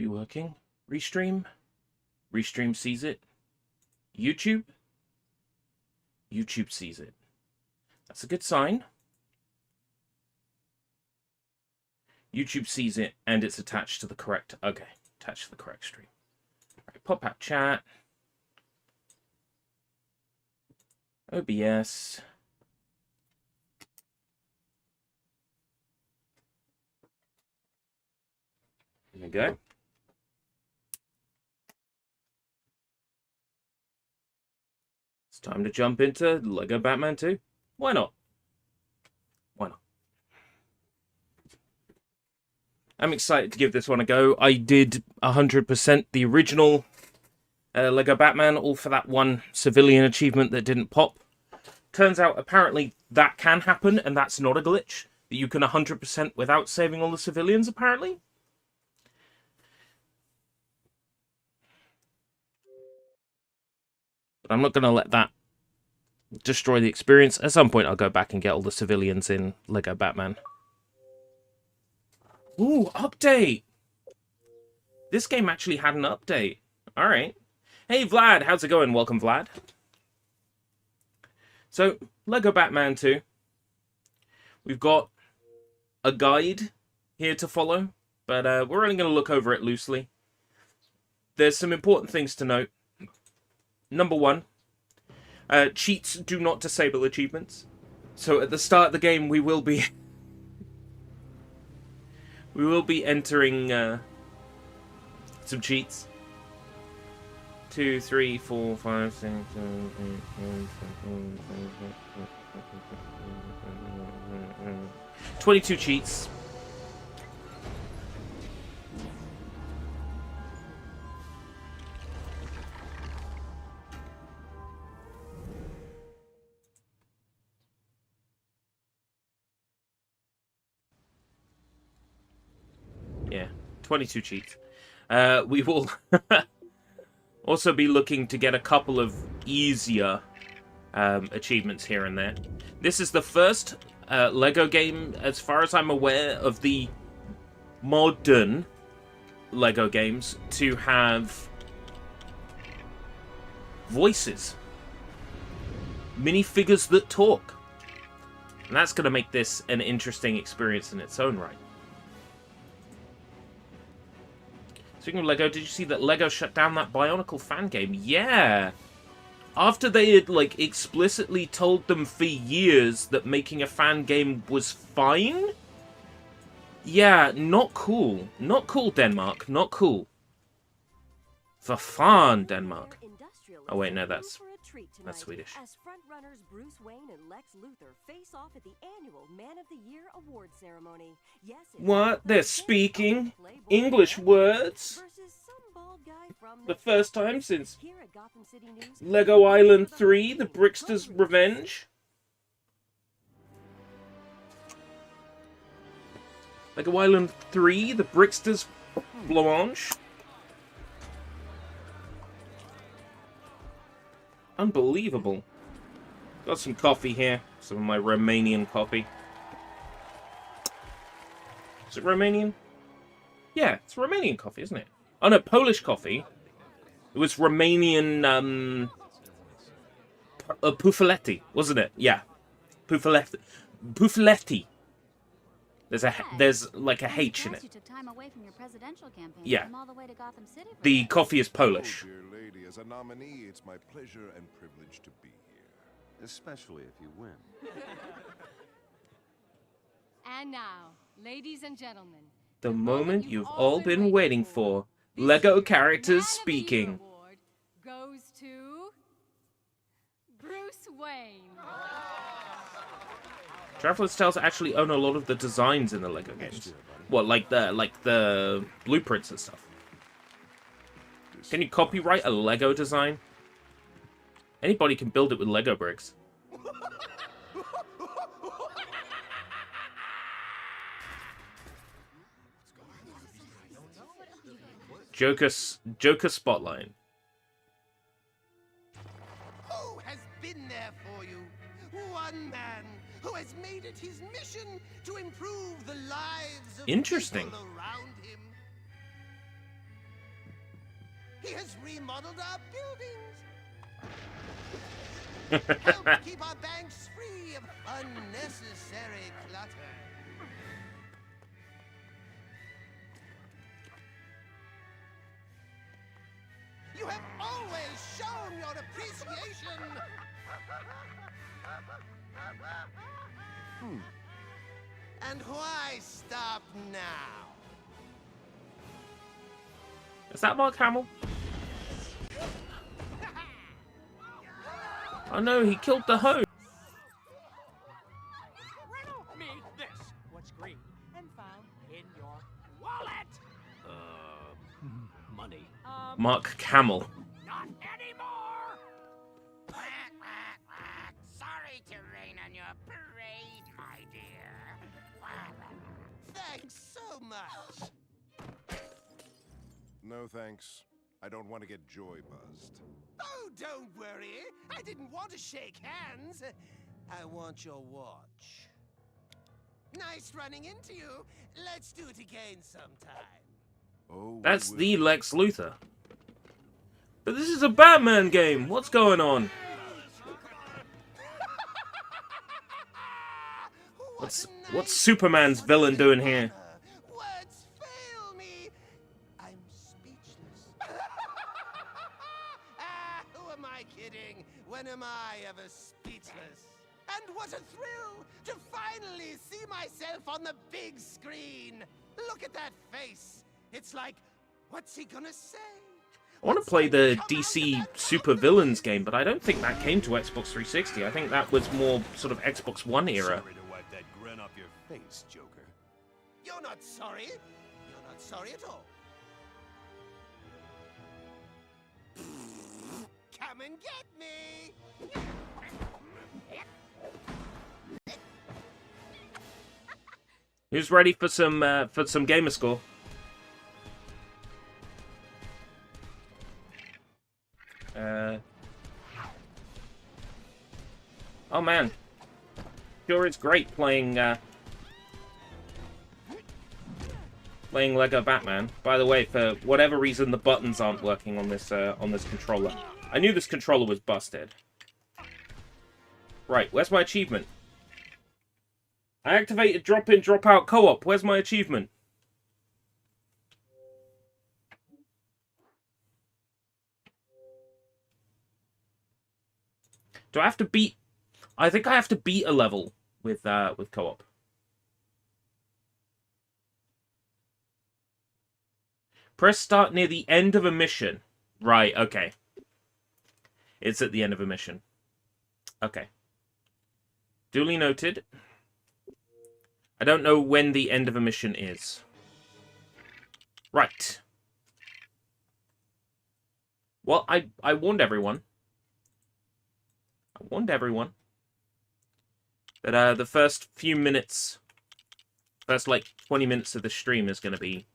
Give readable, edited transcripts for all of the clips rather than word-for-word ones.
be working. Restream. Restream sees it. YouTube. YouTube sees it. That's a good sign. YouTube sees it and it's attached to the correct... Okay, attached to the correct stream. All right, pop out chat. OBS. There we go. It's time to jump into Lego Batman 2. Why not? Why not? I'm excited to give this one a go. I did 100% the original Lego Batman, all for that one civilian achievement that didn't pop. Turns out, apparently, that can happen, and that's not a glitch. That you can 100% without saving all the civilians, apparently. But I'm not going to let that destroy the experience. At some point, I'll go back and get all the civilians in Lego Batman. Ooh, update! This game actually had an update. Alright. Hey, Vlad, how's it going? Welcome, Vlad. So, Lego Batman 2. We've got a guide here to follow, but we're only going to look over it loosely. There's some important things to note. Number one, cheats do not disable achievements. So at the start of the game, we will be entering some cheats. 2, 3, 4, 5, 6, 7, 8, 22 cheats. Yeah, 22 cheats. We will also be looking to get a couple of easier achievements here and there. This is the first Lego game, as far as I'm aware, of the modern Lego games to have voices. Minifigures that talk. And that's going to make this an interesting experience in its own right. Speaking of Lego, did you see that Lego shut down that Bionicle fan game? Yeah! After they had, like, explicitly told them for years that making a fan game was fine? Yeah, not cool. Not cool, Denmark. Not cool. For fun, Denmark. Oh, wait, no, that's Swedish. As frontrunners Bruce Wayne and Lex Luthor face off at the annual Man of the Year award ceremony. Yes, what? They're speaking English words? The first time since Lego Island 3, The Brickster's Revenge? Lego Island 3, The Brickster's Blanche? Unbelievable. Got some coffee here. Some of my Romanian coffee. Is it Romanian? Yeah, it's Romanian coffee, isn't it? Oh no, Polish coffee. It was Romanian, Pufaletti, wasn't it? Yeah. Pufaletti. Pufaletti. There's like a H in it. Yeah. The coffee is Polish. As a nominee, it's my pleasure and privilege to be here. Especially if you win. And now, ladies and gentlemen, the moment you've all been waiting for. Lego characters speaking. Award goes to Bruce Wayne. Traveler's Tales actually own a lot of the designs in the Lego games. What, like the blueprints and stuff? Can you copyright a Lego design? Anybody can build it with Lego bricks. Joker Spotlight. Who has been there for you? One man who has made it his mission to improve the lives of Interesting. people around him. He has remodeled our buildings. Helped keep our banks free of unnecessary clutter. You have always shown your appreciation. And why stop now? Is that Mark Hamill? Oh no, he killed the host. Riddle me this. What's green and found in your wallet? Money. Mark Hamill. Not anymore. Sorry to rain on your parade, my dear. Thanks so much. No thanks. I don't want to get joy buzzed. Oh, don't worry. I didn't want to shake hands. I want your watch. Nice running into you. Let's do it again sometime. Oh, That's we the will. Lex Luthor. But this is a Batman game. What's going on? What's Superman's villain doing here? Words fail me. I'm speechless. Who am I kidding? When am I ever speechless? And what a thrill to finally see myself on the big screen. Look at that face. It's like, what's he gonna say? I want to play the DC Super Villains game, but I don't think that came to Xbox 360. I think that was more sort of Xbox One era. Sorry to wipe that grin off your face, Joker. You're not sorry. You're not sorry at all. Come and get me. Who's ready for some gamer score? Oh man, sure it's great playing Lego Batman. By the way, for whatever reason, the buttons aren't working on this controller. I knew this controller was busted. Right, where's my achievement? I activated drop-in, drop-out co-op. Where's my achievement? Do I have to beat... I think I have to beat a level with co-op. Press start near the end of a mission. Right, okay. It's at the end of a mission. Okay. Duly noted. I don't know when the end of a mission is. Right. Well, I warned everyone. I warned everyone that the first few minutes, first like 20 minutes of the stream is going to be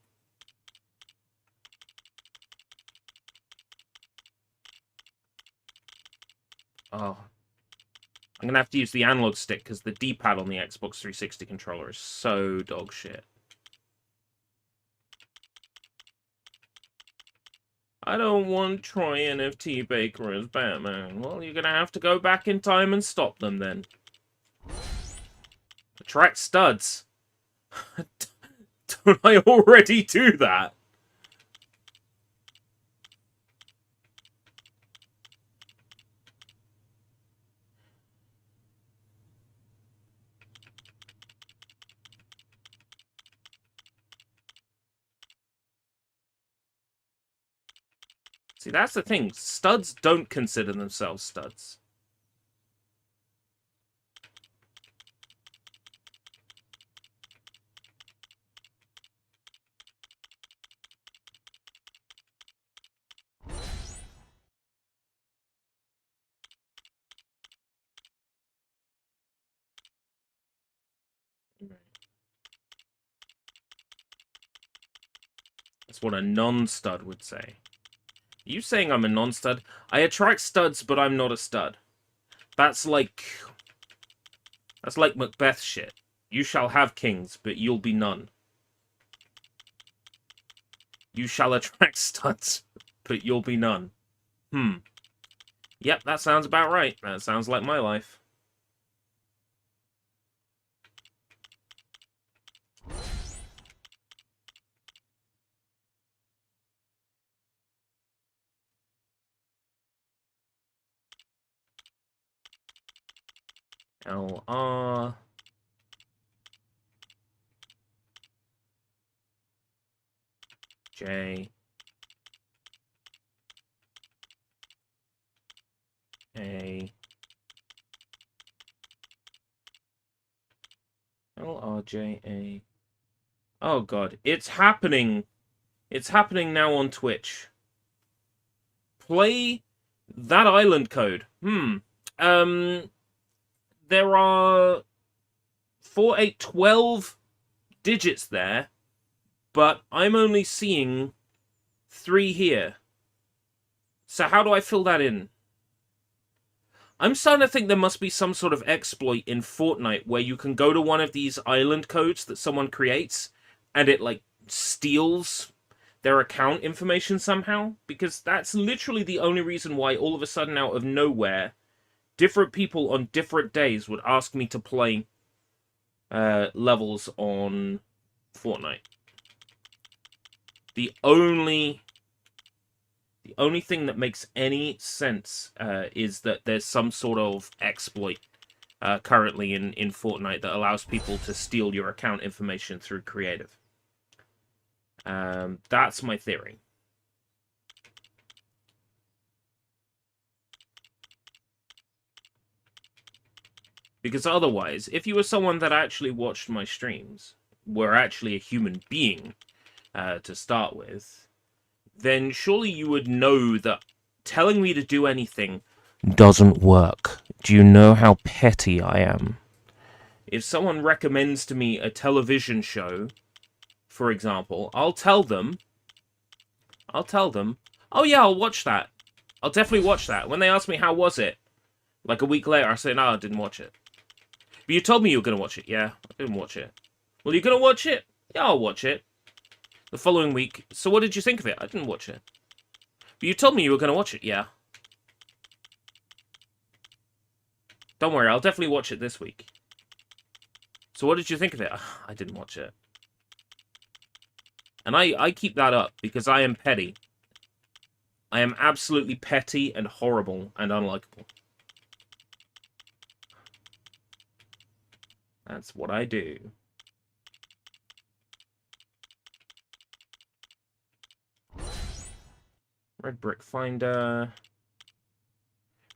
oh. I'm going to have to use the analog stick because the D-pad on the Xbox 360 controller is so dog shit. I don't want Troy NFT Baker as Batman. Well, you're going to have to go back in time and stop them then. Attract studs. Don't I already do that? See, that's the thing. Studs don't consider themselves studs. That's what a non-stud would say. You saying I'm a non-stud? I attract studs, but I'm not a stud. That's like Macbeth shit. You shall have kings, but you'll be none. You shall attract studs, but you'll be none. Yep, that sounds about right. That sounds like my life. LR. J. A. LRJA. Oh god, it's happening. It's happening now on Twitch. Play that island code. There are 4, 8, 12 digits there, but I'm only seeing 3 here. So how do I fill that in? I'm starting to think there must be some sort of exploit in Fortnite where you can go to one of these island codes that someone creates and it, like, steals their account information somehow. Because that's literally the only reason why all of a sudden out of nowhere, different people on different days would ask me to play levels on Fortnite. The only thing that makes any sense is that there's some sort of exploit currently in Fortnite that allows people to steal your account information through creative. That's my theory. Because otherwise, if you were someone that actually watched my streams, were actually a human being to start with, then surely you would know that telling me to do anything doesn't work. Do you know how petty I am? If someone recommends to me a television show, for example, I'll tell them, oh yeah, I'll watch that. I'll definitely watch that. When they ask me how was it, like a week later, I say, no, I didn't watch it. But you told me you were going to watch it. Yeah, I didn't watch it. Well, you're going to watch it? Yeah, I'll watch it. The following week. So what did you think of it? I didn't watch it. But you told me you were going to watch it. Yeah. Don't worry, I'll definitely watch it this week. So what did you think of it? I didn't watch it. And I keep that up because I am petty. I am absolutely petty and horrible and unlikable. That's what I do. Red brick finder.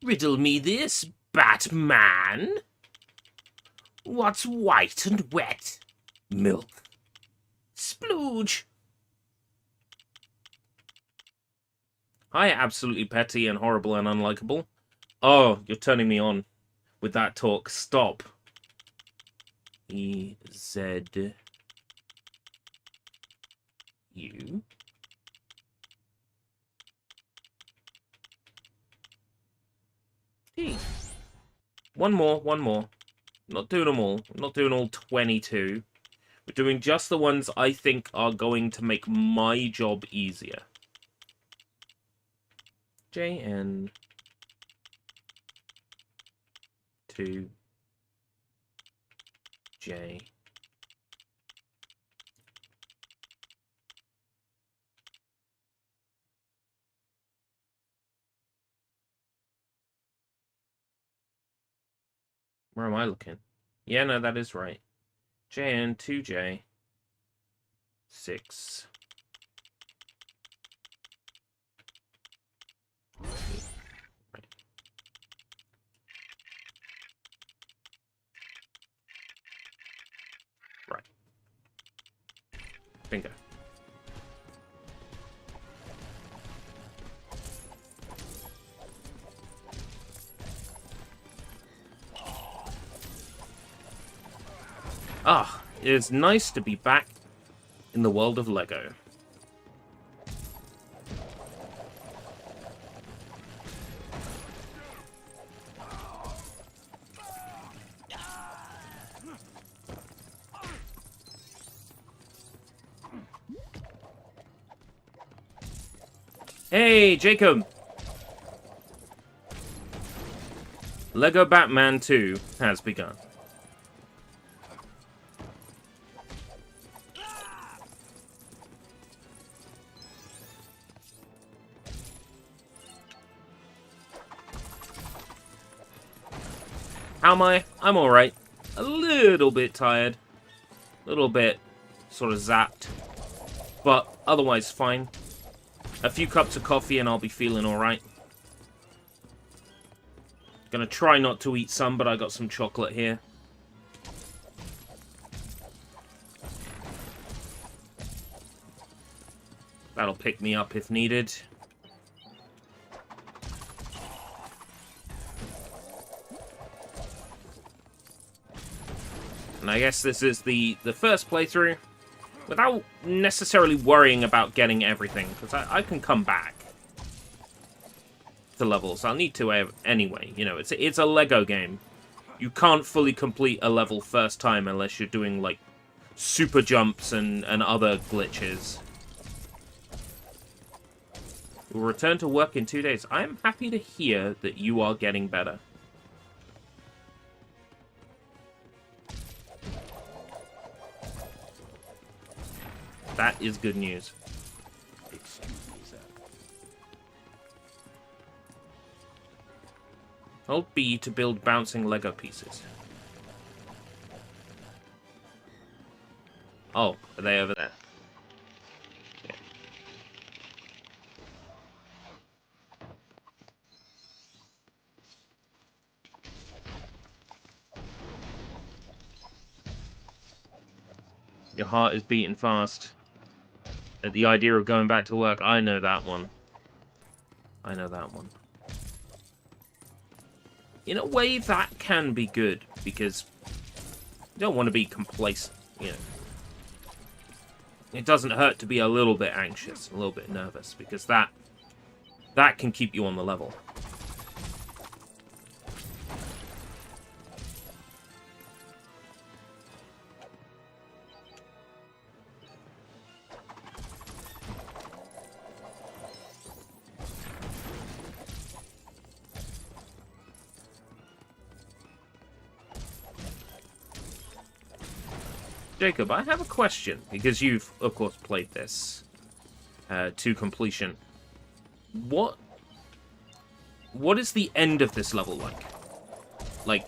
Riddle me this, Batman. What's white and wet? Milk. Splooge. Hi, absolutely petty and horrible and unlikable. Oh, you're turning me on with that talk. Stop. E-Z... U... T. One more. Not doing them all. I'm not doing all 22. We're doing just the ones I think are going to make my job easier. JN 2 J Where am I looking? Yeah, no, that is right. JN 2J 6 right. Right. Bingo. Ah, it is nice to be back in the world of Lego. Hey, Jacob! Lego Batman 2 has begun. How am I? I'm alright. A little bit tired. A little bit sort of zapped. But otherwise fine. A few cups of coffee and I'll be feeling alright. Gonna try not to eat some, but I got some chocolate here. That'll pick me up if needed. And I guess this is the first playthrough without necessarily worrying about getting everything, because I can come back to levels. I'll need to anyway. You know, it's a Lego game. You can't fully complete a level first time unless you're doing, like, super jumps and other glitches. We'll return to work in 2 days. I am happy to hear that you are getting better. That is good news. Excuse me, sir. Hold B to build bouncing Lego pieces. Oh, are they over there? Yeah. Your heart is beating fast. At the idea of going back to work, I know that one. I know that one. In a way, that can be good, because you don't want to be complacent, you know. It doesn't hurt to be a little bit anxious, a little bit nervous, because that can keep you on the level. Jacob, I have a question, because you've, of course, played this to completion. What is the end of this level like? Like,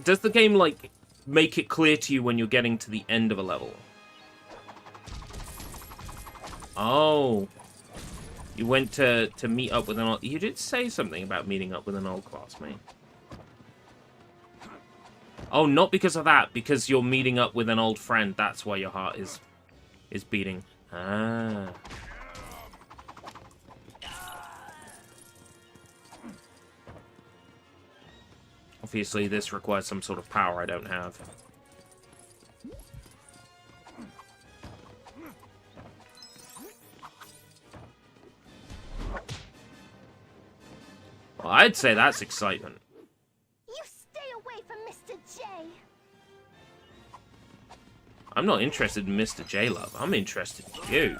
does the game, like, make it clear to you when you're getting to the end of a level? Oh. You went to meet up with an old... You did say something about meeting up with an old classmate. Oh, not because of that. Because you're meeting up with an old friend. That's why your heart is beating. Ah. Obviously, this requires some sort of power I don't have. Well, I'd say that's excitement. I'm not interested in Mr. J-Love. I'm interested in you.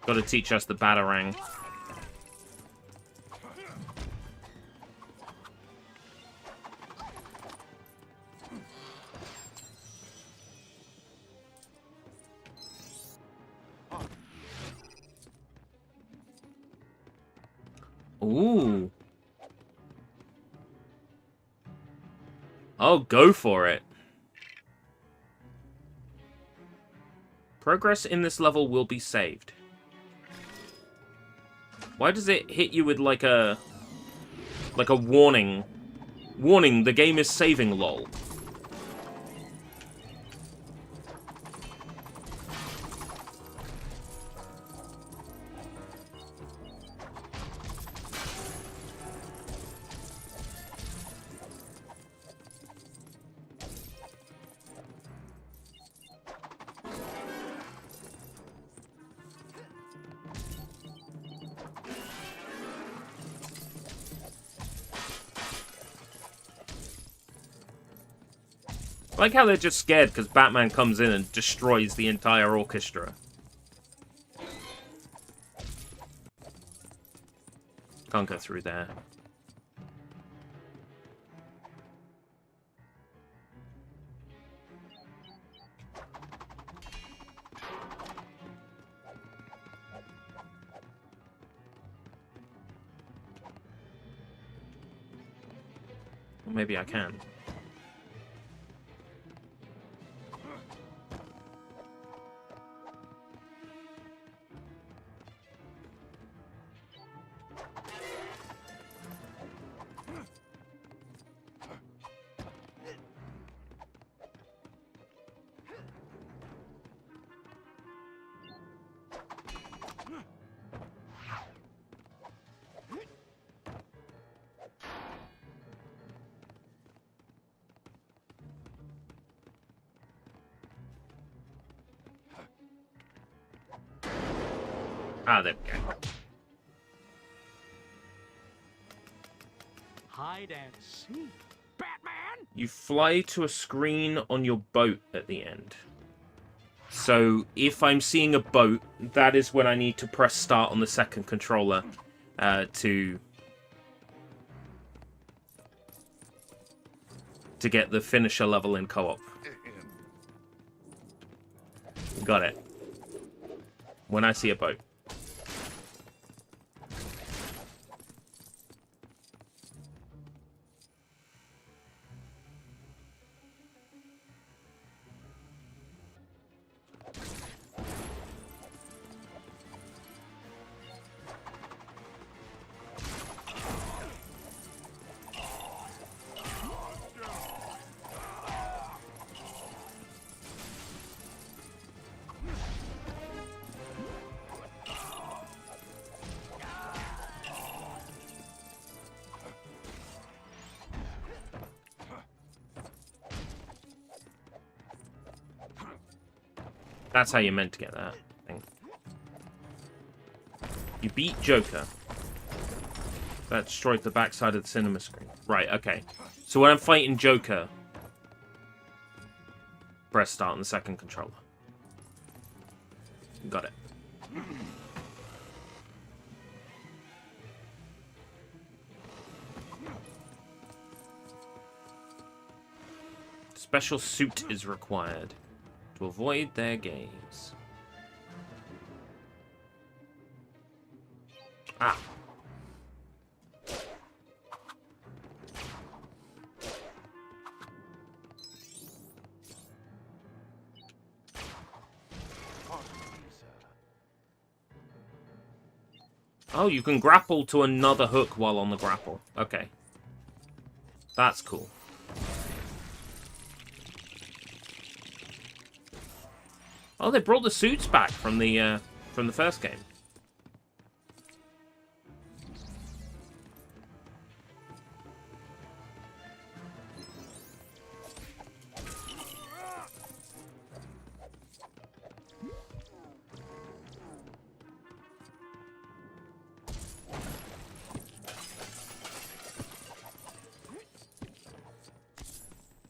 Gotta teach us the Batarang. Ooh. Oh, go for it. Progress in this level will be saved. Why does it hit you with like a warning? Warning, the game is saving, lol. I like how they're just scared because Batman comes in and destroys the entire orchestra. Can't go through there. Well, maybe I can. Ah, there we go. Hide and seek. Batman! You fly to a screen on your boat at the end. So if I'm seeing a boat, that is when I need to press start on the second controller to get the finisher level in co-op. Got it. When I see a boat. That's how you're meant to get that thing. You beat Joker. That destroyed the backside of the cinema screen. Right, okay. So when I'm fighting Joker, press start on the second controller. Got it. Special suit is required to avoid their gaze. Ah. Oh, you can grapple to another hook while on the grapple. Okay. That's cool. Oh, they brought the suits back from the first game.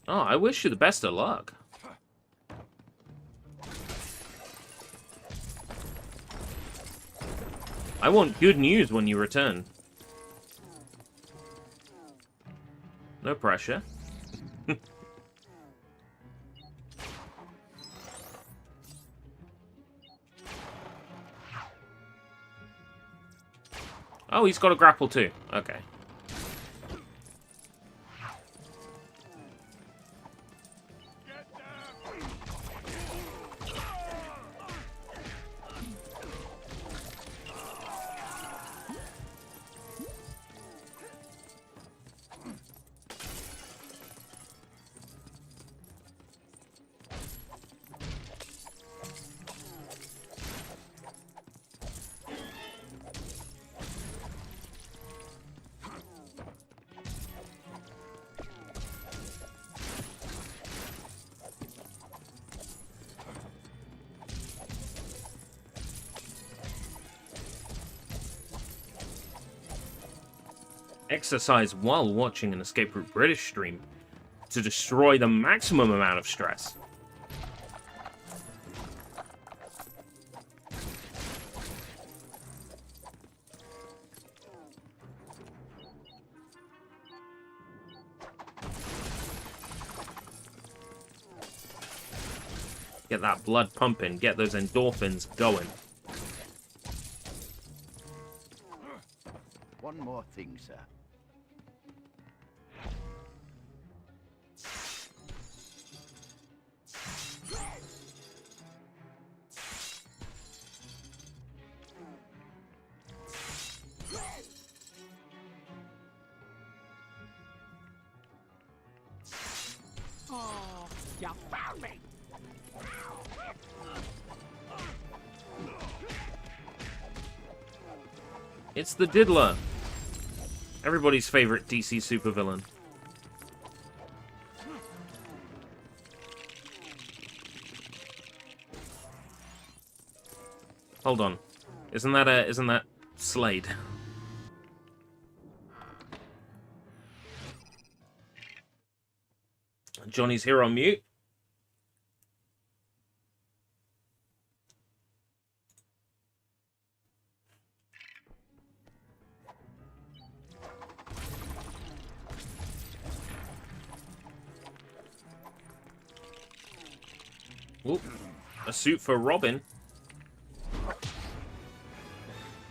Oh, I wish you the best of luck. I want good news when you return. No pressure. Oh, he's got a grapple too. Okay. Exercise while watching an Escape Route British stream. to destroy the maximum amount of stress. Get that blood pumping, get those endorphins going. One more thing, sir. Oh, you found me! It's the Diddler. Everybody's favorite DC supervillain. Hold on. Isn't that Slade? Johnny's here on mute. Oop, a suit for Robin.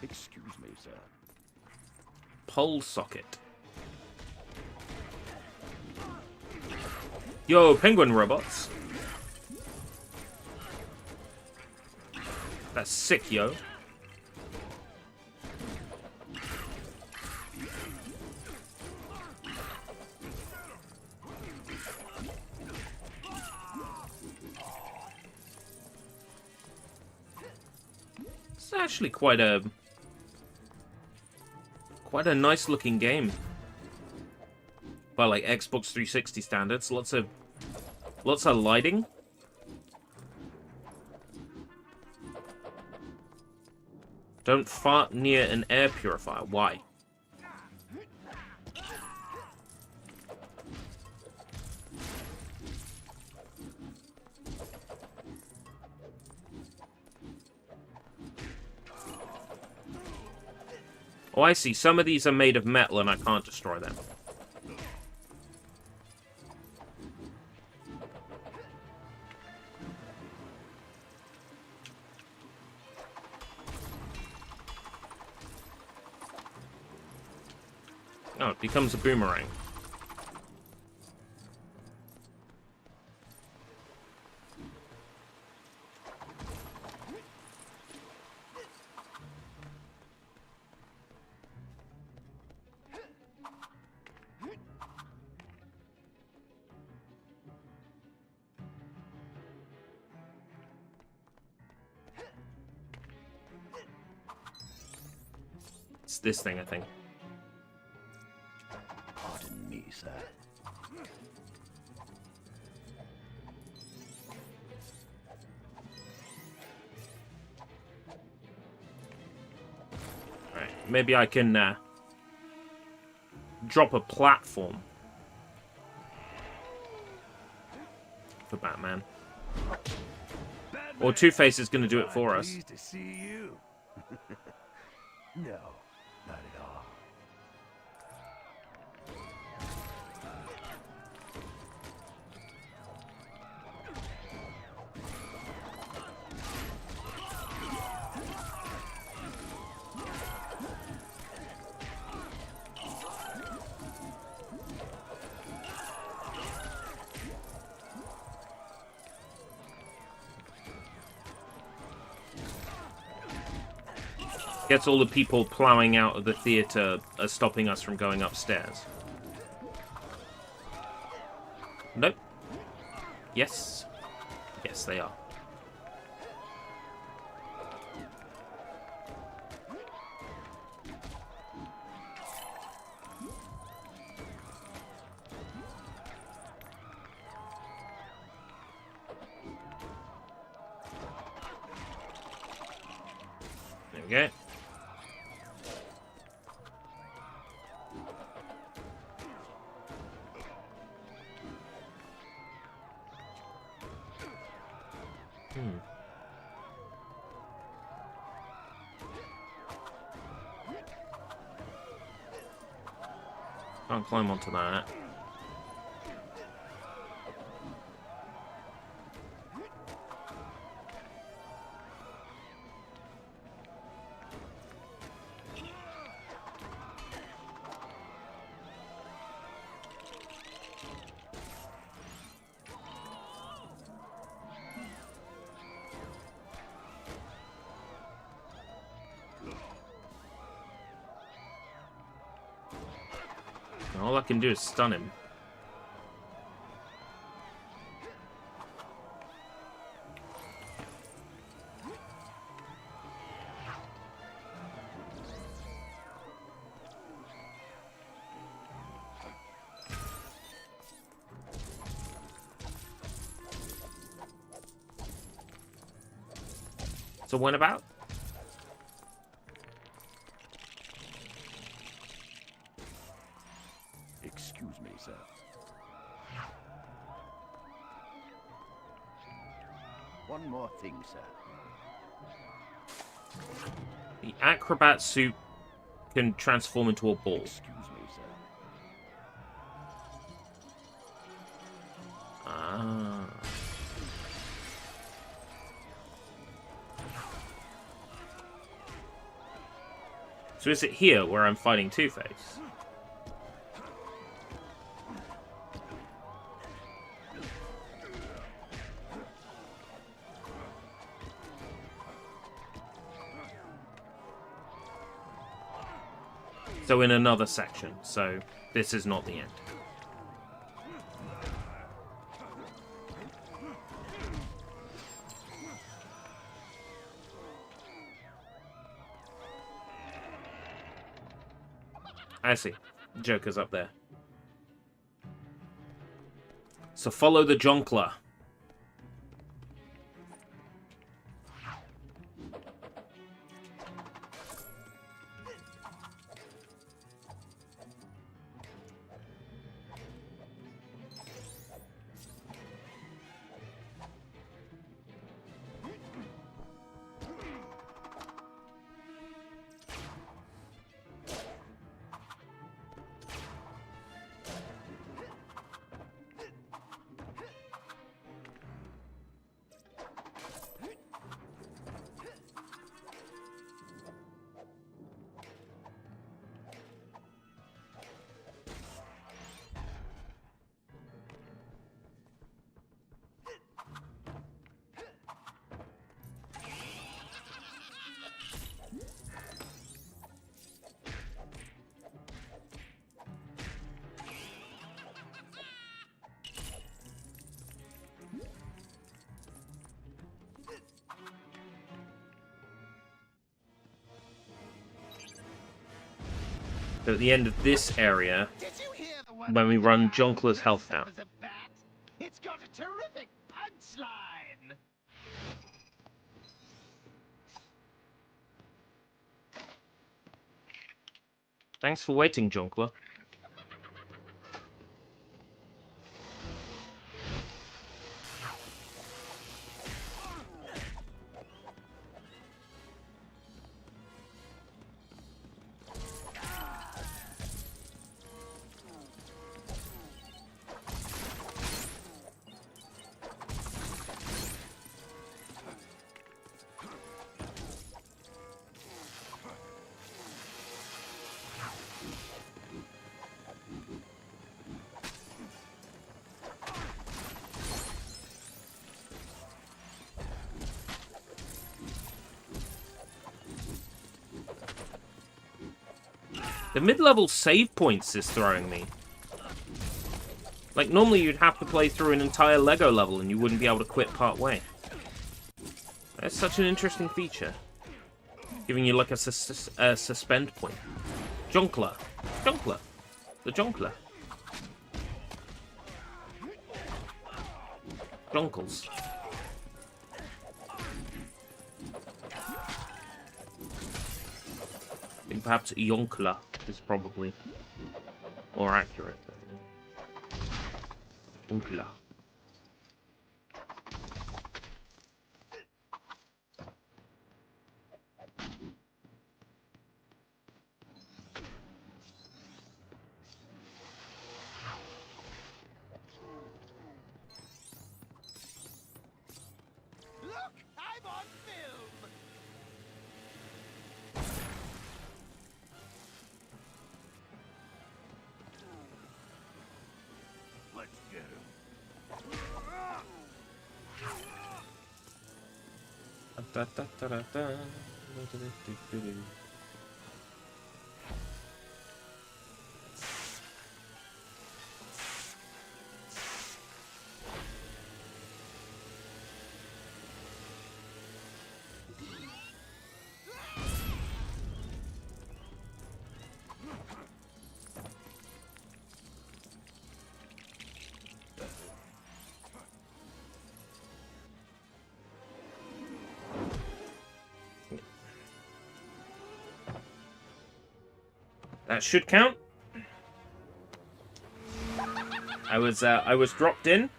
Excuse me, sir. Pole socket. Yo, penguin robots. That's sick, yo. It's actually quite a nice looking game. By like Xbox 360 standards, lots of lighting. Don't fart near an air purifier. Why? Oh, I see. Some of these are made of metal and I can't destroy them. Oh, it becomes a boomerang. It's this thing, I think. Pardon me, sir. Alright, maybe I can drop a platform for Batman. Or Two-Face is going to do it for us. Pleased to see you. No, not at all. Gets all the people plowing out of the theater stopping us from going upstairs. Nope. Yes. Yes, they are. There we go. Can't climb onto that. All I can do is stun him. So when about? Excuse me, sir. One more thing, sir. The acrobat suit can transform into a ball. Excuse me, sir. Ah. So is it here where I'm fighting Two-Face? So in another section, so this is not the end. I see. Joker's up there. So follow the Jonkler. So at the end of this area, when we run Jonkler's health down. It's got a terrific punchline. Thanks for waiting, Jonkler. The mid-level save points is throwing me. Like, normally you'd have to play through an entire Lego level and you wouldn't be able to quit part way. That's such an interesting feature. Giving you like a suspend point. Jonkler. Jonkler. The Jonkler. Jonkles. I think perhaps Jonkler is probably more accurate. Jonkler. Let's get him. That should count. I was dropped in.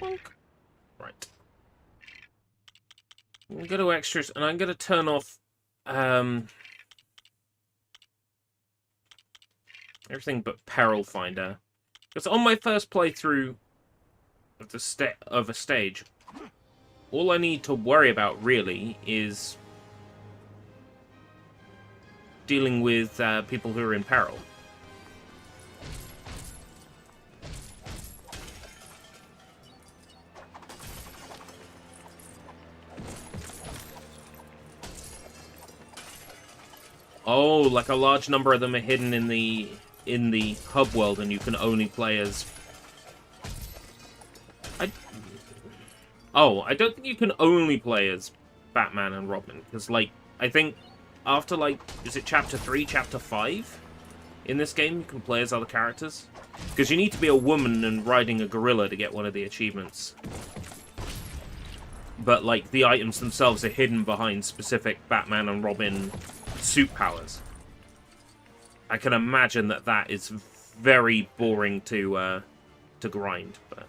Right. I'm gonna go to extras, and I'm gonna turn off everything but Peril Finder, because on my first playthrough of a stage, all I need to worry about really is dealing with people who are in peril. Oh, like a large number of them are hidden in the hub world, and you can only play as. I don't think you can only play as Batman and Robin, because I think after is it chapter 3, chapter 5 in this game you can play as other characters, because you need to be a woman and riding a gorilla to get one of the achievements. But the items themselves are hidden behind specific Batman and Robin suit powers. I can imagine that is very boring to grind, but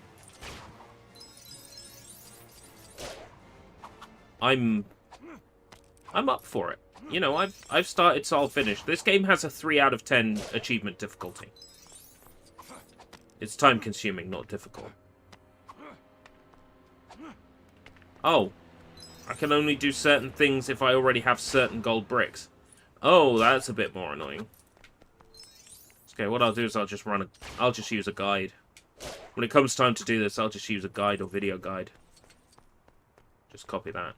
I'm up for it. You know, I've started, so I'll finish. This game has a 3 out of 10 achievement difficulty. It's time consuming, not difficult. Oh, I can only do certain things if I already have certain gold bricks. Oh, that's a bit more annoying. Okay, what I'll do is I'll just use a guide. When it comes time to do this, I'll just use a guide or video guide. Just copy that.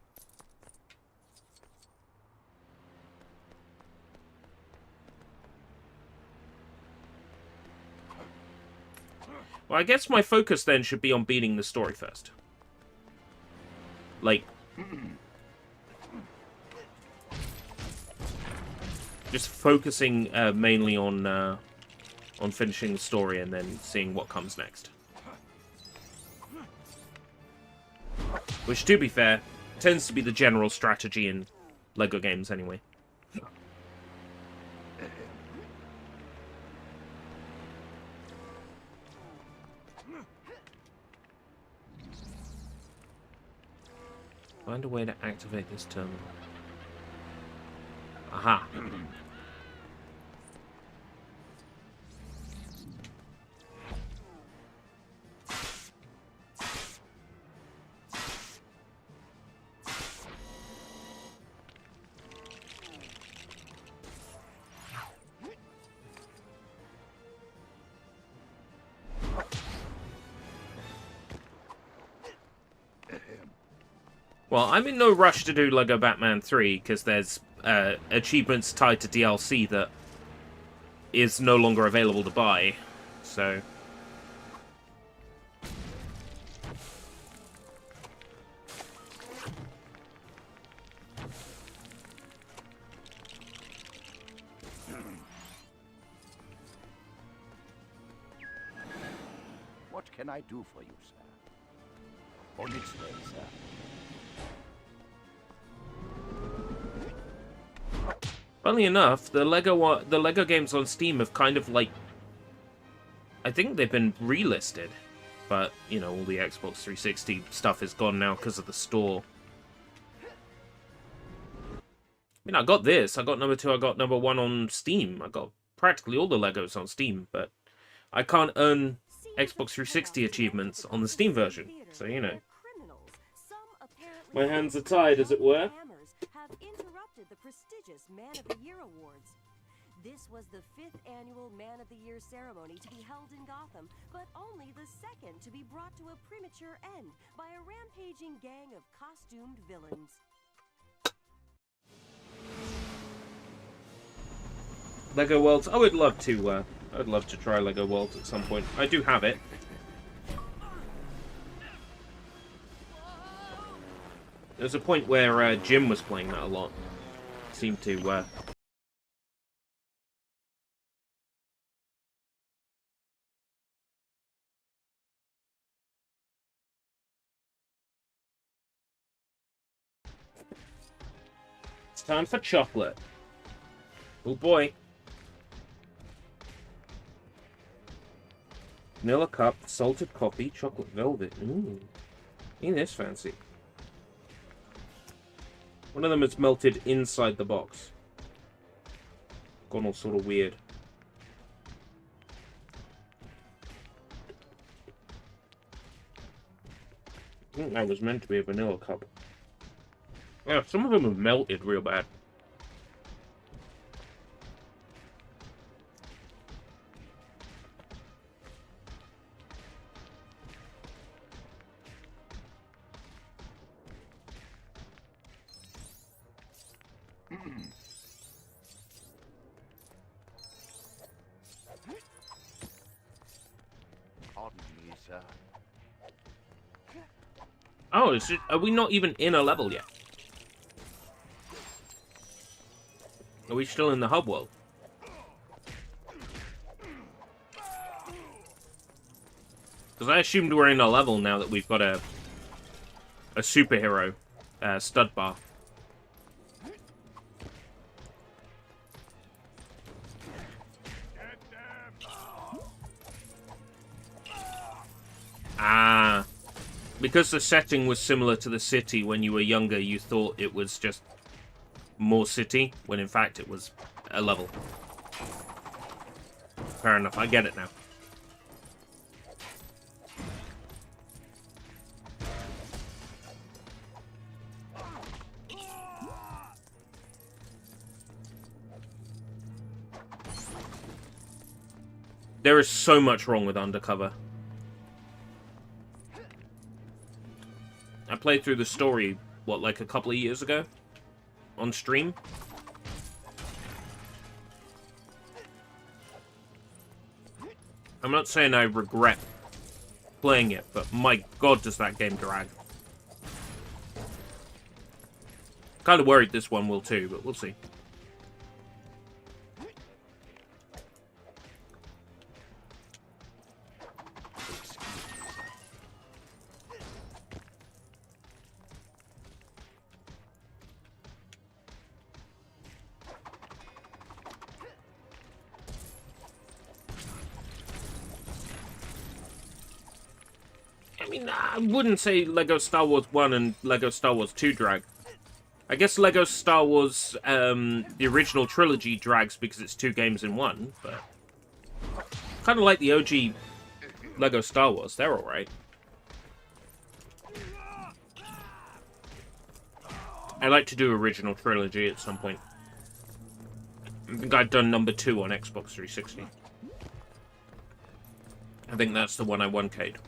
Well, I guess my focus then should be on beating the story first. Just focusing mainly on finishing the story and then seeing what comes next. Which, to be fair, tends to be the general strategy in LEGO games anyway. Find a way to activate this terminal. Aha. Well, I'm in no rush to do LEGO Batman 3, because there's achievements tied to DLC that is no longer available to buy, so... What can I do for you, sir? On its way, sir. Funnily enough, the LEGO games on Steam have kind of, like... I think they've been relisted. But, you know, all the Xbox 360 stuff is gone now because of the store. I mean, I got this. I got number 2, I got number 1 on Steam. I got practically all the LEGOs on Steam, but I can't earn Xbox 360 achievements on the Steam version. So, you know. My hands are tied, as it were. Have interrupted the prestigious Man of the Year awards. This was the 5th annual Man of the Year ceremony to be held in Gotham, but only the 2nd to be brought to a premature end by a rampaging gang of costumed villains. LEGO Worlds. I would love to. I'd love to try LEGO Worlds at some point. I do have it. There's a point where Jim was playing that a lot. Seemed to. It's time for chocolate. Oh boy. Vanilla cup, salted coffee, chocolate velvet. Ooh. Ain't this fancy? One of them is melted inside the box. Gone all sort of weird. I think that was meant to be a vanilla cup. Yeah, some of them have melted real bad. Pardon me, sir. Oh, are we not even in a level yet? Are we still in the hub world? Because I assumed we're in a level now that we've got a superhero stud bar. Ah. Because the setting was similar to the city when you were younger, you thought it was just more city, when in fact it was a level. Fair enough, I get it now. There is so much wrong with Undercover. I played through the story, what, like a couple of years ago? On stream? I'm not saying I regret playing it, but my god does that game drag. Kind of worried this one will too, but we'll see. I mean, I wouldn't say Lego Star Wars 1 and Lego Star Wars 2 drag. I guess Lego Star Wars, the original trilogy drags because it's 2 games in 1, but... kind of like the OG Lego Star Wars, they're alright. I'd like to do original trilogy at some point. I think I've done number 2 on Xbox 360. I think that's the one I 1K'd.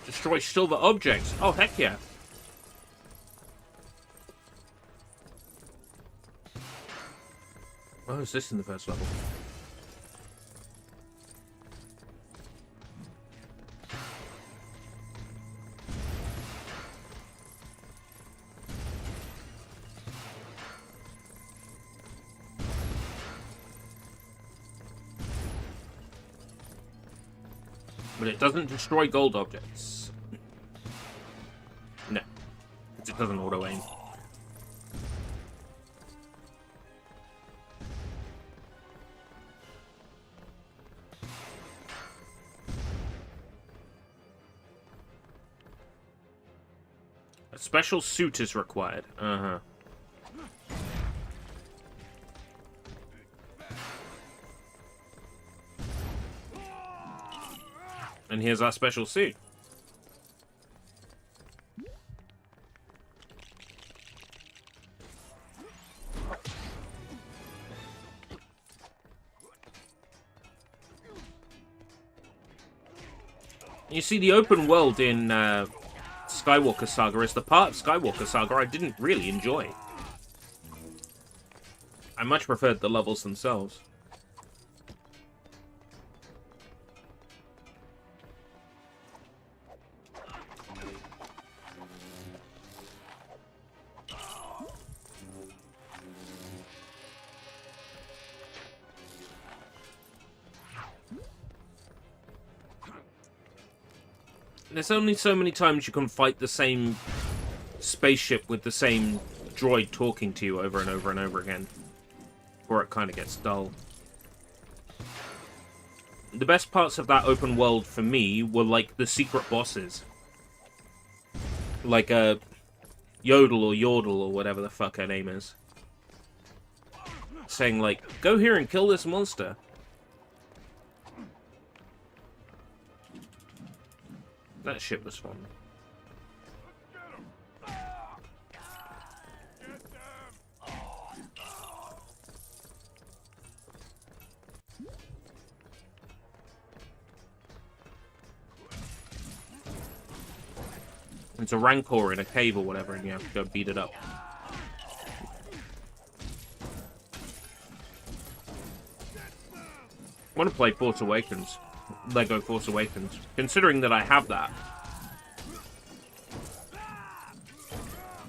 Destroy silver objects. Oh, heck yeah. Oh, is this in the first level? But it doesn't destroy gold objects. No. It doesn't auto-aim. A special suit is required. Uh-huh. And here's our special suit. You see, the open world in Skywalker Saga is the part of Skywalker Saga I didn't really enjoy. I much preferred the levels themselves. There's only so many times you can fight the same spaceship with the same droid talking to you over and over and over again, before it kind of gets dull. The best parts of that open world for me were like the secret bosses. Like Yodel or Yordle or whatever the fuck her name is. Saying like, go here and kill this monster. That shit was fun. It's a Rancor in a cave or whatever, and you have to go beat it up. I want to play Force Awakens. Lego Force Awakens. Considering that I have that.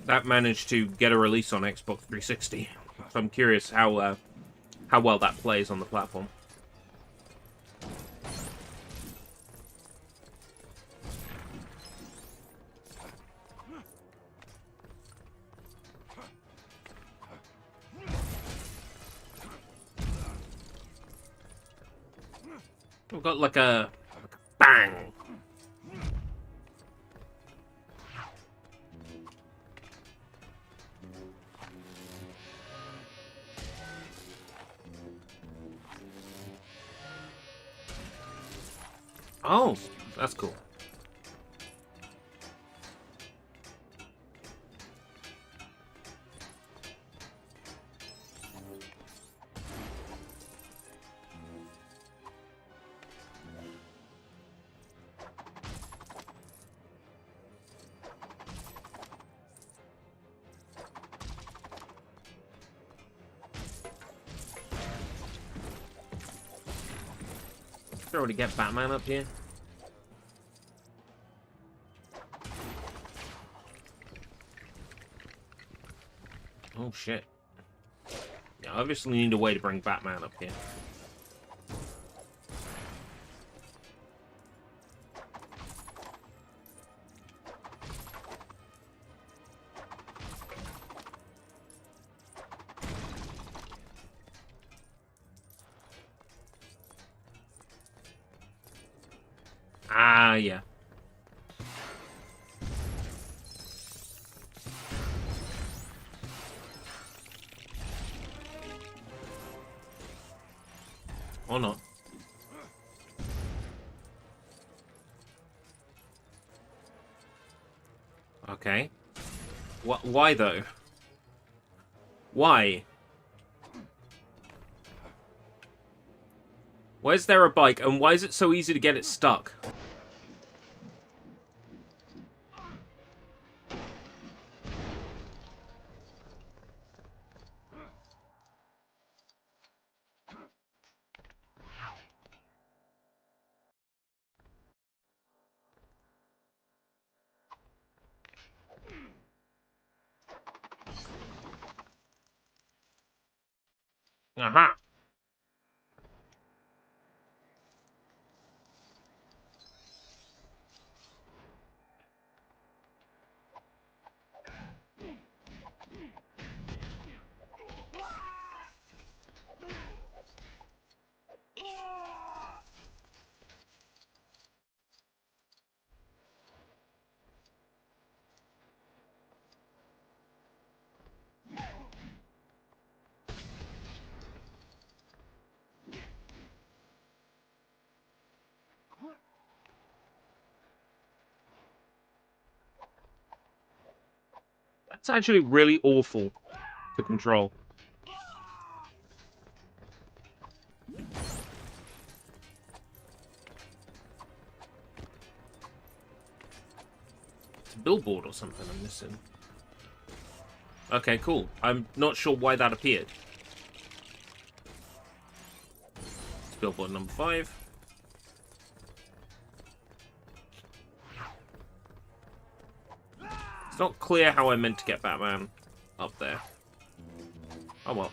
That managed to get a release on Xbox 360. So I'm curious how well that plays on the platform. We've got like a bang. Oh, that's cool. Throw to get Batman up here. Oh, shit. Yeah, I obviously need a way to bring Batman up here. Ah, yeah. Or not. Okay. Why, though? Why? Why is there a bike, and why is it so easy to get it stuck? Aha! That's actually really awful to control. It's a billboard or something I'm missing. Okay, cool. I'm not sure why that appeared. It's billboard number 5. It's not clear how I meant to get Batman up there. Oh well.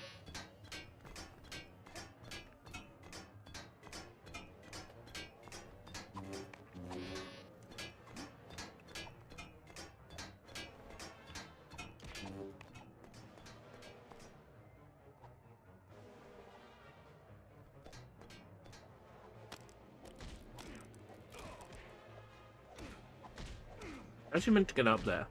How's you meant to get up there?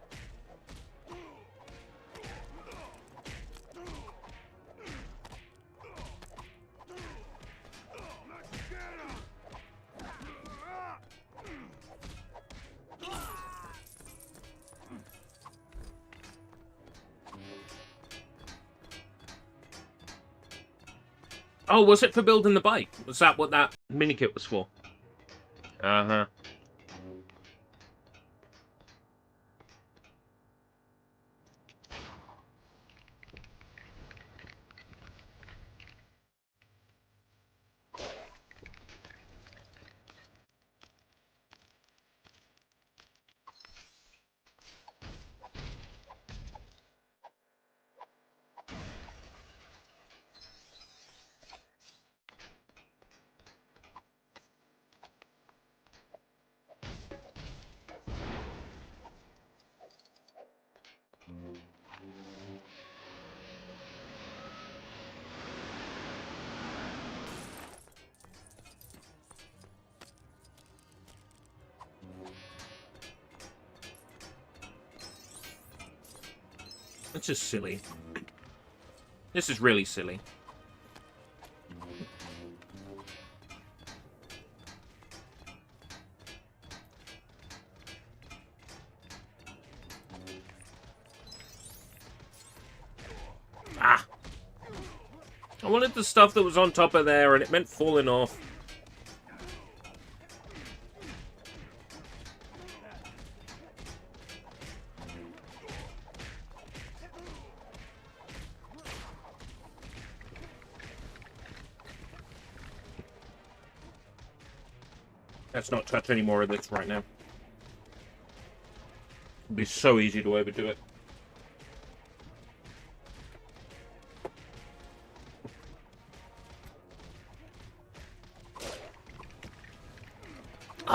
Oh, was it for building the bike? Was that what that minikit was for? Uh-huh. It's just silly. This is really silly. Ah! I wanted the stuff that was on top of there, and it meant falling off. Let's not touch any more of this right now. It'd be so easy to overdo it.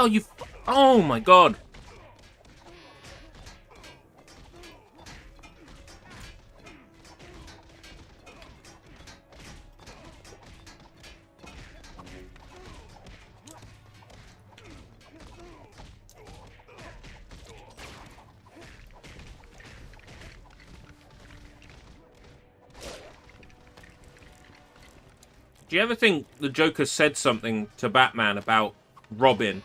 Oh, you... Oh, my God. Do you ever think the Joker said something to Batman about Robin?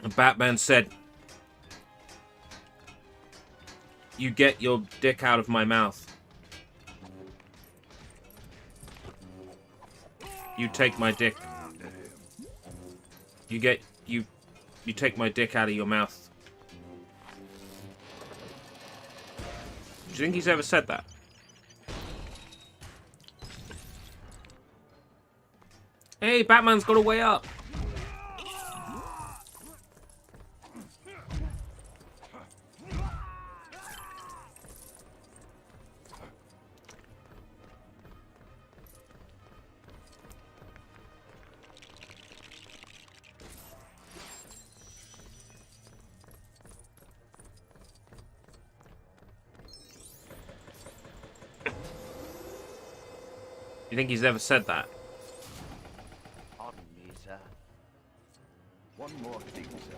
And Batman said, "You get your dick out of my mouth. You take my dick. You take my dick out of your mouth." Do you think he's ever said that? Hey, Batman's got a way up. You think he's ever said that? Pardon me, sir. One more thing, sir.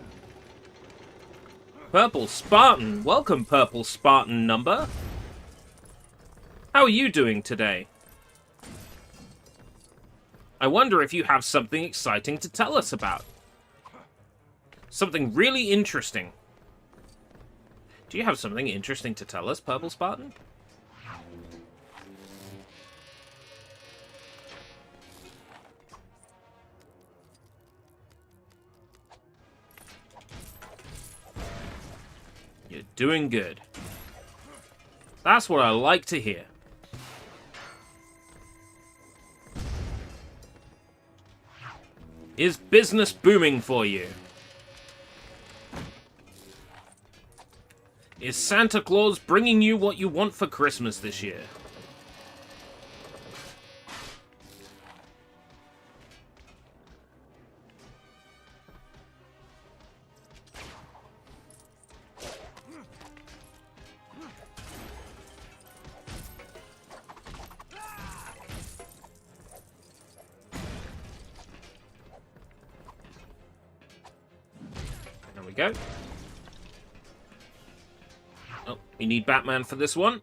Purple Spartan. Welcome, Purple Spartan number. How are you doing today? I wonder if you have something exciting to tell us about. Something really interesting. Do you have something interesting to tell us, Purple Spartan? You're doing good. That's what I like to hear. Is business booming for you? Is Santa Claus bringing you what you want for Christmas this year? There we go. Oh, we need Batman for this one.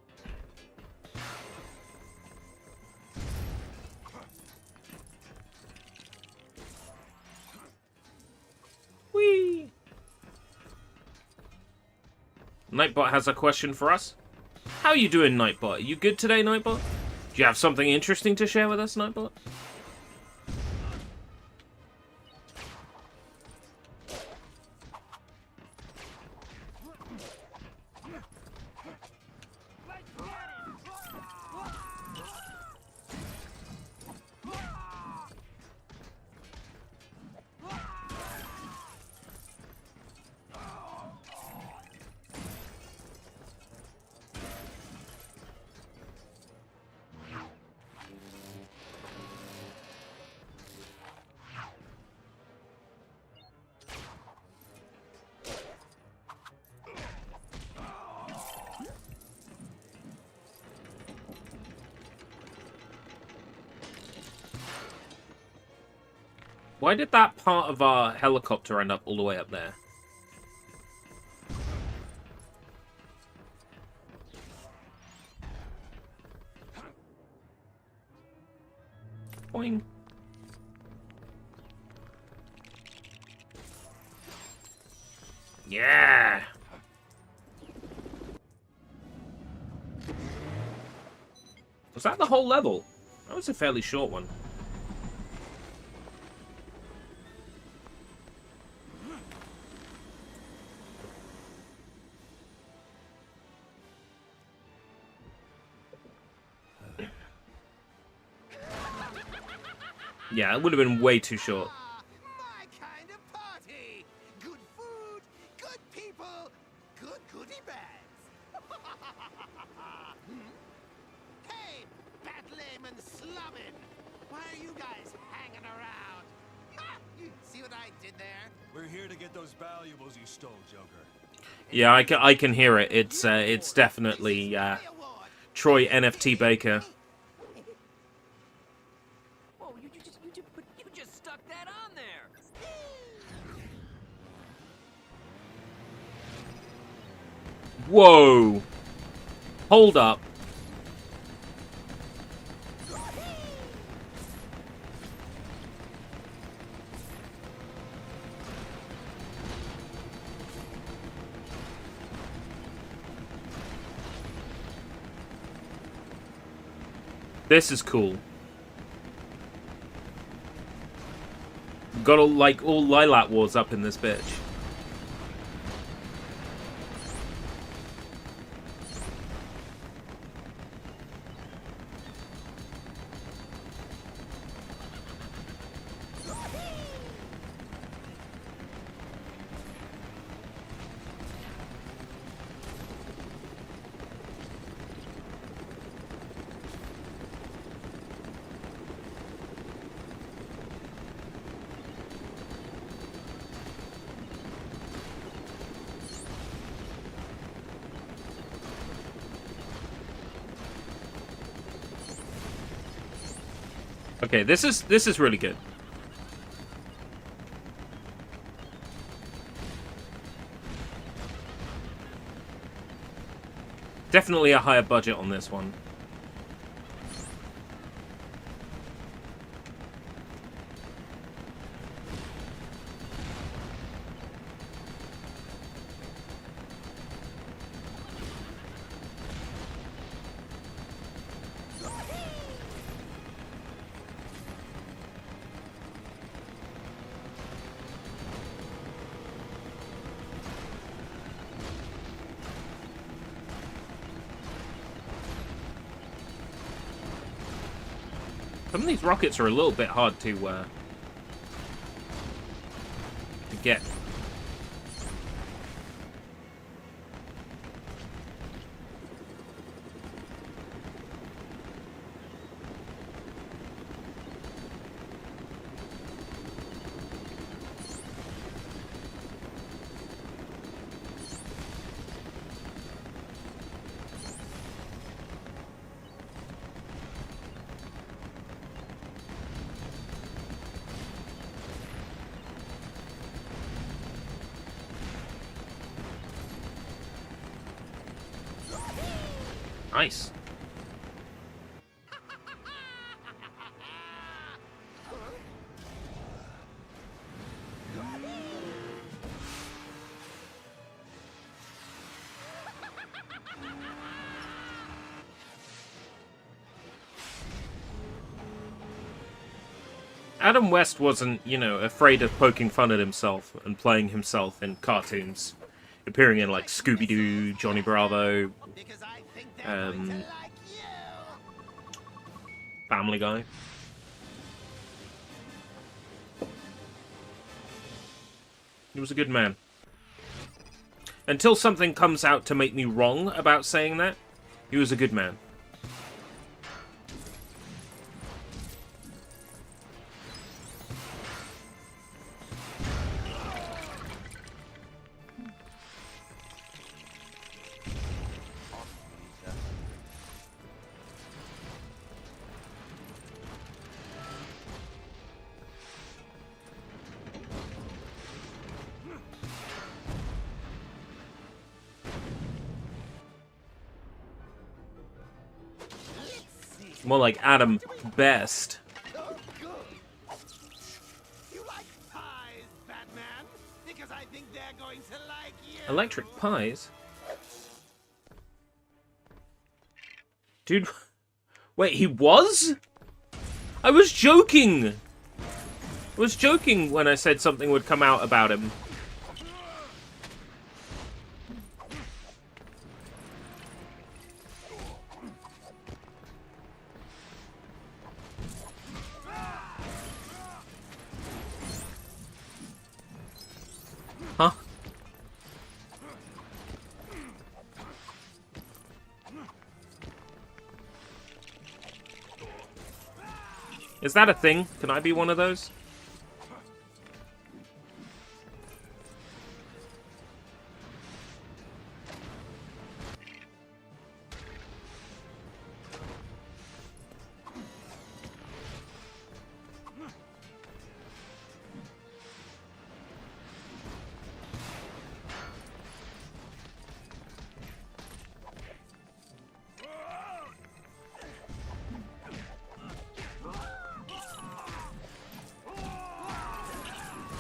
Whee! Nightbot has a question for us. How are you doing, Nightbot? Are you good today, Nightbot? Do you have something interesting to share with us, Nightbot? Why did that part of our helicopter end up all the way up there? Boing. Yeah! Was that the whole level? That was a fairly short one. Yeah, it would have been way too short. My kind of party! Good food, good people, good goodie bags. Hey, Batlame and Slumming! Why are you guys hanging around? Ha! See what I did there? We're here to get those valuables you stole, Joker. Yeah, I can hear it. It's definitely Troy NFT Baker. Whoa, you just stuck that on there. Whoa! Hold up. This is cool. Got all Lilac Wars up in this bitch. Okay, this is really good. Definitely a higher budget on this one. Some of these rockets are a little bit hard to get. Nice. Adam West wasn't, you know, afraid of poking fun at himself and playing himself in cartoons, appearing in like Scooby-Doo, Johnny Bravo, Family Guy. He was a good man. Until something comes out to make me wrong about saying that, he was a good man. More like Adam Best. Oh, good. You like pies, Batman? Because I think they're going to like you. Electric pies? Dude, wait, he was? I was joking! I was joking when I said something would come out about him. Huh? Is that a thing? Can I be one of those?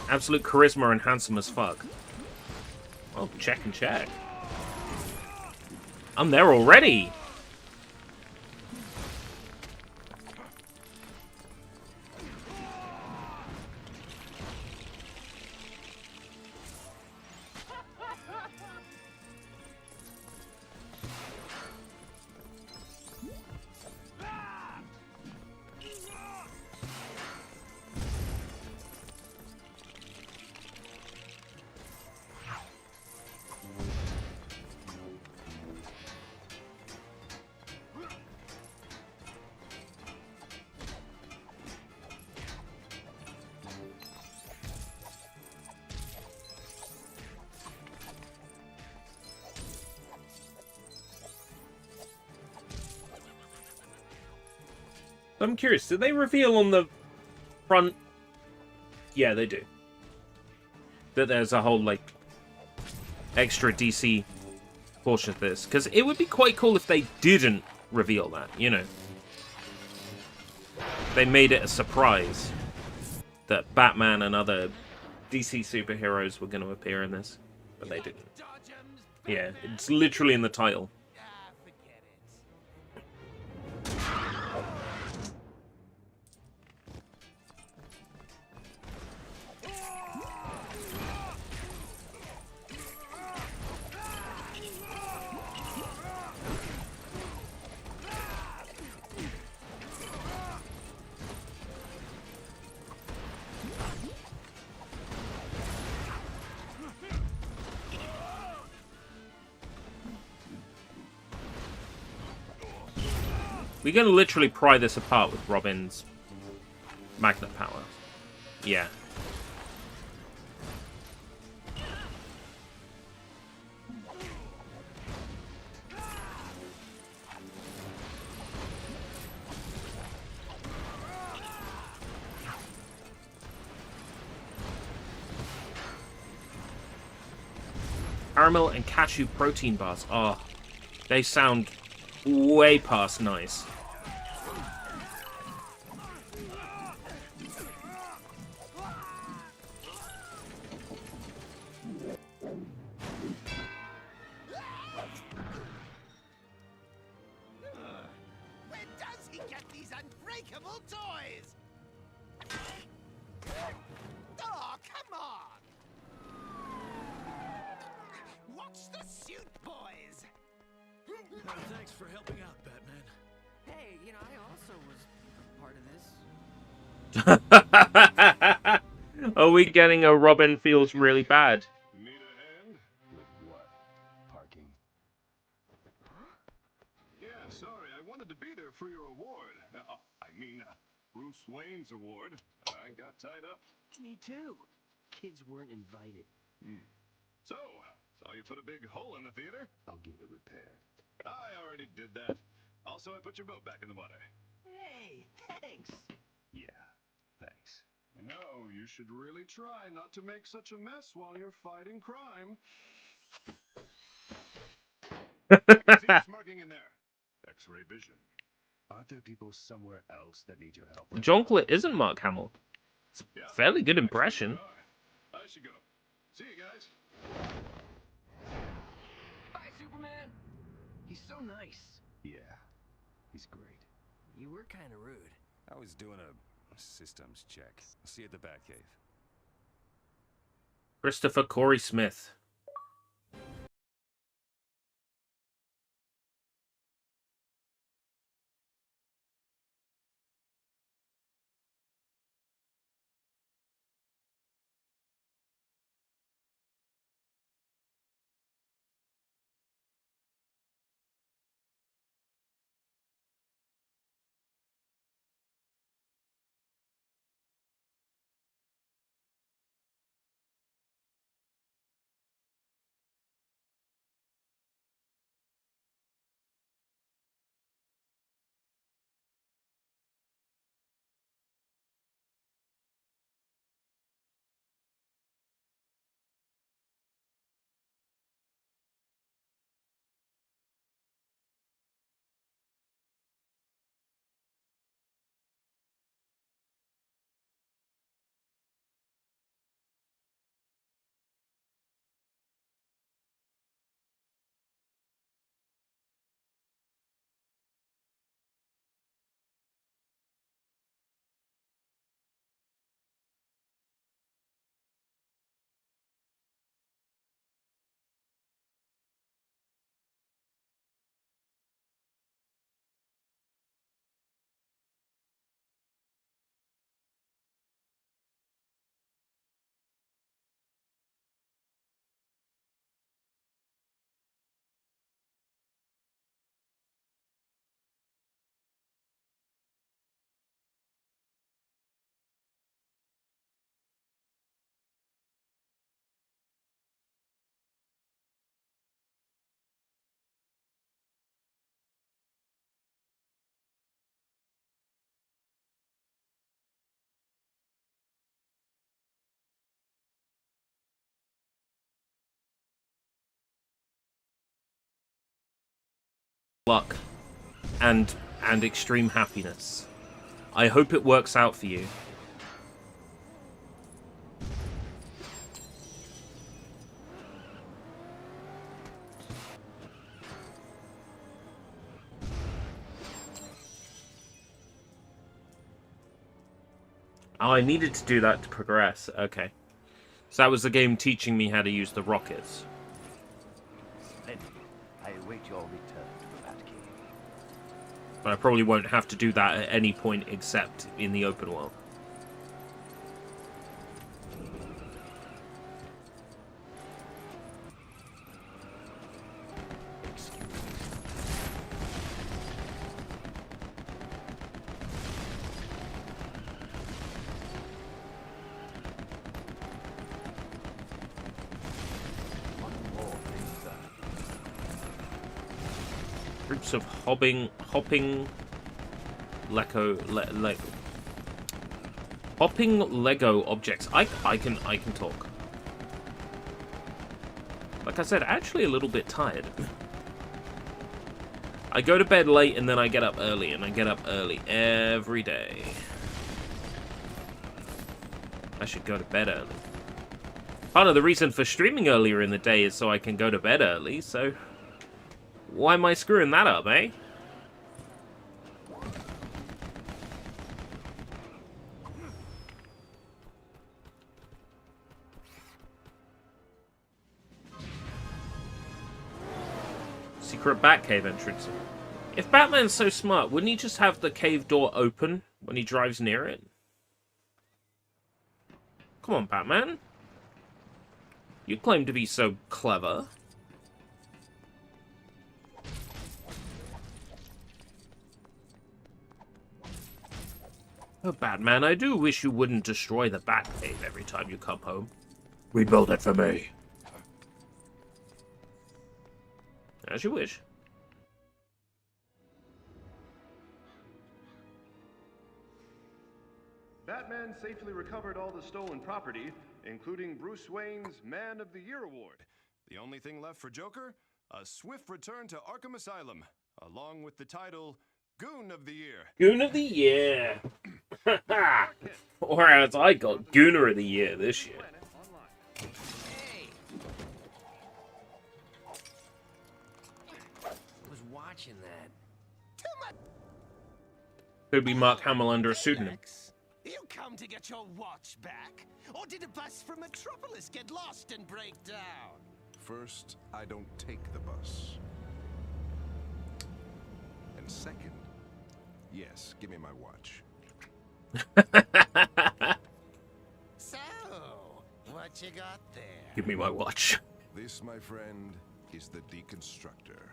Absolute charisma and handsome as fuck. Oh, check and check. I'm there already. I'm curious, did they reveal on the front? Yeah, they do. That there's a whole, like, extra DC portion of this. Because it would be quite cool if they didn't reveal that, you know. They made it a surprise that Batman and other DC superheroes were going to appear in this. But they didn't. Yeah, it's literally in the title. We're going to literally pry this apart with Robin's magnet power. Yeah. Caramel and cashew protein bars. Oh, they sound way past nice. Where does he get these unbreakable toys? Oh, come on! Watch the suit, boys! Thanks for helping out, Batman. Hey, you know, I also was part of this. Are we getting a Robin feels really bad? Need a hand? With what? Parking? Yeah, sorry, I wanted to be there for your award. Bruce Wayne's award. I got tied up. Me too. Kids weren't invited. So, saw you put a big hole in the theater? I'll get it repaired. I already did that. Also, I put your boat back in the water. Hey, thanks. Yeah, thanks. No, you should really try not to make such a mess while you're fighting crime. See you smoking in there. X-ray vision. Aren't there people somewhere else that need your help? Jonklet isn't Mark Hamill. It's a Yeah, fairly good actually, impression. you are. I should go. See you guys. Bye, Superman. He's so nice. Yeah, he's great. You were kind of rude. I was doing a systems check. I'll see you at the Batcave. Christopher Corey Smith. luck and extreme happiness. I hope it works out for you. Oh, I needed to do that to progress. Okay. So that was the game teaching me how to use the rockets. Then I await your return to the Batcave. But I probably won't have to do that at any point except in the open world. Groups of hopping Lego objects. I can talk. Like I said, actually a little bit tired. I go to bed late and then I get up early, and I get up early every day. I should go to bed early. Part of the reason for streaming earlier in the day is so I can go to bed early, so why am I screwing that up, eh? Secret Batcave entrance. If Batman's so smart, wouldn't he just have the cave door open when he drives near it? Come on, Batman. You claim to be so clever. Oh, Batman, I do wish you wouldn't destroy the Batcave every time you come home. Rebuild it for me. As you wish. Batman safely recovered all the stolen property, including Bruce Wayne's Man of the Year award. The only thing left for Joker? A swift return to Arkham Asylum, along with the title Goon of the Year. Goon of the Year. Or as I got Gooner of the Year this year. Hey! I was watching that. Could be Mark Hamill under a pseudonym. You come to get your watch back? Or did a bus from Metropolis get lost and break down? First, I don't take the bus. And second, yes, give me my watch. So, what you got there? Give me my watch. This, my friend, is the deconstructor.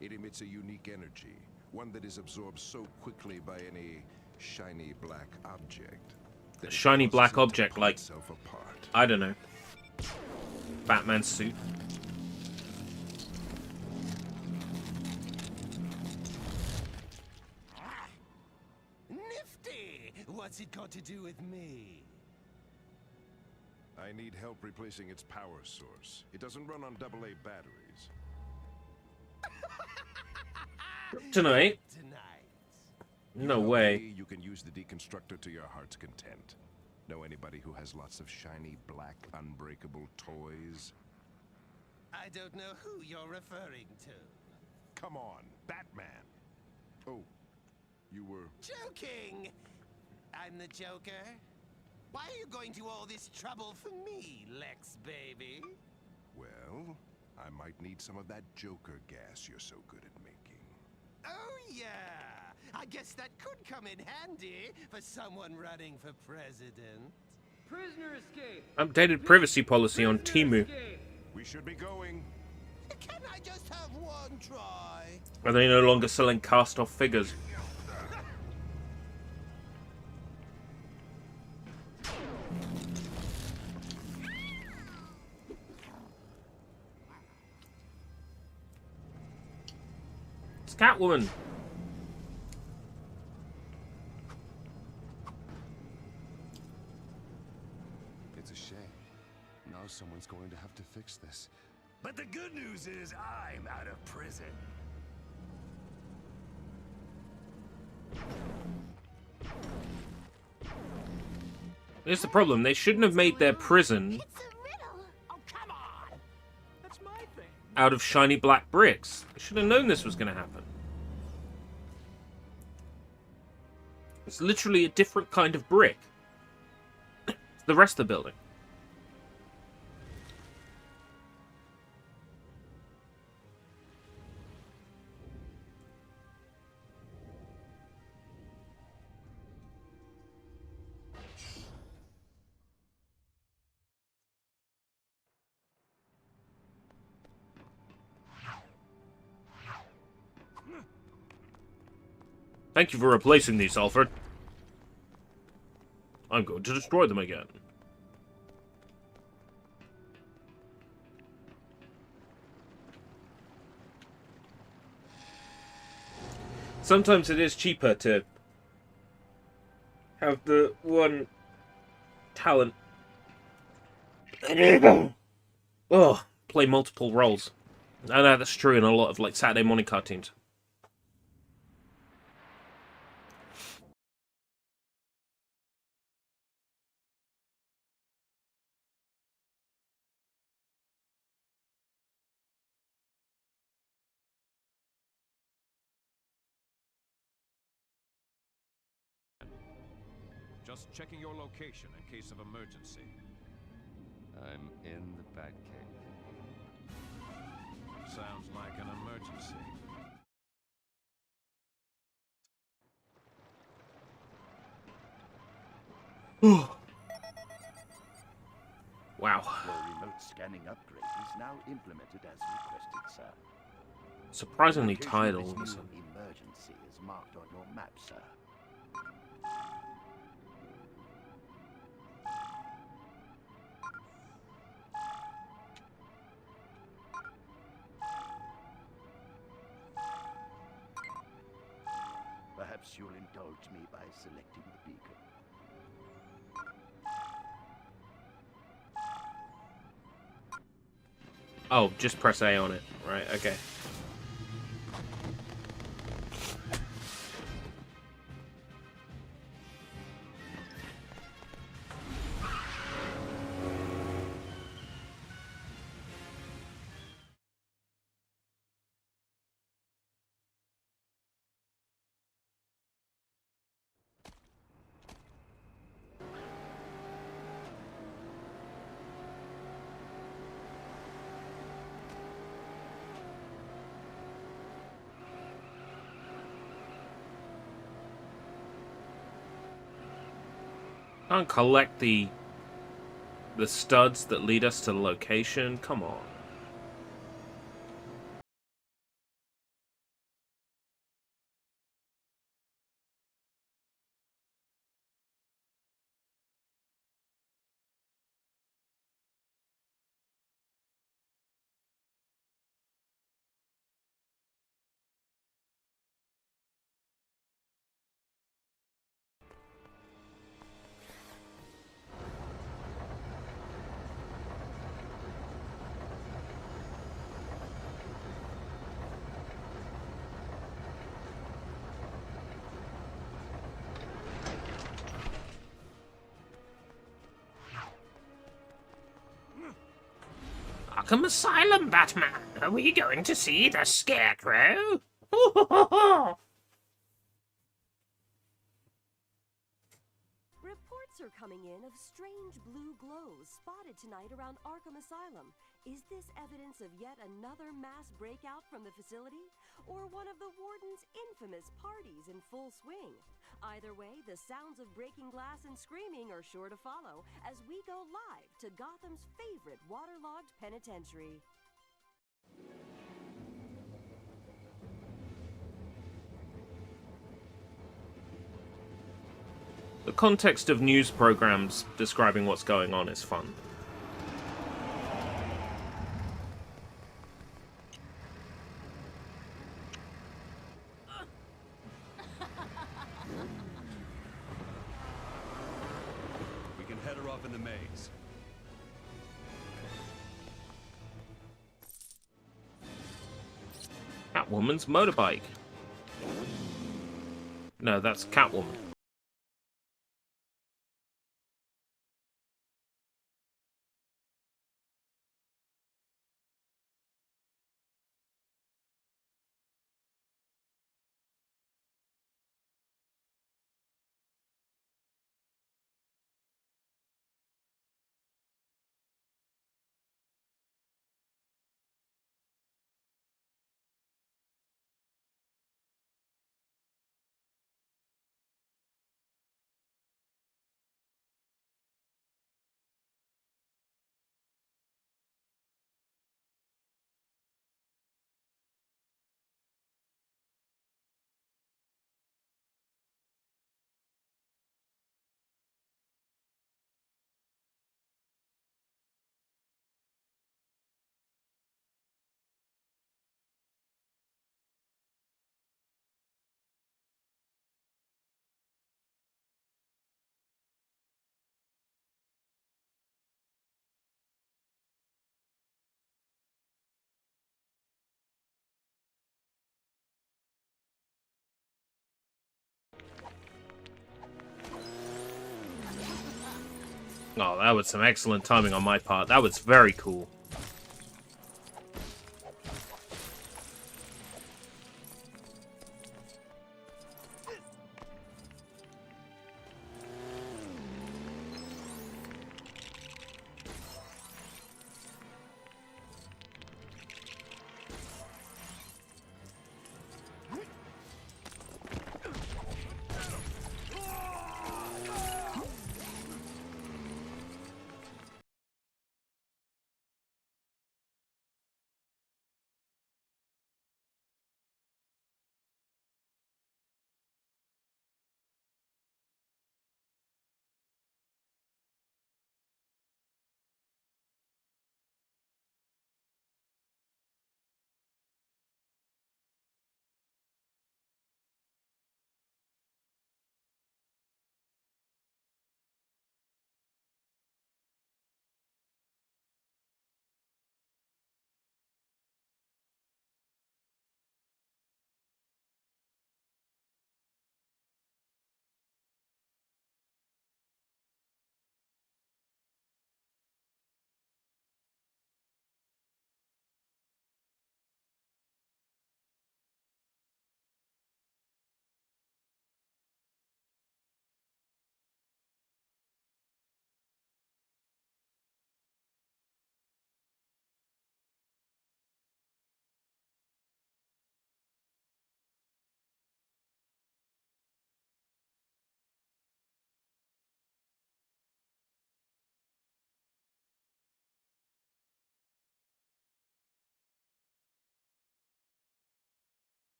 It emits a unique energy, one that is absorbed so quickly by any shiny black object. A shiny black object like, apart. I don't know, Batman's suit. Nifty! What's it got to do with me? I need help replacing its power source. It doesn't run on AA batteries. Tonight? Tonight. No way. You can use the deconstructor to your heart's content. Know anybody who has lots of shiny, black, unbreakable toys? I don't know who you're referring to. Come on, Batman. Oh, you were... Joking! I'm the Joker. Why are you going to all this trouble for me, Lex baby? Well, I might need some of that Joker gas you're so good at making. Oh yeah! I guess that could come in handy for someone running for president. Prisoner escape. Updated privacy policy on Temu. We should be going. Can I just have one try? Are they no longer selling cast-off figures? It's Catwoman. It's a shame. Now someone's going to have to fix this. But the good news is I'm out of prison. Here's the problem. They shouldn't have made their prison Oh, come on! That's my thing. out of shiny black bricks. They should have known this was going to happen. It's literally a different kind of brick. It's the rest of the building. Thank you for replacing these, Alfred. I'm going to destroy them again. Sometimes it is cheaper to have the one talent. Oh, play multiple roles. I know that's true in a lot of like Saturday morning cartoons. Just checking your location in case of emergency. I'm in the Batcave. Sounds like an emergency. Wow. Your remote scanning upgrade is now implemented as requested, sir. Surprisingly Location tired of all of a this sudden. new emergency is marked on your map, sir. Perhaps you'll indulge me by selecting the beacon. Oh, just press A on it. Right, okay. Can't collect the studs that lead us to the location. Come on. Arkham Asylum, Batman. Are we going to see the Scarecrow? Reports are coming in of strange blue glows spotted tonight around Arkham Asylum. Is this evidence of yet another mass breakout from the facility? Or one of the warden's infamous parties in full swing? Either way, the sounds of breaking glass and screaming are sure to follow as we go live to Gotham's favorite waterlogged penitentiary. The context of news programs describing what's going on is fun. We can head her off in the maze. Catwoman's motorbike. No, that's Catwoman. Oh, that was some excellent timing on my part. That was very cool.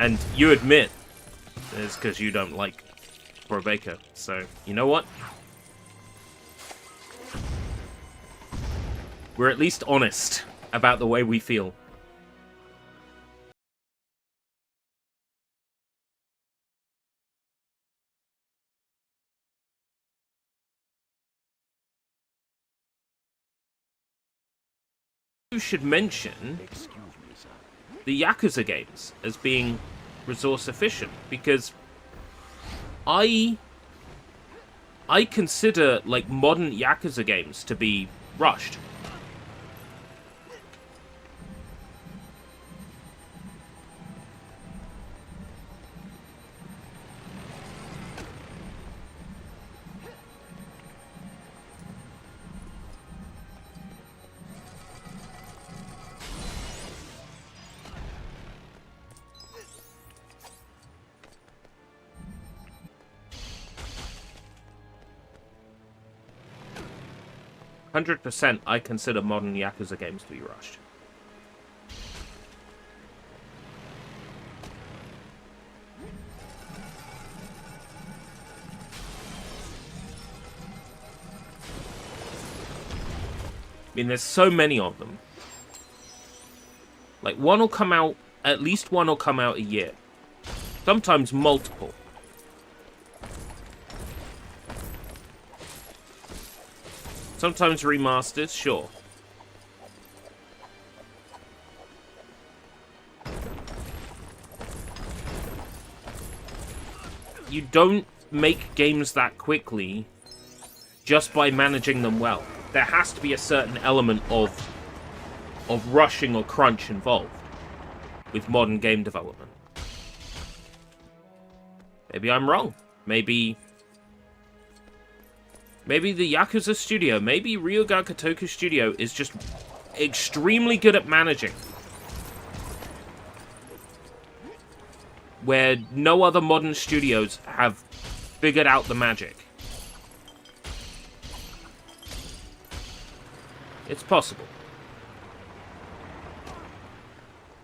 And you admit it's because you don't like Baker. So, you know what? We're at least honest about the way we feel. You should mention the Yakuza games as being resource efficient, because I I consider, like, modern Yakuza games to be rushed. %, I consider modern Yakuza games to be rushed. I mean, there's so many of them. Like, at least one will come out a year. Sometimes multiple. Sometimes remasters, sure. You don't make games that quickly just by managing them well. There has to be a certain element of rushing or crunch involved with modern game development. Maybe I'm wrong. Maybe the Yakuza studio, maybe Ryuga Kotoku studio is just extremely good at managing. Where no other modern studios have figured out the magic. It's possible.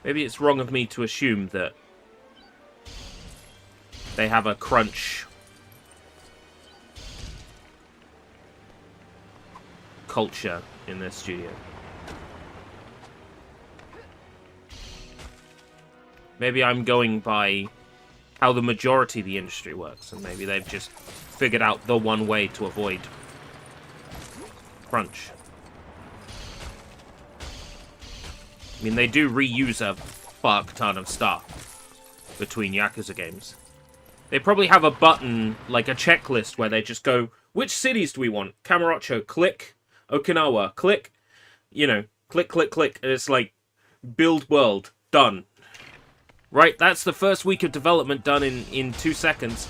Maybe it's wrong of me to assume that they have a crunch culture in their studio. Maybe I'm going by how the majority of the industry works, and maybe they've just figured out the one way to avoid crunch. I mean, they do reuse a fuck ton of stuff between Yakuza games. They probably have a button, like a checklist, where they just go, which cities do we want? Kamurocho, click. Okinawa, click. You know, click, click, click. And it's like, build world, done. Right, that's the first week of development done in 2 seconds.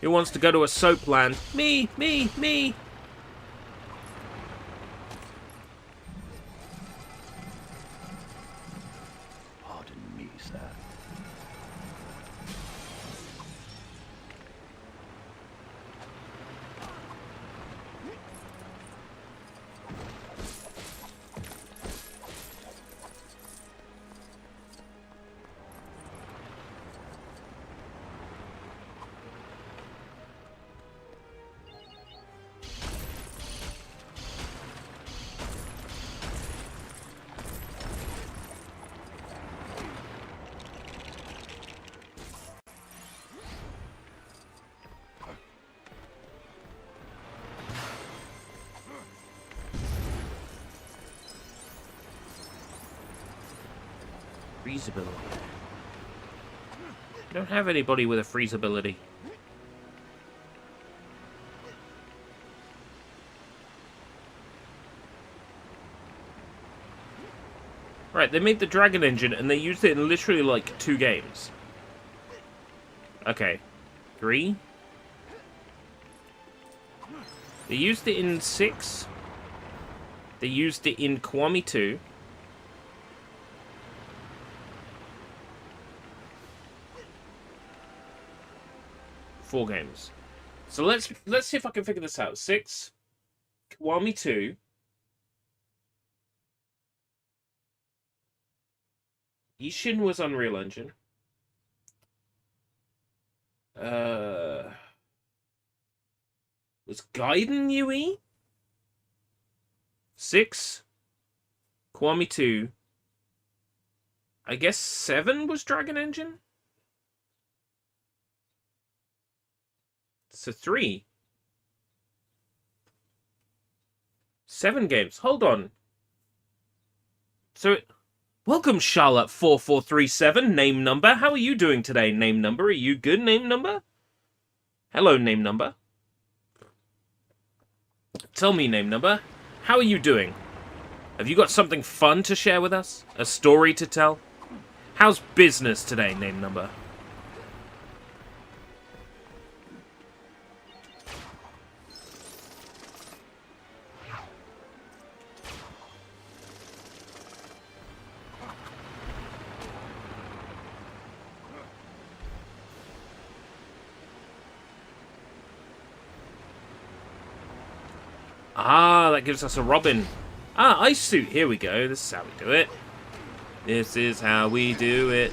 Who wants to go to a soap land? Me, me, me. Pardon me, sir. Freeze ability. Don't have anybody with a freeze ability. Right, they made the Dragon Engine and they used it in literally like 2 games. Okay. 3? They used it in 6. They used it in Kiwami 2. Four games. So let's see if I can figure this out. 6, Kiwami 2. Ishin was Unreal Engine. Was Gaiden UE? 6, Kiwami 2. I guess 7 was Dragon Engine? So 3. 7 games. Hold on. So, welcome, Charlotte4437, name number. How are you doing today, name number? Are you good, name number? Hello, name number. Tell me, name number, how are you doing? Have you got something fun to share with us? A story to tell? How's business today, name number? Ah, that gives us a Robin. Ah, ice suit. Here we go. This is how we do it. This is how we do it.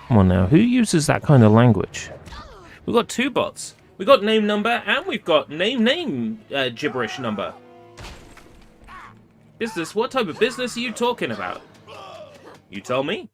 Come on now, who uses that kind of language? We've got 2 bots. We've got name number and we've got name gibberish number. Business? What type of business are you talking about? You tell me.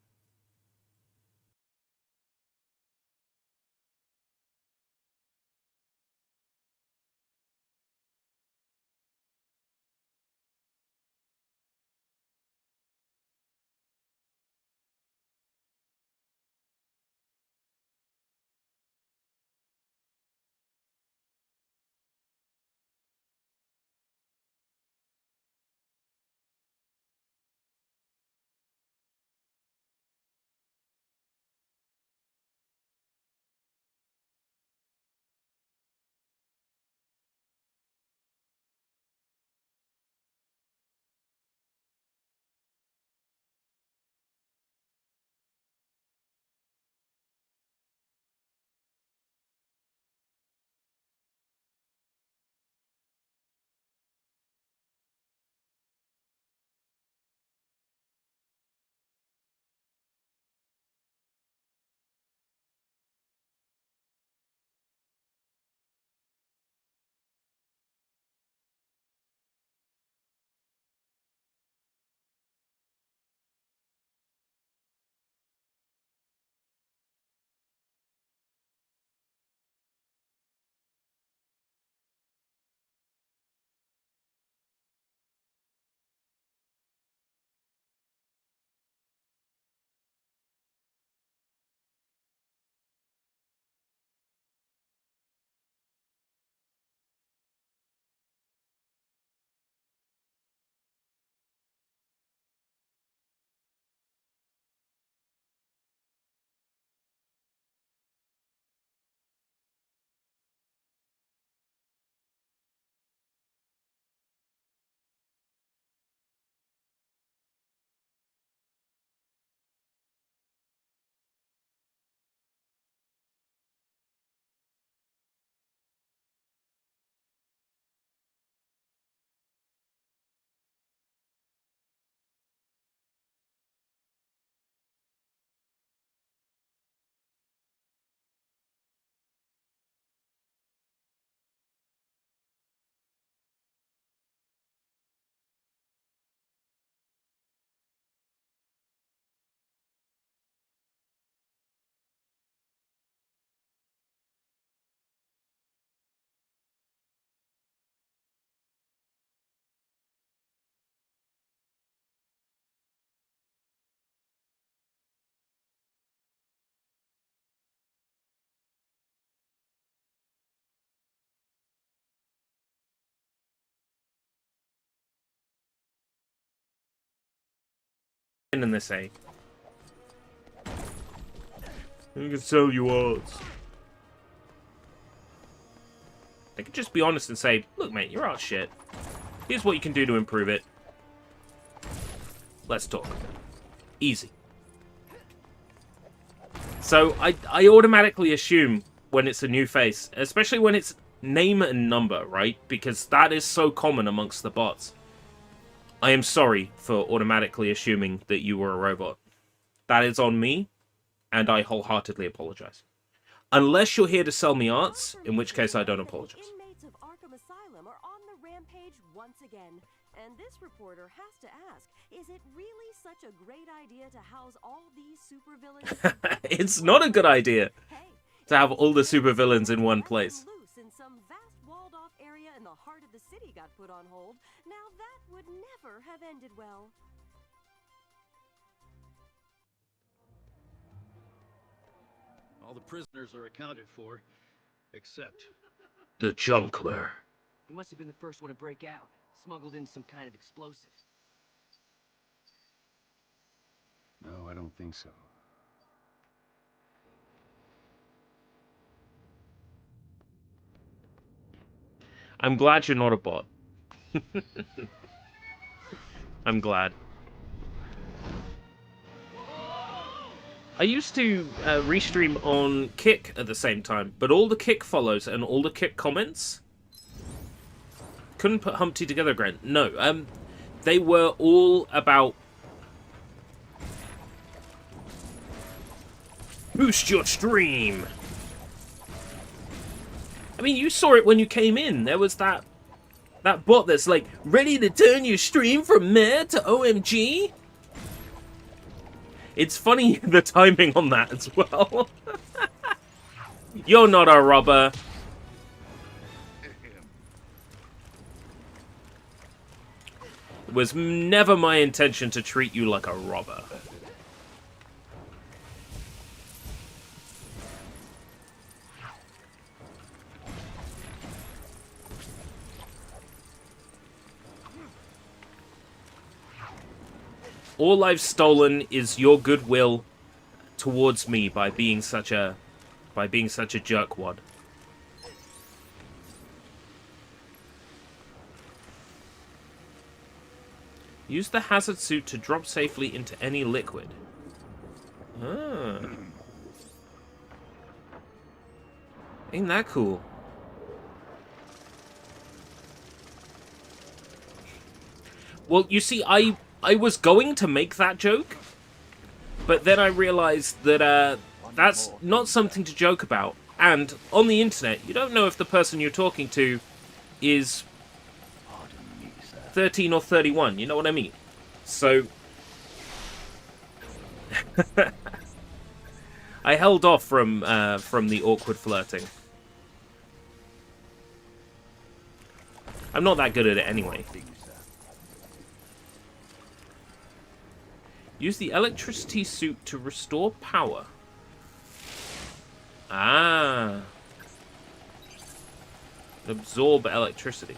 In this A. Who can sell you arts? They could just be honest and say, look mate, your art's shit. Here's what you can do to improve it. Let's talk. Easy. So I automatically assume when it's a new face, especially when it's name and number, right? Because that is so common amongst the bots. I am sorry for automatically assuming that you were a robot. That is on me, and I wholeheartedly apologize. Unless you're here to sell me arts, in which case I don't apologize. Inmates of Arkham Asylum are on the rampage once again. And this reporter has to ask, is it really such a great idea to house all these supervillains? It's not a good idea to have all the supervillains in one place. Loose in some vast walled-off area in the heart of the city got put on hold. Now that would never have ended well. All the prisoners are accounted for, except the Junkler. He must have been the first one to break out. Smuggled in some kind of explosive. No, I don't think so. I'm glad you're not a bot. I'm glad. I used to restream on Kick at the same time, but all the Kick follows and all the Kick comments couldn't put Humpty together, Grant. No, they were all about boost your stream. I mean, you saw it when you came in. There was that bot that's like, ready to turn your stream from meh to OMG? It's funny, the timing on that as well. You're not a robber. It was never my intention to treat you like a robber. All I've stolen is your goodwill towards me by being such a jerkwad. Use the hazard suit to drop safely into any liquid. Ah. Ain't that cool? Well, you see, I was going to make that joke, but then I realized that that's not something to joke about. And on the internet, you don't know if the person you're talking to is 13 or 31, you know what I mean? So I held off from the awkward flirting. I'm not that good at it anyway. Use the electricity suit to restore power. Ah. Absorb electricity.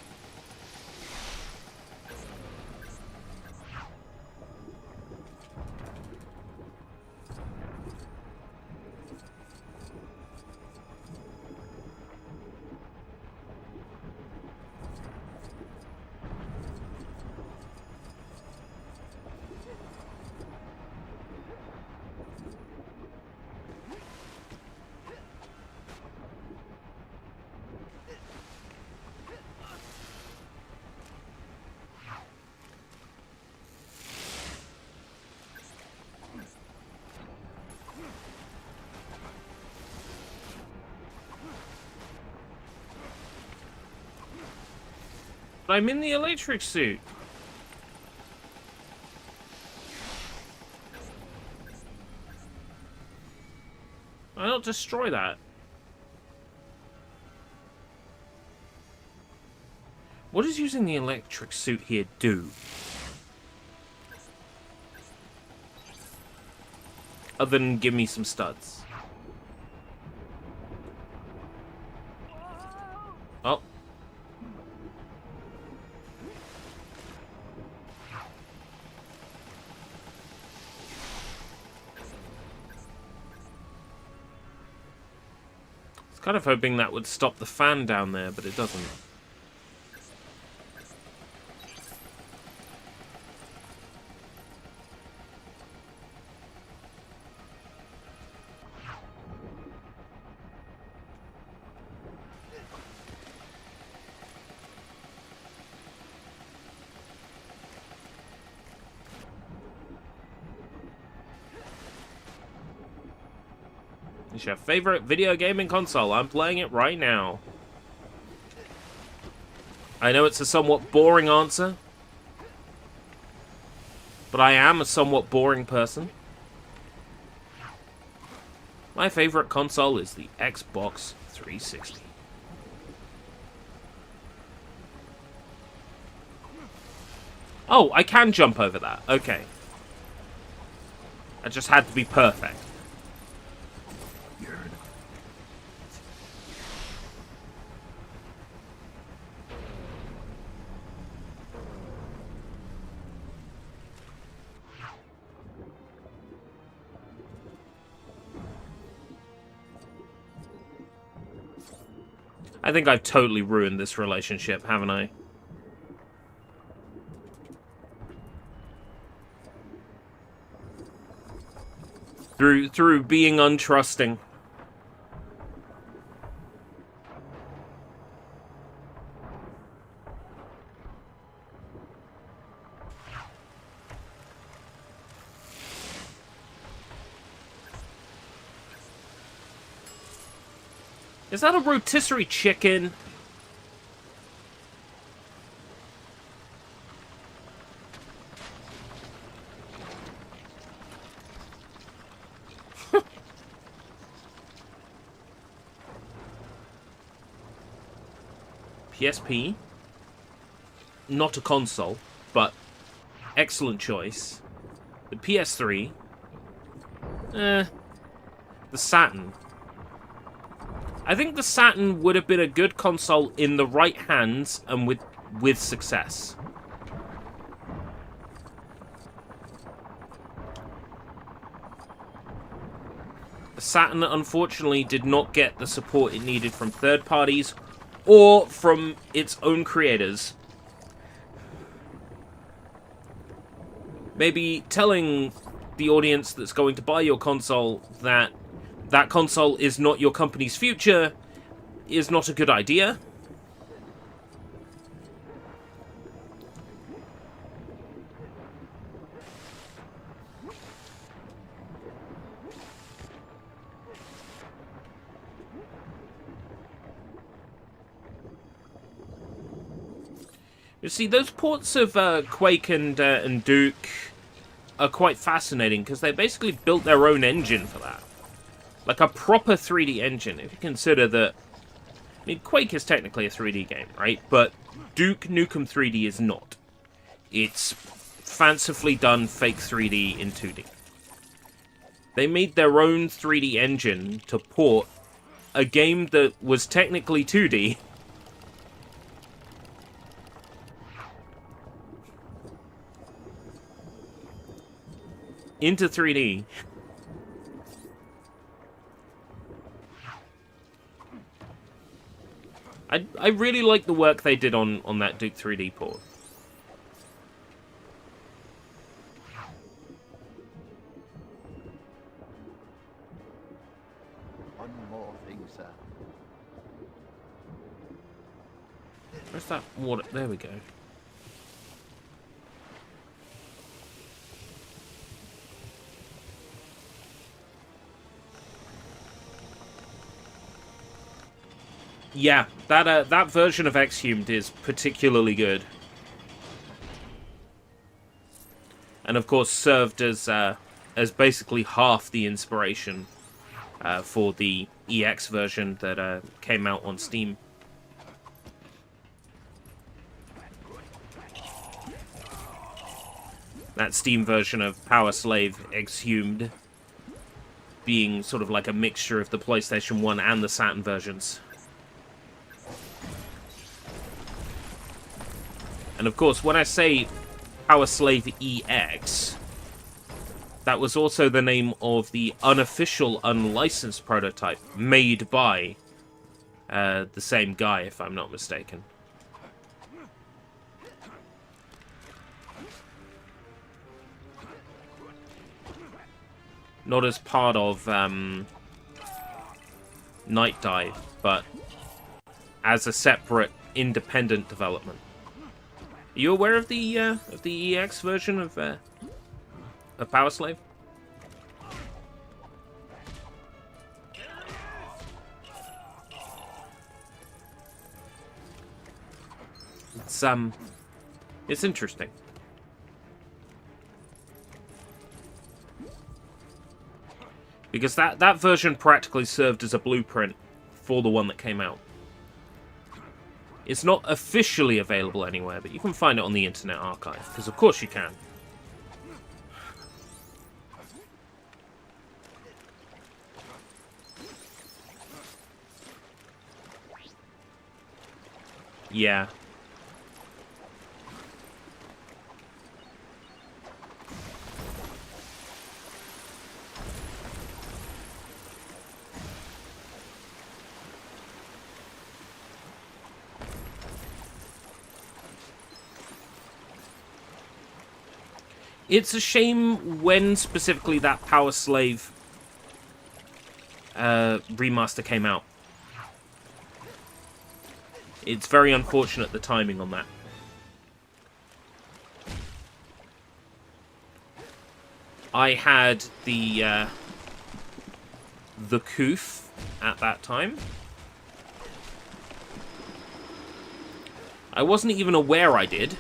But I'm in the electric suit. Why not destroy that? What does using the electric suit here do? Other than give me some studs. Oh. Kind of hoping that would stop the fan down there, but it doesn't. It's your favorite video gaming console. I'm playing it right now. I know it's a somewhat boring answer, but I am a somewhat boring person. My favorite console is the Xbox 360. Oh, I can jump over that. Okay. I just had to be perfect. I think I've totally ruined this relationship, haven't I? Through being untrusting. Is that a rotisserie chicken? PSP. Not a console, but excellent choice. The PS3. The Saturn. I think the Saturn would have been a good console in the right hands and with success. The Saturn, unfortunately, did not get the support it needed from third parties or from its own creators. Maybe telling the audience that's going to buy your console that that console is not your company's future is not a good idea. You see, those ports of Quake and Duke are quite fascinating because they basically built their own engine for that. Like a proper 3D engine, if you consider that... I mean, Quake is technically a 3D game, right? But Duke Nukem 3D is not. It's fancifully done fake 3D in 2D. They made their own 3D engine to port a game that was technically 2D into 3D. I really like the work they did on that Duke 3D port. One more thing, sir. Where's that water? There we go. Yeah, that version of Exhumed is particularly good, and of course served as basically half the inspiration for the EX version that came out on Steam. That Steam version of Power Slave Exhumed being sort of like a mixture of the PlayStation 1 and the Saturn versions. And of course, when I say Power Slave EX, that was also the name of the unofficial, unlicensed prototype made by the same guy, if I'm not mistaken. Not as part of Night Dive, but as a separate, independent development. Are you aware of the EX version of Power Slave? It's interesting. Because that version practically served as a blueprint for the one that came out. It's not officially available anywhere, but you can find it on the Internet Archive, because of course you can. Yeah. It's a shame when specifically that Power Slave remaster came out. It's very unfortunate, the timing on that. I had the Koof at that time. I wasn't even aware I did.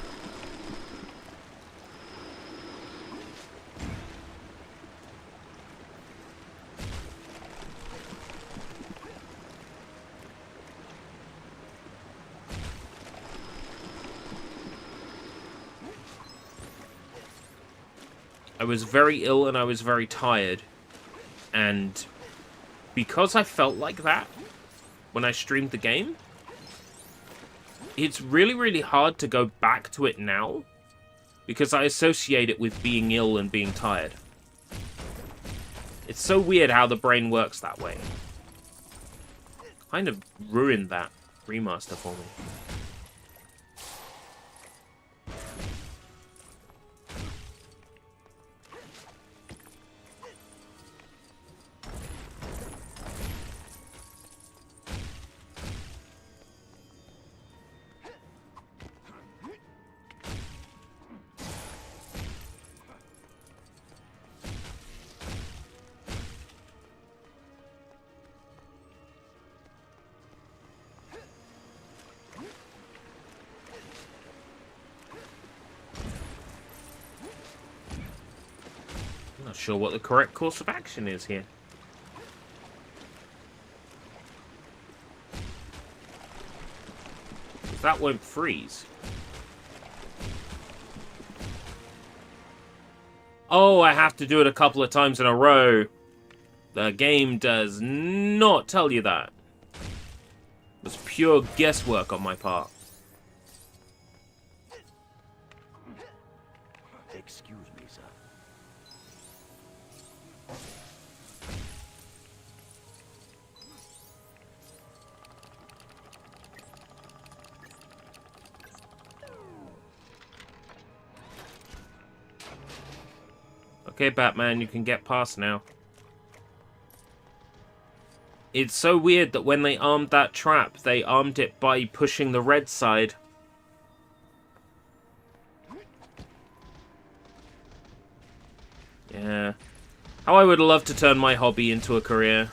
I was very ill and I was very tired, and because I felt like that when I streamed the game, it's really, really hard to go back to it now, because I associate it with being ill and being tired. It's so weird how the brain works that way. Kind of ruined that remaster for me. Not sure what the correct course of action is here. That won't freeze. Oh, I have to do it a couple of times in a row. The game does not tell you that. It was pure guesswork on my part. Excuse me, sir. Okay, Batman, you can get past now. It's so weird that when they armed that trap, they armed it by pushing the red side. Yeah. How I would love to turn my hobby into a career.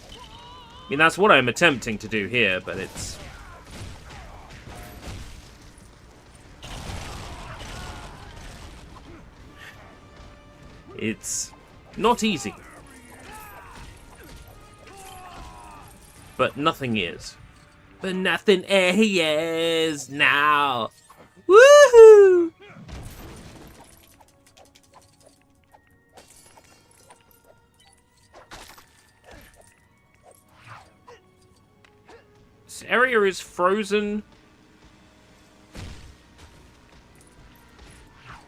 I mean, that's what I'm attempting to do here, but it's... It's not easy. But nothing is. But nothing is now. Woohoo! This area is frozen.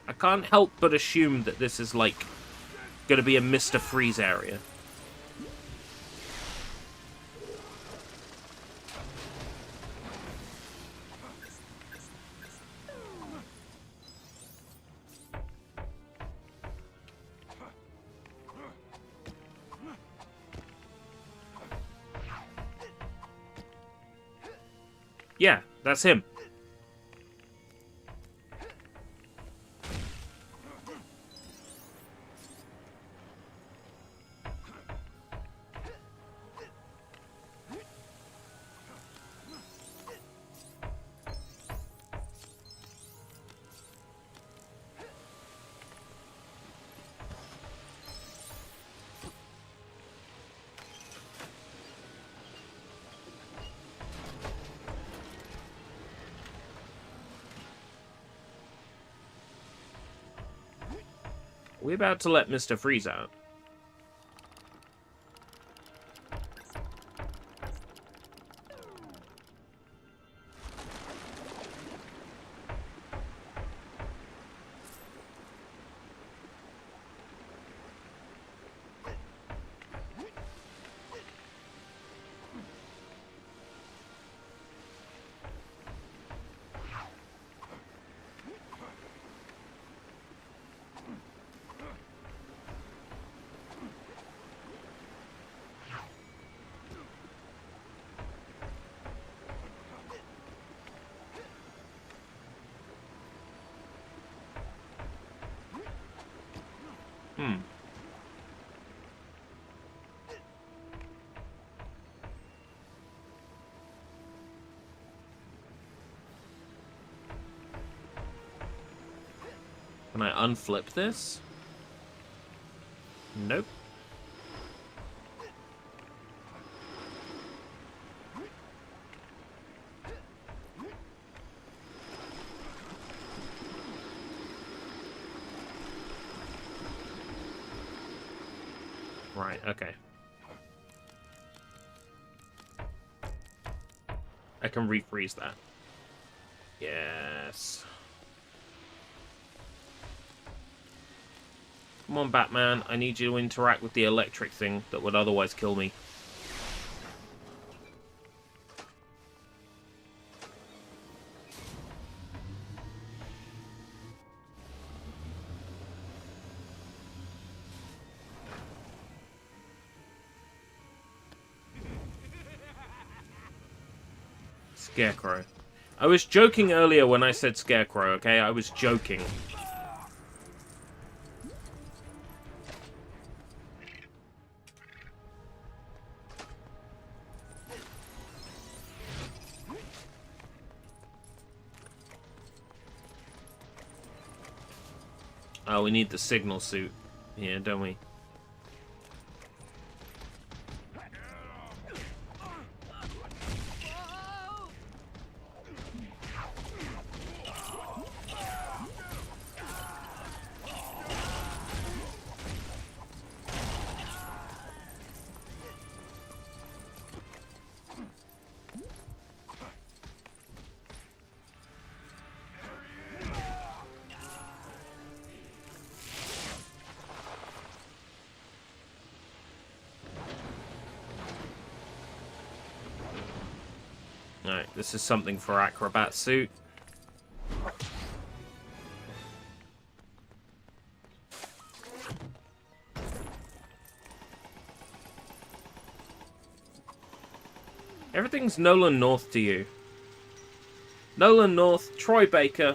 I can't help but assume that this is like gonna be a Mr. Freeze area. Yeah, that's him. We about to let Mr. Freeze out. Can I unflip this? Nope. Right, okay. I can refreeze that. Yes. Come on, Batman. I need you to interact with the electric thing that would otherwise kill me. Scarecrow. I was joking earlier when I said Scarecrow, okay? I was joking. Oh, we need the signal suit here, don't we? Alright, this is something for Acrobat Suit. Everything's Nolan North to you. Nolan North, Troy Baker.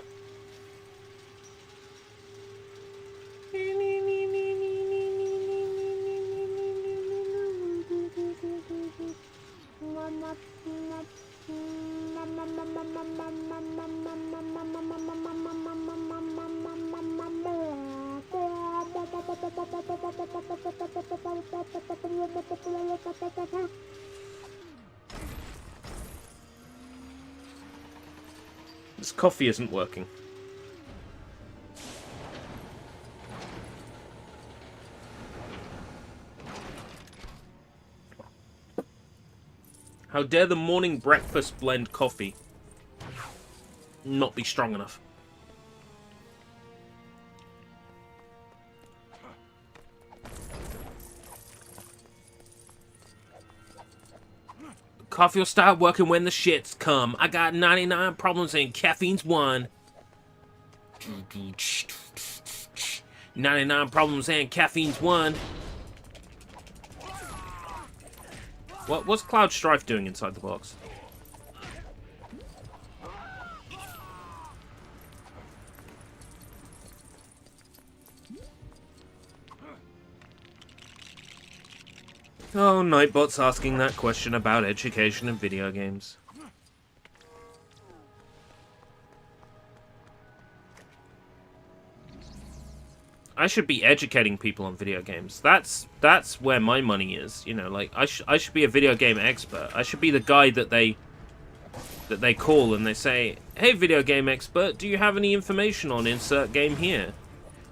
This coffee isn't working. How dare the morning breakfast blend coffee not be strong enough? Coffee will start working when the shits come. I got 99 problems and caffeine's one. 99 problems and caffeine's one. What's Cloud Strife doing inside the box? Oh, Nightbot's asking that question about education in video games. I should be educating people on video games. That's where my money is. You know, like I should be a video game expert. I should be the guy that they call and they say, "Hey, video game expert, do you have any information on insert game here?"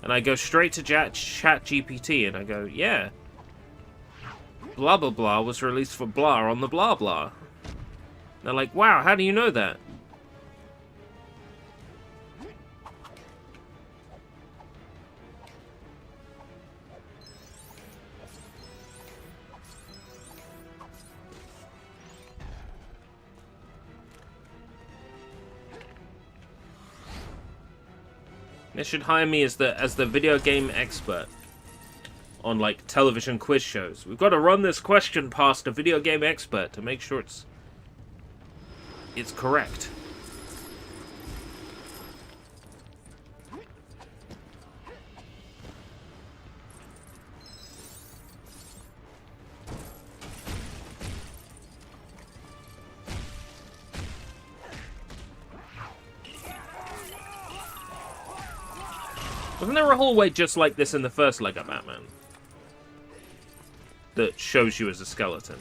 And I go straight to Chat GPT and I go, yeah, blah blah blah was released for blah on the blah blah. And they're like, wow, how do you know that? They should hire me as the video game expert on like television quiz shows. We've got to run this question past a video game expert to make sure it's correct. Wasn't there a hallway just like this in the first Lego Batman? That shows you as a skeleton.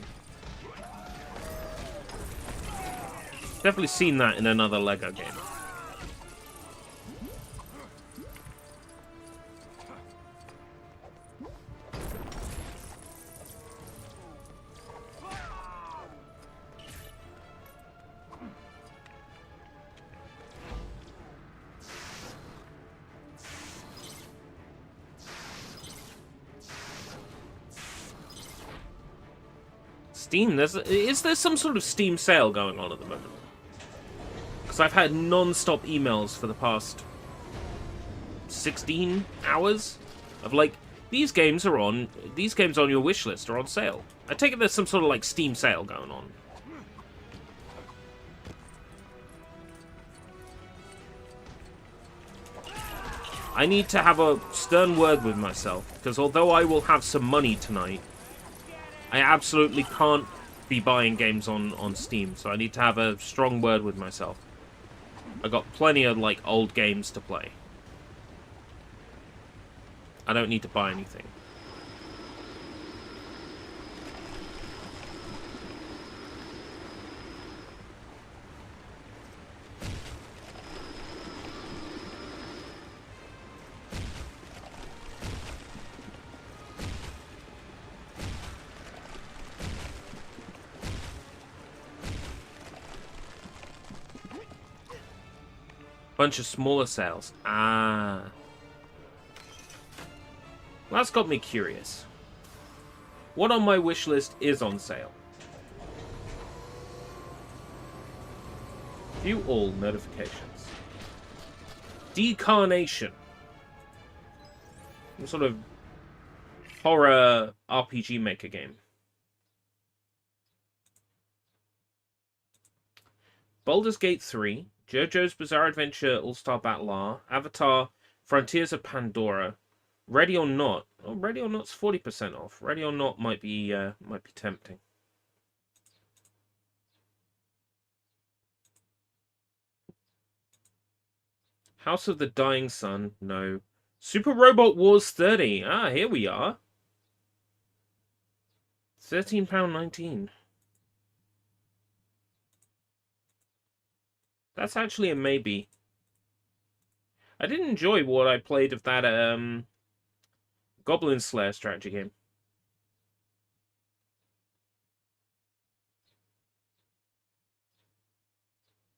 Definitely seen that in another Lego game. Steam, is there some sort of Steam sale going on at the moment? Because I've had non-stop emails for the past 16 hours of like, these games on your wish list are on sale. I take it there's some sort of like Steam sale going on. I need to have a stern word with myself, because although I will have some money tonight, I absolutely can't be buying games on Steam, so I need to have a strong word with myself. I got plenty of like old games to play. I don't need to buy anything. Bunch of smaller sales. Ah. Well, that's got me curious. What on my wish list is on sale? View all notifications. Decarnation. Some sort of horror RPG maker game. Baldur's Gate 3. JoJo's Bizarre Adventure All-Star Battle R, Avatar, Frontiers of Pandora, Ready or Not. Oh, Ready or Not's 40% off. Ready or Not might be tempting. House of the Dying Sun, no. Super Robot Wars 30. Ah, here we are. £13.19. That's actually a maybe. I did enjoy what I played of that Goblin Slayer strategy game.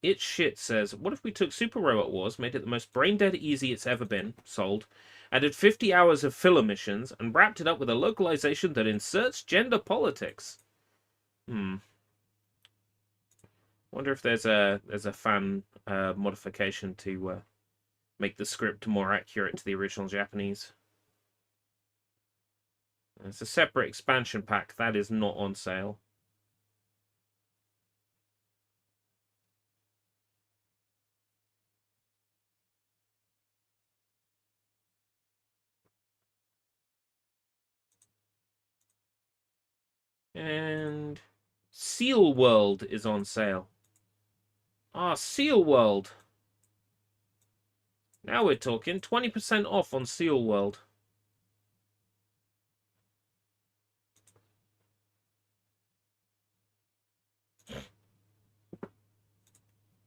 It's Shit says, what if we took Super Robot Wars, made it the most brain-dead easy it's ever been, sold, added 50 hours of filler missions, and wrapped it up with a localization that inserts gender politics? Wonder if there's a fan modification to make the script more accurate to the original Japanese. It's a separate expansion pack that is not on sale. And Seal World is on sale. Ah, Seal World. Now we're talking. 20% off on Seal World.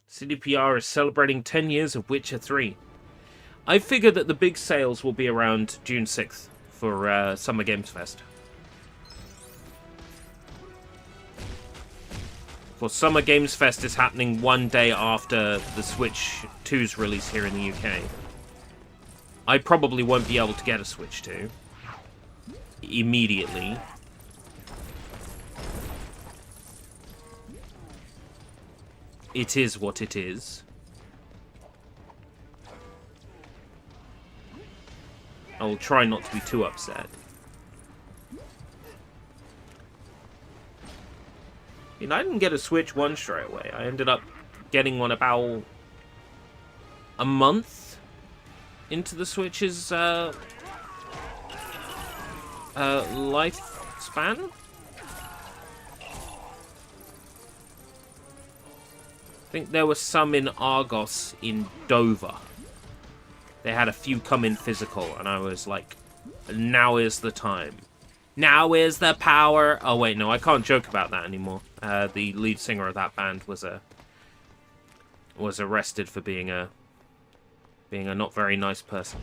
CDPR is celebrating 10 years of Witcher 3. I figure that the big sales will be around June 6th for Summer Games Fest. For Summer Games Fest is happening one day after the Switch 2's release here in the UK. I probably won't be able to get a Switch 2 immediately. It is what it is. I will try not to be too upset. I didn't get a Switch 1 straight away. I ended up getting one about a month into the Switch's lifespan. I think there were some in Argos in Dover. They had a few come in physical, and I was like, now is the time. Now is the power. Oh, wait, no, I can't joke about that anymore. The lead singer of that band was arrested for being a not very nice person.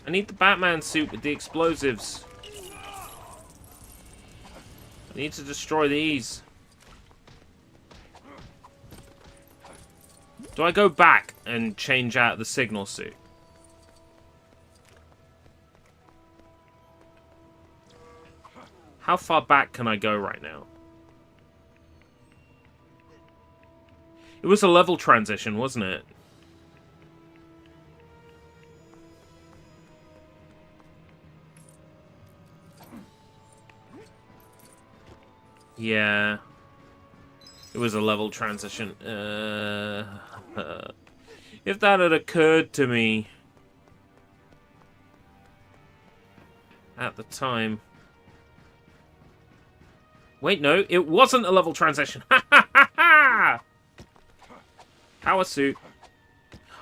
I need the Batman suit with the explosives. I need to destroy these. Do I go back and change out the signal suit? How far back can I go right now? It was a level transition, wasn't it? Yeah. It was a level transition. If that had occurred to me at the time. Wait, no, it wasn't a level transition. Ha ha ha ha! Power suit.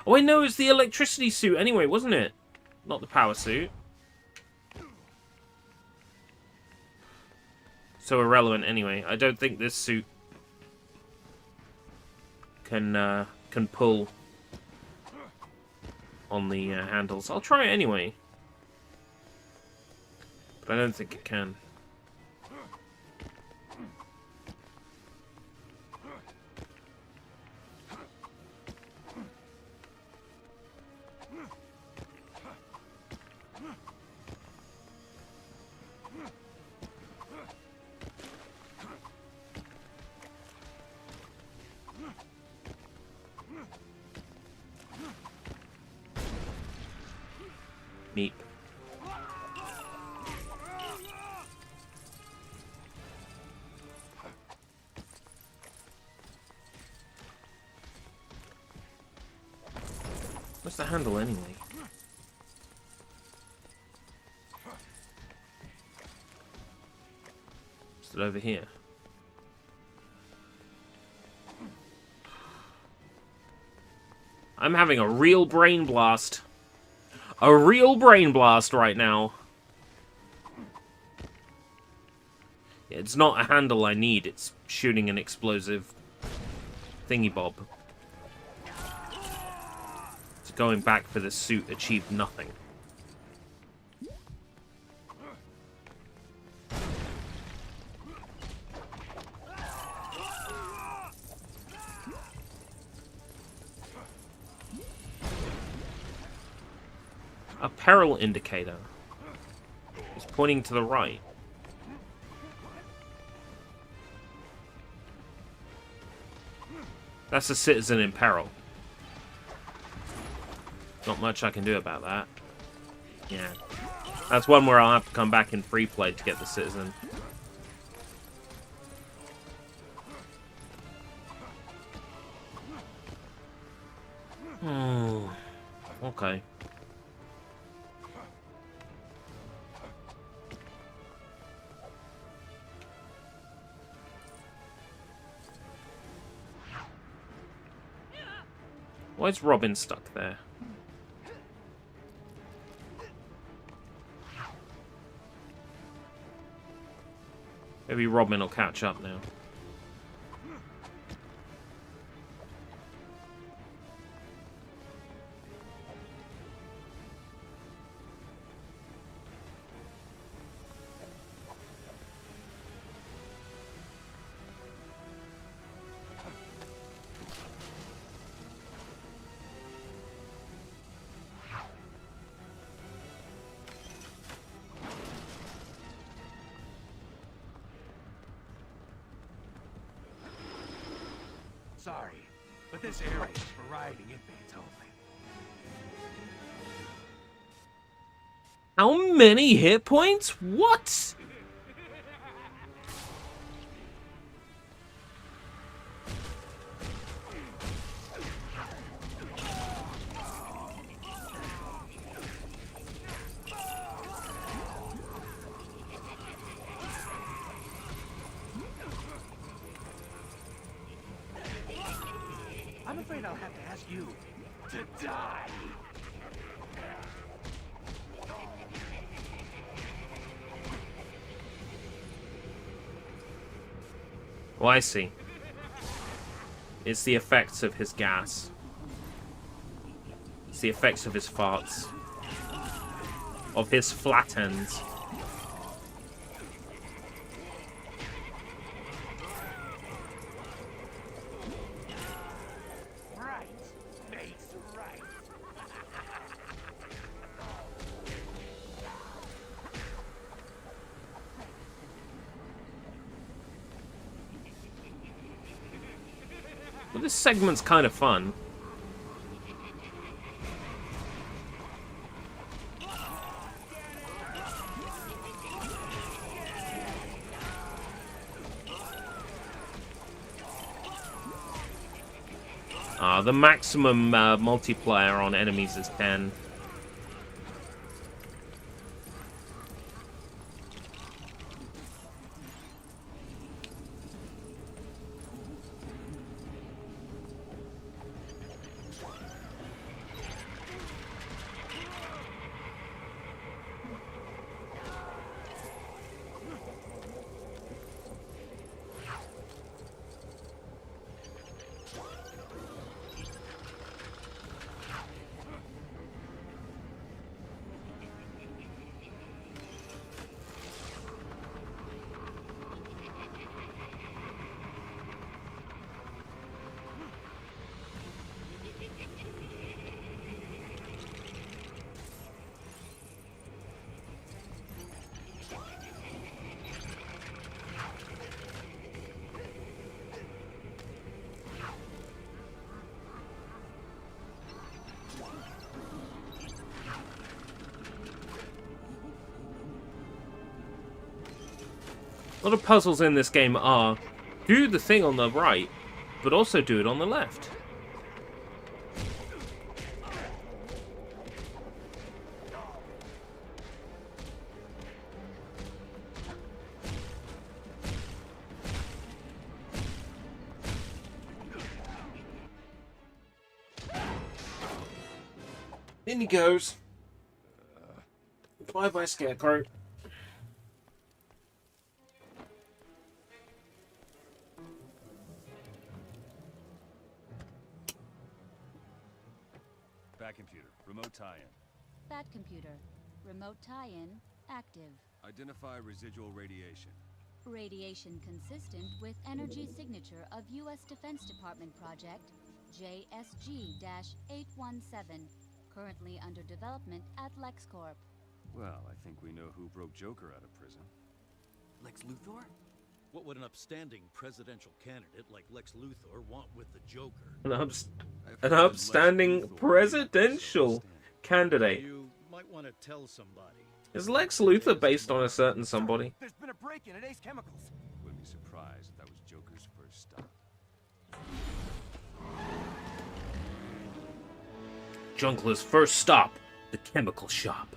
Oh, wait, no, it's the electricity suit anyway, wasn't it? Not the power suit. So irrelevant anyway. I don't think this suit can pull on the handles. I'll try it anyway. But I don't think it can. Meep. What's the handle anyway? Is it over here? I'm having a real brain blast. A real brain blast right now. It's not a handle I need, it's shooting an explosive thingy-bob. So going back for the suit achieved nothing. A peril indicator. It's pointing to the right. That's a citizen in peril. Not much I can do about that. Yeah. That's one where I'll have to come back in free play to get the citizen. Oh, okay. Why is Robin stuck there? Maybe Robin will catch up now. Sorry, but this area is for riding inmates only. How many hit points? What? I'm afraid I'll have to ask you to die. Oh, I see. It's the effects of his gas. It's the effects of his farts. Of his flat ends. Right, makes right. Well, this segment's kind of fun. The maximum multiplier on enemies is 10. A lot of puzzles in this game are do the thing on the right, but also do it on the left. In he goes. Bye-bye, Scarecrow. Back computer, remote tie-in. Bat computer. Remote tie-in active. Identify residual radiation. Radiation consistent with energy signature of U.S. Defense Department project JSG-817, currently under development at LexCorp. Well, I think we know who broke Joker out of prison. Lex Luthor? What would an upstanding presidential candidate like Lex Luthor want with the Joker? An upstanding presidential candidate. You might want to tell somebody. Is Lex Luthor based on a certain somebody? There's been a break-in at Ace Chemicals. Wouldn't be surprised if that was Joker's first stop. Jungler's first stop, the chemical shop.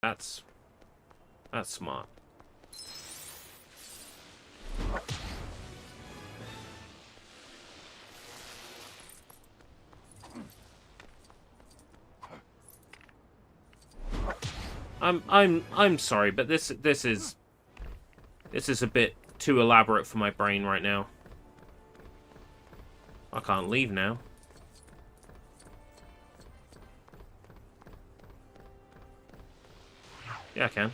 That's smart. I'm sorry, but this is a bit too elaborate for my brain right now. I can't leave now. Yeah, I can.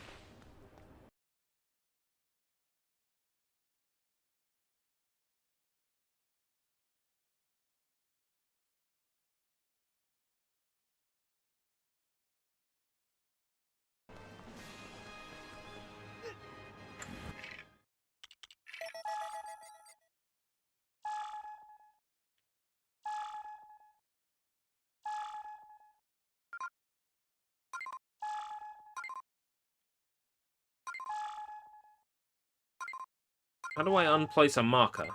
How do I unplace a marker?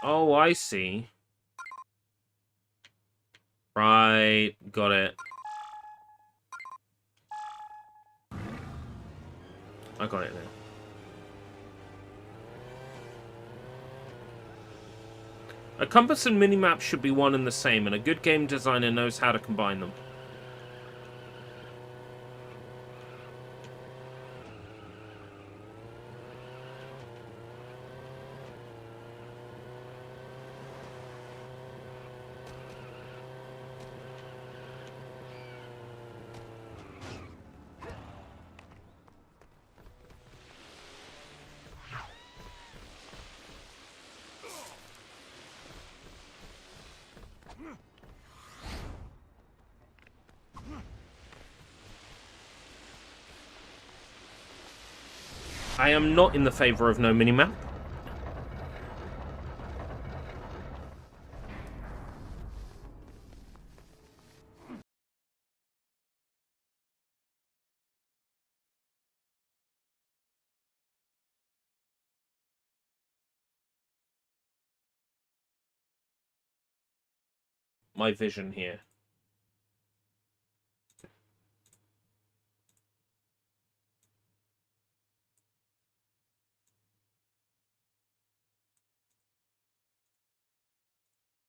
Oh, I see. Right, got it. I got it now. A compass and minimap should be one and the same, and a good game designer knows how to combine them. I am not in the favor of no minimap. My vision here.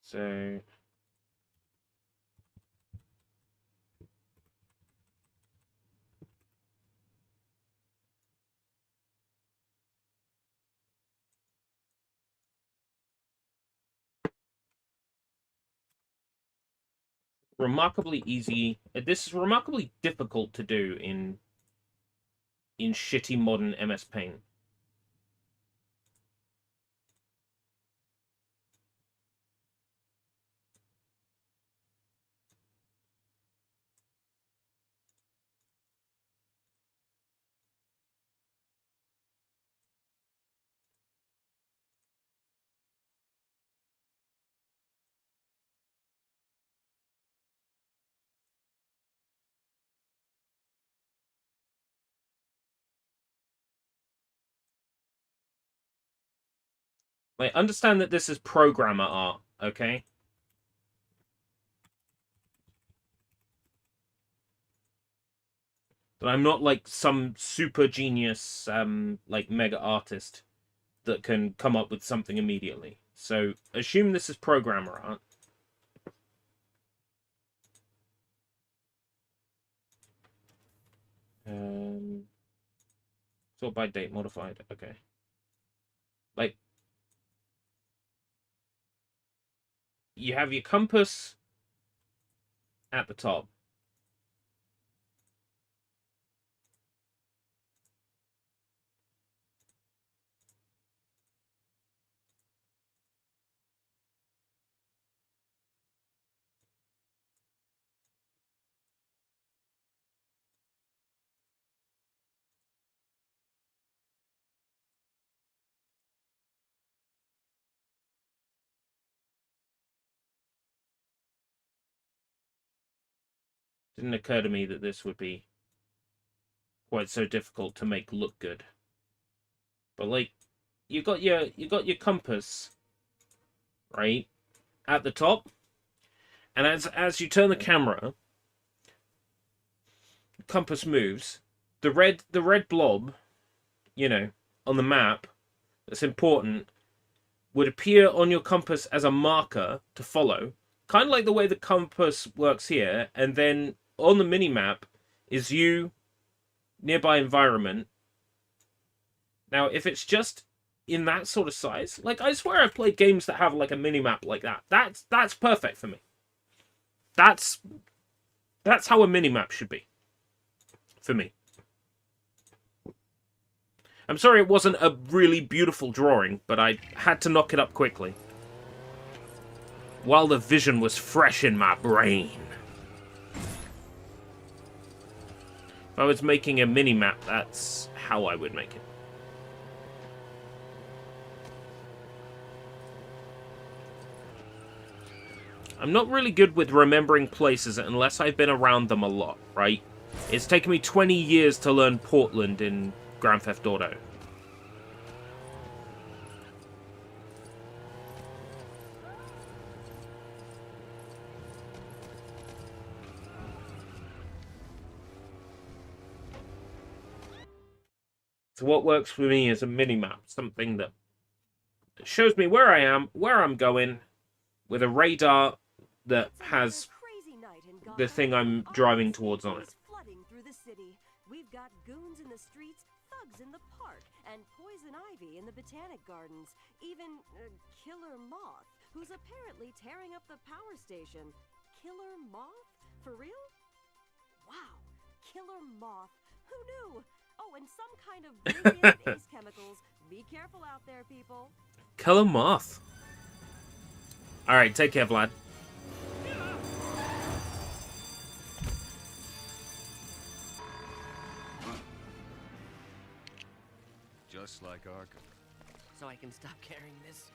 So remarkably easy. This is remarkably difficult to do in shitty modern MS Paint. Like, understand that this is programmer art, okay? That I'm not like some super genius, like mega artist that can come up with something immediately. So assume this is programmer art. Sort by date modified. Okay. Like, you have your compass at the top. Didn't occur to me that this would be quite so difficult to make look good. But like, you got your compass, right, at the top, and as you turn the camera, the compass moves. The red blob, you know, on the map that's important would appear on your compass as a marker to follow, kind of like the way the compass works here, and then on the minimap is you, nearby environment. Now, if it's just in that sort of size, like, I swear I've played games that have like a minimap like that. That's perfect for me. That's how a minimap should be for me. I'm sorry it wasn't a really beautiful drawing, but I had to knock it up quickly while the vision was fresh in my brain. If I was making a mini-map, that's how I would make it. I'm not really good with remembering places unless I've been around them a lot, right? It's taken me 20 years to learn Portland in Grand Theft Auto. So what works for me is a mini-map, something that shows me where I am, where I'm going, with a radar that has the thing I'm driving towards on it. Flooding through the city. We've got goons in the streets, thugs in the park, and poison ivy in the botanic gardens. Even Killer Moth, who's apparently tearing up the power station. Killer Moth? For real? Wow, Killer Moth. Who knew? Oh, and some kind of brilliant ace chemicals. Be careful out there, people. Killer Moth. Alright, take care, Vlad. just like Arkham. So I can stop carrying this?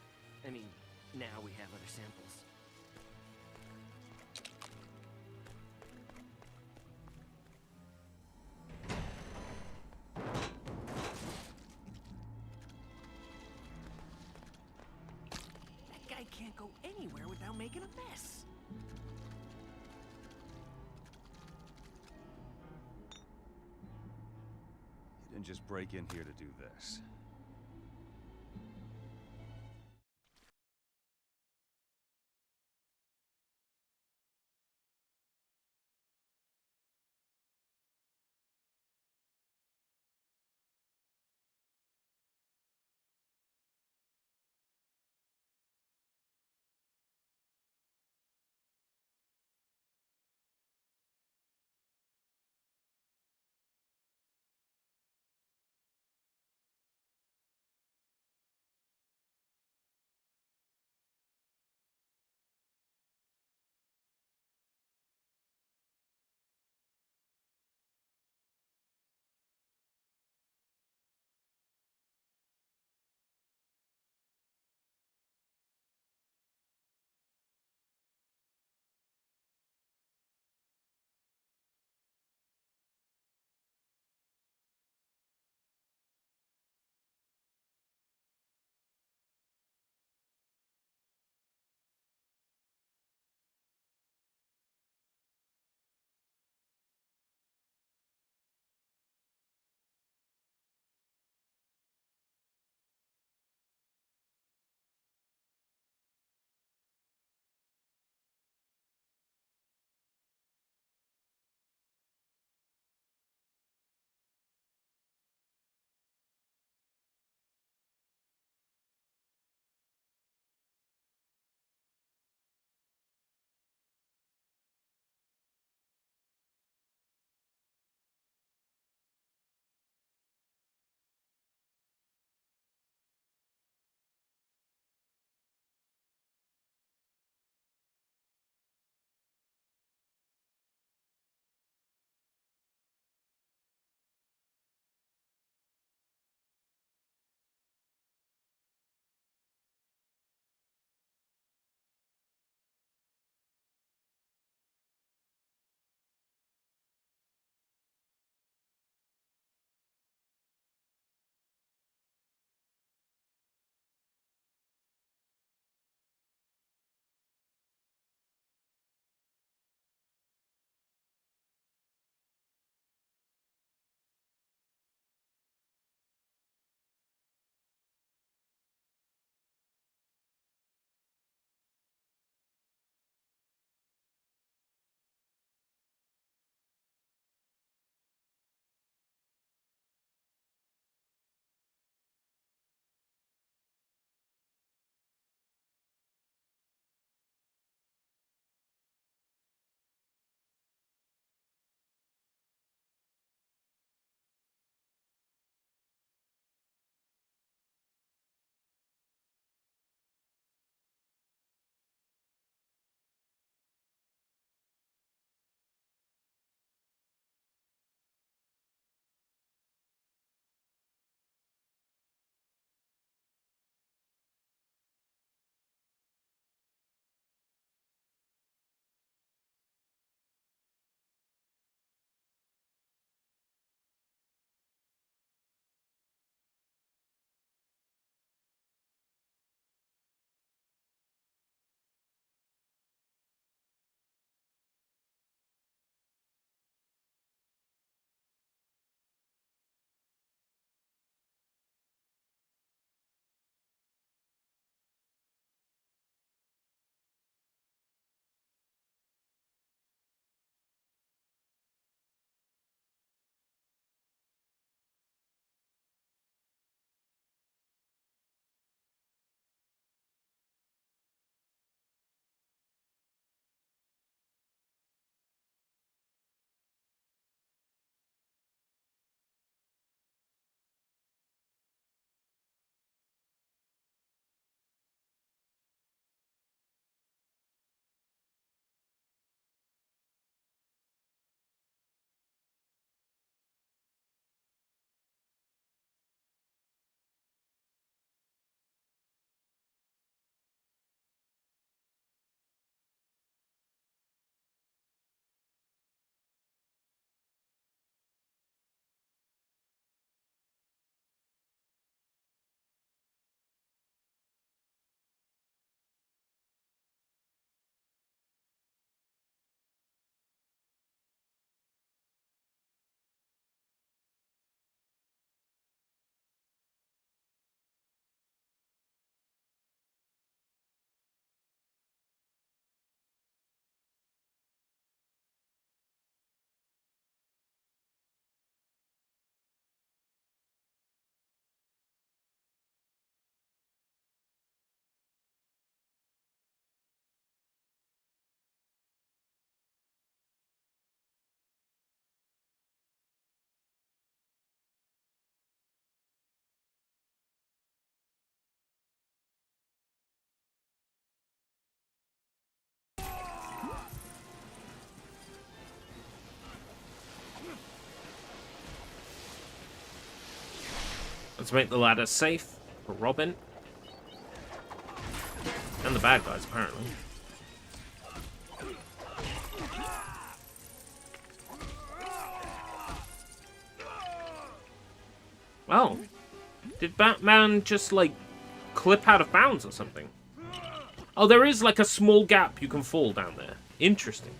I mean, now we have other samples. That guy can't go anywhere without making a mess. He didn't just break in here to do this. Let's make the ladder safe for Robin. And the bad guys, apparently. Well, did Batman just, like, clip out of bounds or something? Oh, there is, like, a small gap you can fall down there. Interesting.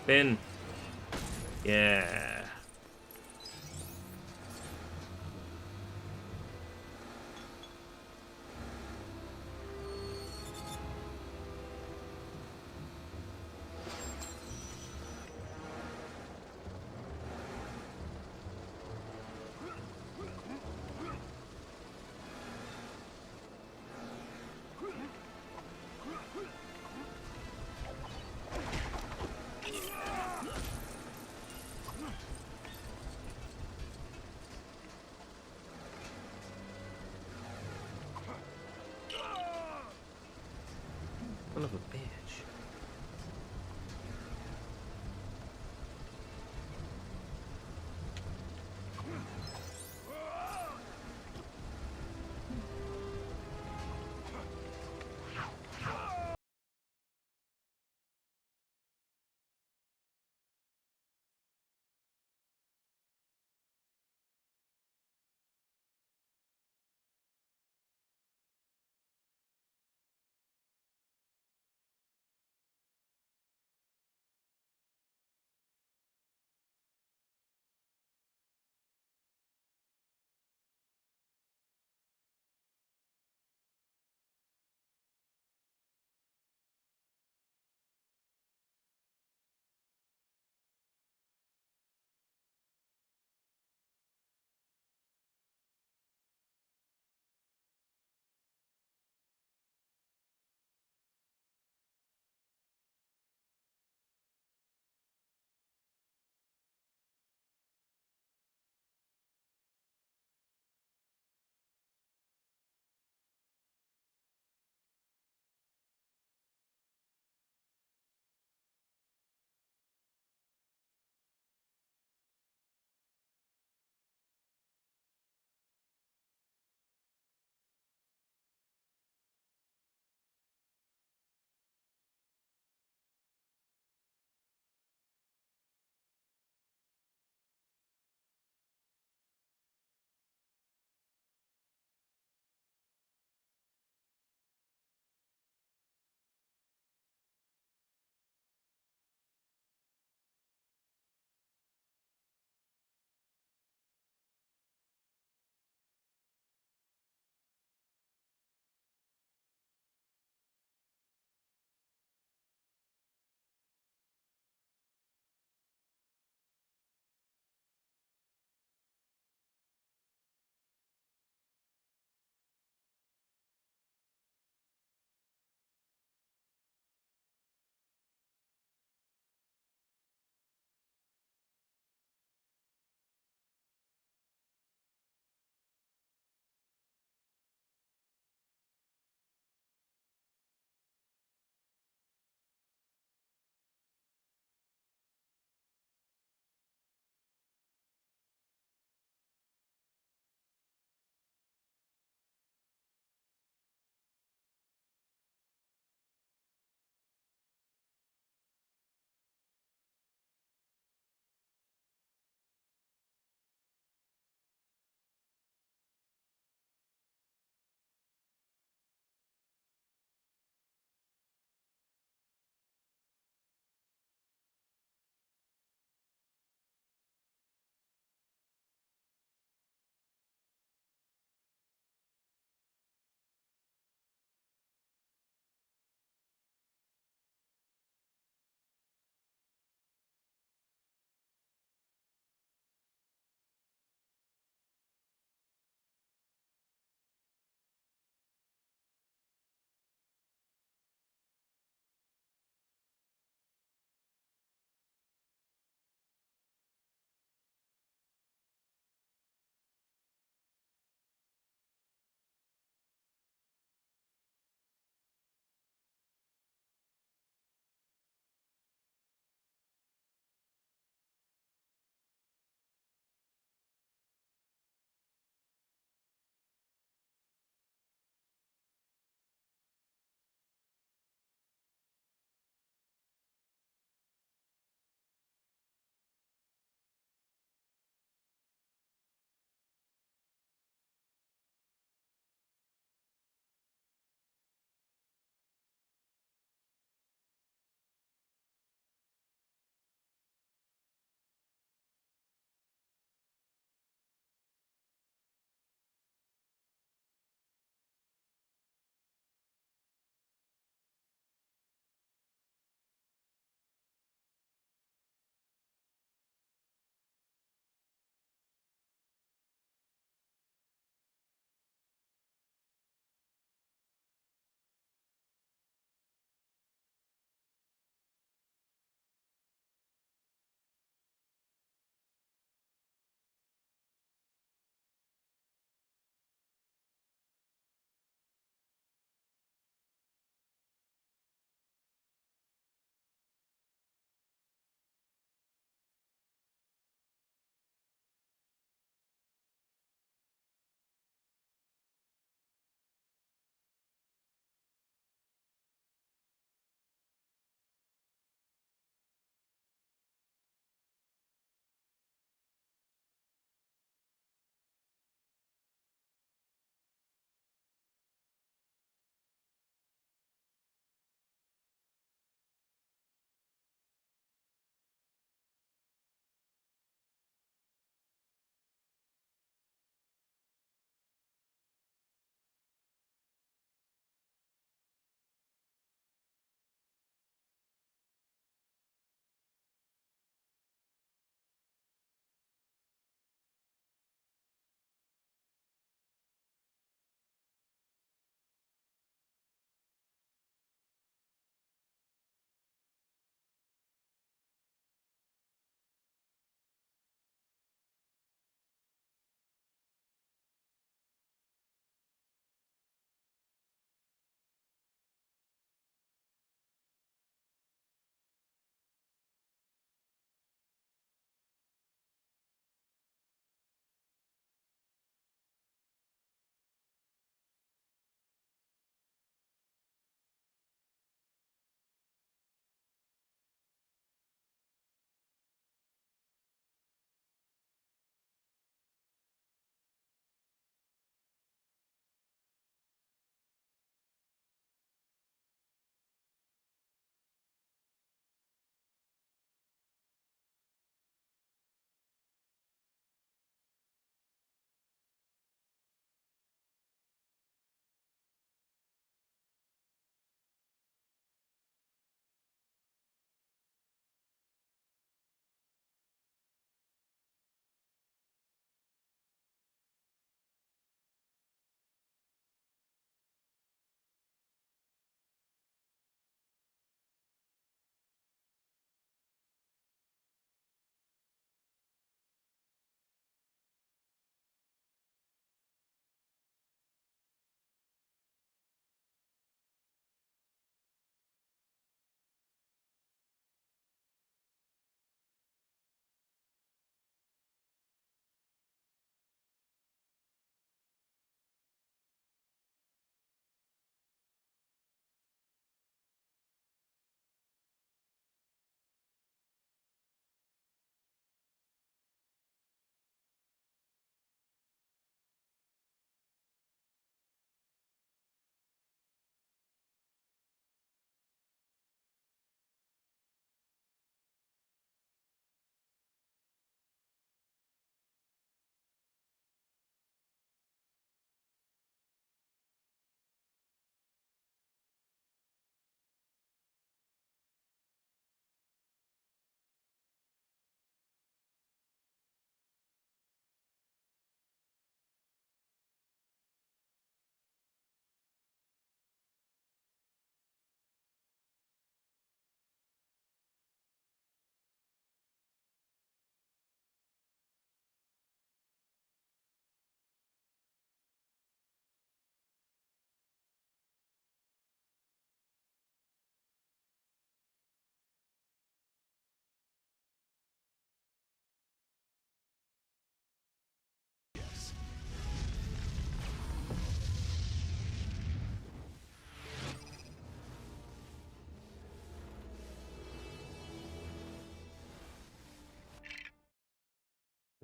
Spin. Yeah. Son of a bitch.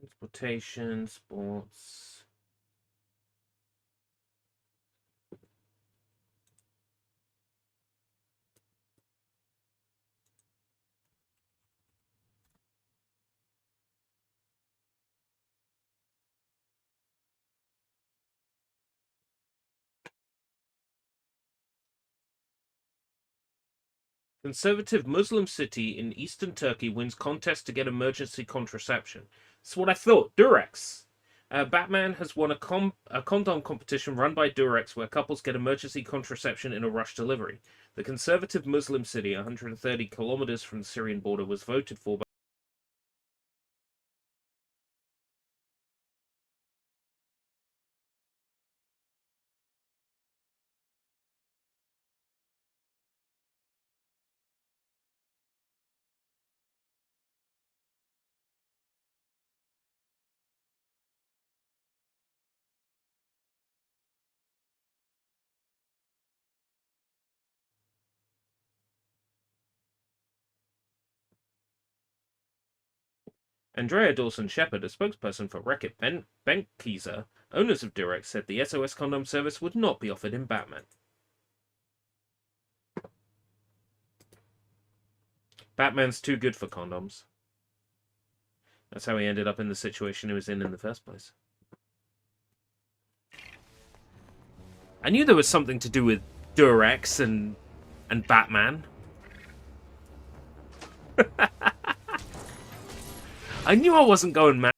Transportation, sports. Conservative Muslim city in eastern Turkey wins contest to get emergency contraception. That's what I thought. Durex. Batman has won a condom competition run by Durex where couples get emergency contraception in a rush delivery. The conservative Muslim city, 130 kilometers from the Syrian border, was voted for by Andrea Dawson-Shepherd, a spokesperson for Reckitt Benckiser, owners of Durex, said the SOS condom service would not be offered in Batman. Batman's too good for condoms. That's how he ended up in the situation he was in the first place. I knew there was something to do with Durex and Batman. I knew I wasn't going mad.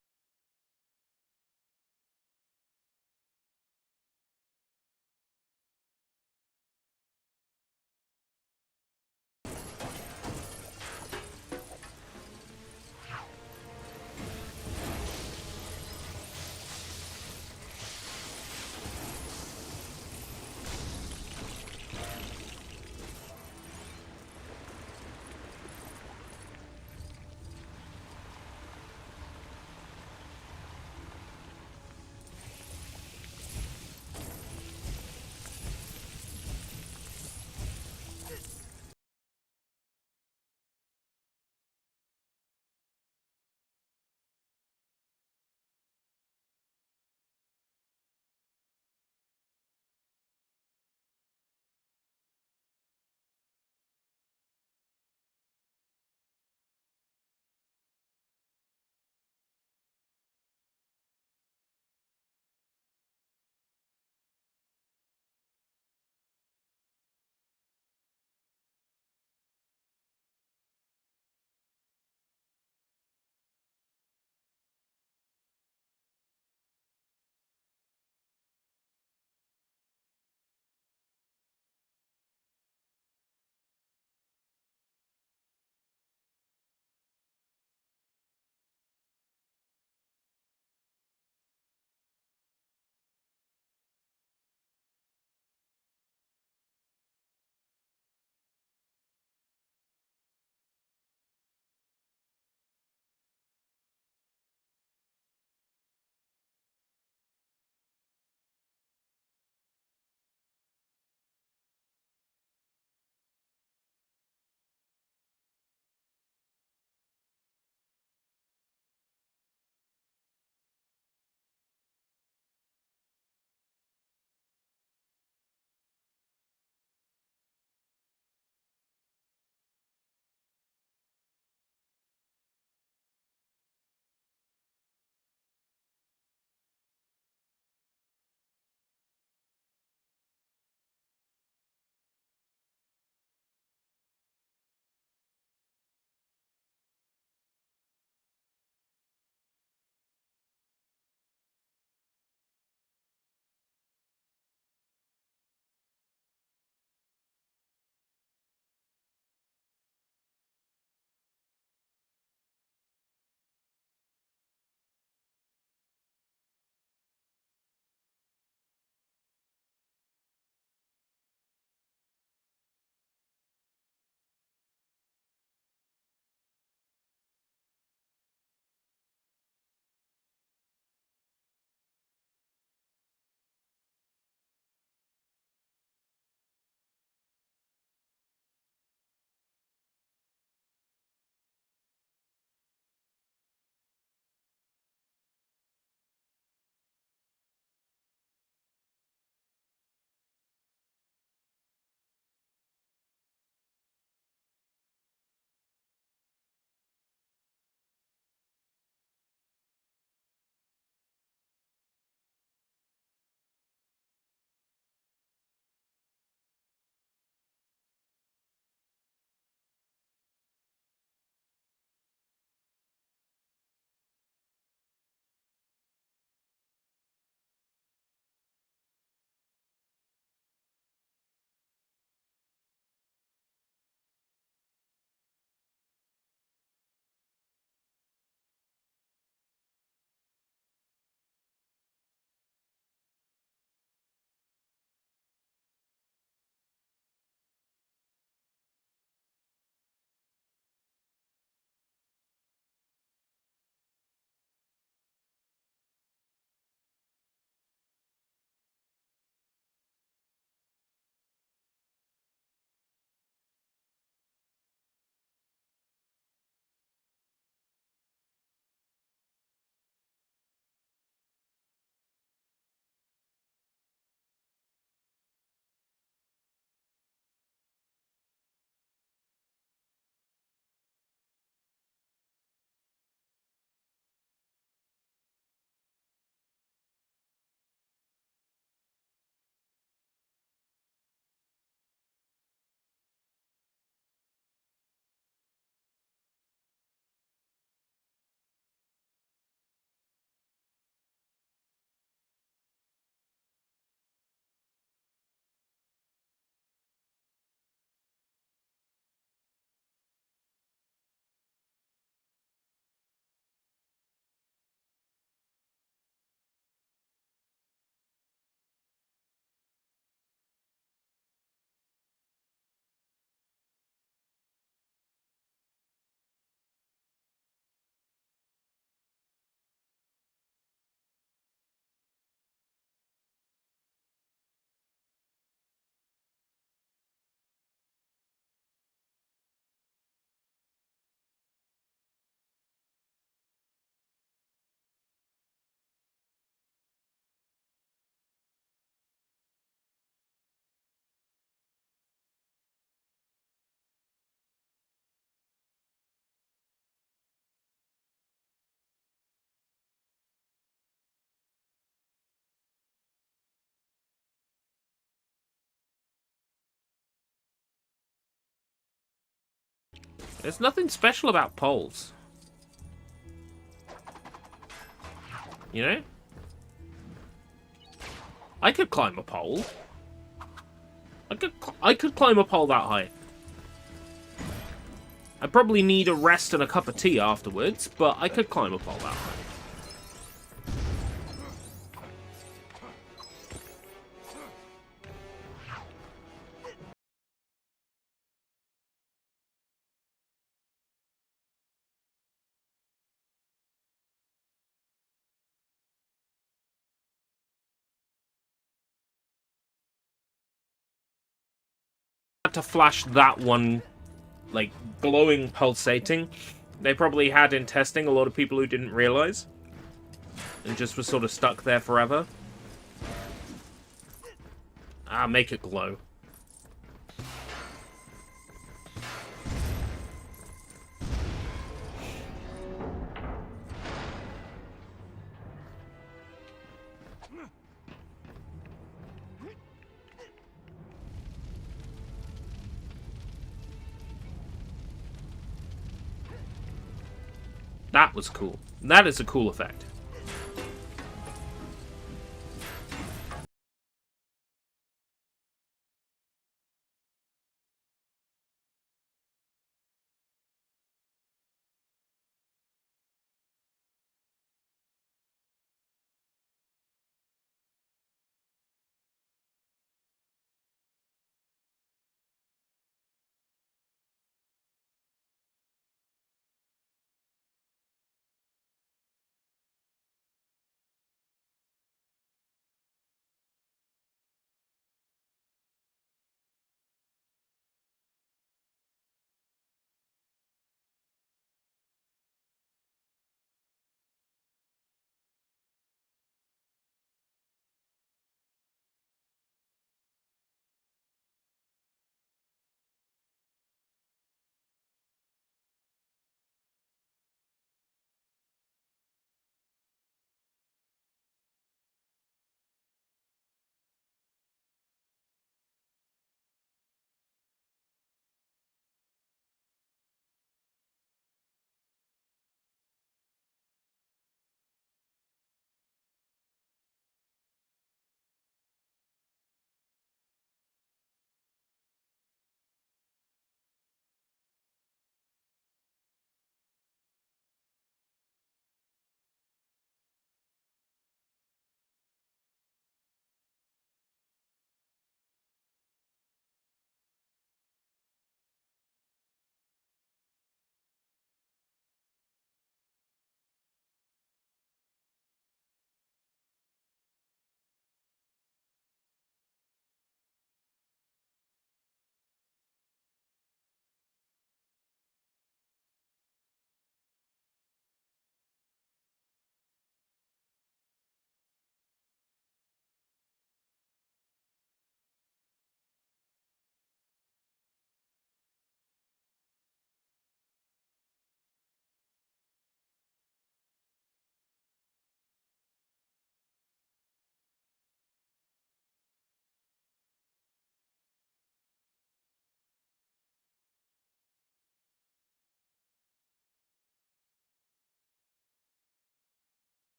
There's nothing special about poles. You know? I could climb a pole. I could climb a pole that high. I probably need a rest and a cup of tea afterwards, but I could climb a pole that high. To flash that one, like, glowing, pulsating, they probably had in testing a lot of people who didn't realize and just were sort of stuck there forever. Ah, make it glow. That was cool. That is a cool effect.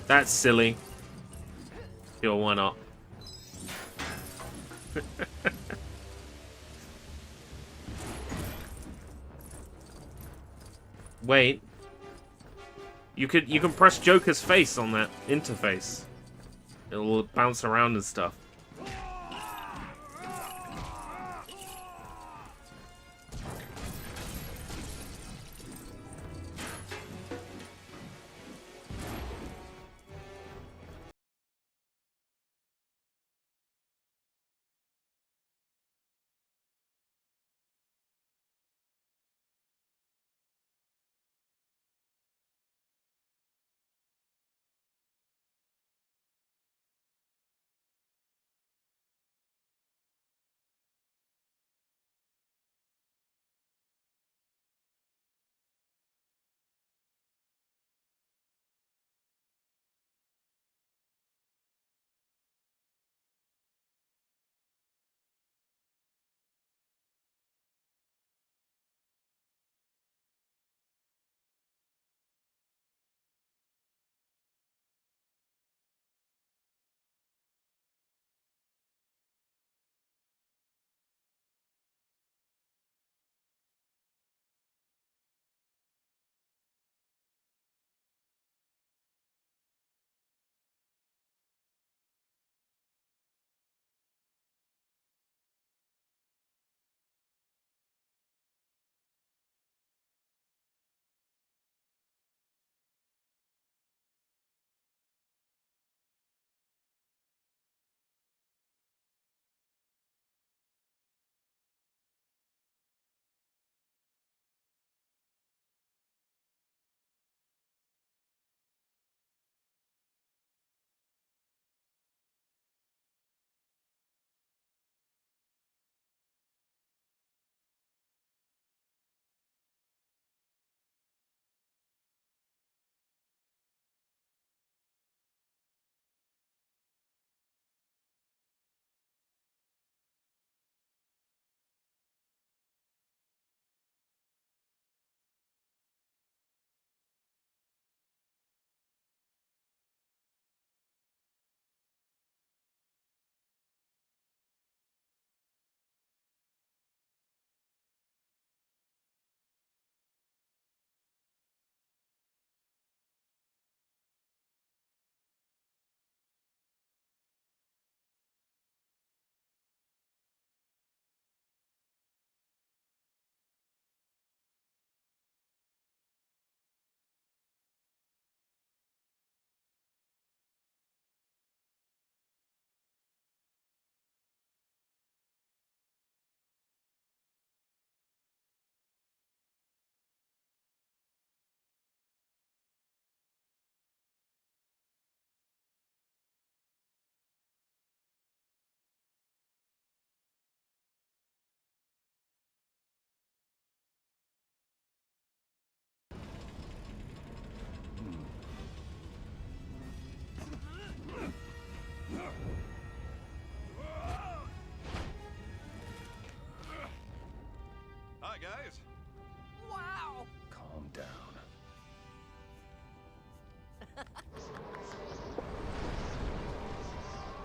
That's silly. Sure, why not? Wait. You can press Joker's face on that interface. It'll bounce around and stuff.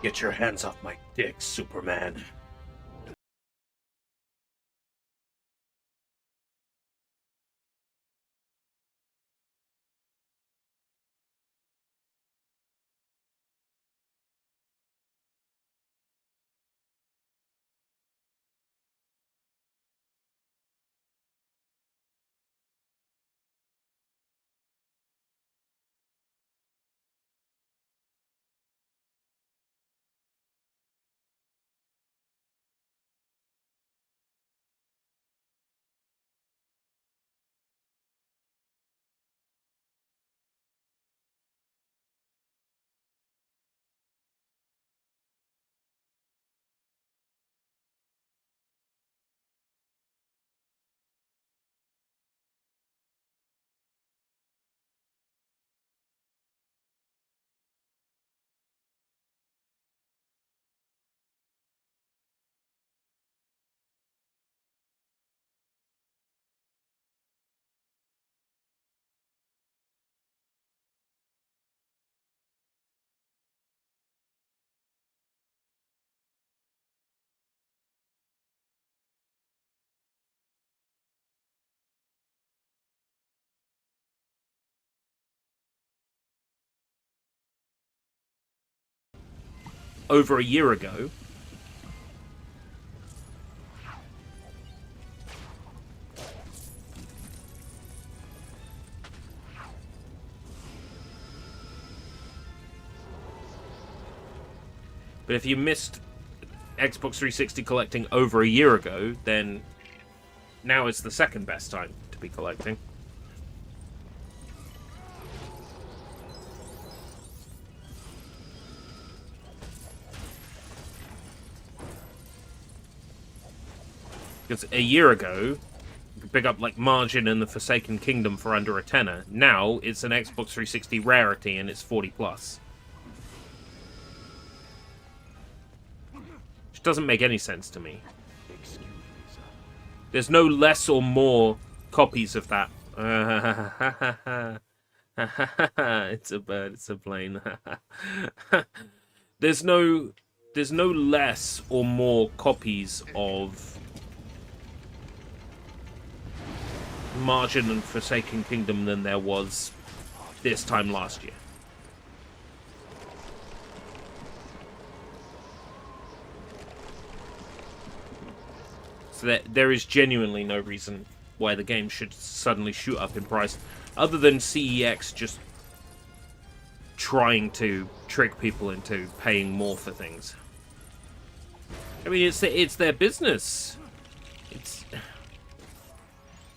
Get your hands off my dick, Superman. Over a year ago, but if you missed Xbox 360 collecting over a year ago, then now is the second best time to be collecting. Because a year ago, you could pick up like Margin and the Forsaken Kingdom for under a tenner. Now it's an Xbox 360 rarity and it's 40 plus. Which doesn't make any sense to me. There's no less or more copies of that. It's a bird, it's a plane. There's no less or more copies of Margin and Forsaken Kingdom than there was this time last year. So there is genuinely no reason why the game should suddenly shoot up in price, other than CEX just trying to trick people into paying more for things. I mean, it's their business.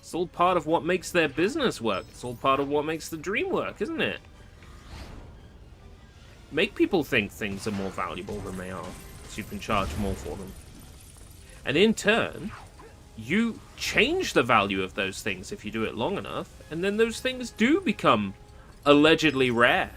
It's all part of what makes their business work. It's all part of what makes the dream work, isn't it? Make people think things are more valuable than they are, so you can charge more for them. And in turn, you change the value of those things if you do it long enough, and then those things do become allegedly rare.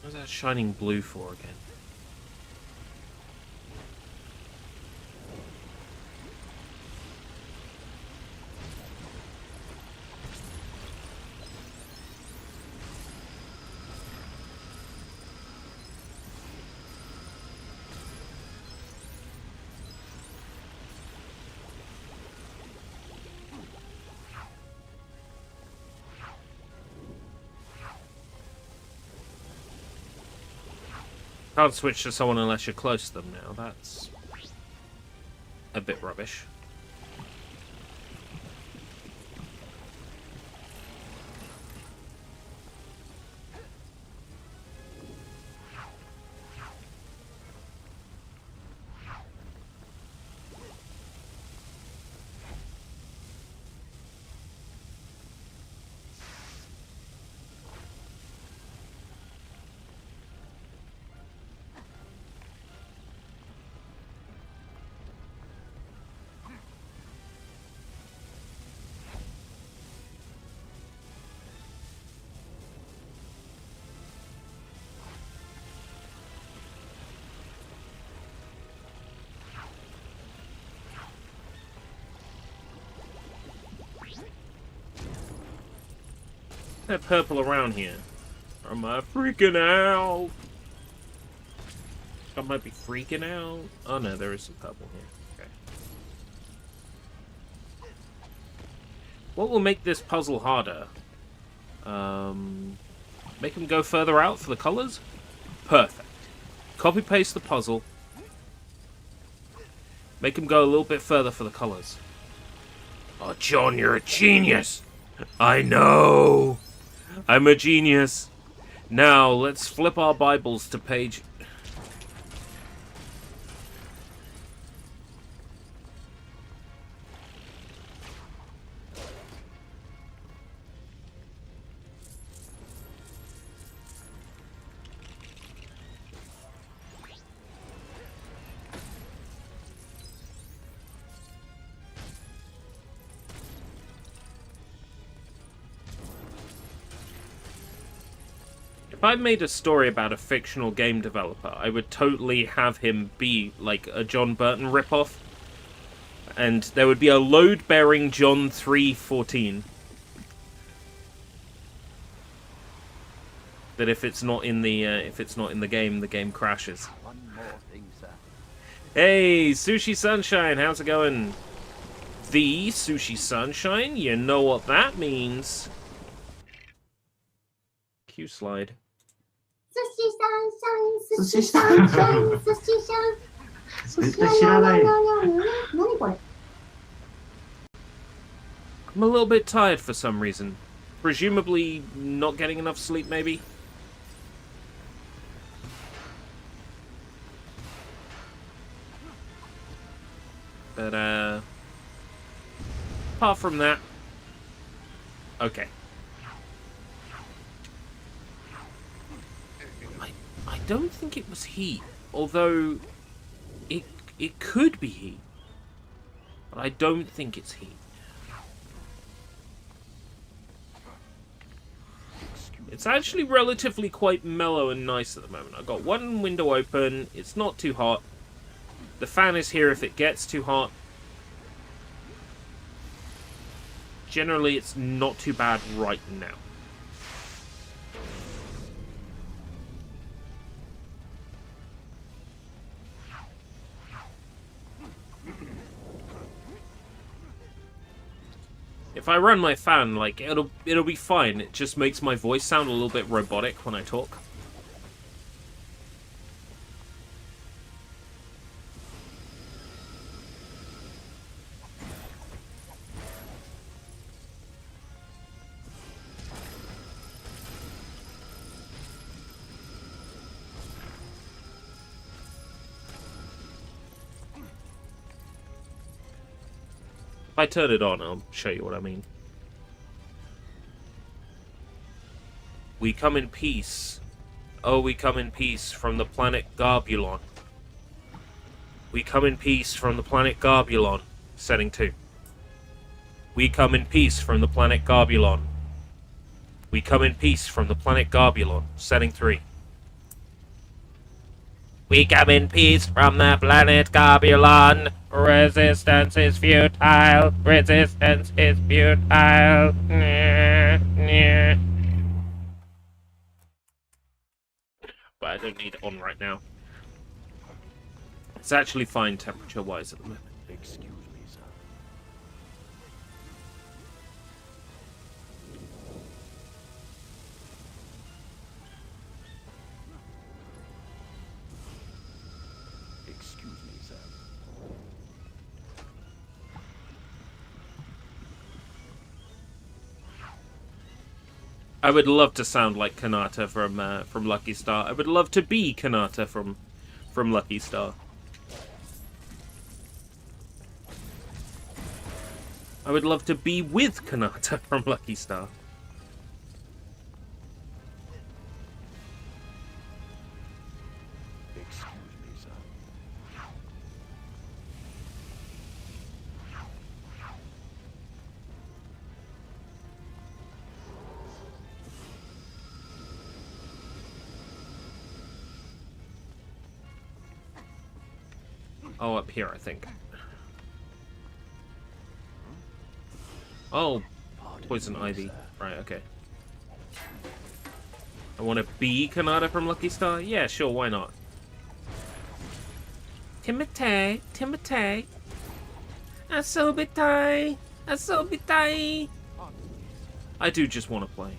What's that shining blue for again? Can't switch to someone unless you're close to them now. That's a bit rubbish. That purple around here. Am I freaking out? I might be freaking out. Oh no, there is some purple here. Okay. What will make this puzzle harder? Make them go further out for the colors? Perfect. Copy paste the puzzle. Make them go a little bit further for the colors. Oh, John, you're a genius! I know! I'm a genius. Now, let's flip our Bibles to page... If I made a story about a fictional game developer, I would totally have him be like a John Burton ripoff. And there would be a load-bearing John 3:14. That if it's not in the game crashes. One more thing, sir. Hey, Sushi Sunshine, how's it going? The Sushi Sunshine, you know what that means. Q slide. Sushi sunshine, sushi sunshine, sushi shine. 絶対知らない。何これ? I'm a little bit tired for some reason. Presumably not getting enough sleep, maybe? But, apart from that... Okay. I don't think it was heat, although it could be heat. But I don't think it's heat. It's actually relatively quite mellow and nice at the moment. I've got one window open, it's not too hot. The fan is here if it gets too hot. Generally, it's not too bad right now. If I run my fan, like, it'll be fine. It just makes my voice sound a little bit robotic when I talk. If I turn it on, I'll show you what I mean. We come in peace. Oh, we come in peace from the planet Garbulon. We come in peace from the planet Garbulon. Setting 2. We come in peace from the planet Garbulon. We come in peace from the planet Garbulon. Setting 3. We come in peace from the planet Garbulon. Resistance is futile. Resistance is futile. But I don't need it on right now. It's actually fine temperature-wise at the moment. Excuse me, sir. I would love to sound like Kanata from Lucky Star. I would love to be Kanata from Lucky Star. I would love to be with Kanata from Lucky Star. Oh, up here, I think. Oh, poison ivy. Right, okay. I want to be Kanata from Lucky Star? Yeah, sure, why not? Timotei, Timotei. Asobitai, Asobitai. I do just want to play.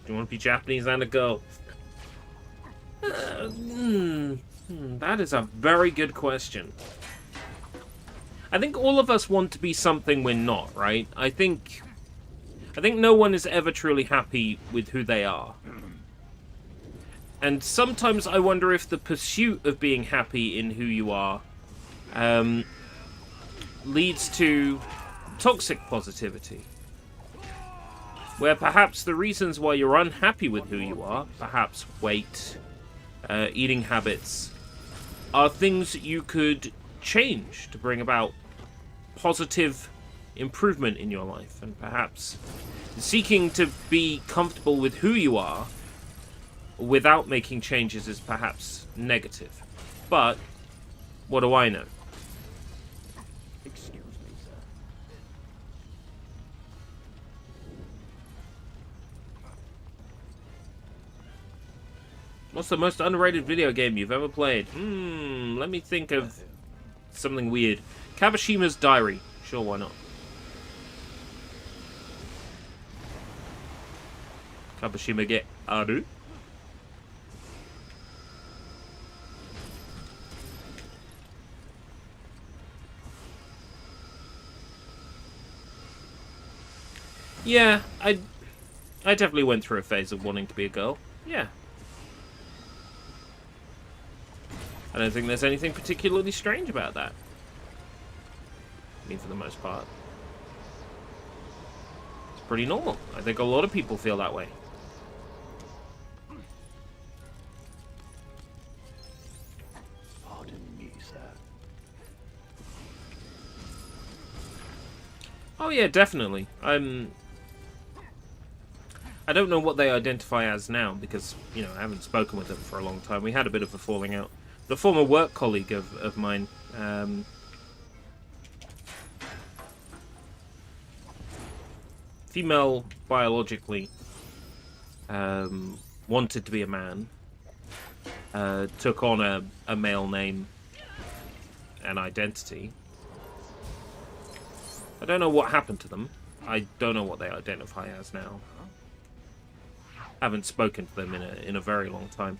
Do you want to be Japanese and a girl? That is a very good question. I think all of us want to be something we're not, right? I think no one is ever truly happy with who they are. And sometimes I wonder if the pursuit of being happy in who you are leads to toxic positivity. Where perhaps the reasons why you're unhappy with who you are, perhaps weight, eating habits, are things that you could change to bring about positive improvement in your life. And perhaps seeking to be comfortable with who you are without making changes is perhaps negative. But what do I know? What's the most underrated video game you've ever played? Let me think of something weird. Kabushima's Diary. Sure, why not? Kabushima get aru? Yeah, I definitely went through a phase of wanting to be a girl. Yeah. I don't think there's anything particularly strange about that. I mean, for the most part. It's pretty normal. I think a lot of people feel that way. Pardon me, sir. Oh yeah, definitely. I don't know what they identify as now because, you know, I haven't spoken with them for a long time. We had a bit of a falling out. The former work colleague of mine, female biologically, wanted to be a man, took on a male name and identity. I don't know what happened to them. I don't know what they identify as now. Haven't spoken to them in a very long time.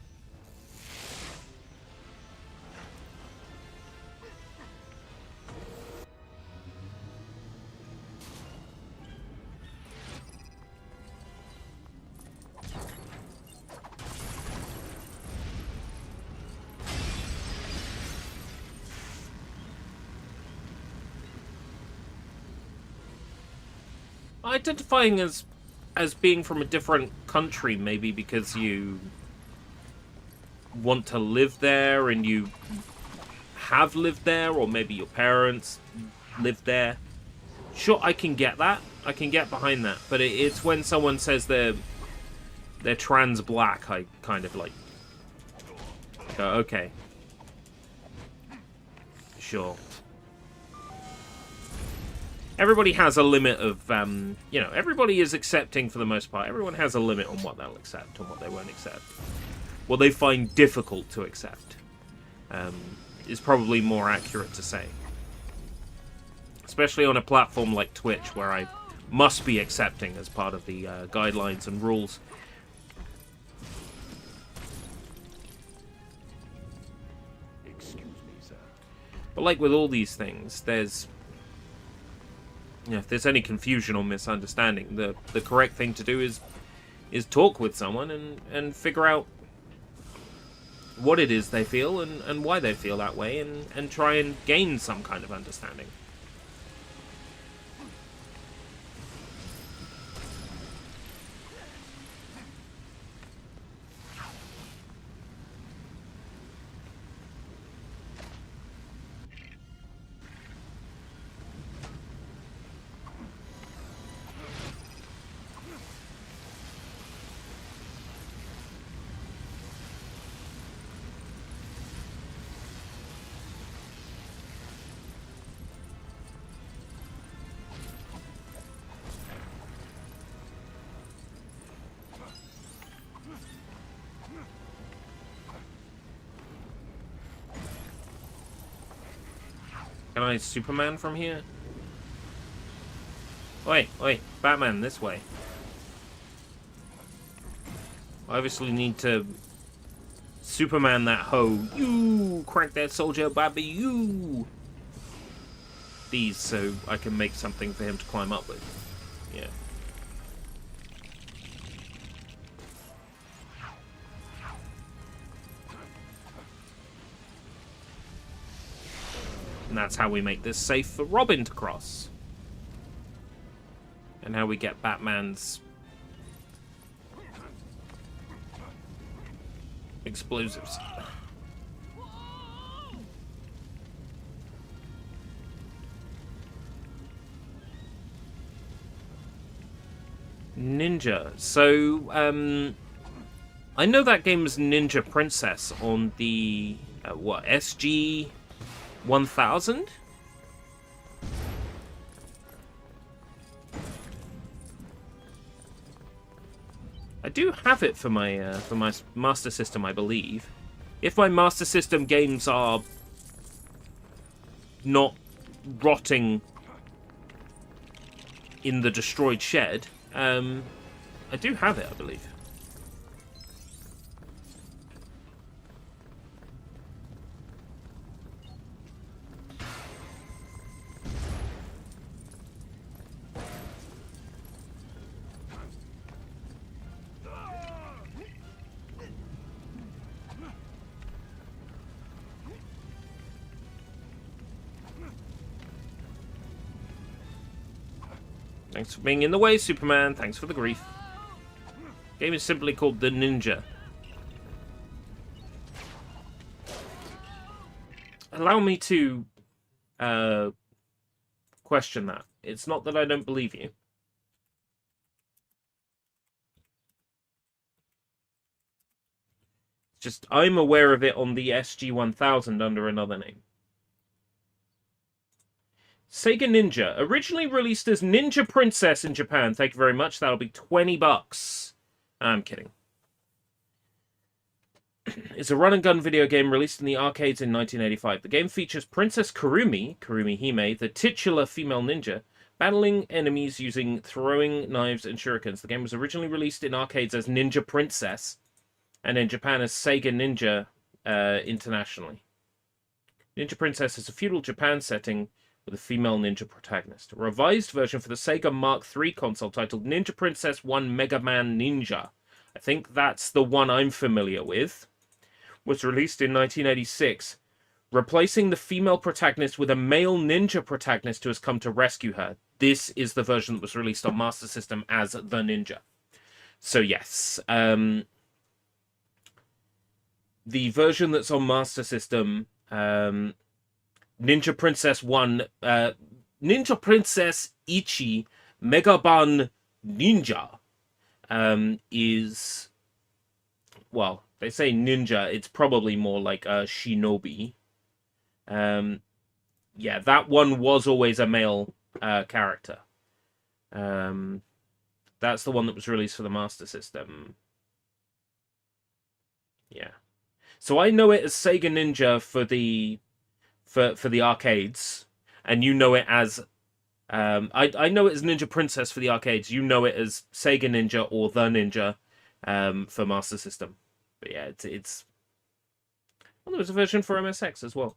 Identifying as being from a different country, maybe because you want to live there and you have lived there, or maybe your parents lived there. Sure, I can get that. I can get behind that. But it's when someone says they're trans black, I kind of like go, okay. Sure. Everybody has a limit of, you know, everybody is accepting for the most part. Everyone has a limit on what they'll accept and what they won't accept. What they find difficult to accept is probably more accurate to say. Especially on a platform like Twitch, where I must be accepting as part of the guidelines and rules. But like with all these things, there's... if there's any confusion or misunderstanding, the correct thing to do is talk with someone and figure out what it is they feel and why they feel that way, and try and gain some kind of understanding. Can I Superman from here? Oi, Batman, this way. I obviously need to Superman that hoe. You crank that soldier, baby, you. These, so I can make something for him to climb up with. Yeah. And that's how we make this safe for Robin to cross. And how we get Batman's explosives. Ninja. So, I know that game is Ninja Princess on the, SG 1000? I do have it for my Master System, I believe. If my Master System games are not rotting in the destroyed shed, I do have it, I believe. Thanks for being in the way, Superman. Thanks for the grief. Game is simply called The Ninja. Allow me to question that. It's not that I don't believe you. It's just I'm aware of it on the SG-1000 under another name. Sega Ninja, originally released as Ninja Princess in Japan. Thank you very much. That'll be $20. I'm kidding. It's a run-and-gun video game released in the arcades in 1985. The game features Princess Kurumi Hime, the titular female ninja, battling enemies using throwing knives and shurikens. The game was originally released in arcades as Ninja Princess, and in Japan as Sega Ninja internationally. Ninja Princess is a feudal Japan setting with a female ninja protagonist. A revised version for the Sega Mark III console titled Ninja Princess 1 Mega Man Ninja, I think that's the one I'm familiar with, was released in 1986, replacing the female protagonist with a male ninja protagonist who has come to rescue her. This is the version that was released on Master System as The Ninja. So yes, the version that's on Master System, Ninja Princess 1, Ninja Princess Ichi Megaban Ninja, is, well, they say ninja, it's probably more like a shinobi. Yeah, that one was always a male character. That's the one that was released for the Master System. Yeah. So I know it as Sega Ninja for the arcades, and you know it as I know it as Ninja Princess for the arcades. You know it as Sega Ninja or The Ninja for Master System. But yeah, it's well, there was a version for MSX as well.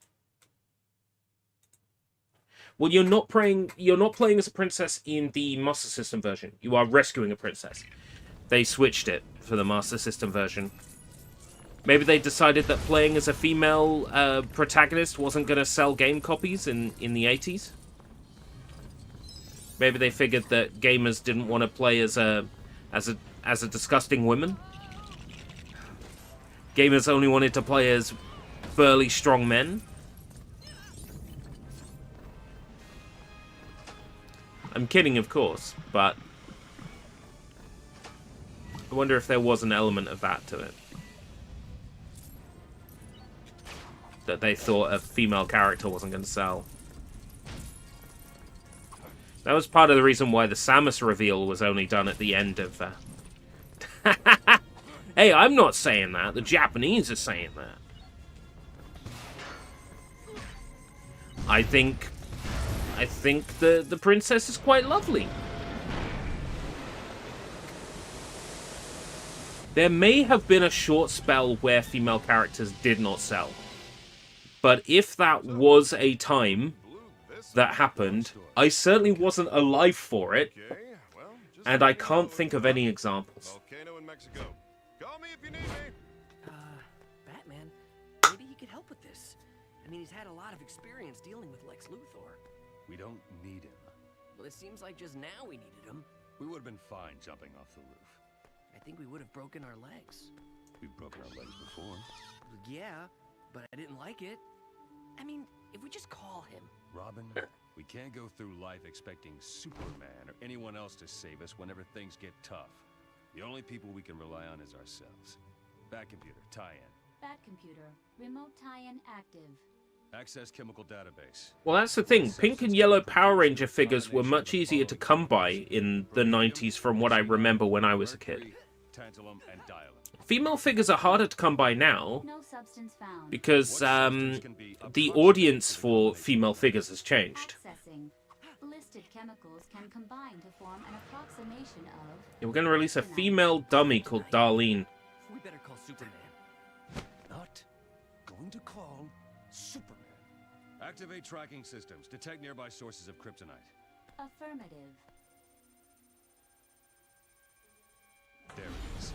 Well, you're not playing as a princess in the Master System version. You are rescuing a princess. They switched it for the Master System version. Maybe they decided that playing as a female protagonist wasn't going to sell game copies in the 80s. Maybe they figured that gamers didn't want to play as a disgusting woman. Gamers only wanted to play as burly, strong men. I'm kidding, of course, but I wonder if there was an element of that to it. That they thought a female character wasn't going to sell. That was part of the reason why the Samus reveal was only done at the end of... Hey, I'm not saying that. The Japanese are saying that. I think the princess is quite lovely. There may have been a short spell where female characters did not sell. But if that was a time that happened, I certainly wasn't alive for it. And I can't think of any examples. Volcano in Mexico. Call me if you need me. Batman, maybe he could help with this. I mean, he's had a lot of experience dealing with Lex Luthor. We don't need him. Well, it seems like just now we needed him. We would have been fine jumping off the roof. I think we would have broken our legs. We've broken our legs before. Yeah, but I didn't like it. I mean, if we just call him. Robin, we can't go through life expecting Superman or anyone else to save us whenever things get tough. The only people we can rely on is ourselves. Batcomputer, tie-in. Batcomputer, remote tie-in active. Access chemical database. Well, that's the thing. Pink and yellow Power Ranger figures were much easier to come by in the 90s from what I remember when I was a kid. Tantalum and dialum. Female figures are harder to come by now No substance found. because the audience for female figures has changed. Accessing. Listed chemicals can combine to form an approximation of... We're going to release a female dummy called Darlene. We better call Superman. Not going to call Superman. Activate tracking systems. Detect nearby sources of kryptonite. Affirmative. There it is.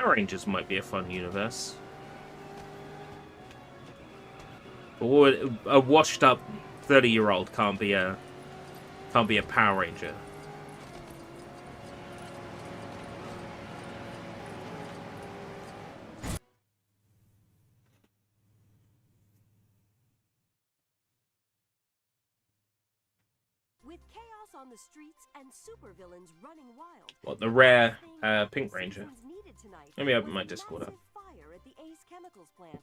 Power Rangers might be a fun universe. Or a washed-up 30-year-old can't be a Power Ranger. With chaos on the streets and supervillains running wild. What, the rare Pink Ranger? Citizens needed tonight Let me open was my a Discord up. massive fire at the Ace Chemicals plant.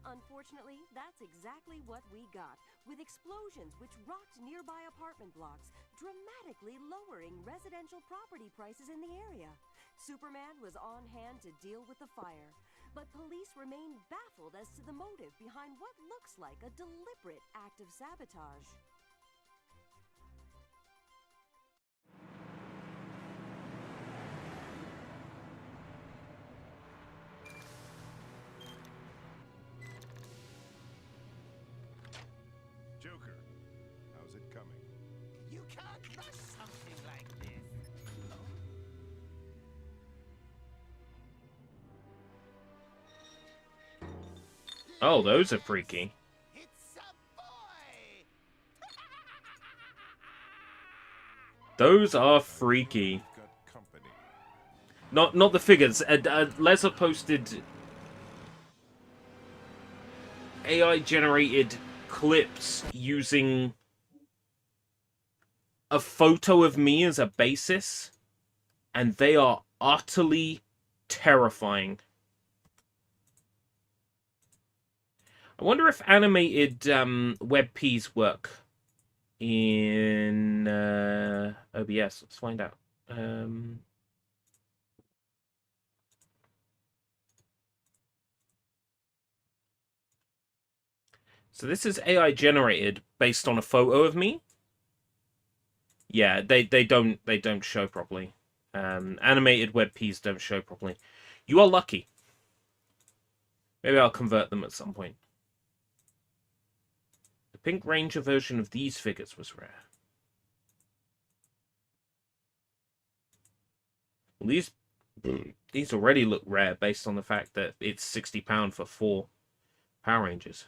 Unfortunately, that's exactly what we got, with explosions which rocked nearby apartment blocks, dramatically lowering residential property prices in the area. Superman was on hand to deal with the fire, but police remain baffled as to the motive behind what looks like a deliberate act of sabotage. Joker, how's it coming? You can't rush something like this. Oh, those are freaky. It's a boy! Those are freaky. Not the figures. Leza posted AI-generated clips using a photo of me as a basis, and they are utterly terrifying. I wonder if animated WebPs work in OBS. Let's find out. So this is AI generated based on a photo of me. Yeah, they don't show properly. Animated WebPs don't show properly. You are lucky. Maybe I'll convert them at some point. The Pink Ranger version of these figures was rare. Well, these already look rare based on the fact that it's £60 for 4 Power Rangers.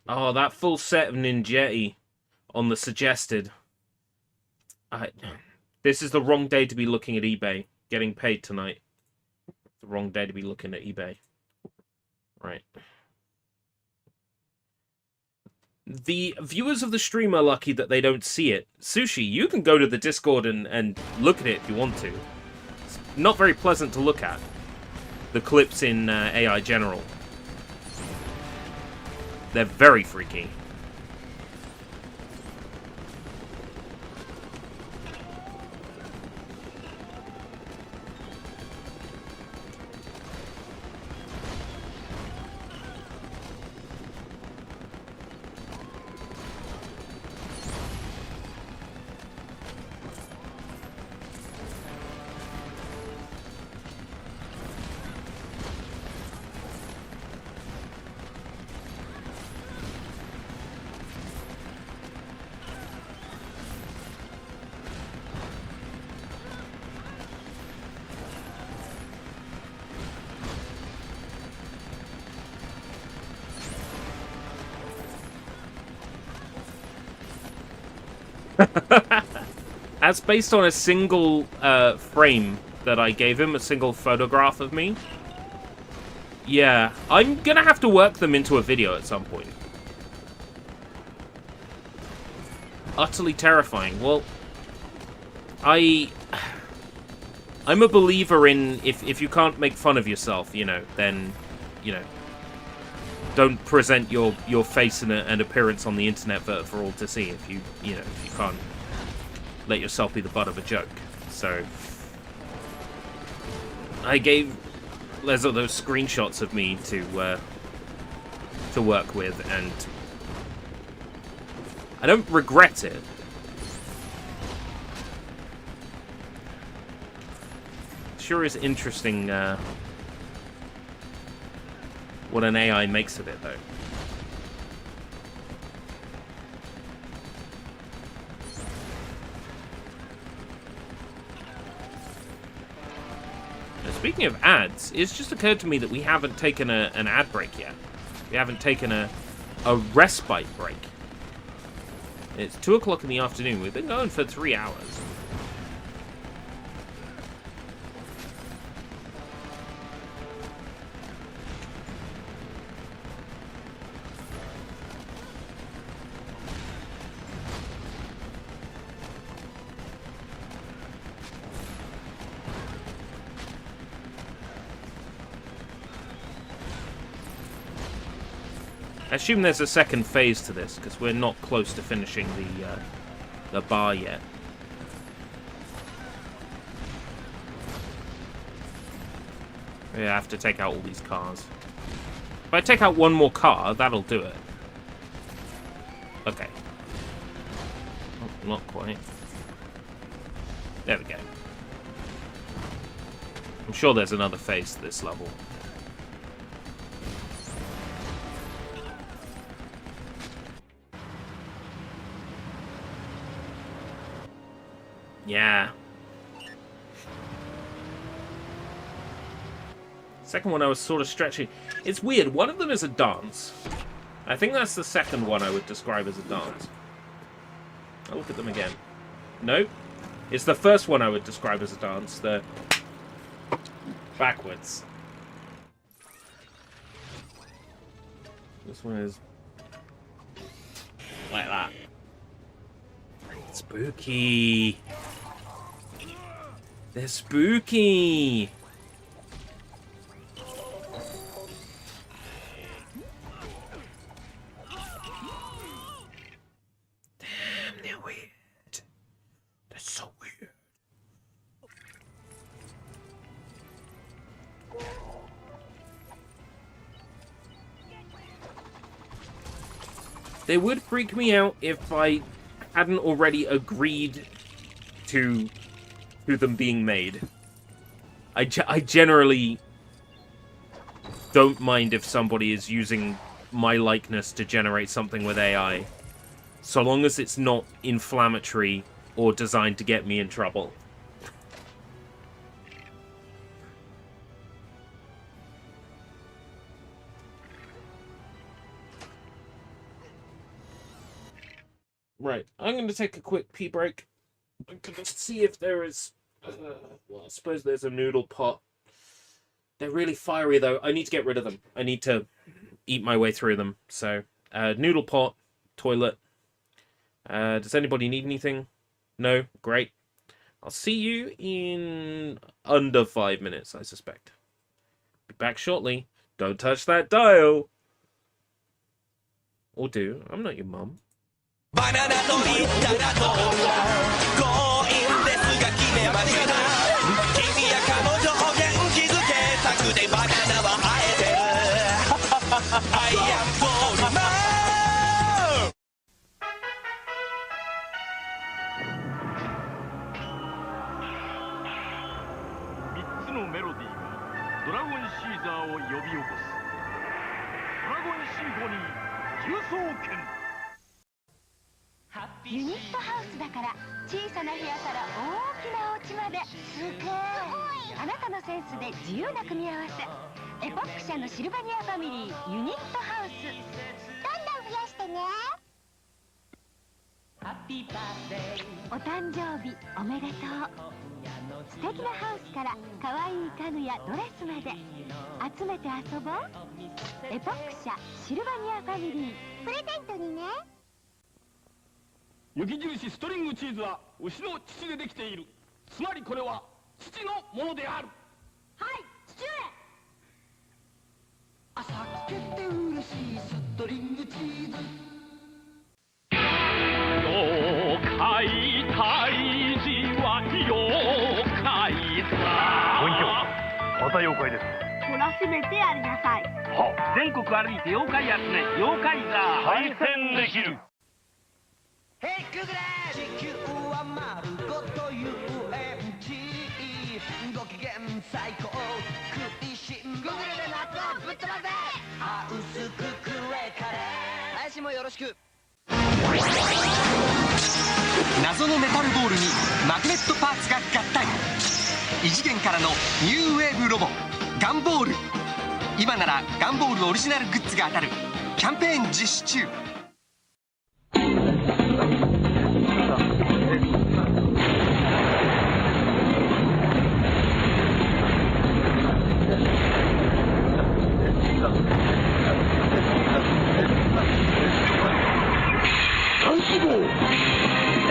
Oh, that full set of Ninjetti on the suggested. This is the wrong day to be looking at eBay. Getting paid tonight. The wrong day to be looking at eBay. Right. The viewers of the stream are lucky that they don't see it. Sushi, you can go to the Discord and look at it if you want to. It's not very pleasant to look at. The clips in AI General. They're very freaky. That's based on a single frame that I gave him, a single photograph of me. Yeah, I'm gonna have to work them into a video at some point. Utterly terrifying. Well, I'm a believer in if you can't make fun of yourself, you know, then, you know, don't present your face and an appearance on the internet for all to see if you can't let yourself be the butt of a joke. So I gave Leza those screenshots of me to work with, and I don't regret it. Sure is interesting what an AI makes of it, though. Speaking of ads, it's just occurred to me that we haven't taken an ad break yet. We haven't taken a respite break. It's 2 o'clock in the afternoon. We've been going for 3 hours. I assume there's a second phase to this, because we're not close to finishing the bar yet. We have to take out all these cars. If I take out one more car, that'll do it. Okay. Oh, not quite. There we go. I'm sure there's another phase to this level. Yeah. Second one I was sort of stretching. It's weird. One of them is a dance. I think that's the second one I would describe as a dance. I'll look at them again. Nope. It's the first one I would describe as a dance. The backwards. This one is like that. Spooky. They're spooky. Damn, they're weird. They're so weird. They would freak me out if I hadn't already agreed to them being made. I generally don't mind if somebody is using my likeness to generate something with AI, so long as it's not inflammatory or designed to get me in trouble. Right, I'm going to take a quick pee break. I'm going to see if there is... well, I suppose there's a noodle pot. They're really fiery, though. I need to get rid of them. I need to eat my way through them. So, noodle pot, toilet. Does anybody need anything? No? Great. I'll see you in under 5 minutes, I suspect. Be back shortly. Don't touch that dial. Or do. I'm not your mum. バナナと言ったらどうだ強引ですが決めました君や彼女を元気づけたくてバナナは生えてる I am Boredom 3つのメロディーがドラゴンシーザーを呼び起こすドラゴンシンフォニー重奏剣ユニットハウスだから小さな部屋から大きなお家まですごいあなたのセンスで自由な組み合わせエポック社のシルバニアファミリーユニットハウスどんどん増やしてねお誕生日おめでとう素敵なハウスから可愛い家具やドレスまで集めて遊ぼうエポック社シルバニアファミリープレゼントにね雪印ストリングチーズは牛の乳でできているつまりこれは父のものであるはい父上朝聞けて嬉しいストリングチーズ妖怪退治は妖怪さご隠居また妖怪です懲らしめてやりなさいは全国歩いて妖怪集め妖怪座対戦できるへくぐれ地球は丸ごと遊園地ご機嫌最高食いしん坊グルメ夏をぶっ飛ばせハウスククレカレー林もよろしく謎のメタルボールにマグネットパーツが合体異次元からのニューウェーブロボガンボール。今ならガンボールオリジナルグッズが当たるキャンペーン実施中。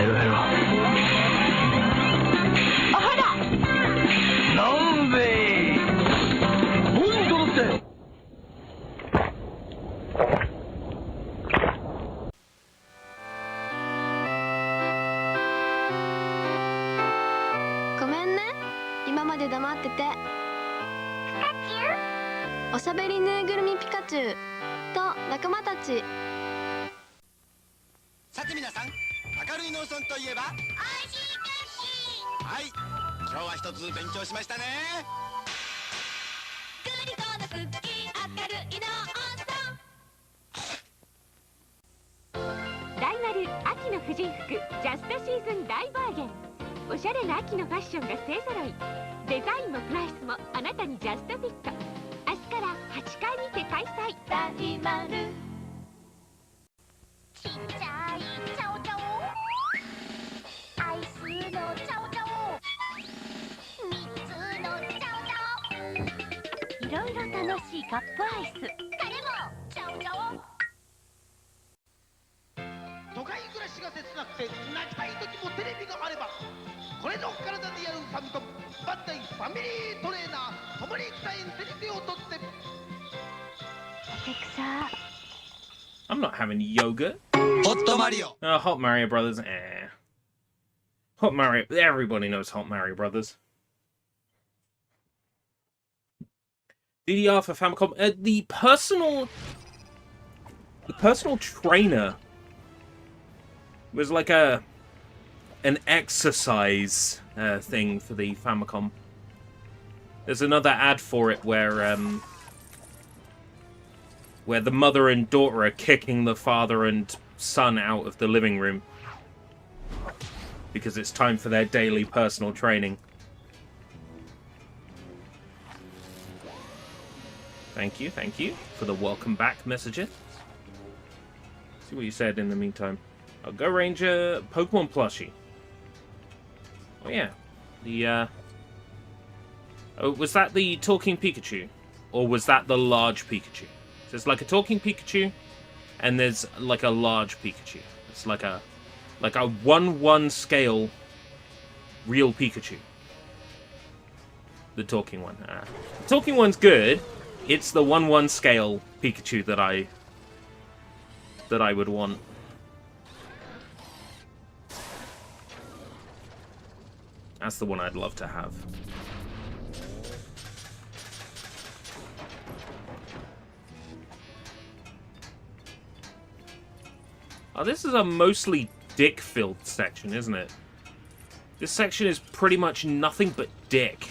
ヘロヘロ。あはだなんべ本当だって。ごめんね、今まで黙ってて。おしゃべりぬいぐるみピカチュウと仲間たち。さて皆さん、明るい農村といえばおいしいクッキー。はい、今日は一つ勉強しましたね。グリコのクッキー明るい農村。大丸秋の婦人服ジャストシーズン大バーゲン。おしゃれな秋のファッションが勢ぞろい。デザインもプライスもあなたにジャストフィット。明日から8階にて開催。大丸。ちっちゃいチャオチャオ、アイスのチャオチャオ、3つのチャオチャオ、いろいろ楽しいカップアイス。彼もチャオチャオ。都会暮らしが切なくて泣きたい時もテレビがあれば、これぞ体に合うファミコンバッダイファミリートレーナー共に草インテリティをとって。汗草。I'm not having yogurt. Hot Mario. Hot Mario Brothers. Hot Mario. Everybody knows Hot Mario Brothers. DDR for Famicom. The personal trainer was like an exercise thing for the Famicom. There's another ad for it where the mother and daughter are kicking the father and son out of the living room because it's time for their daily personal training. Thank you for the welcome back messages. See what you said in the meantime. Oh, Go Ranger Pokemon plushie. Oh yeah, oh, was that the talking Pikachu, or was that the large Pikachu? There's like a talking Pikachu, and there's like a large Pikachu. It's like a 1/1 scale real Pikachu. The talking one. The talking one's good. It's the 1/1 scale Pikachu that I would want. That's the one I'd love to have. Oh, this is a mostly dick-filled section, isn't it? This section is pretty much nothing but dick.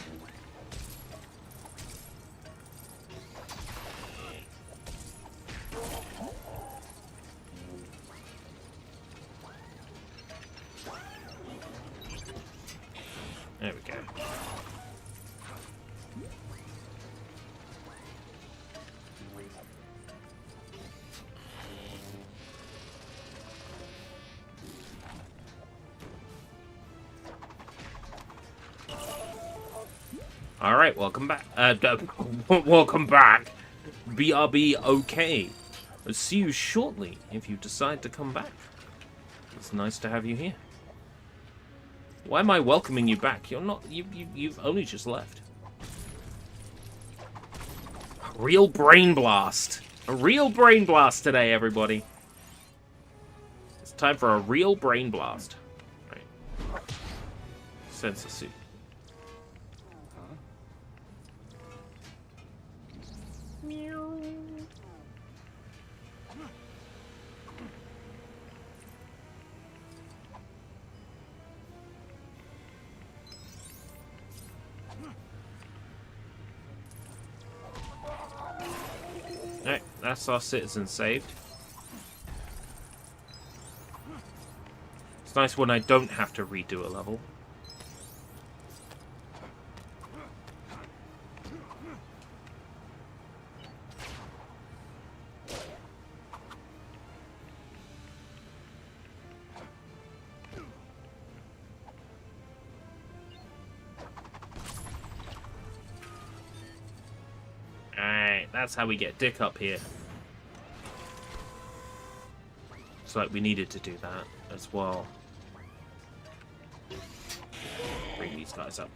There we go. Alright, welcome back. Welcome back. BRB okay. I'll see you shortly if you decide to come back. It's nice to have you here. Why am I welcoming you back? You're not... You've only just left. A real brain blast. A real brain blast today, everybody. It's time for a real brain blast. Right. Sensor suit. Alright, that's our citizen saved. It's nice when I don't have to redo a level. That's how we get Dick up here. It's like we needed to do that as well. Bring these guys up.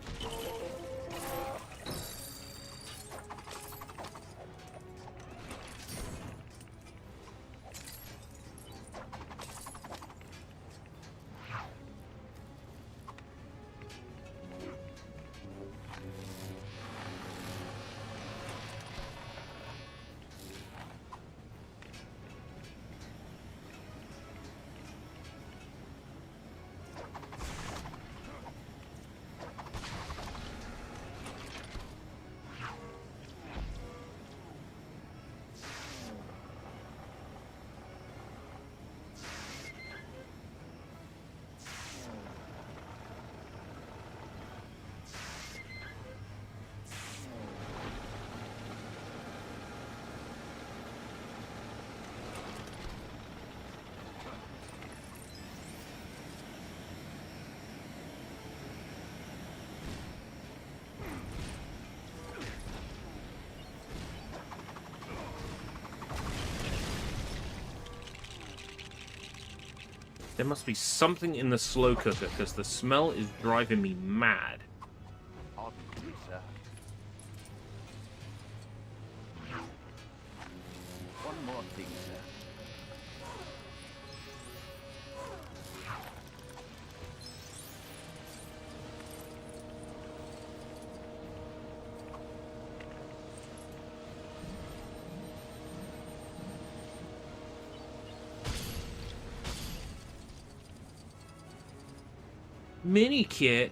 There must be something in the slow cooker, because the smell is driving me mad. I'll be good, sir. One more thing, sir. Mini kit.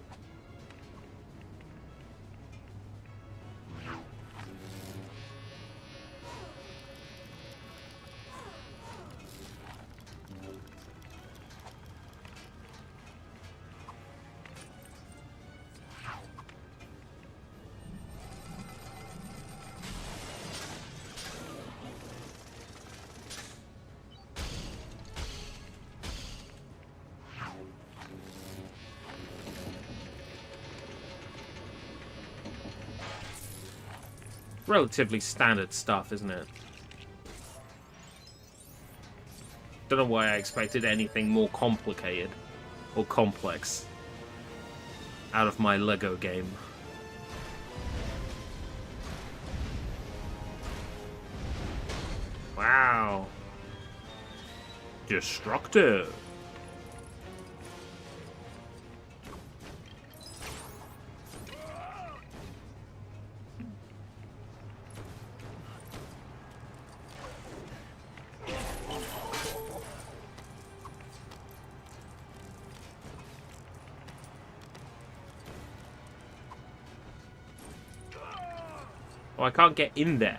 Relatively standard stuff, isn't it? Don't know why I expected anything more complicated or complex out of my Lego game. Wow. Destructive. Oh, I can't get in there.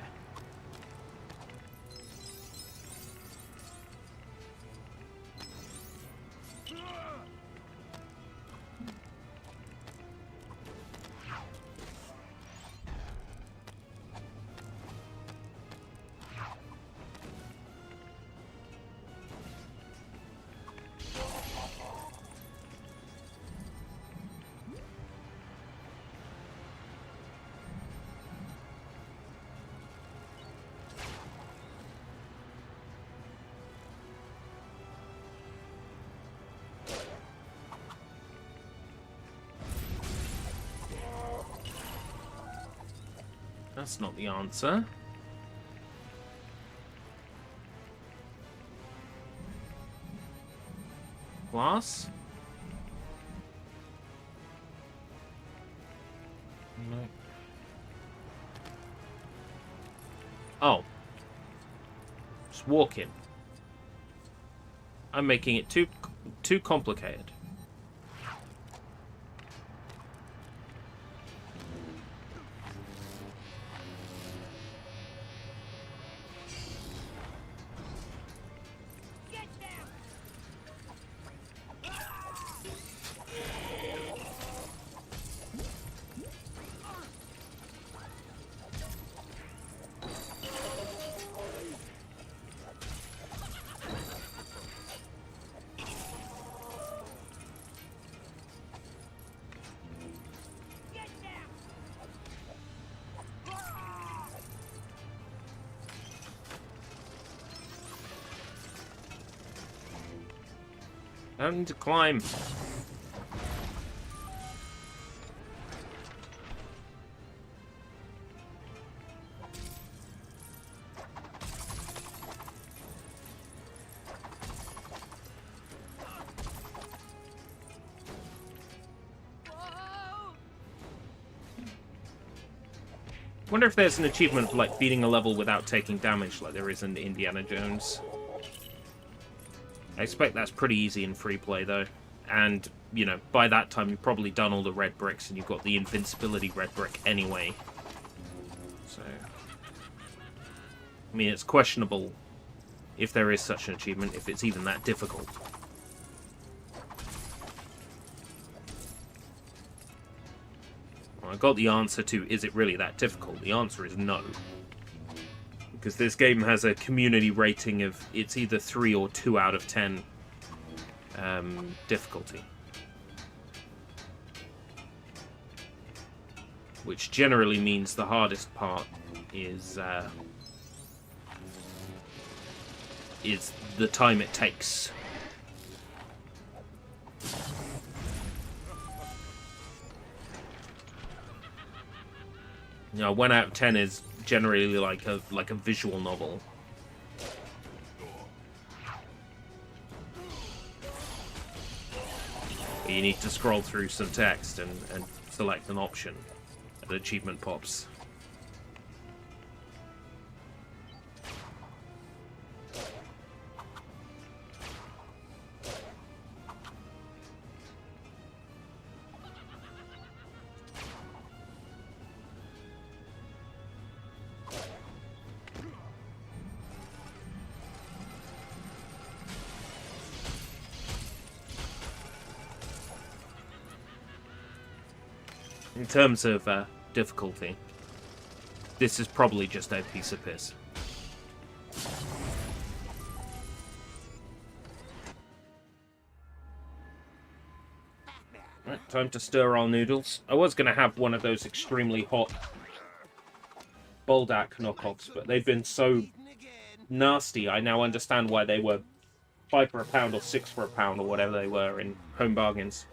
That's not the answer. Glass? No. Oh. Just walk in. I'm making it too complicated. I don't need to climb. Wonder if there's an achievement for like beating a level without taking damage like there is in Indiana Jones. I expect that's pretty easy in free play though. And, you know, by that time you've probably done all the red bricks and you've got the invincibility red brick anyway. So, I mean, it's questionable if there is such an achievement, if it's even that difficult. Well, I got the answer to, is it really that difficult? The answer is no. Because this game has a community rating of, it's either 3 or 2 out of 10 difficulty. Which generally means the hardest part is the time it takes. You know, 1 out of 10 is generally like a visual novel. You need to scroll through some text and select an option. An achievement pops. In terms of difficulty, this is probably just a piece of piss. Right, time to stir our noodles. I was going to have one of those extremely hot Boldak knockoffs, but they've been so nasty, I now understand why they were £5 for a pound or £6 for a pound or whatever they were in Home Bargains.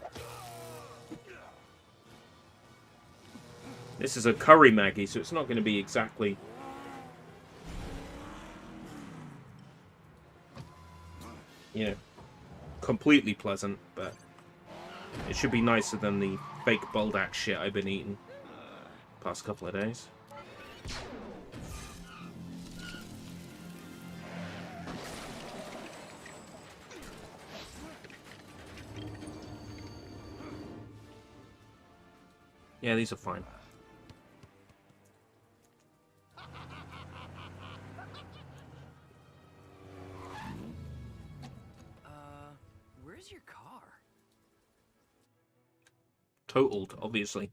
This is a curry Maggie, so it's not going to be exactly... you know, completely pleasant, but it should be nicer than the fake Boldak shit I've been eating the past couple of days. Yeah, these are fine. Where's your car? Totaled, obviously.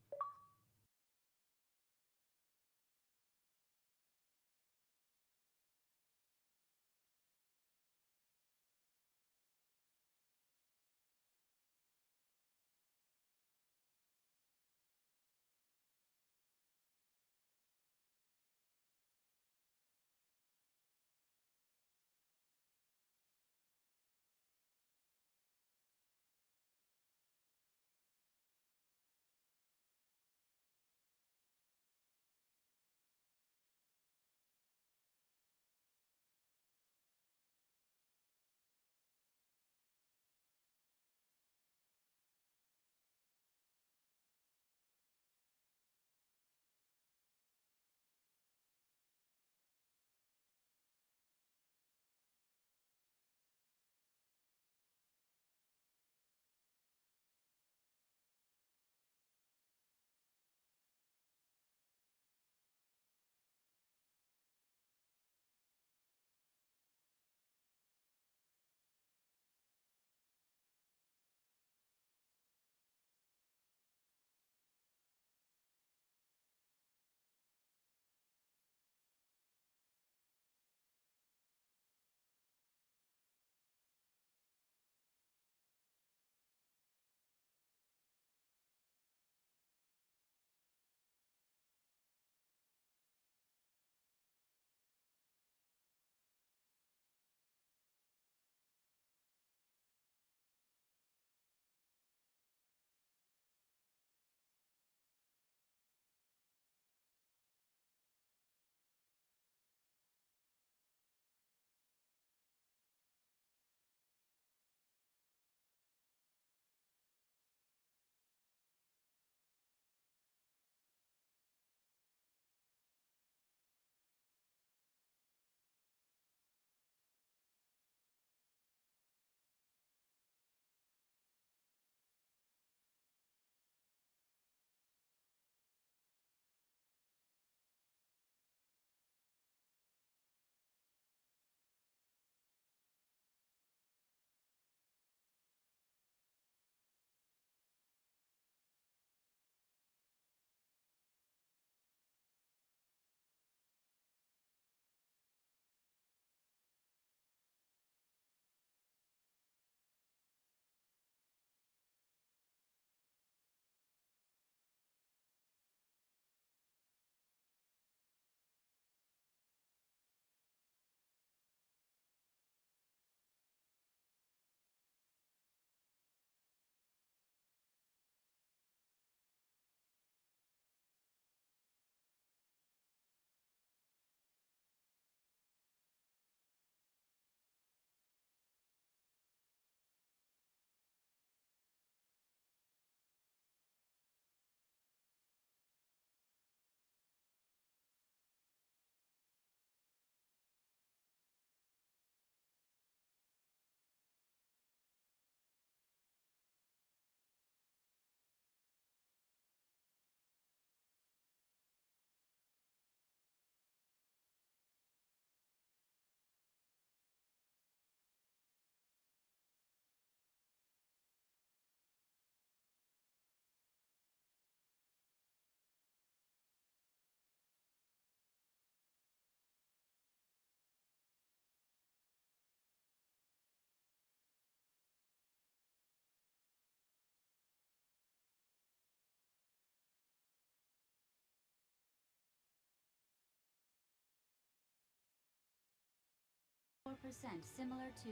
similar to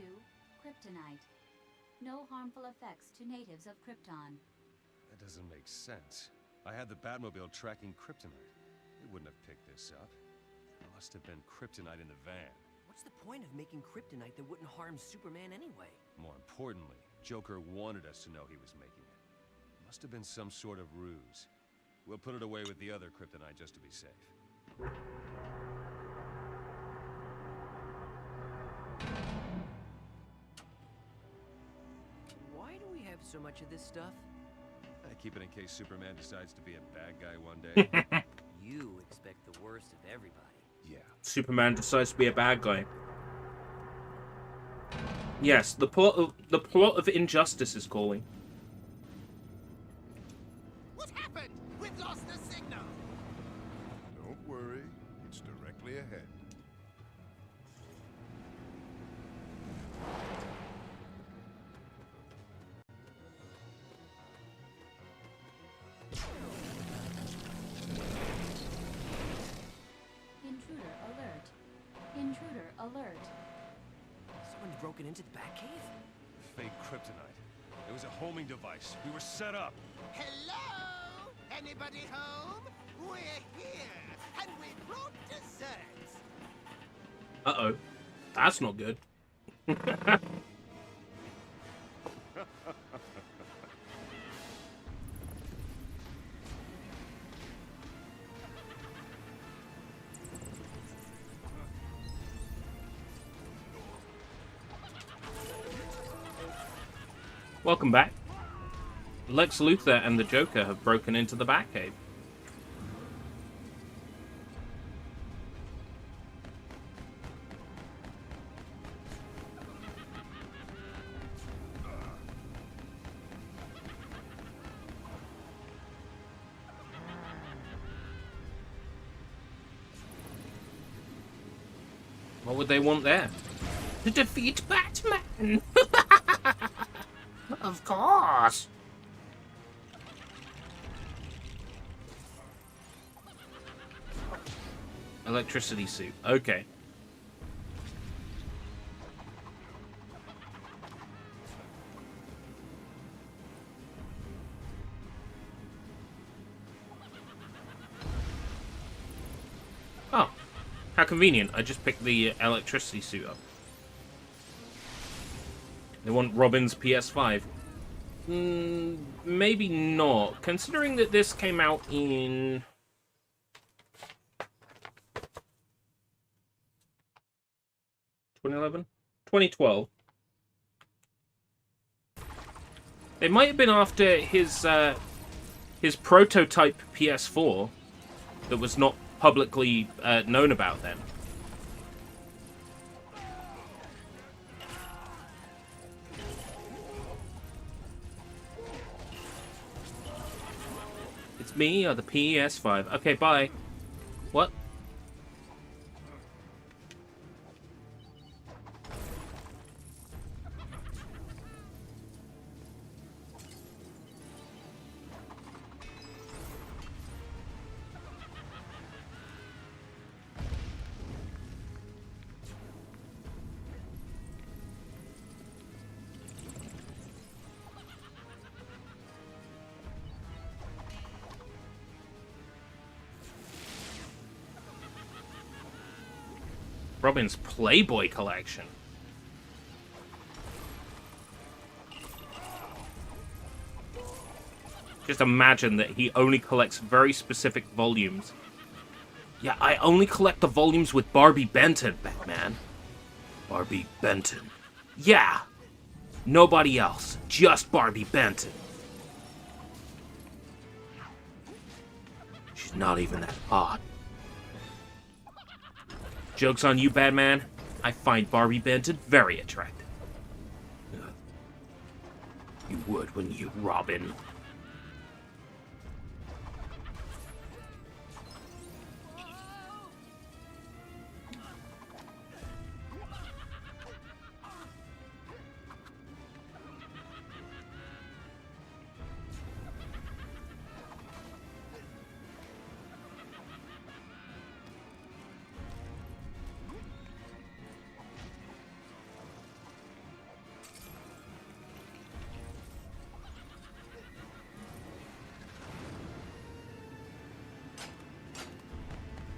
kryptonite. No harmful effects to natives of Krypton. That doesn't make sense. I had the Batmobile tracking kryptonite. It wouldn't have picked this up. There must have been kryptonite in the van. What's the point of making kryptonite that wouldn't harm Superman anyway? More importantly, Joker wanted us to know he was making it. Must have been some sort of ruse. We'll put it away with the other kryptonite just to be safe. Why do we have so much of this stuff? I keep it in case Superman decides to be a bad guy one day. You expect the worst of everybody. Yeah. Superman decides to be a bad guy. Yes, the plot of Injustice is calling. What happened? We've lost the signal. Don't worry, it's directly ahead. Intruder alert. Intruder alert. Someone's broken into the Batcave? Fake kryptonite. It was a homing device. We were set up. Hello? Anybody home? We're here, and we brought desserts. Uh-oh. That's not good. Welcome back. Lex Luthor and the Joker have broken into the Batcave. What would they want there? To defeat Batman! Of course! Electricity suit. Okay. Oh. How convenient. I just picked the electricity suit up. They want Robin's PS5. Maybe not. Considering that this came out in... 2011? 2012. It might have been after his prototype PS4 that was not publicly known about then. It's me or the PS5. Okay, bye. What? Robin's Playboy collection. Just imagine that he only collects very specific volumes. Yeah, I only collect the volumes with Barbie Benton, Batman. Barbie Benton. Yeah! Nobody else. Just Barbie Benton. She's not even that hot. Joke's on you, Batman. I find Barbie Benton very attractive. You would, wouldn't you, Robin?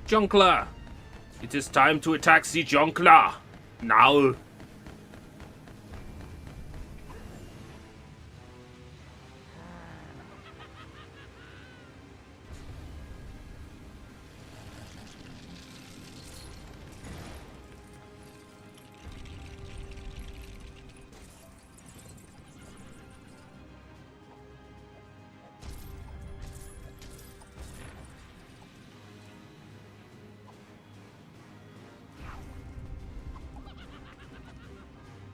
Jonkler! It is time to attack the Jonkler! Now!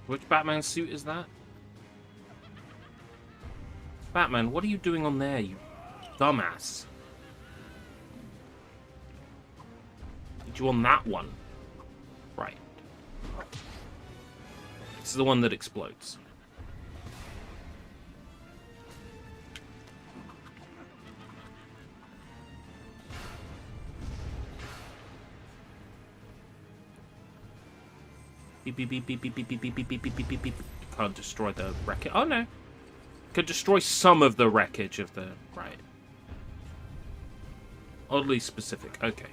Which Batman suit is that? Batman, what are you doing on there, you dumbass? Did you on that one? Right. This is the one that explodes. Beep, beep, beep, beep, beep, beep, beep, beep, beep, beep, beep, beep, beep, beep. Can't destroy the wreckage. Oh, no. Could destroy some of the wreckage of the... Right. Oddly specific. Okay.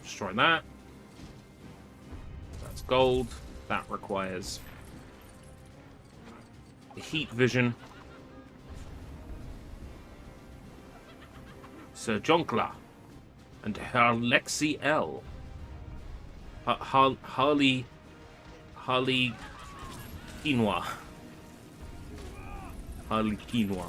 Destroy that. That's gold. That requires heat vision. Sir Jonkler and Harlexi L. Harley Quinoa. Harley Quinoa.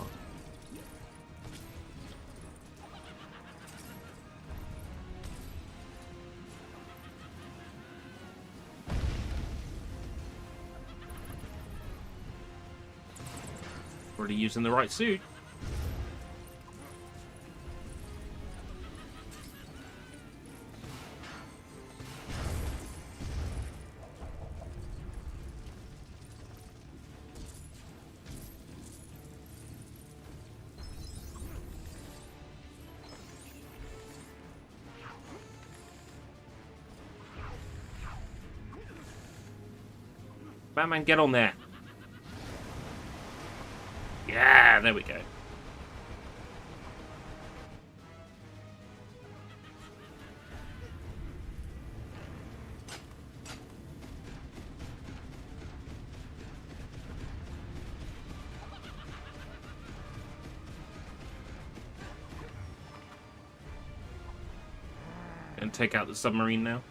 Already using the right suit. Batman, get on there. Yeah, there we go. And take out the submarine now.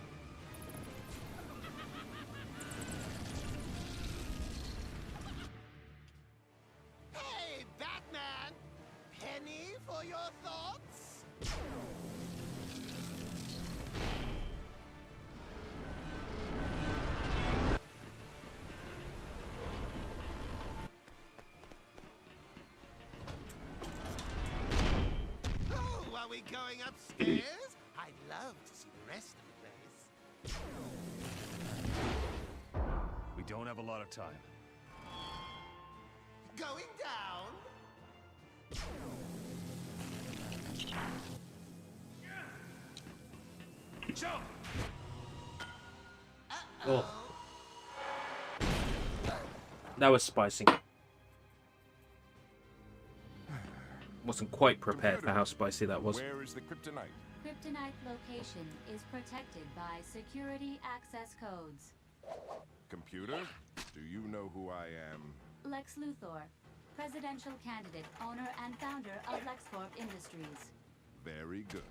Going upstairs? I'd love to see the rest of the place. We don't have a lot of time. Going down? Jump! Oh. That was spicy. Wasn't quite prepared for how spicy that was. Where is the kryptonite? Kryptonite location is protected by security access codes. Computer, do you know who I am? Lex Luthor, presidential candidate, owner and founder of LexCorp Industries. Very good.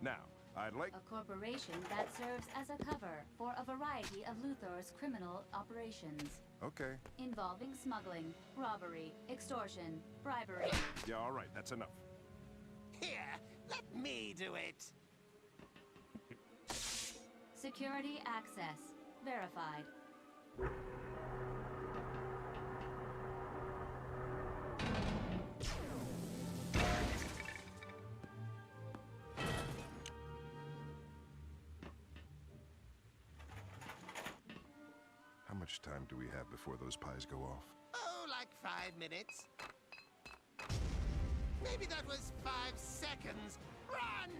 Now, I'd like... A corporation that serves as a cover for a variety of Luthor's criminal operations. Okay. Involving smuggling, robbery, extortion, bribery. Yeah, all right, that's enough. Here, let me do it. Security access verified. How much time do we have before those pies go off? Oh, like 5 minutes. Maybe that was 5 seconds. Run!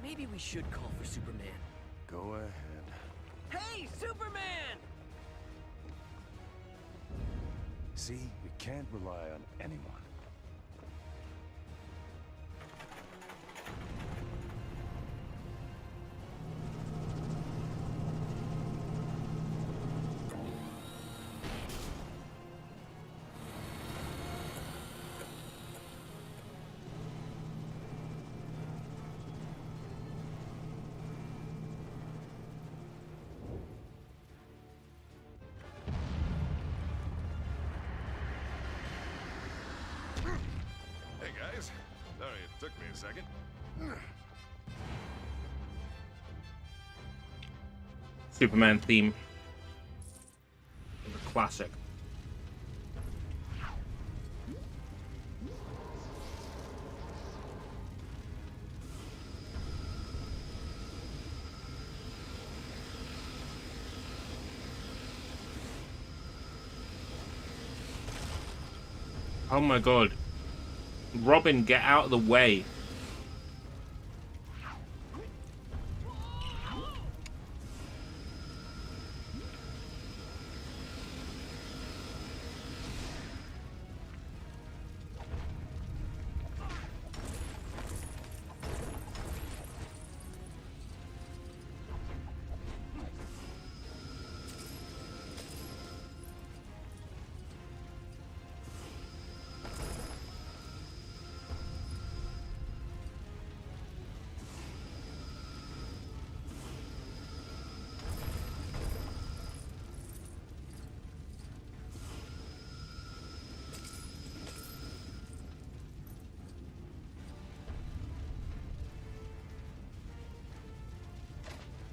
Maybe we should call for Superman. Go ahead. Hey, Superman! See, we can't rely on anyone. Hey guys, sorry it took me a second. Superman theme. The classic. Oh my god. Robin, get out of the way.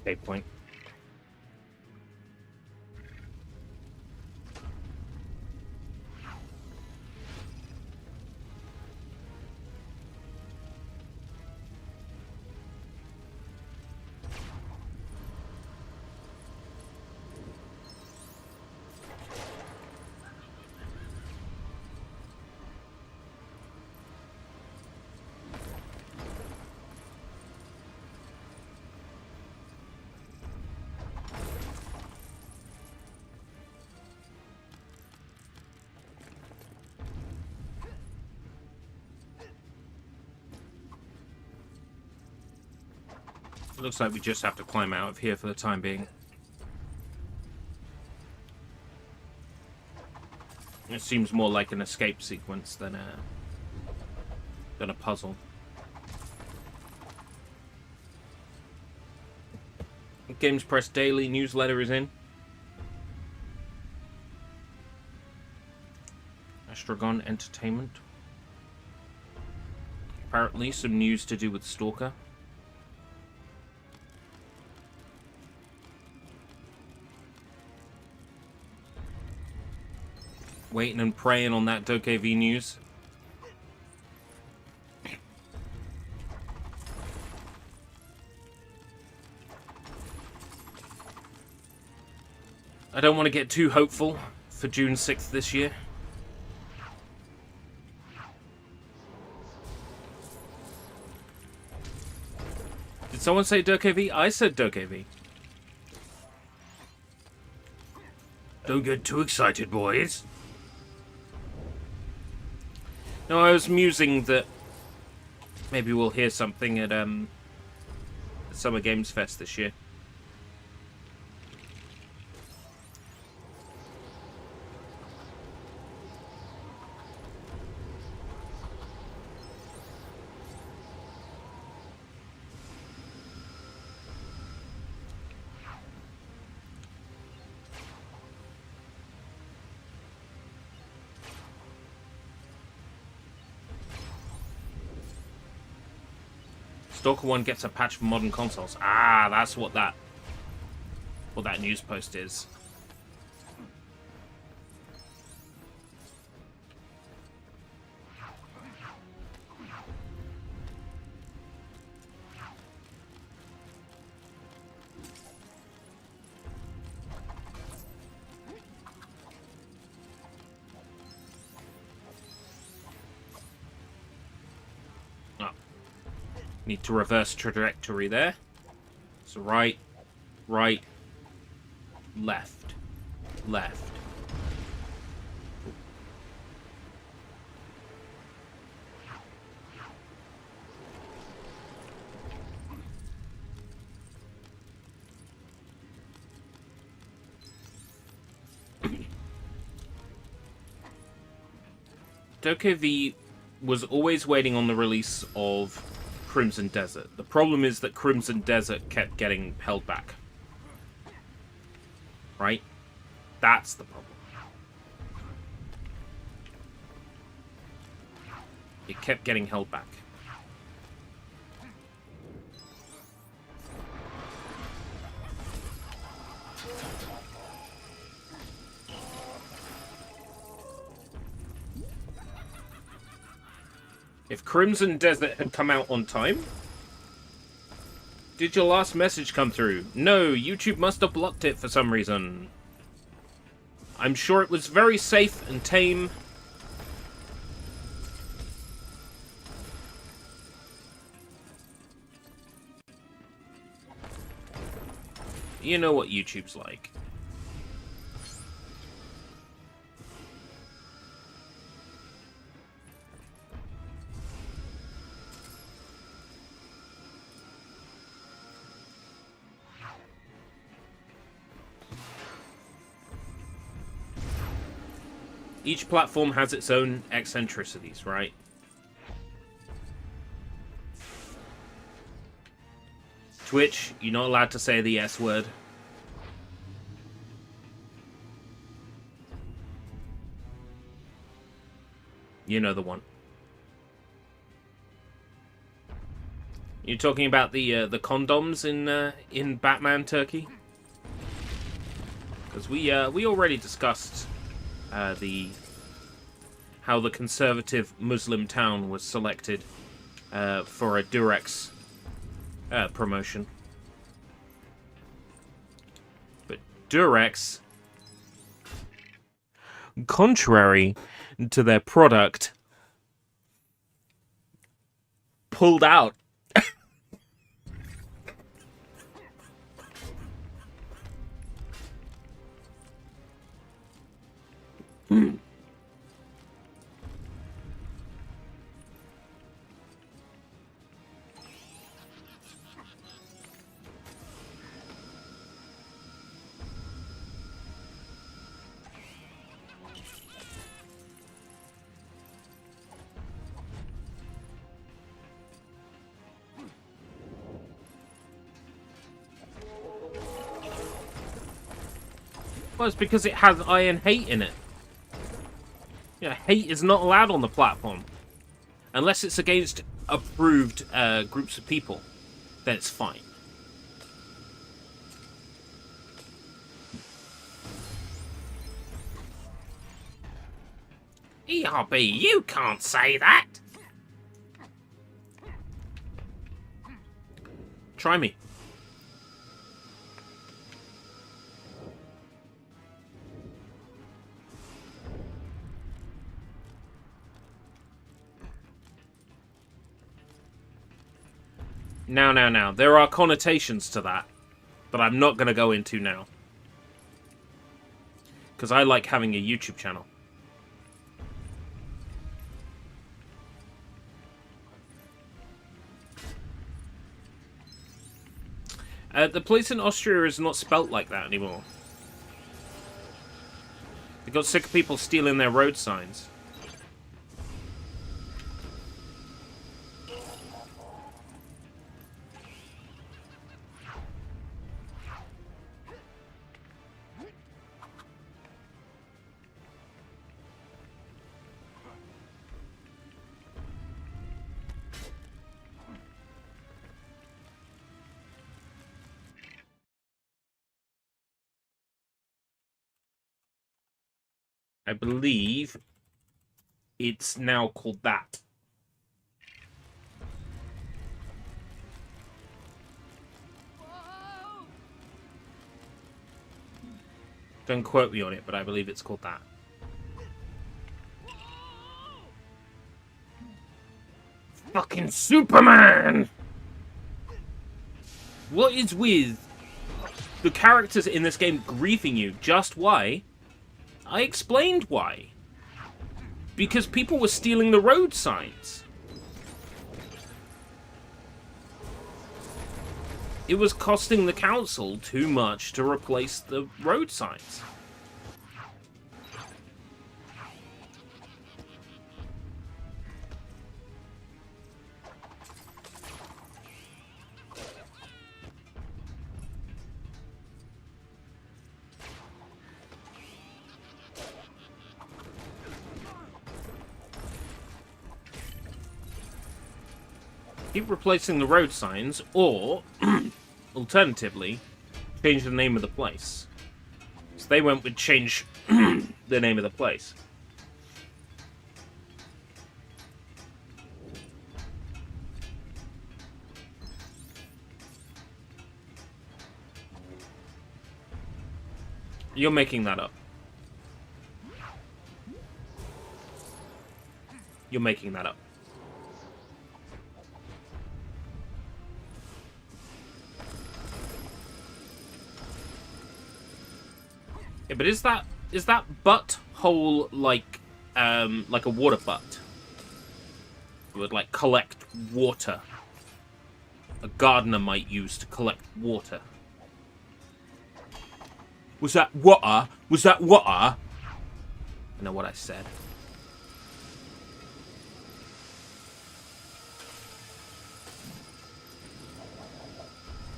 Save point. It looks like we just have to climb out of here for the time being. It seems more like an escape sequence than a puzzle. Games Press Daily newsletter is in. Astragon Entertainment. Apparently some news to do with Stalker. Waiting and praying on that DokeV news. I don't want to get too hopeful for June 6th this year. Did someone say DokeV? I said DokeV. Don't get too excited, boys. No, I was musing that maybe we'll hear something at Summer Games Fest this year. Stalker 1 gets a patch for modern consoles. Ah, that's what that news post is. Need to reverse trajectory there. So right, right, left, left. Dokkaev was always waiting on the release of Crimson Desert. The problem is that Crimson Desert kept getting held back. Right? That's the problem. It kept getting held back. If Crimson Desert had come out on time... Did your last message come through? No, YouTube must have blocked it for some reason. I'm sure it was very safe and tame. You know what YouTube's like. Each platform has its own eccentricities, right? Twitch, you're not allowed to say the S word. You know the one. You're talking about the condoms in Batman Turkey? Because we already discussed how the conservative Muslim town was selected for a Durex promotion. But Durex, contrary to their product, pulled out. Well, it's because it has Iron Hate in it. Yeah, hate is not allowed on the platform. Unless it's against approved groups of people. Then it's fine. ERB, you can't say that! Try me. Now. There are connotations to that that I'm not going to go into now. Because I like having a YouTube channel. The place in Austria is not spelt like that anymore. They got sick of people stealing their road signs. I believe it's now called that. Don't quote me on it, but I believe it's called that. Fucking Superman! What is with the characters in this game griefing you? Just why? I explained why. Because people were stealing the road signs. It was costing the council too much to replace the road signs. Keep replacing the road signs, or, alternatively, change the name of the place. So they went with change the name of the place. You're making that up. You're making that up. Yeah, but is that butthole like a water butt? It would like collect water. A gardener might use to collect water. Was that water? Was that water? I know what I said.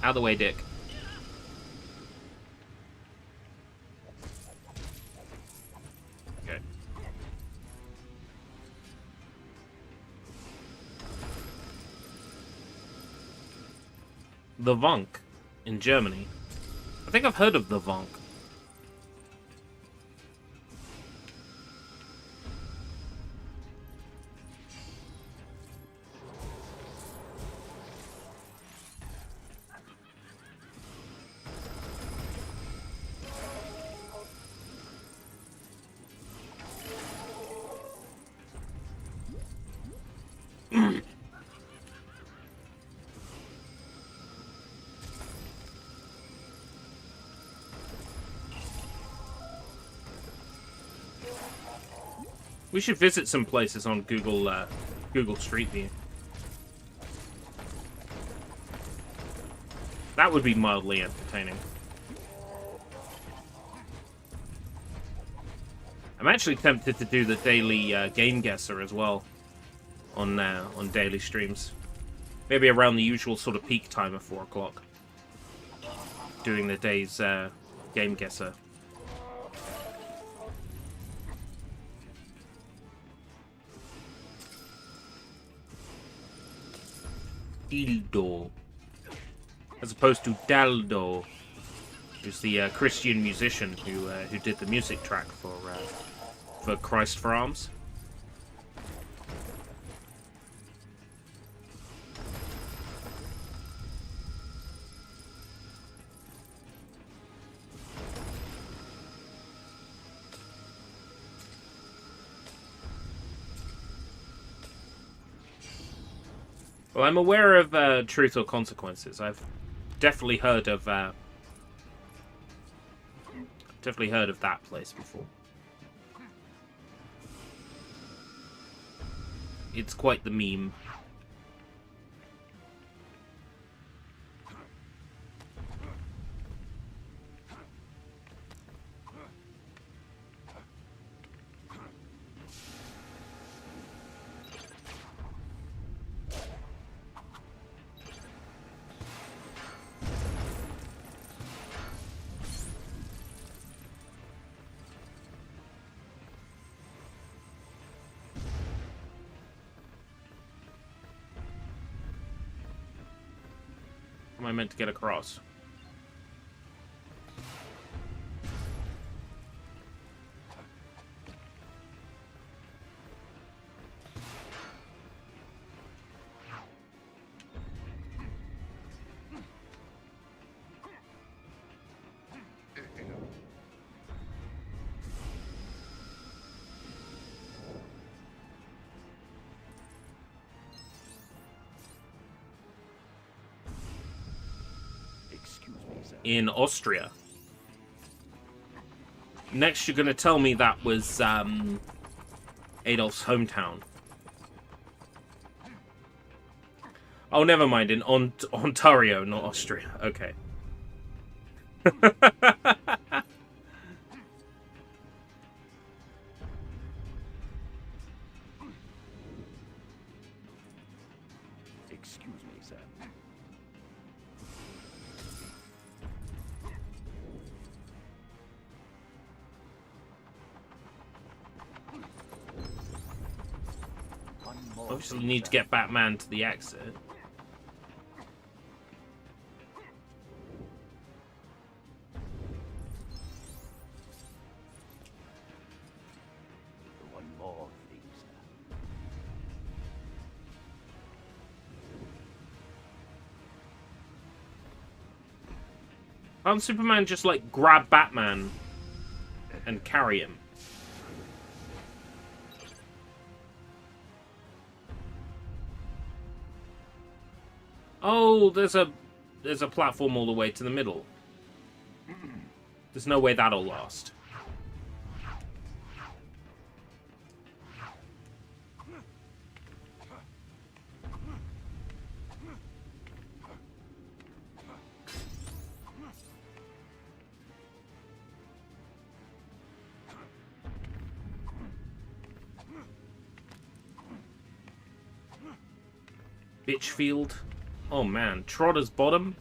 Out of the way, Dick. Okay. The Vonk in Germany. I think I've heard of the Vonk. We should visit some places on Google Street View. That would be mildly entertaining. I'm actually tempted to do the daily game guesser as well on daily streams. Maybe around the usual sort of peak time of 4 o'clock. Doing the day's game guesser. Dildo, as opposed to Daldo, who's the Christian musician who did the music track for Christ for Arms. Well, I'm aware of Truth or Consequences. I've definitely heard of that place before. It's quite the meme. Am I meant to get across? in Austria. Next, you're going to tell me that was Adolf's hometown. Oh, never mind. In Ontario, not Austria. Okay. Excuse me, sir. Obviously, you need to get Batman to the exit. One more thing, sir. Can't Superman just, like, grab Batman and carry him? Oh, there's a platform all the way to the middle. There's no way that'll last. Bitchfield. Oh man, Trotter's Bottom.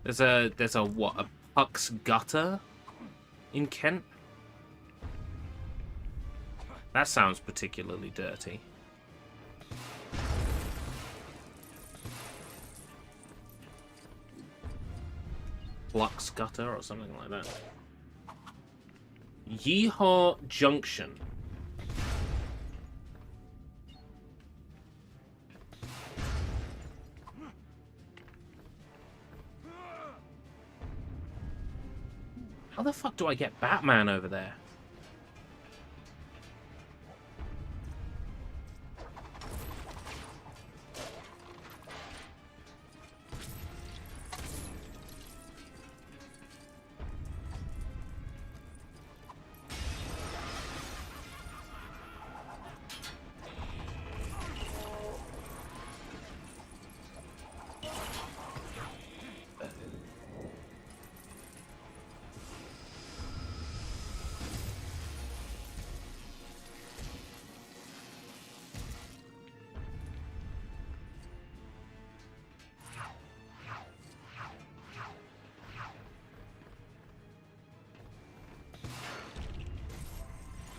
There's a what, a Puck's Gutter in Kent? That sounds particularly dirty. Flux Gutter or something like that. Yeehaw Junction. How the fuck do I get Batman over there?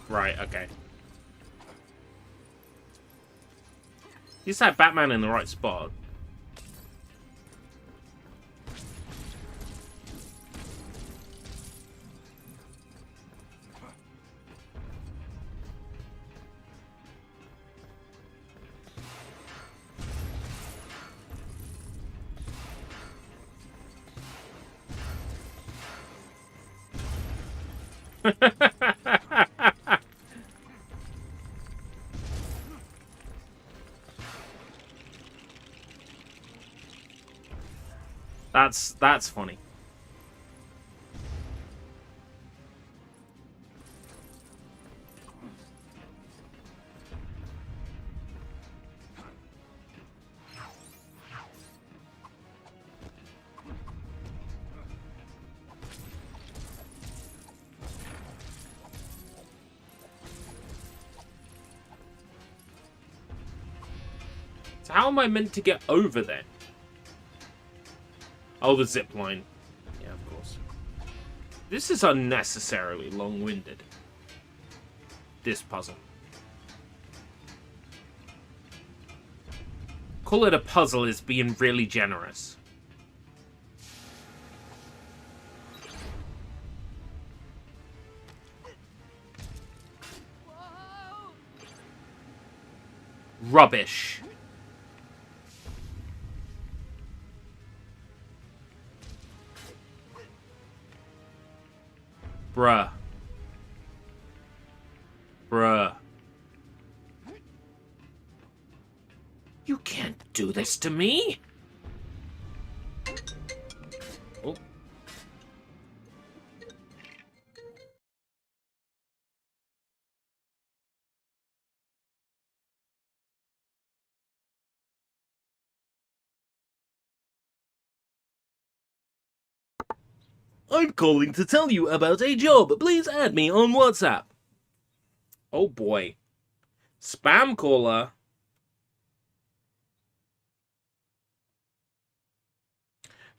Right, okay. You just had Batman in the right spot. That's funny. So how am I meant to get over there? Oh, the zip line. Yeah, of course. This is unnecessarily long-winded. This puzzle. Call it a puzzle is being really generous. Rubbish. Bruh. Bruh. do this to me? Oh. I'm calling to tell you about a job. Please add me on WhatsApp. Oh boy. Spam caller.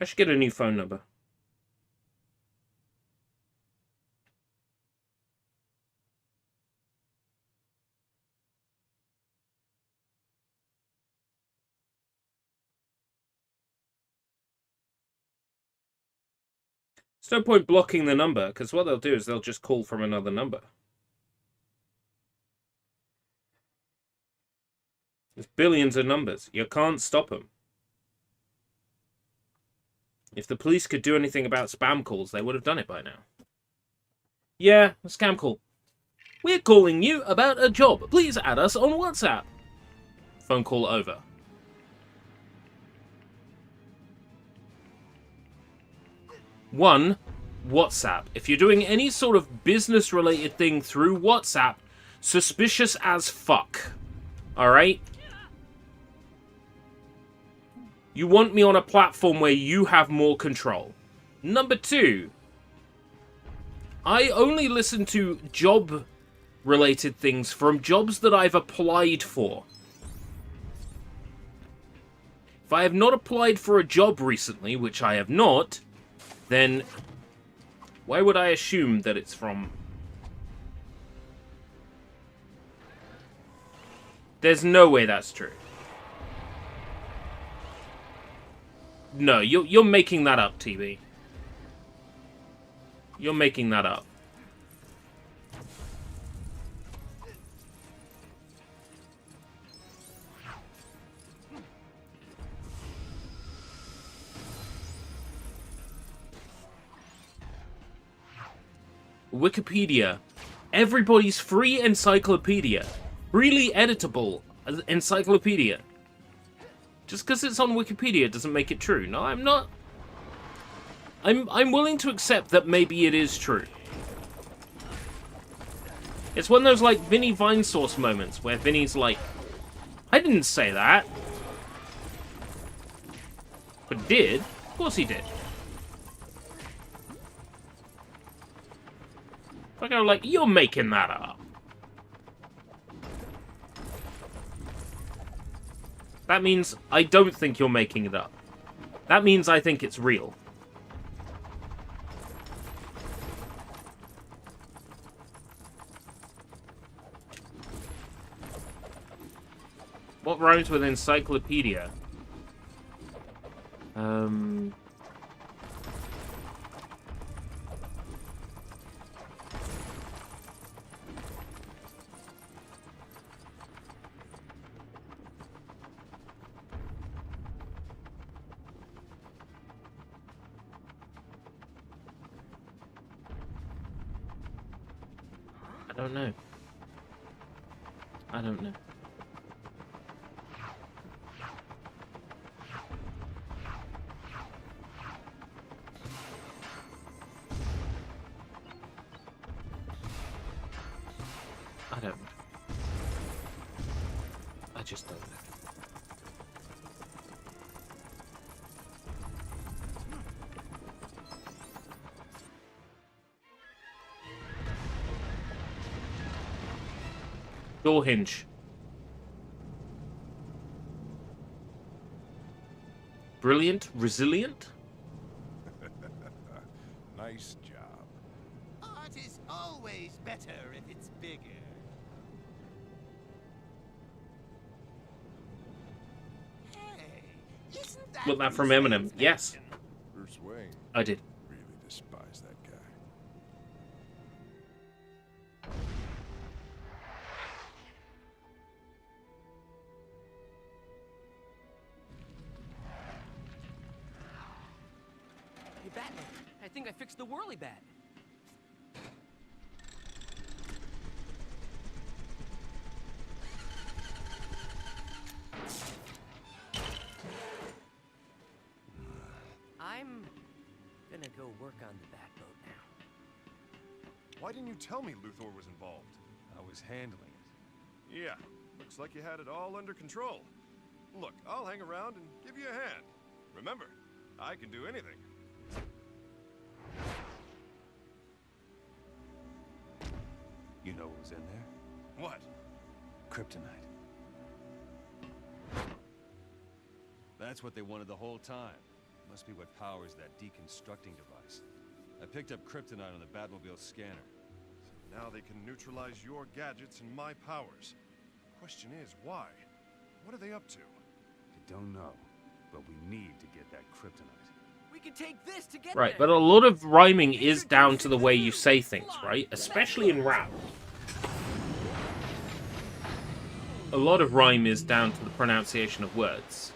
I should get a new phone number. There's no point blocking the number, because what they'll do is they'll just call from another number. There's billions of numbers. You can't stop them. If the police could do anything about spam calls, they would have done it by now. Yeah, a scam call. We're calling you about a job. Please add us on WhatsApp. Phone call over. One, WhatsApp. If you're doing any sort of business-related thing through WhatsApp, suspicious as fuck. Alright? You want me on a platform where you have more control. Number two, I only listen to job-related things from jobs that I've applied for. If I have not applied for a job recently, which I have not, then why would I assume that it's from... There's no way that's true. No, you're making that up, TB. You're making that up. Wikipedia. Everybody's free encyclopedia. Freely editable encyclopedia. Just because it's on Wikipedia doesn't make it true. No, I'm not. I'm willing to accept that maybe it is true. It's one of those, like, Vinny Vinesauce moments where Vinny's like, I didn't say that. But did? Of course he did. I go like, you're making that up. That means I don't think you're making it up. That means I think it's real. What rhymes with encyclopedia? I don't know. I don't know. I don't know. I just don't know. Door hinge. Brilliant? Resilient? Nice job. Art is always better if it's bigger. Hey, isn't that Got that from Eminem. Yes. Bruce Wayne. I did. Really despise that guy. Hey, Batman, I think I fixed the whirly bat. work on the Batboat now. Why didn't you tell me Luthor was involved? I was handling it. Yeah, looks like you had it all under control. Look, I'll hang around and give you a hand. Remember, I can do anything. You know what was in there? What? Kryptonite. That's what they wanted the whole time. Must be what powers that deconstructing device. I picked up kryptonite on the Batmobile scanner. So now they can neutralize your gadgets and my powers. Question is, why? What are they up to? I don't know, but we need to get that kryptonite. We can take this to get Right, there. but a lot of rhyming is down to the way you say things, right? Especially in rap. A lot of rhyme is down to the pronunciation of words.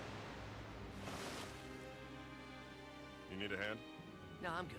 You need a hand? No, I'm good.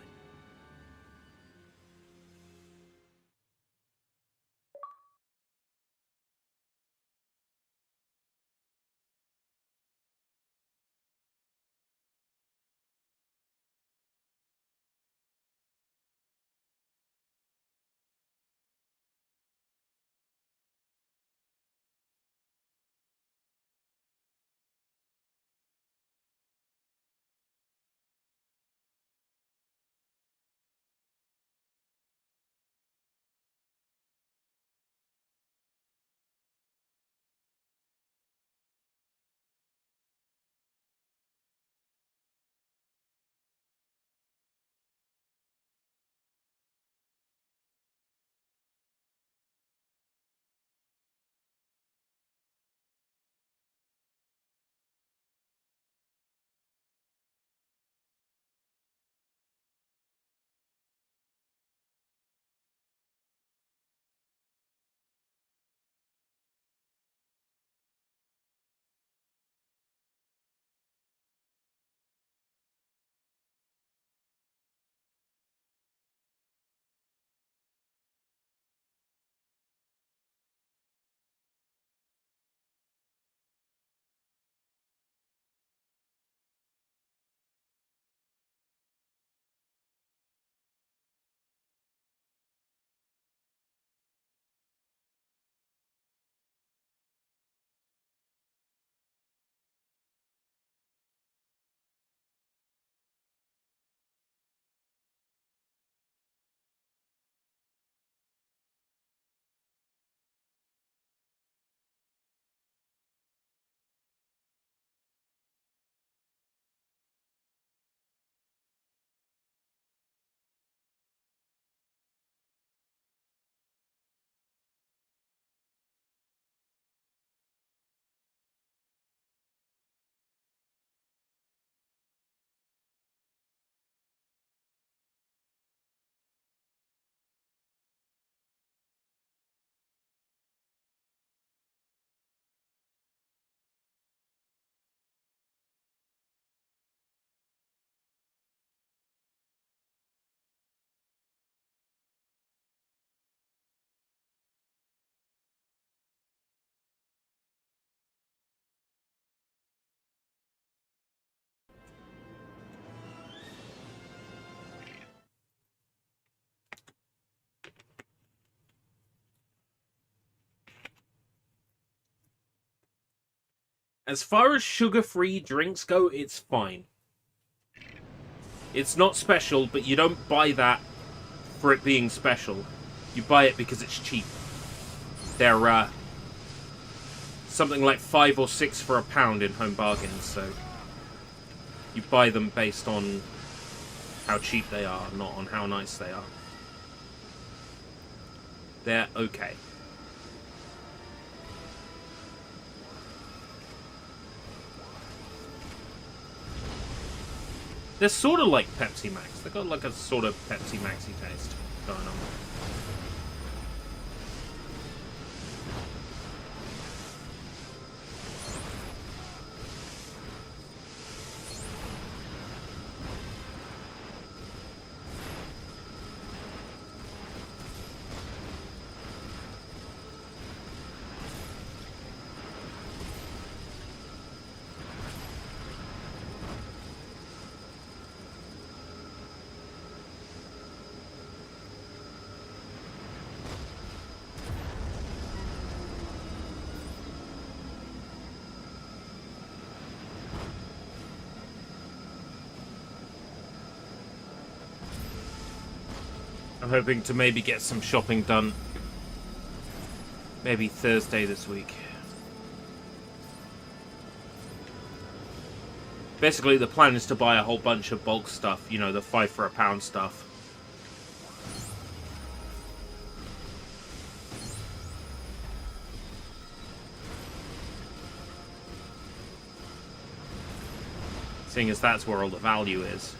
As far as sugar-free drinks go, it's fine. It's not special, but you don't buy that for it being special. You buy it because it's cheap. They're something like 5 or 6 for £1 in Home Bargains, so you buy them based on how cheap they are, not on how nice they are. They're okay. They're sort of like Pepsi Max. They've got like a sort of Pepsi Maxy taste going on. I'm hoping to maybe get some shopping done. Maybe Thursday this week. Basically, the plan is to buy a whole bunch of bulk stuff. You know, the 5 for £1 stuff. Seeing as that's where all the value is.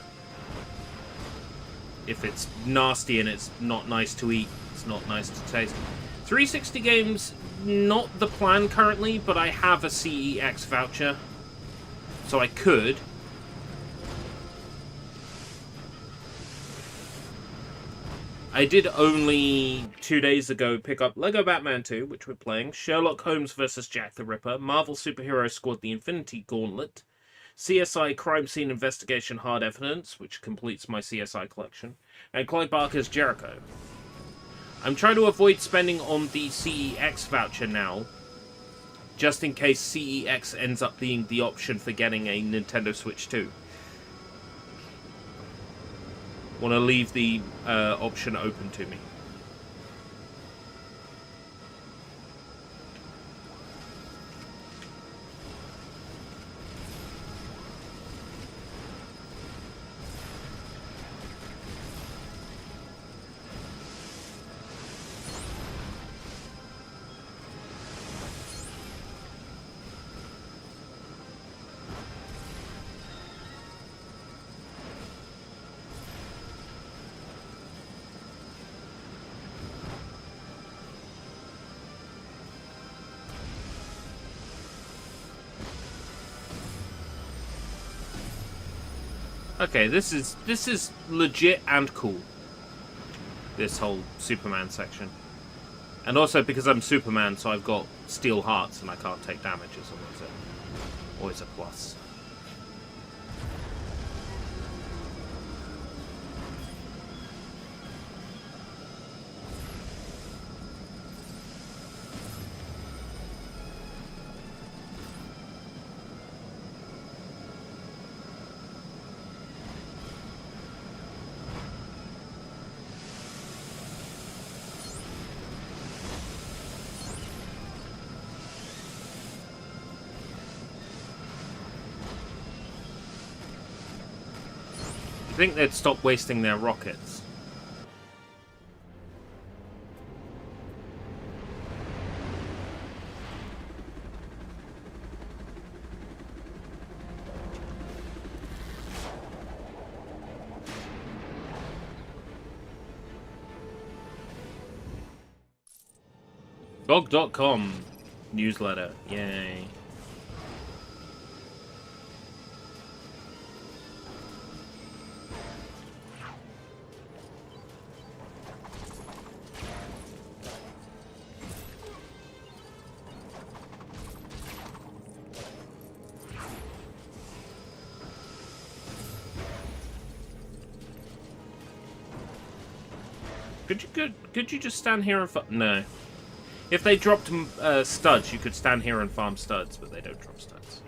If it's nasty and it's not nice to eat, it's not nice to taste. 360 games, not the plan currently, but I have a CEX voucher. So I could. I did only 2 days ago pick up Lego Batman 2, which we're playing, Sherlock Holmes vs. Jack the Ripper, Marvel Superhero Squad The Infinity Gauntlet, CSI Crime Scene Investigation Hard Evidence, which completes my CSI collection, and Clive Barker's Jericho. I'm trying to avoid spending on the CEX voucher now, just in case CEX ends up being the option for getting a Nintendo Switch 2. Want to leave the option open to me. Okay, this is legit and cool. This whole Superman section. And also because I'm Superman, so I've got steel hearts and I can't take damage, is always a plus. I think they'd stop wasting their rockets. GOG.com newsletter. Yay. Could you just stand here and no. If they dropped studs, you could stand here and farm studs, but they don't drop studs.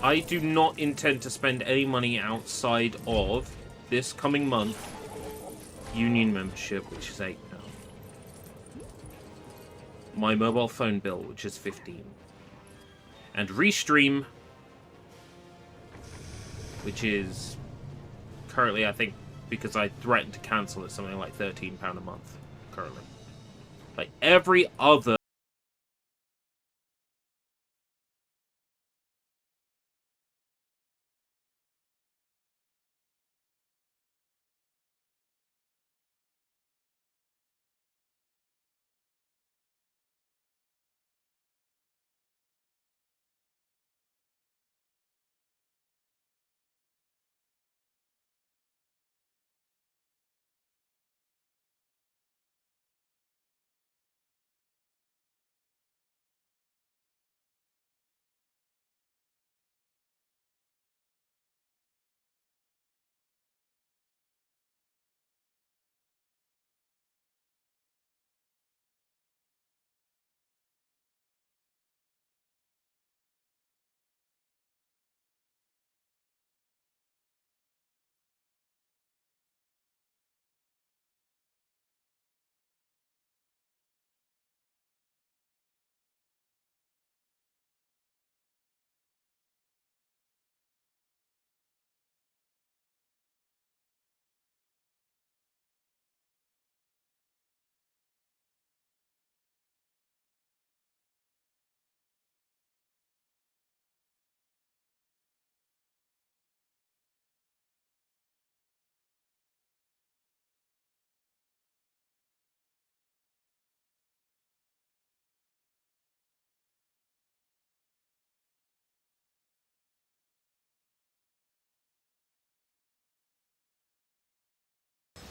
I do not intend to spend any money outside of this coming month union membership, which is £8. My mobile phone bill, which is £15. And Restream, which is currently, I think, because I threatened to cancel it, something like £13 a month currently. Like every other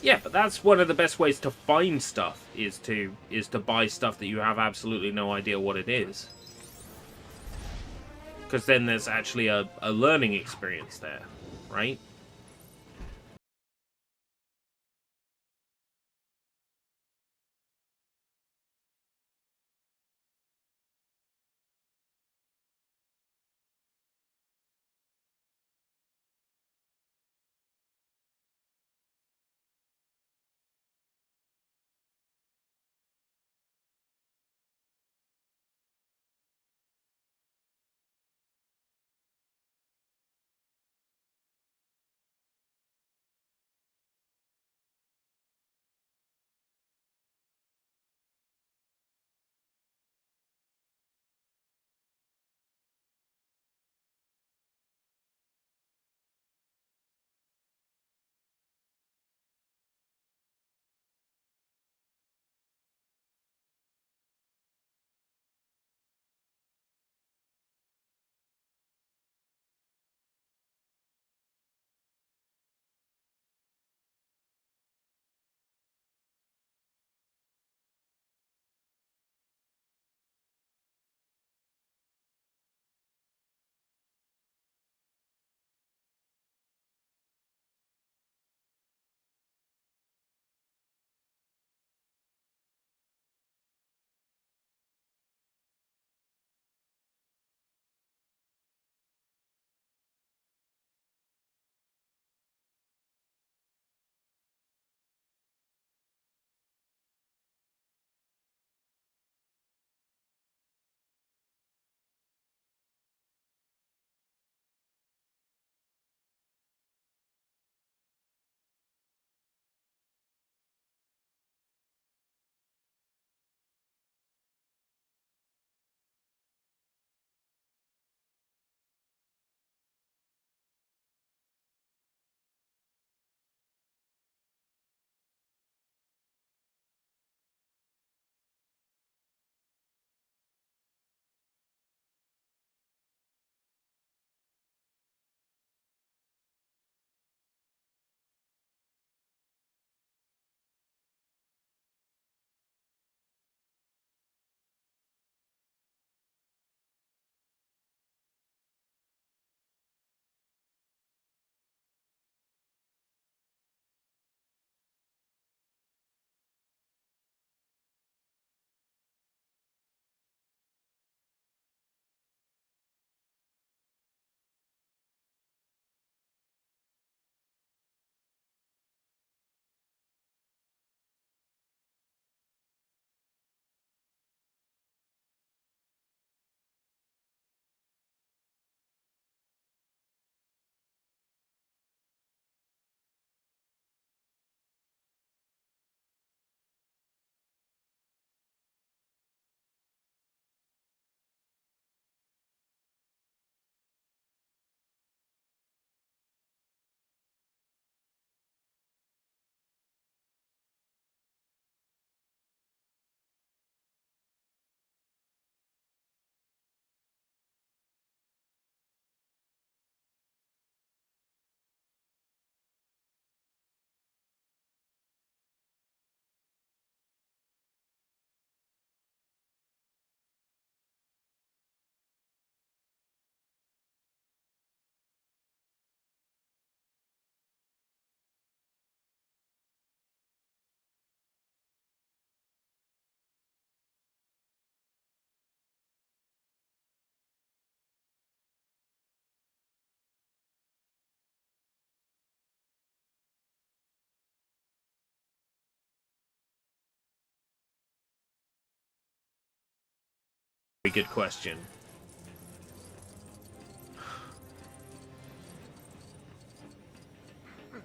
Yeah, but that's one of the best ways to find stuff, is to buy stuff that you have absolutely no idea what it is. Because then there's actually a learning experience there, right? Very good question.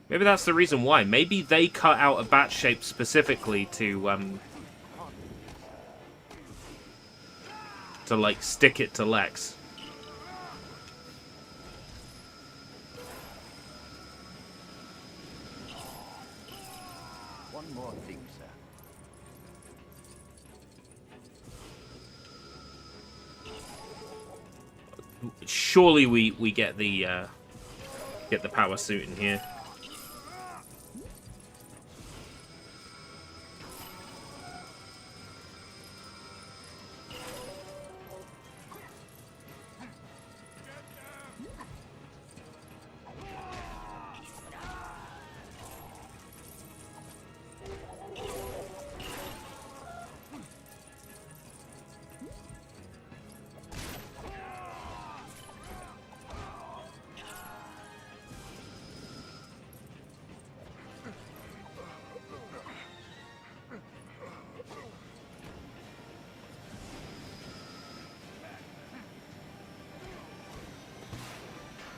Maybe that's the reason why. Maybe they cut out a bat shape specifically to like stick it to Lex. One more thing, sir. Surely we get the power suit in here.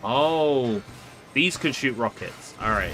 Oh, these could shoot rockets. All right.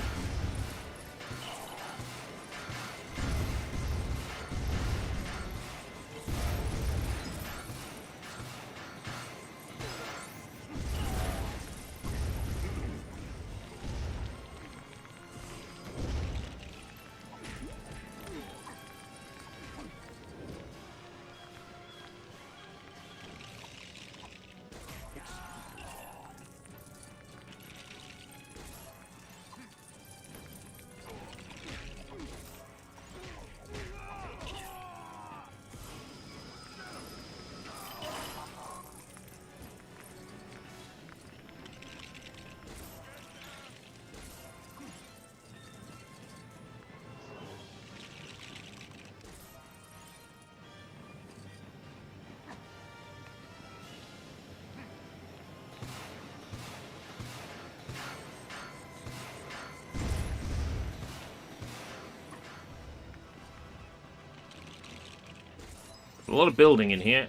A lot of building in here.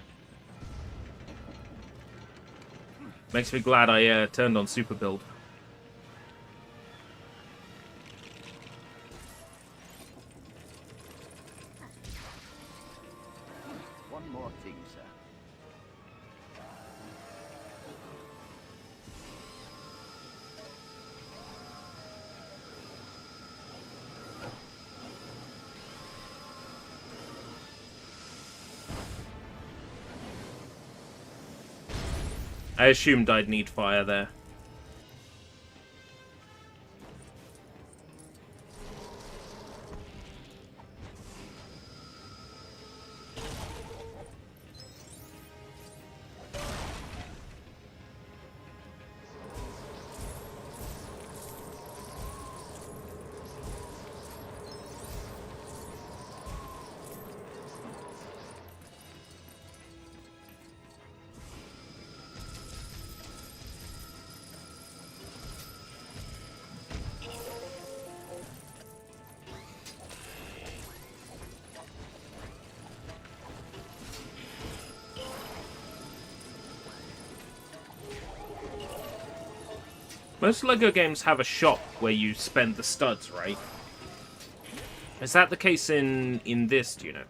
Makes me glad I turned on super build. One more thing, sir. I assumed I'd need fire there. Most LEGO games have a shop where you spend the studs, right? Is that the case in this, do you know?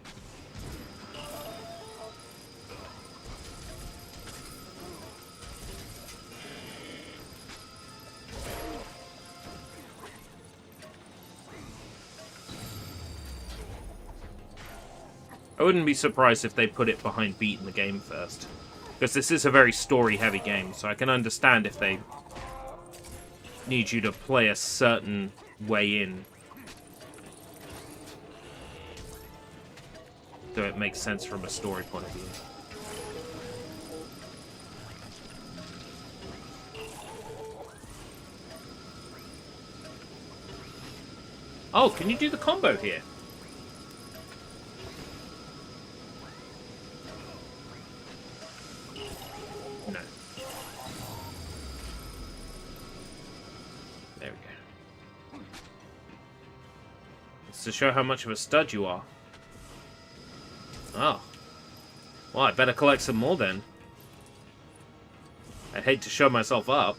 I wouldn't be surprised if they put it behind beating the game first. Because this is a very story-heavy game, so I can understand if they need you to play a certain way in. So it makes sense from a story point of view. Oh, can you do the combo here? No. There we go. It's to show how much of a stud you are. Oh. Well, I better collect some more then. I'd hate to show myself up.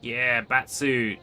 Yeah, Batsuit.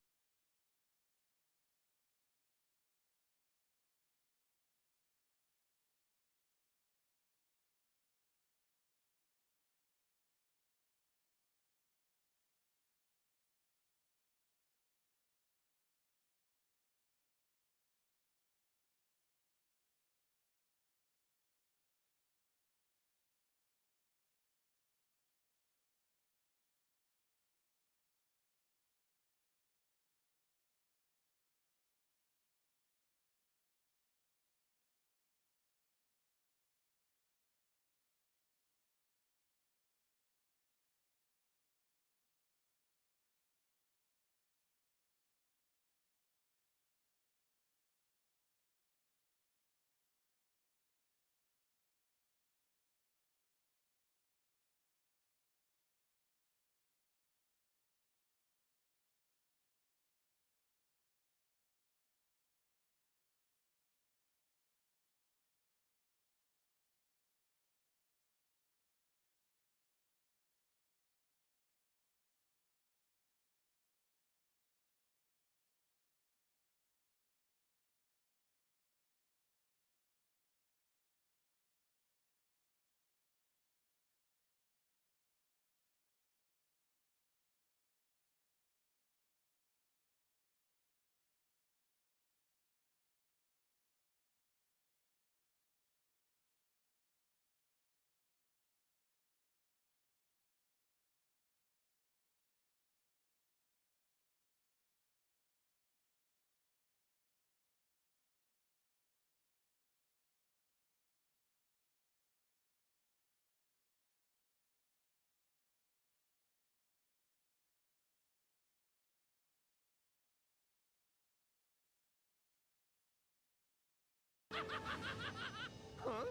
Huh?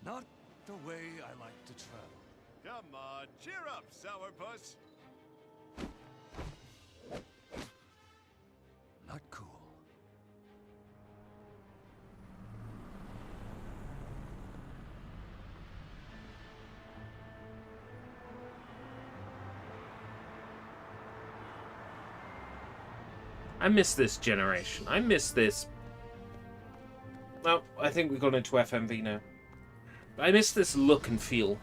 Not the way I like to travel. Come on, cheer up, sourpuss. Not cool. I miss this generation. I miss this. Well, I think we've gone into FMV now. I miss this look and feel.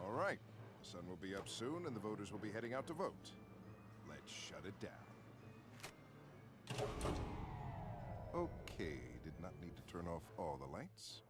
All right. The sun will be up soon, and the voters will be heading out to vote. Let's shut it down. Okay, did not need to turn off all the lights.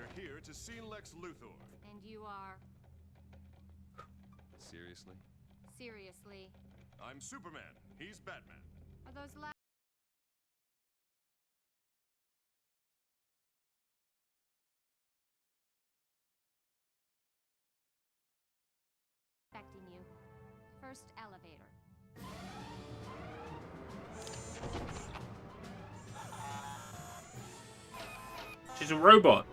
We're here to see Lex Luthor. And you are? Seriously? Seriously. I'm Superman. He's Batman. Are those last... Expecting you. First elevator. She's a robot.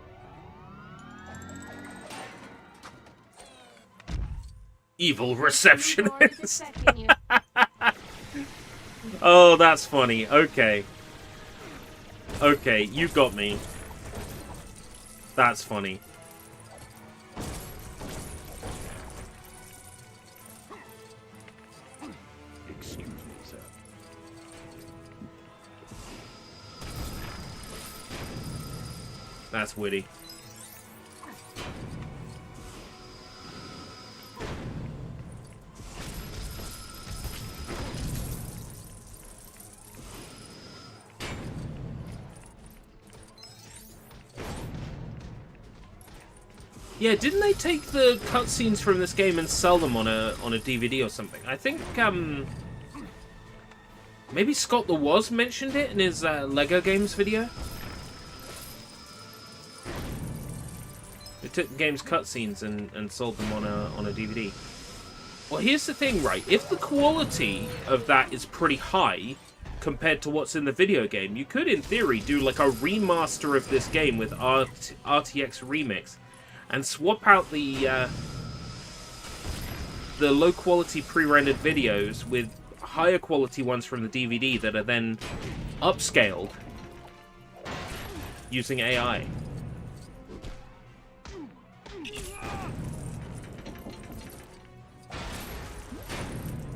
Evil receptionist. Oh, that's funny. Okay. Okay, you got me. That's funny. That's witty. Yeah, didn't they take the cutscenes from this game and sell them on a DVD or something? I think maybe Scott the Woz mentioned it in his Lego Games video. They took the game's cutscenes and sold them on a DVD. Well, here's the thing, right? If the quality of that is pretty high compared to what's in the video game, you could, in theory, do like a remaster of this game with RTX Remix and swap out the low-quality pre-rendered videos with higher quality ones from the DVD that are then upscaled using AI.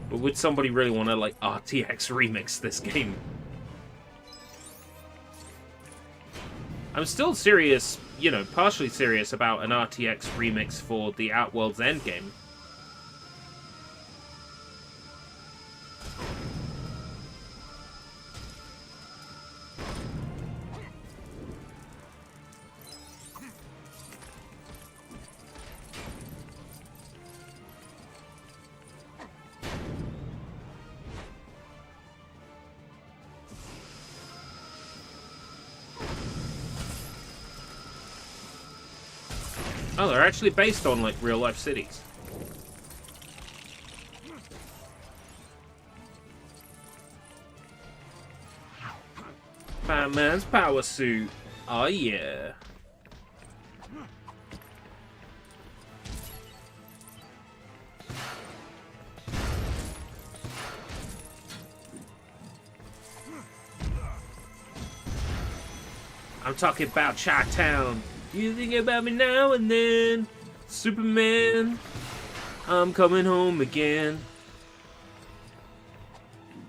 But would somebody really want to, like, RTX remix this game? I'm still serious, you know, partially serious about an RTX remix for the Outworld's Endgame. Oh, they're actually based on, like, real-life cities. Batman's power suit. Oh, yeah. I'm talking about Chi-Town. You think about me now and then, Superman, I'm coming home again.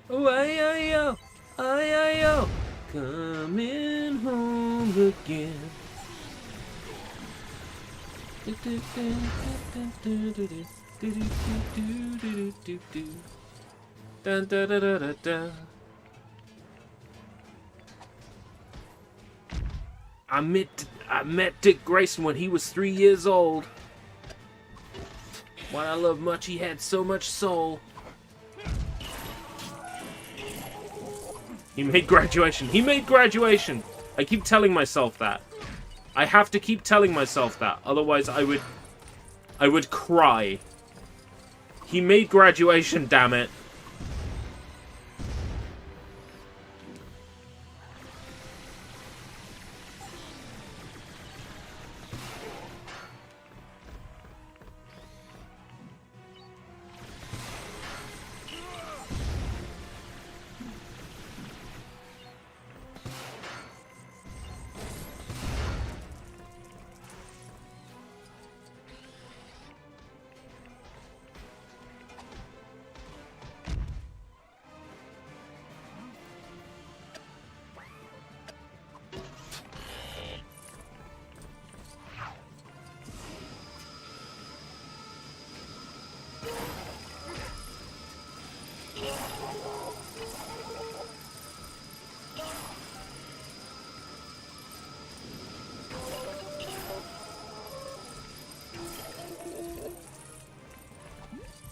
Oh, ay, oh, coming home again. Dun, da, da, da, da, da. I met Dick Grayson when he was 3 years old. What I love much, he had so much soul. He made graduation. He made graduation. I keep telling myself that. I have to keep telling myself that. Otherwise, I would cry. He made graduation, damn it.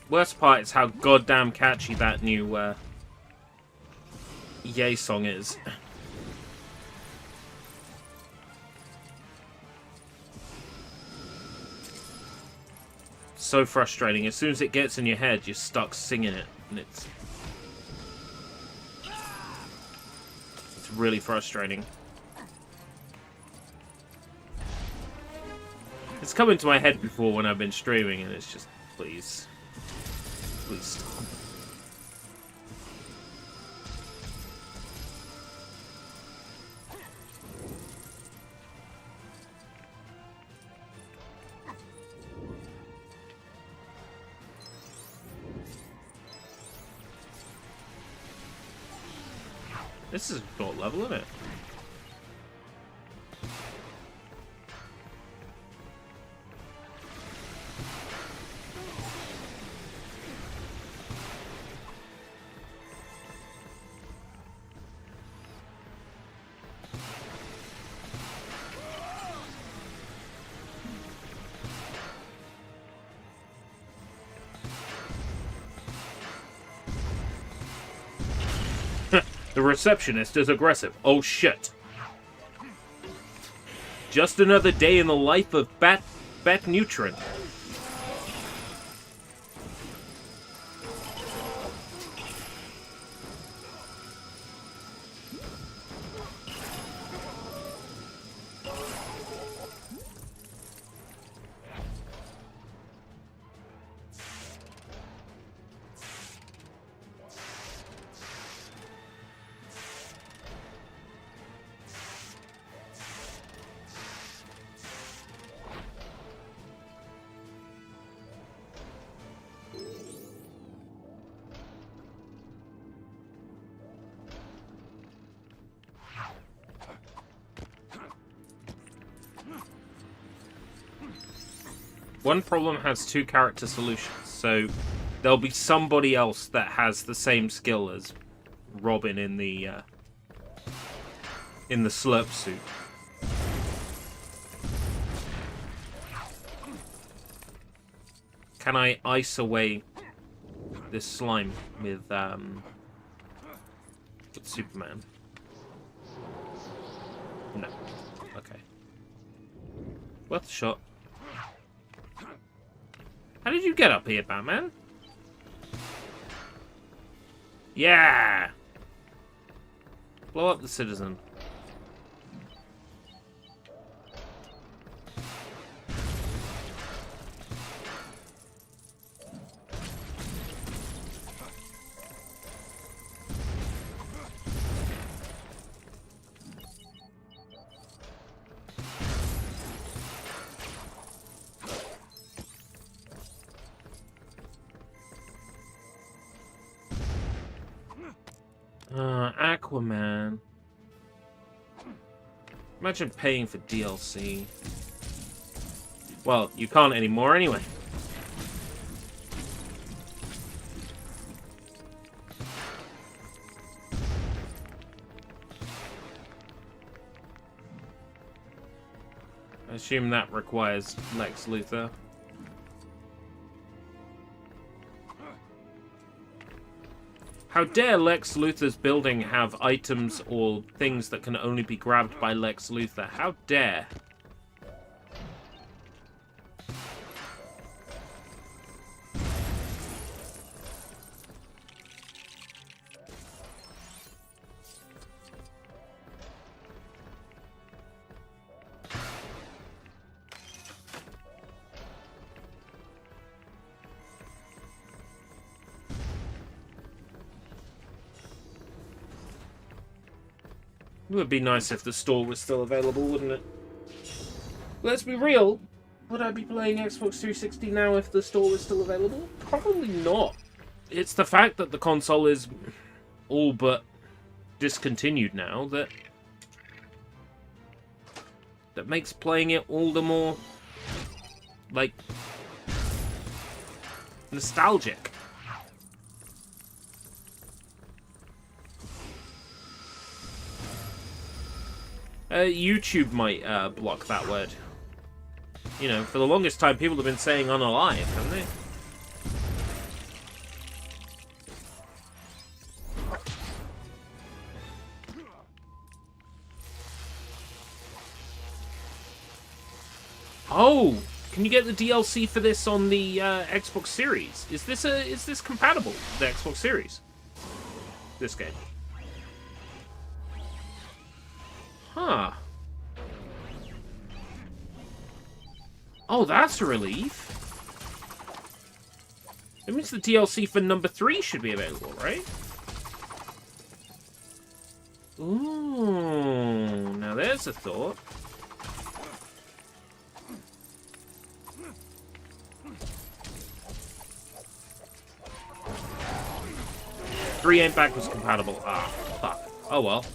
Worst part is how goddamn catchy that new Yay song is. So frustrating. As soon as it gets in your head, you're stuck singing it, and it's really frustrating. It's come into my head before when I've been streaming, and it's just, please. Please stop. This is a short level, isn't it? The receptionist is aggressive. Oh shit. Just another day in the life of Bat Nutrient. One problem has two character solutions, so there'll be somebody else that has the same skill as Robin in the slurp suit. Can I ice away this slime with Superman? No. Okay. Worth a shot. How did you get up here, Batman? Yeah! Blow up the citizen. Aquaman. Imagine paying for DLC. Well, you can't anymore anyway. I assume that requires Lex Luthor. How dare Lex Luthor's building have items or things that can only be grabbed by Lex Luthor? How dare? It would be nice if the store was still available, wouldn't it? Let's be real. Would I be playing Xbox 360 now if the store was still available? Probably not. It's the fact that the console is all but discontinued now that makes playing it all the more, like, nostalgic. YouTube might block that word. You know, for the longest time, people have been saying unalive, haven't they? Oh, can you get the DLC for this on the Xbox Series? Is this compatible with the Xbox Series? This game. Huh. Oh, that's a relief. That means the DLC for number 3 should be available, right? Ooh, now there's a thought. Three ain't backwards compatible. Ah, fuck. Oh well.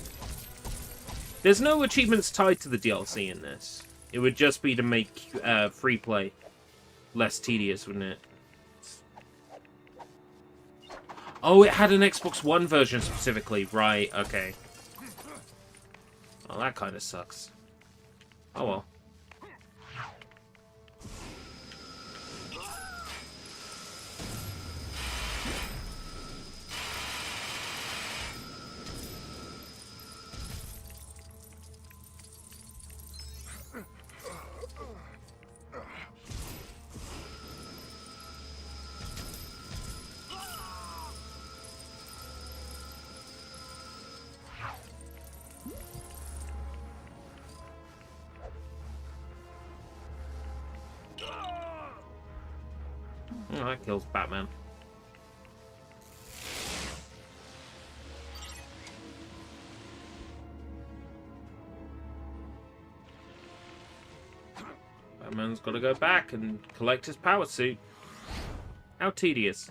There's no achievements tied to the DLC in this. It would just be to make free play less tedious, wouldn't it? Oh, it had an Xbox One version specifically. Right, okay. Oh, that kind of sucks. Oh well. Oh, that kills Batman. Batman's got to go back and collect his power suit. How tedious.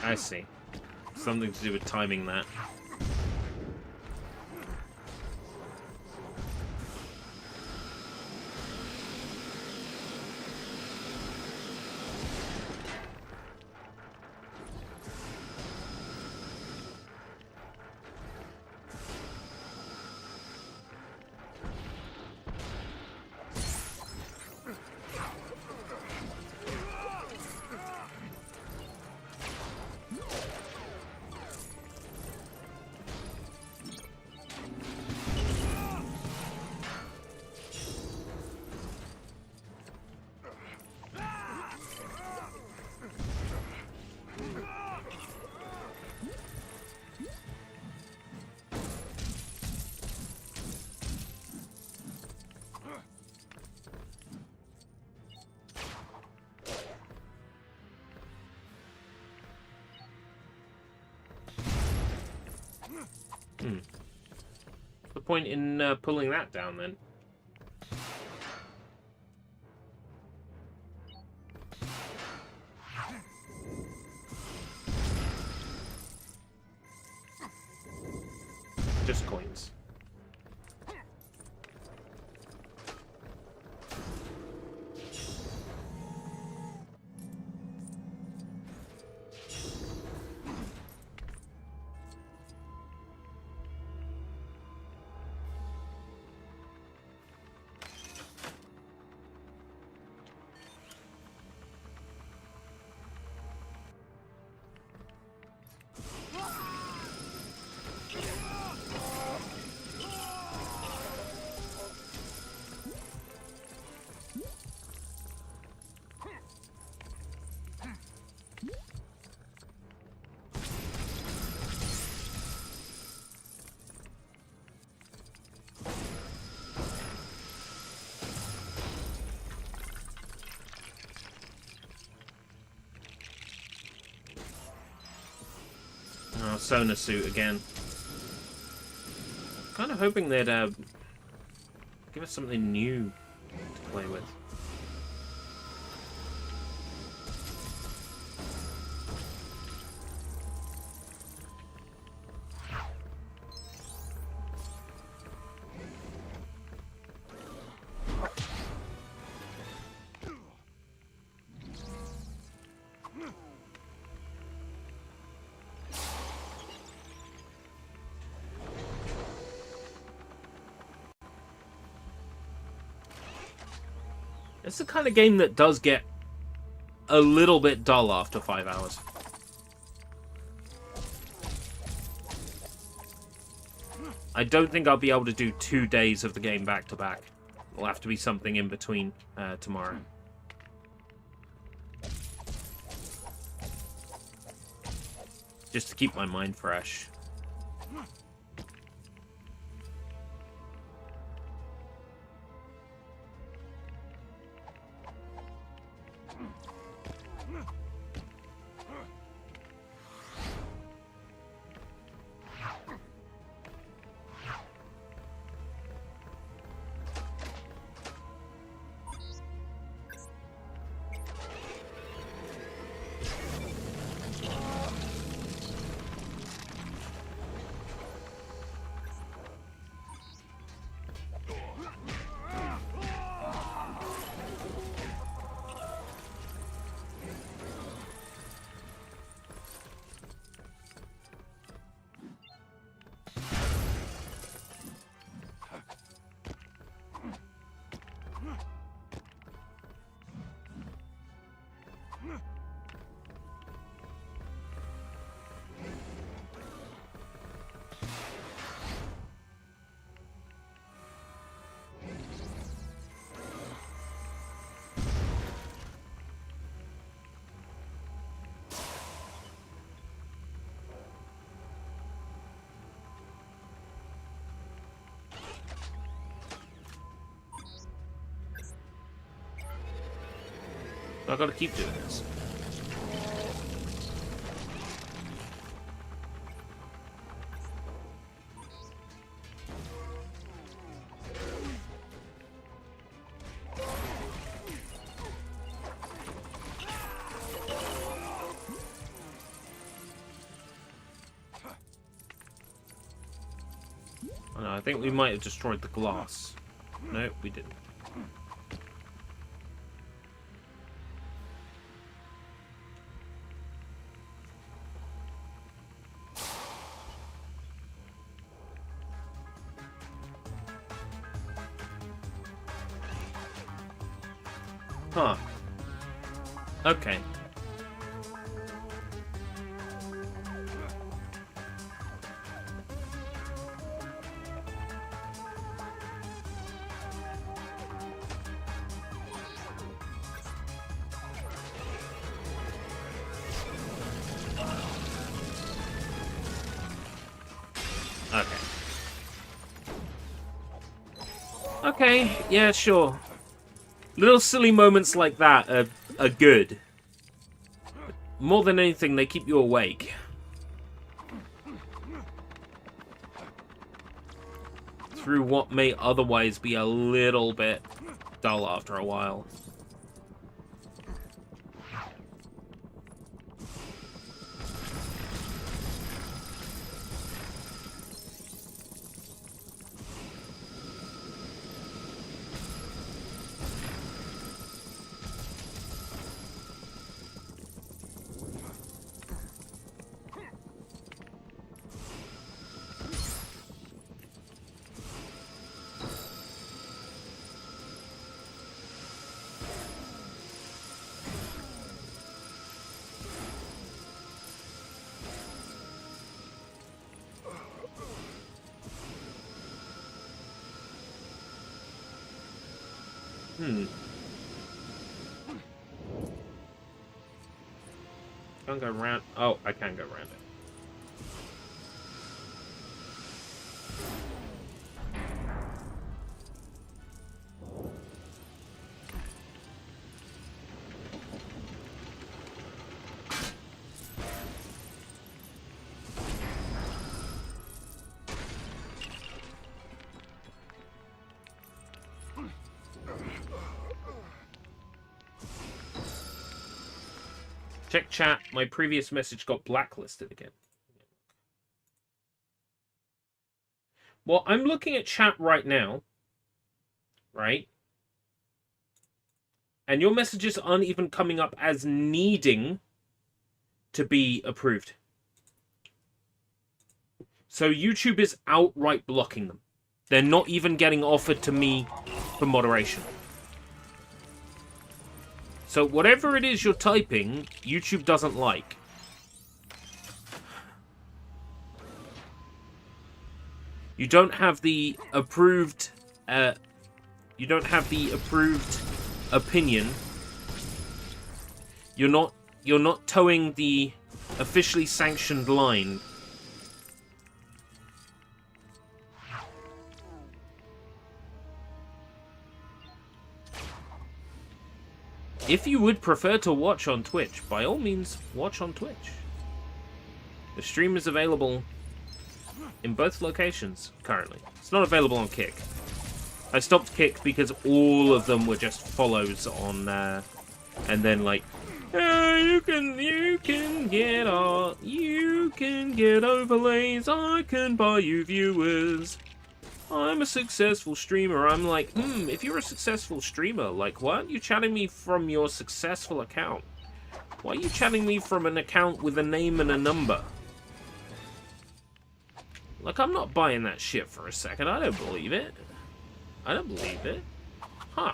I see. Something to do with timing that. What's the point in pulling that down then? Just coins. Oh, Sona suit again. Kind of hoping they'd give us something new to play with. It's the kind of game that does get a little bit dull after 5 hours. I don't think I'll be able to do 2 days of the game back to back. It'll have to be something in between tomorrow. Just to keep my mind fresh. I gotta keep doing this. Oh, no, I think we might have destroyed the glass. No, we didn't. Huh. Okay. Okay, yeah, sure. Little silly moments like that are good. More than anything, they keep you awake. Through what may otherwise be a little bit dull after a while. Can't go around. Oh, I can go around it. Check chat. My previous message got blacklisted again. Well, I'm looking at chat right now. Right? And your messages aren't even coming up as needing to be approved. So YouTube is outright blocking them. They're not even getting offered to me for moderation. So whatever it is you're typing, YouTube doesn't like. You don't have the approved opinion. You're not towing the officially sanctioned line. If you would prefer to watch on Twitch, by all means, watch on Twitch. The stream is available in both locations currently. It's not available on Kick. I stopped Kick because all of them were just follows on, and then like, you can get overlays. I can buy you viewers. I'm a successful streamer. I'm like, if you're a successful streamer, like, why aren't you chatting me from your successful account? Why are you chatting me from an account with a name and a number? Like, I'm not buying that shit for a second. I don't believe it. I don't believe it. Huh.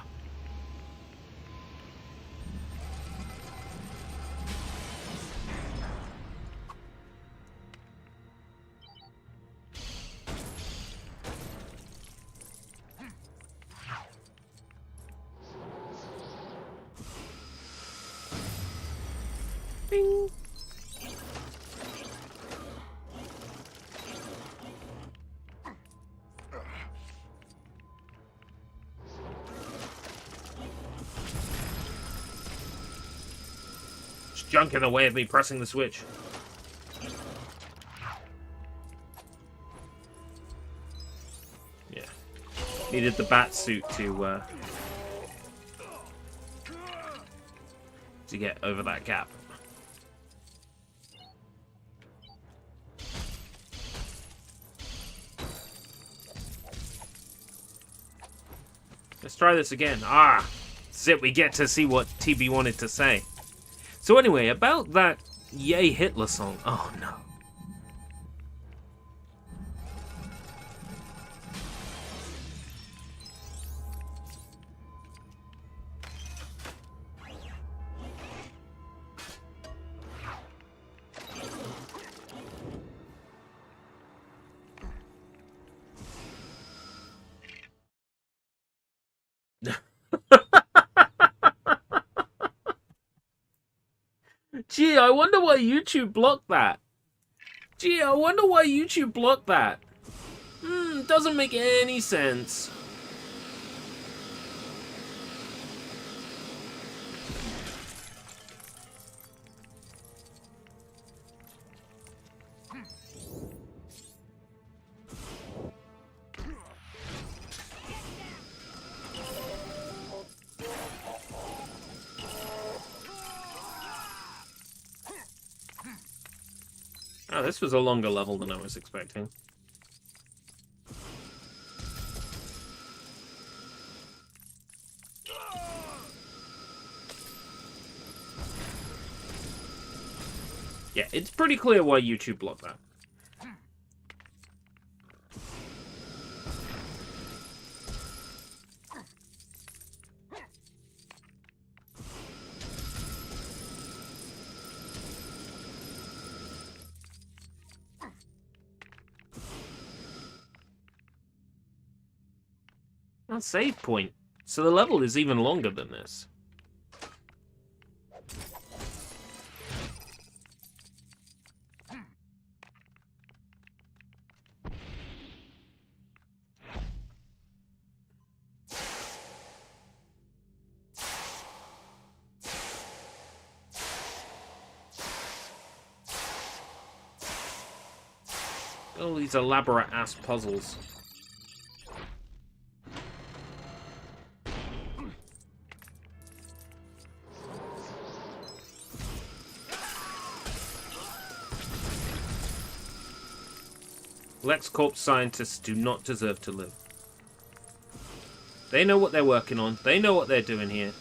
Bing. junk in the way of me pressing the switch. Yeah. Needed the bat suit to get over that gap. Let's try this again. Ah! That's it, we get to see what TB wanted to say. So anyway, about that Yay Hitler song. Oh no. Gee, I wonder why YouTube blocked that. Gee, I wonder why YouTube blocked that. Doesn't make any sense. Oh, this was a longer level than I was expecting. Yeah, it's pretty clear why YouTube blocked that. Well, save point. So the level is even longer than this. All these elaborate-ass puzzles. LexCorp scientists do not deserve to live. They know what they're working on. They know what they're doing here.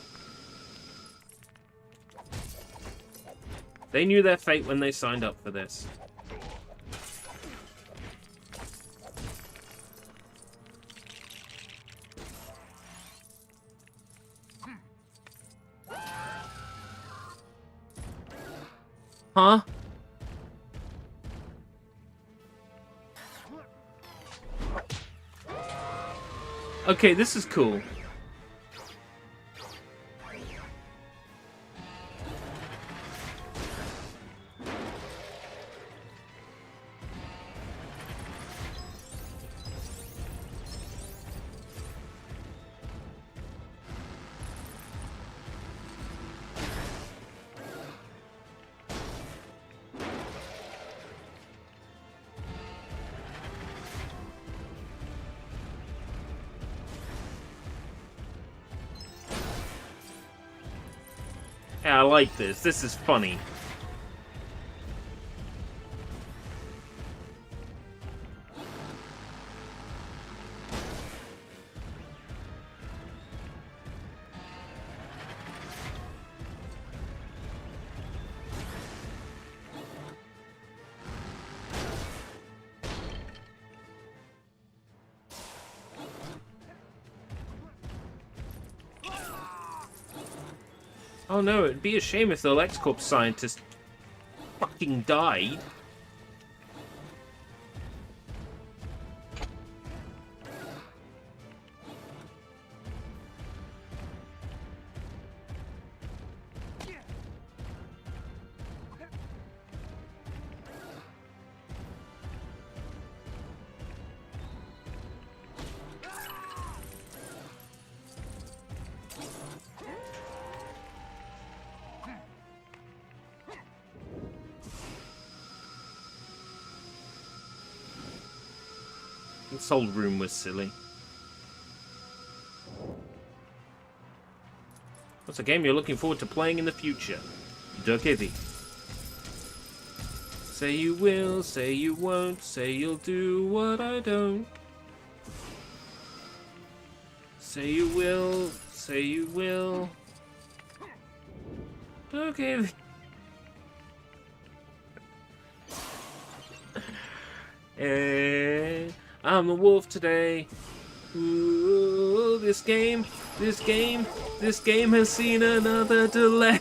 They knew their fate when they signed up for this. Huh? Okay, this is cool. Yeah, I like this. This is funny. Oh no, it'd be a shame if the LexCorp scientist fucking died. This whole room was silly. What's a game you're looking forward to playing in the future? Dokedi. Say you will, say you won't, say you'll do what I don't. Say you will, say you will. Dokedi. Hey, I'm the wolf today. Ooh, this game has seen another delay.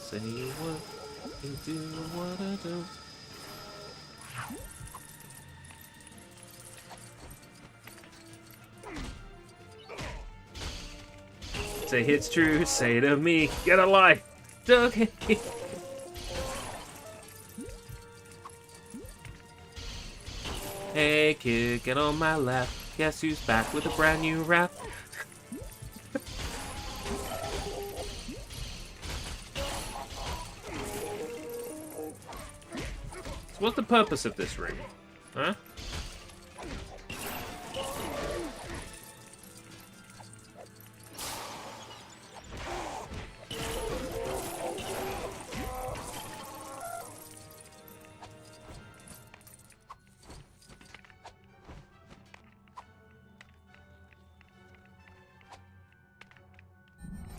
Say you will, you do what I do. Say it's true, say to me, get a life, okay. Hey kid, get on my lap. Guess who's back with a brand new rap? So what's the purpose of this room? Huh?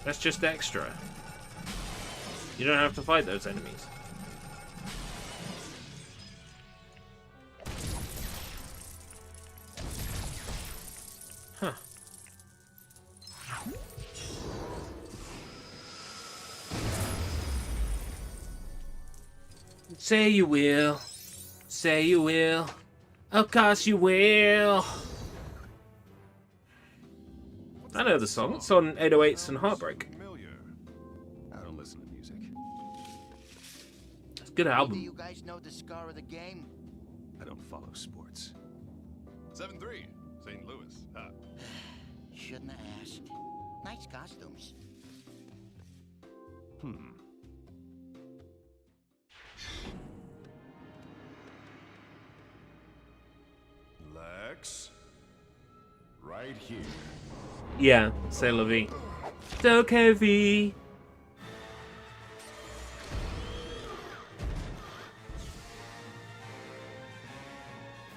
That's just extra. You don't have to fight those enemies. Huh. Say you will. Say you will. Of course you will. I know the song. It's on 808s and Heartbreak. I don't listen to music. It's a good album. Do you guys know the score of the game? I don't follow sports. 7-3, St. Louis. Shouldn't have asked. Nice costumes. Lex? Right here. Yeah, c'est la vie. Dokedi.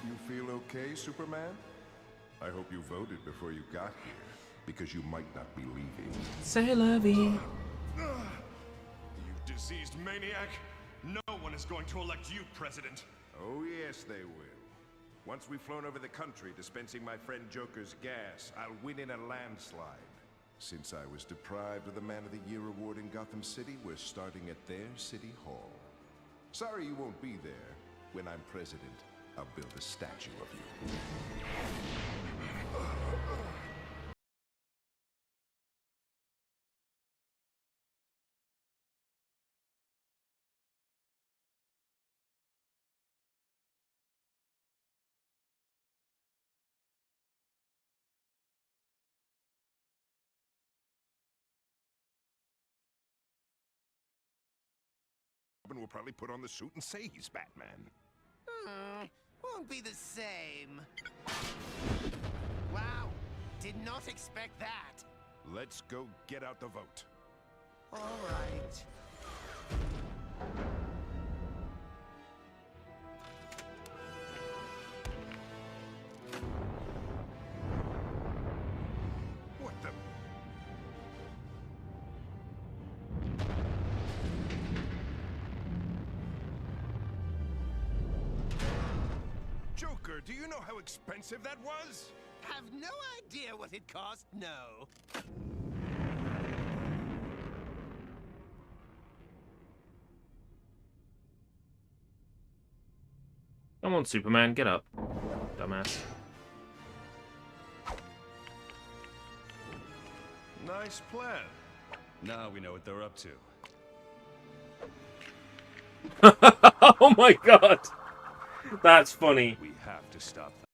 You feel okay, Superman? I hope you voted before you got here, because you might not be leaving. C'est la vie. You diseased maniac! No one is going to elect you president. Oh, yes, they will. Once we've flown over the country dispensing my friend Joker's gas, I'll win in a landslide. Since I was deprived of the Man of the Year award in Gotham City, we're starting at their city hall. Sorry you won't be there. When I'm president, I'll build a statue of you. Robin will probably put on the suit and say he's Batman. Won't be the same. Wow, did not expect that. Let's go get out the vote. All right. What the? Joker, do you know how expensive that was? Have no idea what it cost, no. Come on, Superman, get up. Dumbass. Nice plan. Now we know what they're up to. Oh my god! That's funny. We have to stop them.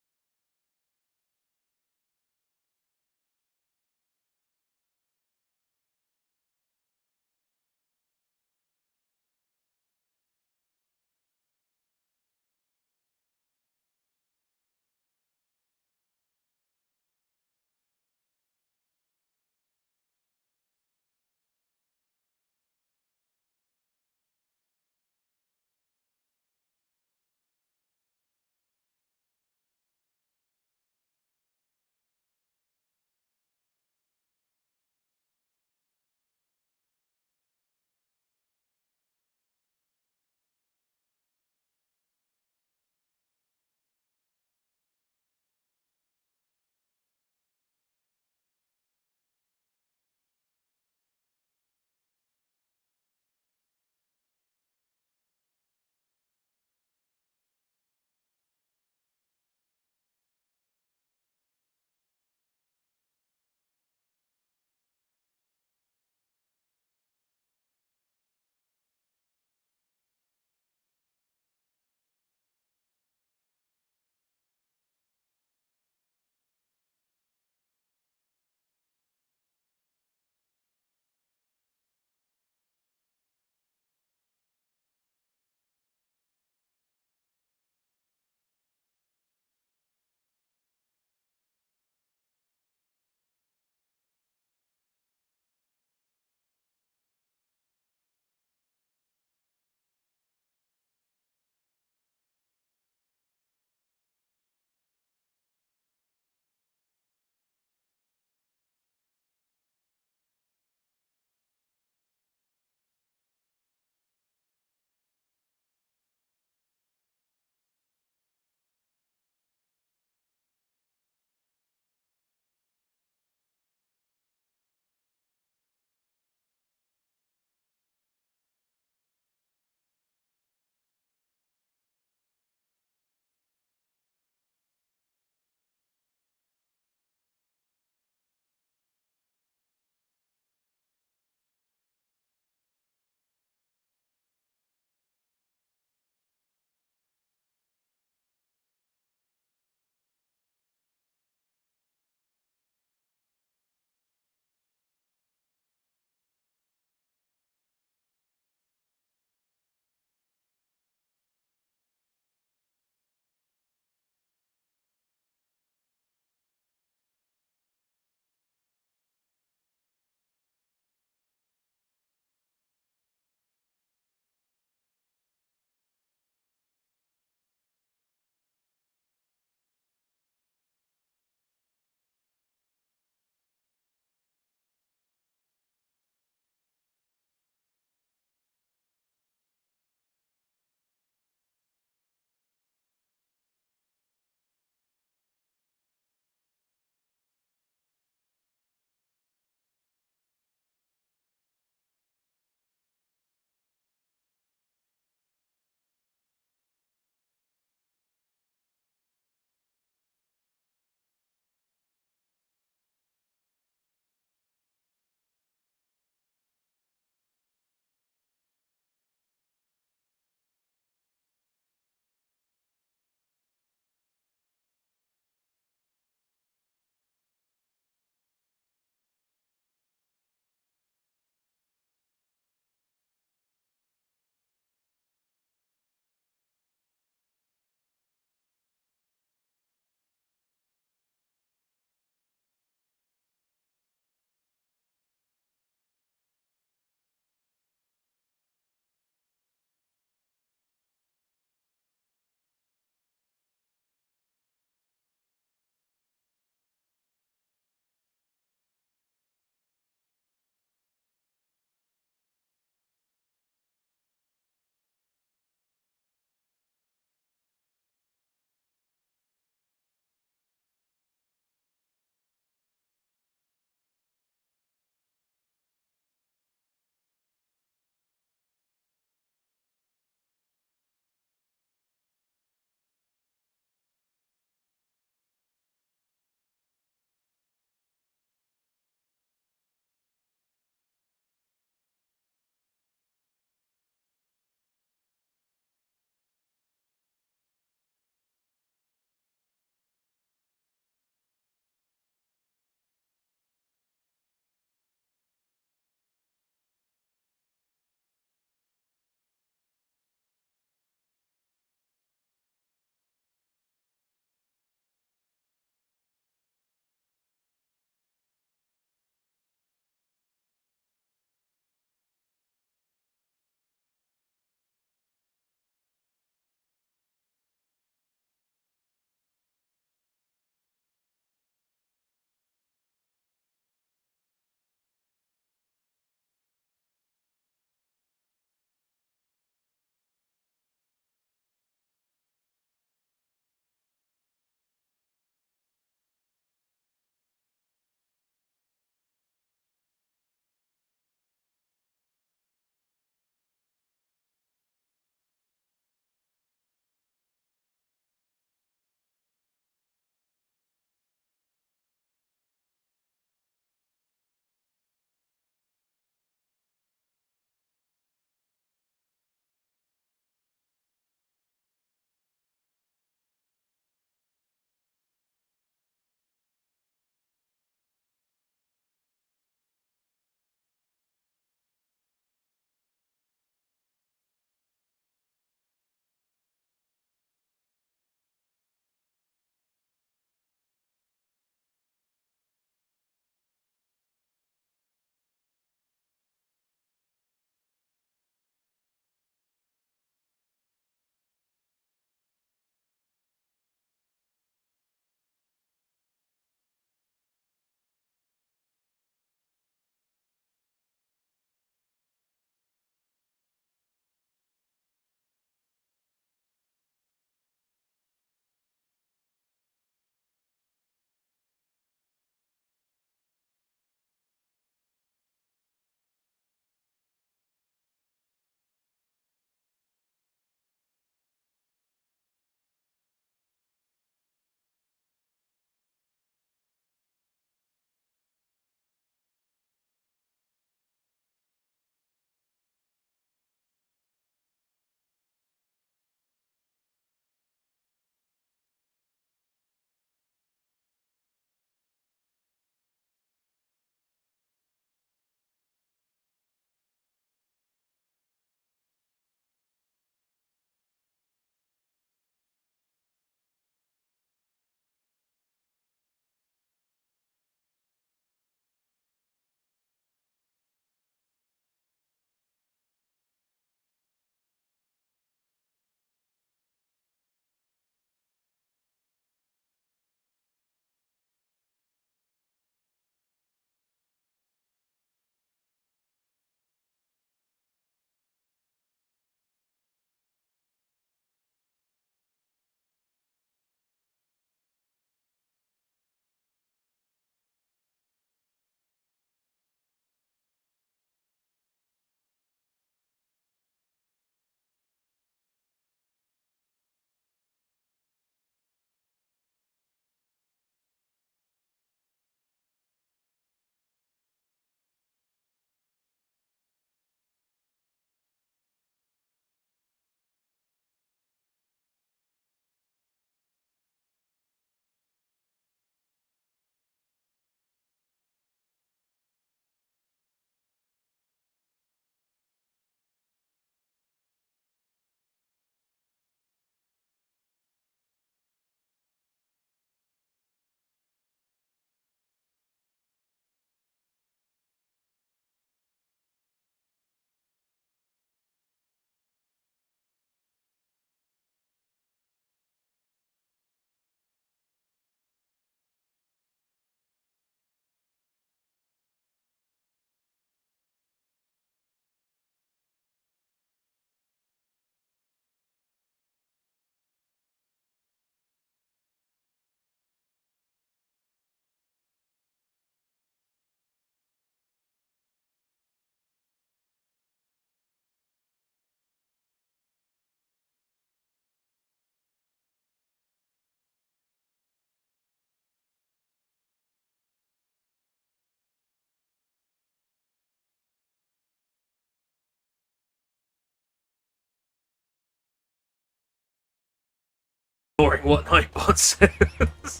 ignoring what Nightbot says.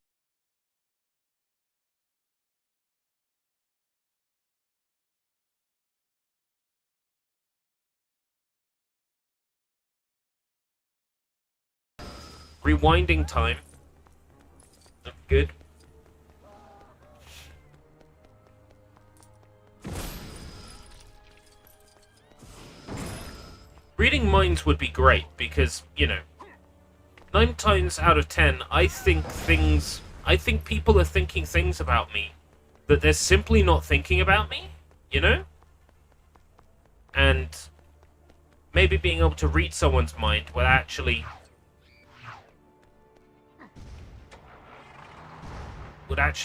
Rewinding time. Good. Reading minds would be great because, you know, 9 times out of 10, I think people are thinking things about me that they're simply not thinking about me, you know? And maybe being able to read someone's mind would actually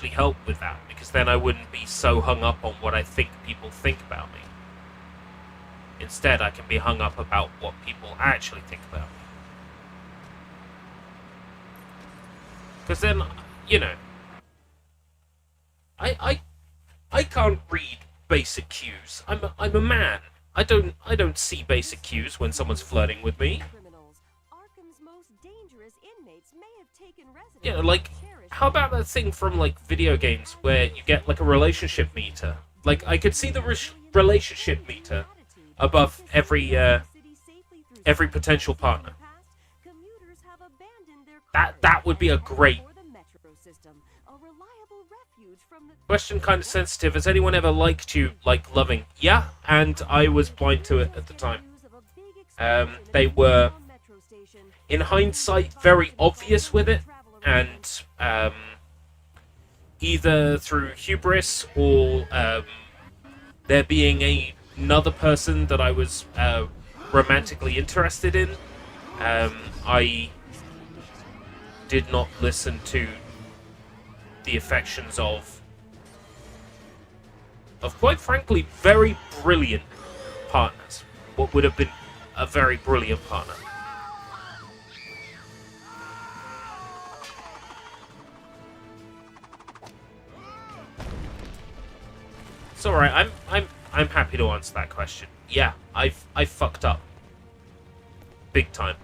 help with that, because then I wouldn't be so hung up on what I think people think about me. Instead, I can be hung up about what people actually think about me. Because then, you know, I can't read basic cues. I'm a man. I don't see basic cues when someone's flirting with me. Yeah, like, how about that thing from, like, video games where you get, like, a relationship meter? Like, I could see the relationship meter above every potential partner. That would be a great... Question kind of sensitive. Has anyone ever liked you, like, loving? Yeah, and I was blind to it at the time. They were, in hindsight, very obvious with it, and either through hubris or there being another person that I was romantically interested in, I did not listen to the affections of quite frankly very brilliant partners. What would have been a very brilliant partner. It's alright, I'm happy to answer that question. Yeah, I fucked up. Big time.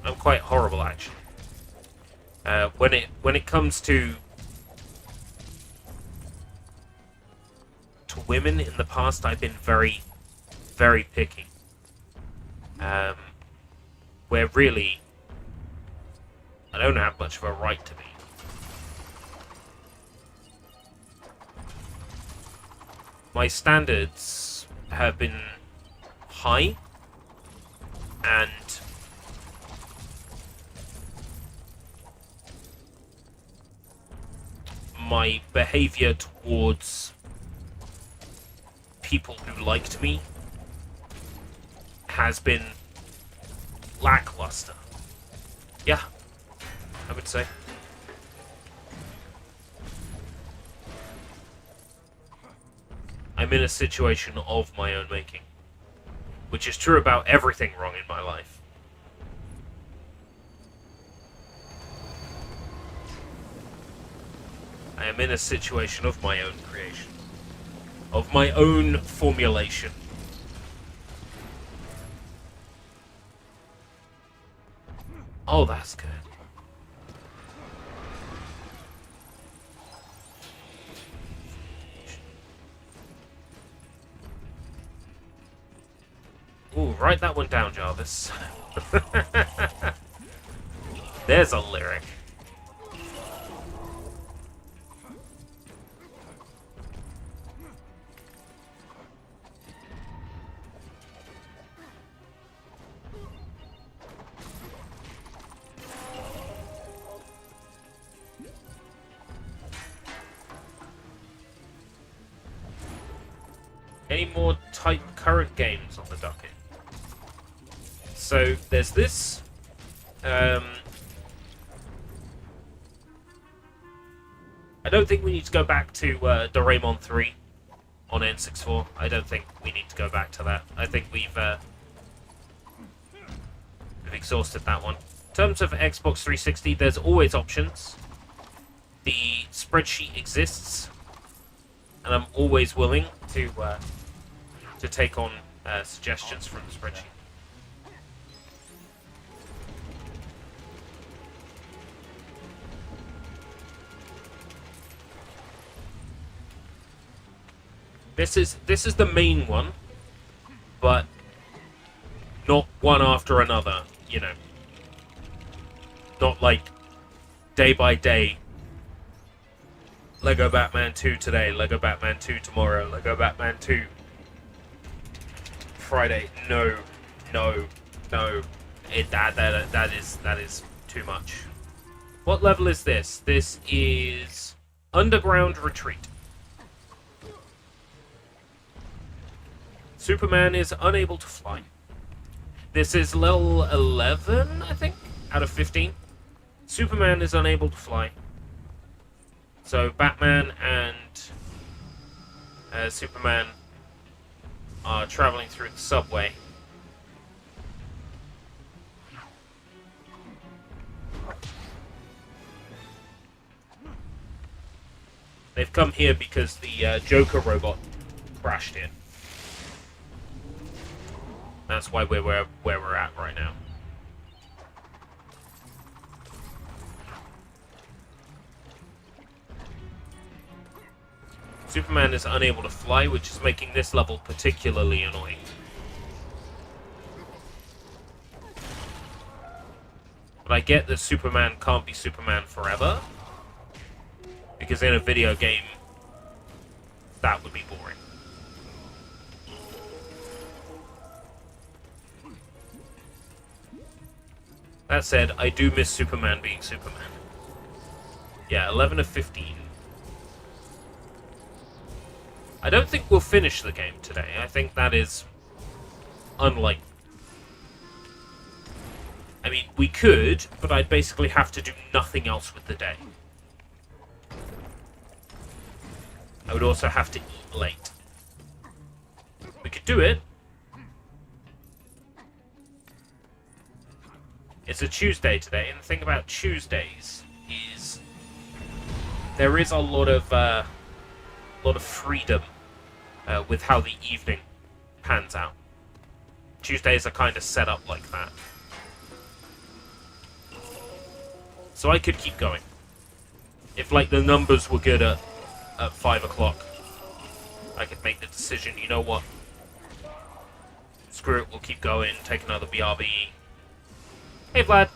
I'm quite horrible, actually. When it comes to women in the past, I've been very, very picky. Where really, I don't have much of a right to be. My standards have been high, and my behavior towards people who liked me has been lackluster. Yeah, I would say. I'm in a situation of my own making, which is true about everything wrong in my life. I am in a situation of my own creation, of my own formulation. Oh, that's good. Ooh, write that one down, Jarvis. There's a lyric. Any more type current games on the docket? So there's this. I don't think we need to go back to Doraemon 3 on N64. I don't think we need to go back to that. I think we've exhausted that one. In terms of Xbox 360, there's always options. The spreadsheet exists, and I'm always willing to take on suggestions from the spreadsheet. This is the main one, but not one after another, you know. Not like day by day. Lego Batman 2 today, Lego Batman 2 tomorrow, Lego Batman 2 Friday. No. That is too much. What level is this? This is Underground Retreat. Superman is unable to fly. This is level 11, I think, out of 15. Superman is unable to fly. So Batman and Superman are traveling through the subway. They've come here because the Joker robot crashed in. That's why we're where we're at right now. Superman is unable to fly, which is making this level particularly annoying. But I get that Superman can't be Superman forever, because in a video game, that would be boring. That said, I do miss Superman being Superman. Yeah, 11 of 15. I don't think we'll finish the game today. I think that is unlikely. I mean, we could, but I'd basically have to do nothing else with the day. I would also have to eat late. We could do it. It's a Tuesday today, and the thing about Tuesdays is there is a lot of freedom with how the evening pans out. Tuesdays are kind of set up like that. So I could keep going. If, like, the numbers were good at 5 o'clock, I could make the decision, you know what? Screw it, we'll keep going, take another BRB. Hey, Vlad.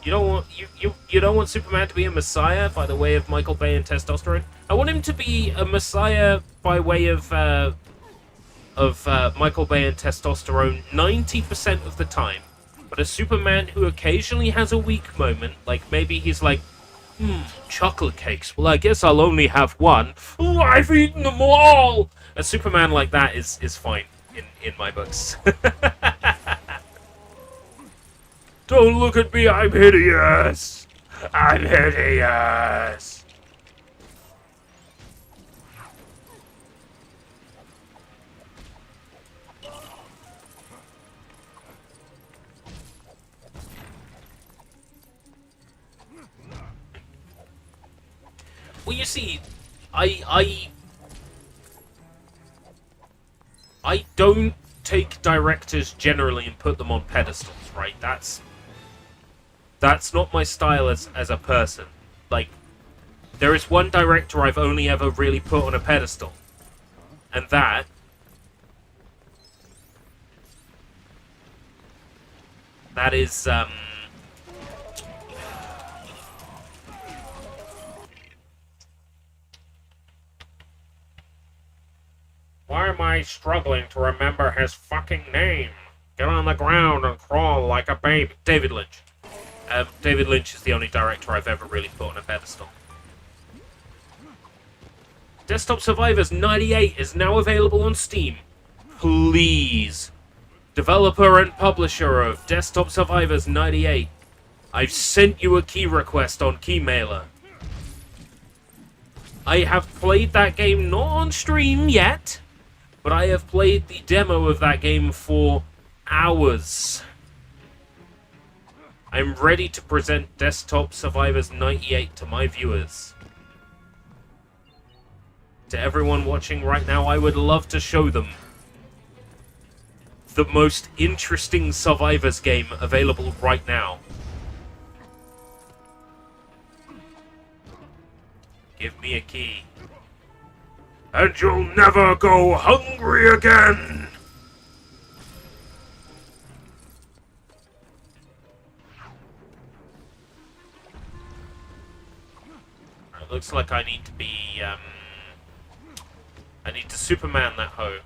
You don't want Superman to be a messiah by the way of Michael Bay and testosterone? I want him to be a messiah by way of Michael Bay and testosterone 90% of the time. But a Superman who occasionally has a weak moment, like maybe he's like, chocolate cakes. Well, I guess I'll only have one. Oh, I've eaten them all! A Superman like that is fine in my books. Don't look at me, I'm hideous! I'm hideous! Well, you see, I don't take directors generally and put them on pedestals, right? That's not my style as a person. Like, there is one director I've only ever really put on a pedestal. And that is, why am I struggling to remember his fucking name? Get on the ground and crawl like a baby. David Lynch. David Lynch is the only director I've ever really put on a pedestal. Desktop Survivors 98 is now available on Steam. Please. Developer and publisher of Desktop Survivors 98. I've sent you a key request on Keymailer. I have played that game not on stream yet, but I have played the demo of that game for hours. I'm ready to present Desktop Survivors 98 to my viewers. To everyone watching right now, I would love to show them the most interesting Survivors game available right now. Give me a key. And you'll never go hungry again! It looks like I need to be, I need to Superman that hoe.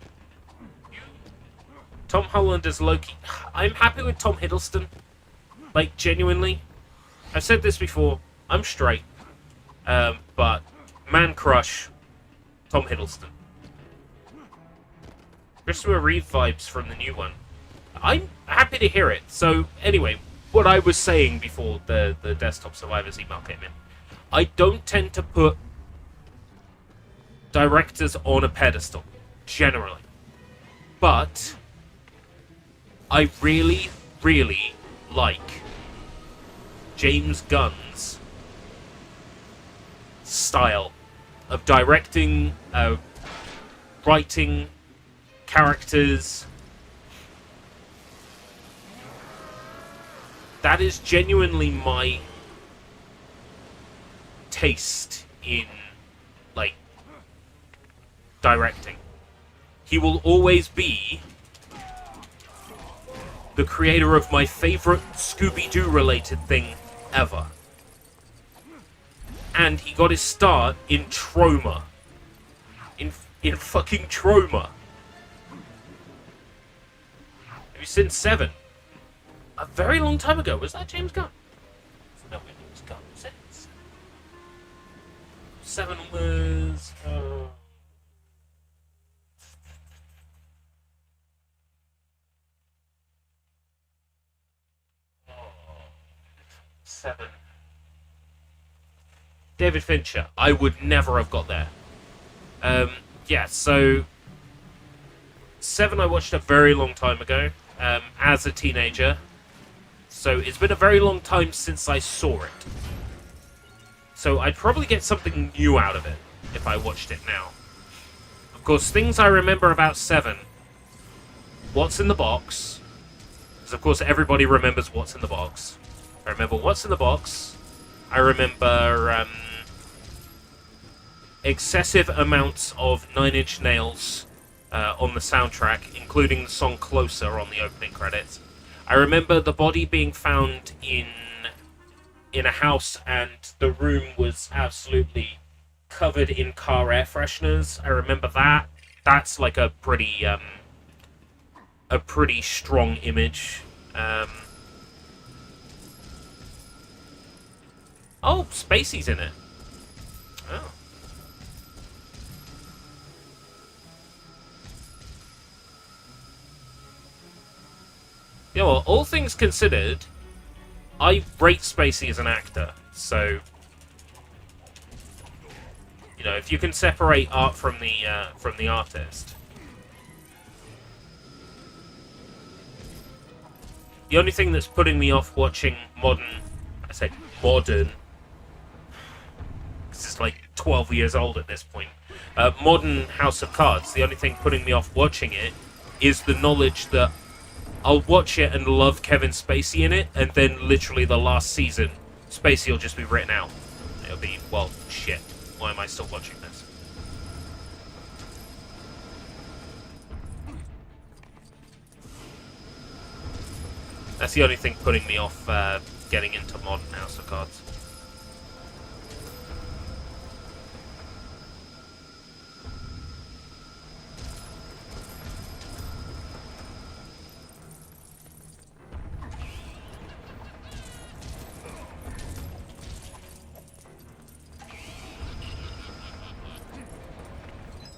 Tom Holland as Loki. I'm happy with Tom Hiddleston. Like, genuinely. I've said this before. I'm straight. But man crush, Tom Hiddleston. Christopher Reeve vibes from the new one. I'm happy to hear it. So, anyway, what I was saying before the Desktop Survivors email came in. I don't tend to put directors on a pedestal, generally. But I really, really like James Gunn's style of directing, writing, characters. That is genuinely my taste in, like, directing. He will always be the creator of my favorite Scooby-Doo related thing ever. And he got his start in Trauma. In fucking Trauma. Have you seen 7? A very long time ago. Was that James Gunn? No, it was Gunn. 7 was... 7. David Fincher. I would never have got there. Yeah, so 7 I watched a very long time ago, as a teenager. So it's been a very long time since I saw it. So I'd probably get something new out of it if I watched it now. Of course, things I remember about 7. What's in the box? Because of course everybody remembers what's in the box. I remember what's in the box. I remember excessive amounts of 9 Inch Nails on the soundtrack, including the song Closer on the opening credits. I remember the body being found in a house and the room was absolutely covered in car air fresheners. I remember that. That's like a pretty strong image. Oh, Spacey's in it. Oh. Yeah, well, all things considered, I rate Spacey as an actor, so... You know, if you can separate art from the artist... The only thing that's putting me off watching modern... I say modern... Because it's like 12 years old at this point. Modern House of Cards, the only thing putting me off watching it is the knowledge that I'll watch it and love Kevin Spacey in it, and then literally the last season, Spacey will just be written out. It'll be, well, shit. Why am I still watching this? That's the only thing putting me off getting into modern House of Cards.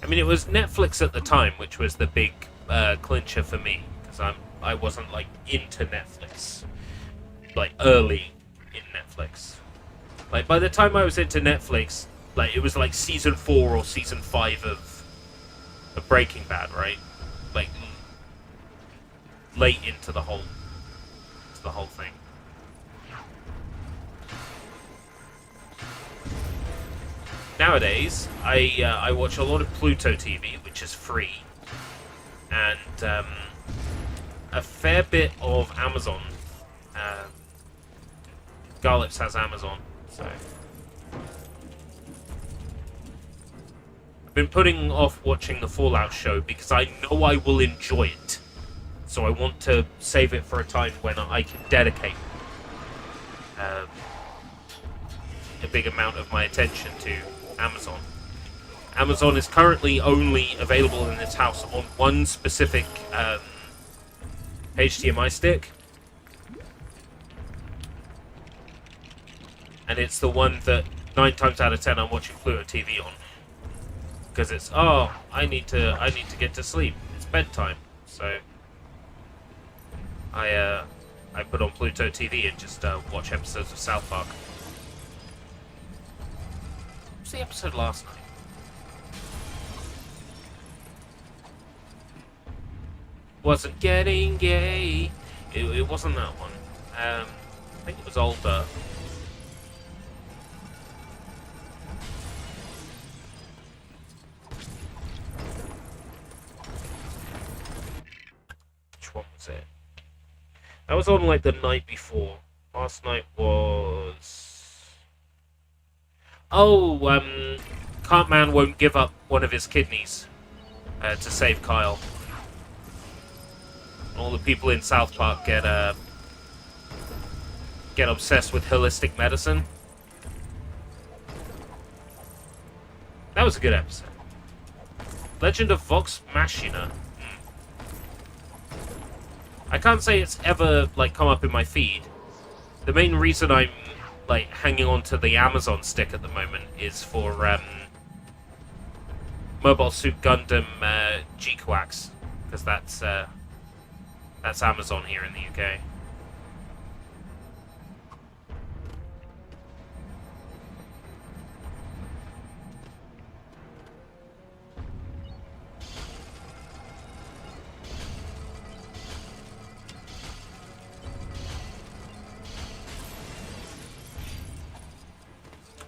I mean, it was Netflix at the time, which was the big clincher for me, because I wasn't like into Netflix, like early in Netflix. Like by the time I was into Netflix, Like, it was like season 4 or season 5 of Breaking Bad, right? Like, late into the whole thing. Nowadays, I watch a lot of Pluto TV, which is free, and a fair bit of Amazon. Garlips has Amazon, so I've been putting off watching the Fallout show because I know I will enjoy it. So I want to save it for a time when I can dedicate a big amount of my attention to Amazon. Amazon is currently only available in this house on one specific HDMI stick. And it's the one that 9 times out of 10 I'm watching Pluto TV on. Because it's, oh, I need to get to sleep. It's bedtime. So I put on Pluto TV and just watch episodes of South Park. What was the episode last night? Wasn't getting gay. It wasn't that one. I think it was older. Which one was it? That was on like the night before. Last night was... Oh, Cartman won't give up one of his kidneys to save Kyle. All the people in South Park get obsessed with holistic medicine. That was a good episode. Legend of Vox Machina. I can't say it's ever like come up in my feed. The main reason I'm like hanging on to the Amazon stick at the moment is for Mobile Suit Gundam G-Quax, because that's Amazon here in the UK.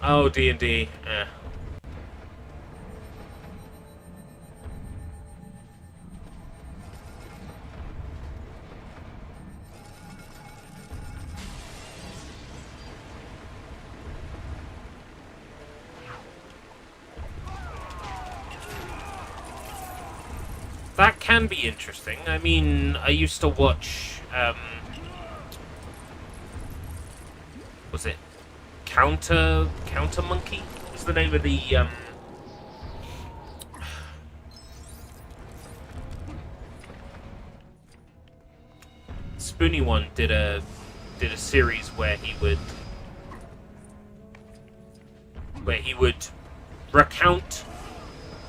Oh, D&D. That can be interesting. I mean, I used to watch, was it Counter Monkey? Was the name of the, Spoony one did a series where he would recount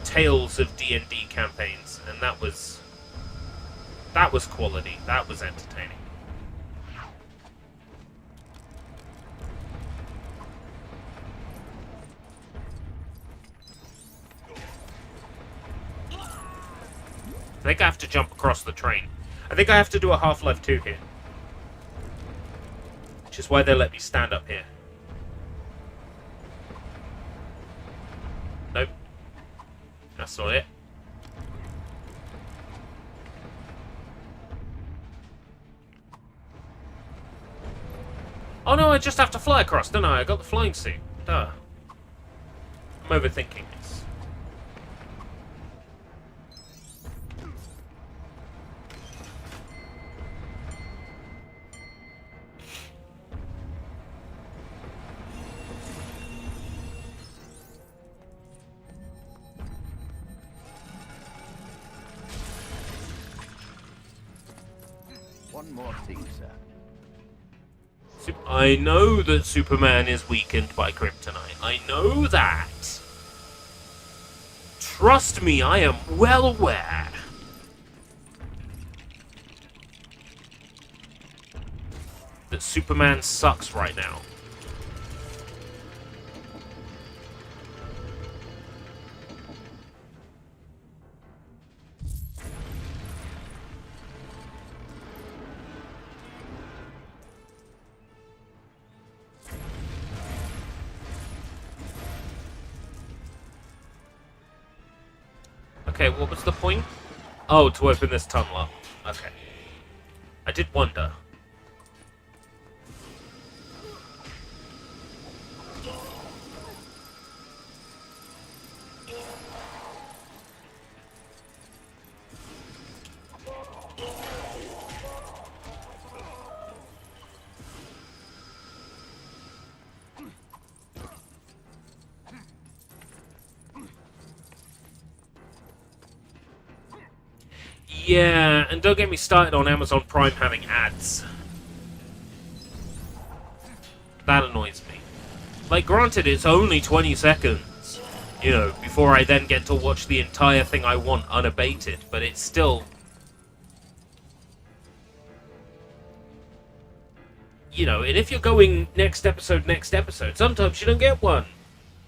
tales of D&D campaigns, and that was quality. That was entertaining. I think I have to jump across the train. I think I have to do a Half-Life 2 here. Which is why they let me stand up here. Nope. That's not it. Oh no, I just have to fly across, don't I? I got the flying suit. Duh. I'm overthinking this. One more thing, sir. I know that Superman is weakened by kryptonite. I know that. Trust me, I am well aware. That Superman sucks right now. Okay, what was the point? Oh, to open this tunnel up. Okay. I did wonder. Yeah, and don't get me started on Amazon Prime having ads. That annoys me. Like, granted, it's only 20 seconds, you know, before I then get to watch the entire thing I want unabated, but it's still... You know, and if you're going next episode, sometimes you don't get one.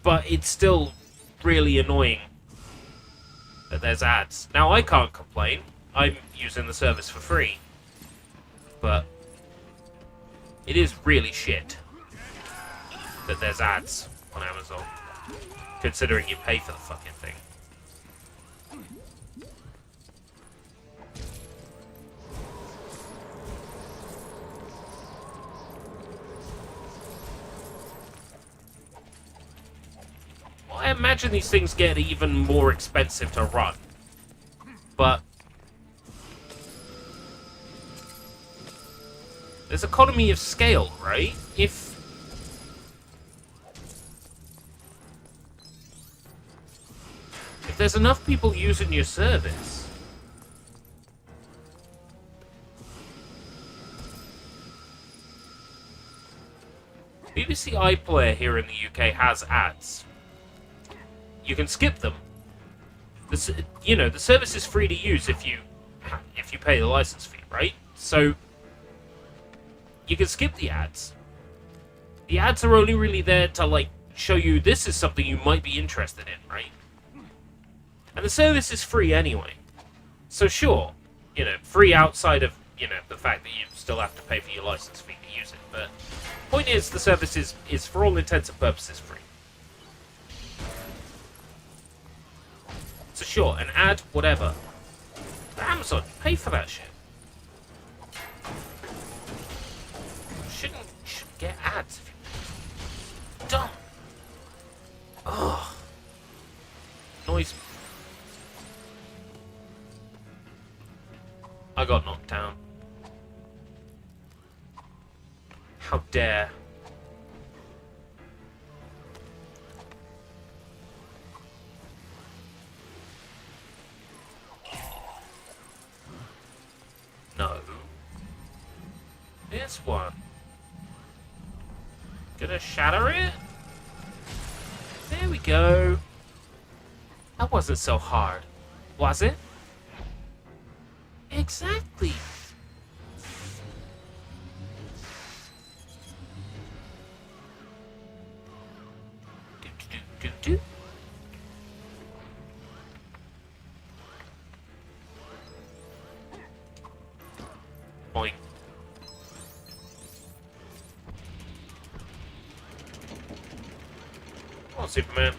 But it's still really annoying that there's ads. Now, I can't complain. I'm using the service for free. But it is really shit that there's ads on Amazon, considering you pay for the fucking thing. Well, I imagine these things get even more expensive to run. But there's economy of scale, right? If there's enough people using your service, BBC iPlayer here in the UK has ads. You can skip them. You know, the service is free to use if you pay the license fee, right? So you can skip the ads. The ads are only really there to, like, show you this is something you might be interested in, right? And the service is free anyway. So sure, you know, free outside of, you know, the fact that you still have to pay for your license fee to use it. But point is, the service is for all intents and purposes free. So sure, an ad, whatever. But Amazon, pay for that shit. Shouldn't get ads if you... Dumb. Ugh. Noise. I got knocked down. How dare. No. This one. Gonna shatter it? There we go. That wasn't so hard, was it? Exactly. Do. Boing. Come on, Superman.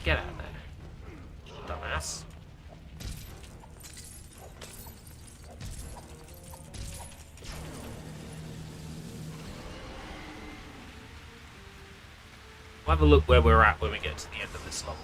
Get out of there, dumbass. We'll have a look where we're at when we get to the end of this level.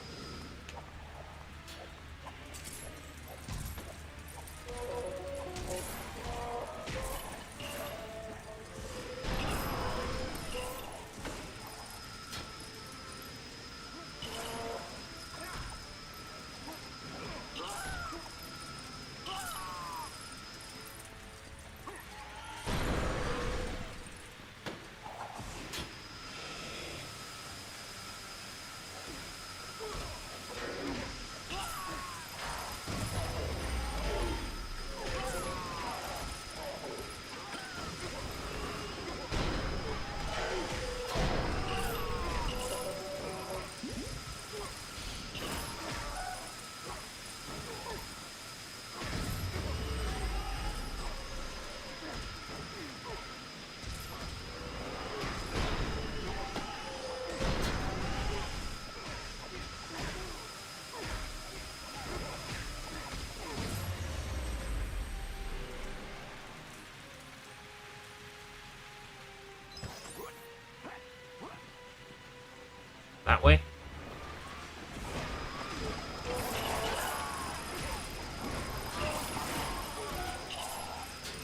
That way.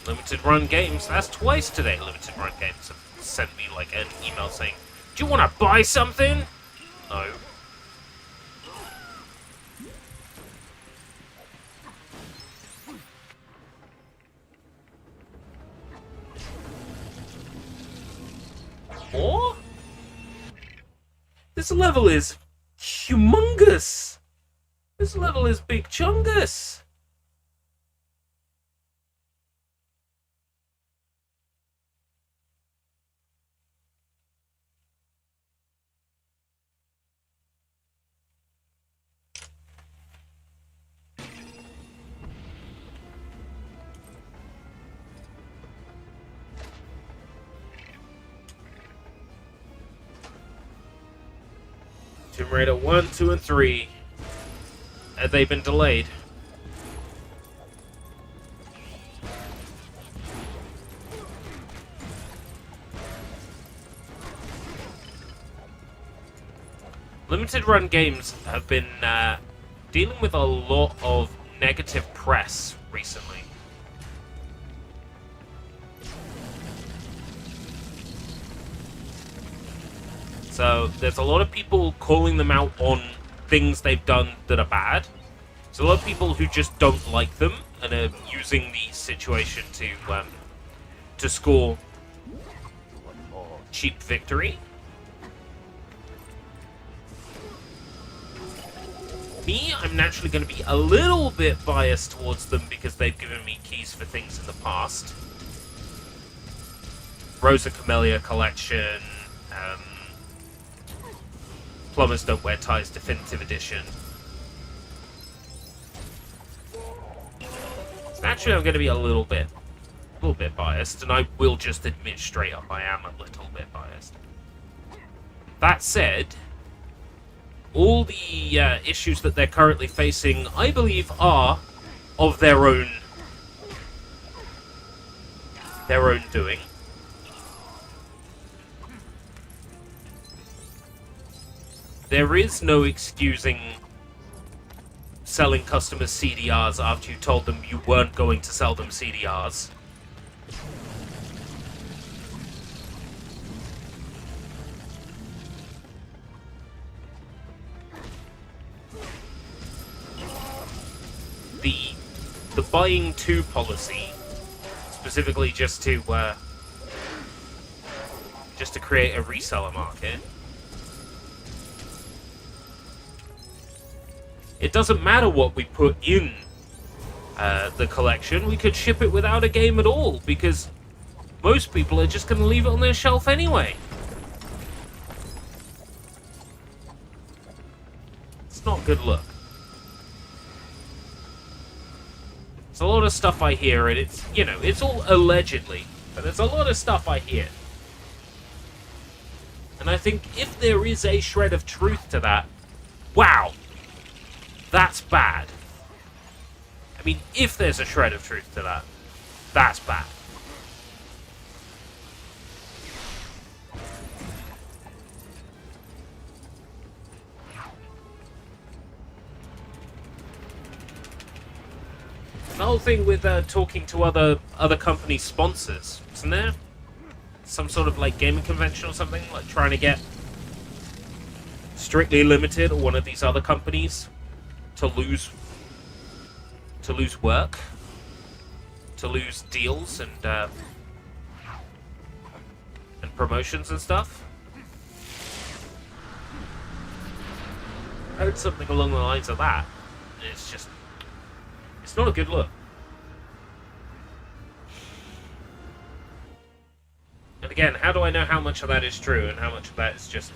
Limited Run Games, that's twice today Limited Run Games have sent me like an email saying, do you want to buy something? No. More? This level is humongous. This level is big chungus. Tomb Raider 1, 2, and 3. Have they been delayed? Limited Run Games have been dealing with a lot of negative press recently. So there's a lot of people calling them out on things they've done that are bad. There's a lot of people who just don't like them and are using the situation to score cheap victory. Me, I'm naturally going to be a little bit biased towards them because they've given me keys for things in the past. Rosa Camellia Collection, Plumbers Don't Wear Ties Definitive Edition. So naturally I'm going to be a little bit biased, and I will just admit straight up I am a little bit biased. That said, all the issues that they're currently facing, I believe, are of their own doing. There is no excusing selling customers CDRs after you told them you weren't going to sell them CDRs. The buying two policy, specifically just to create a reseller market. It doesn't matter what we put in the collection. We could ship it without a game at all, because most people are just going to leave it on their shelf anyway. It's not a good look. There's a lot of stuff I hear, and it's, you know, it's all allegedly, but there's a lot of stuff I hear. And I think if there is a shred of truth to that, wow, that's bad. I mean, if there's a shred of truth to that, that's bad. The whole thing with talking to other company sponsors, isn't there? Some sort of like gaming convention or something, like trying to get Strictly Limited or one of these other companies to lose work, to lose deals and promotions and stuff. I heard something along the lines of that. It's just, it's not a good look. And again, how do I know how much of that is true and how much of that is just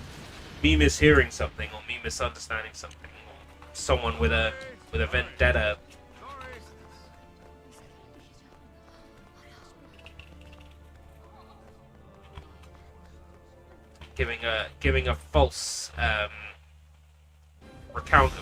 me mishearing something or me misunderstanding something? Or someone with a vendetta giving a false recount of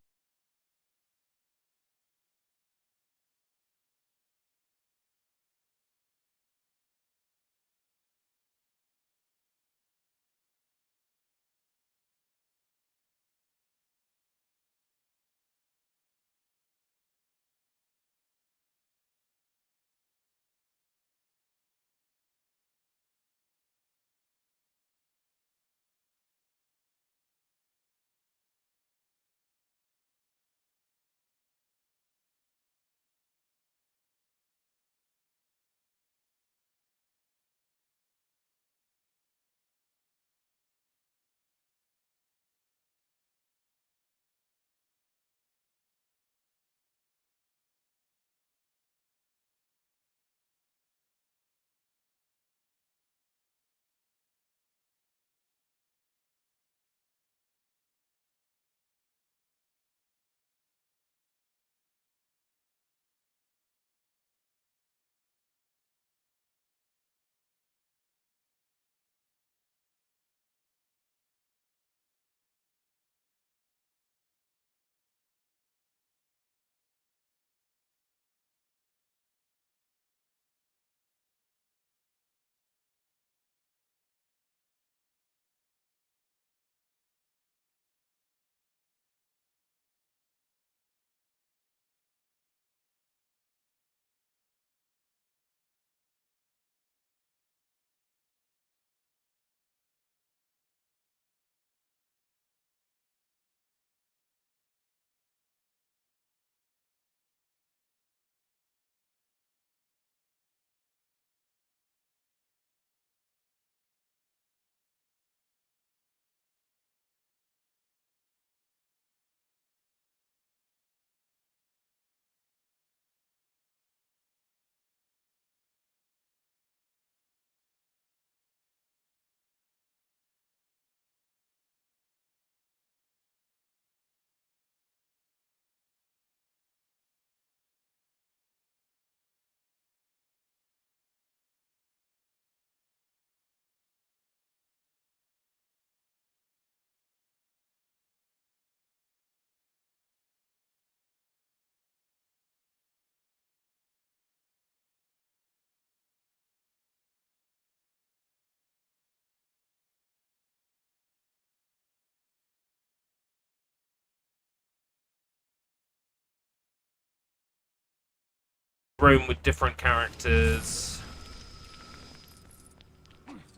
roam with different characters.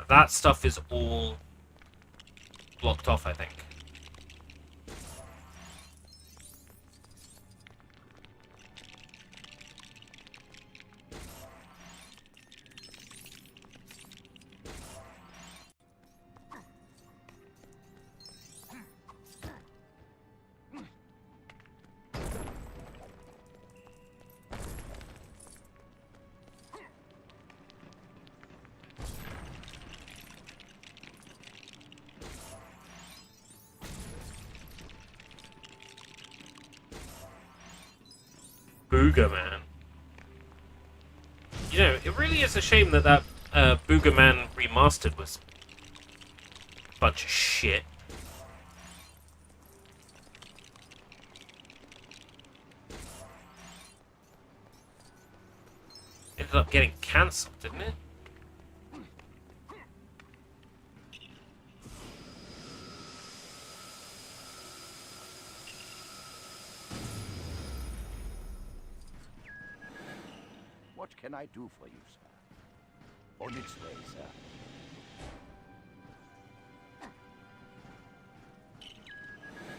That stuff is all blocked off, I think. Booger Man. You know, it really is a shame that that Booger Man remastered was a bunch of shit. Ended up getting cancelled, didn't it? What can I do for you, sir? On its way, sir.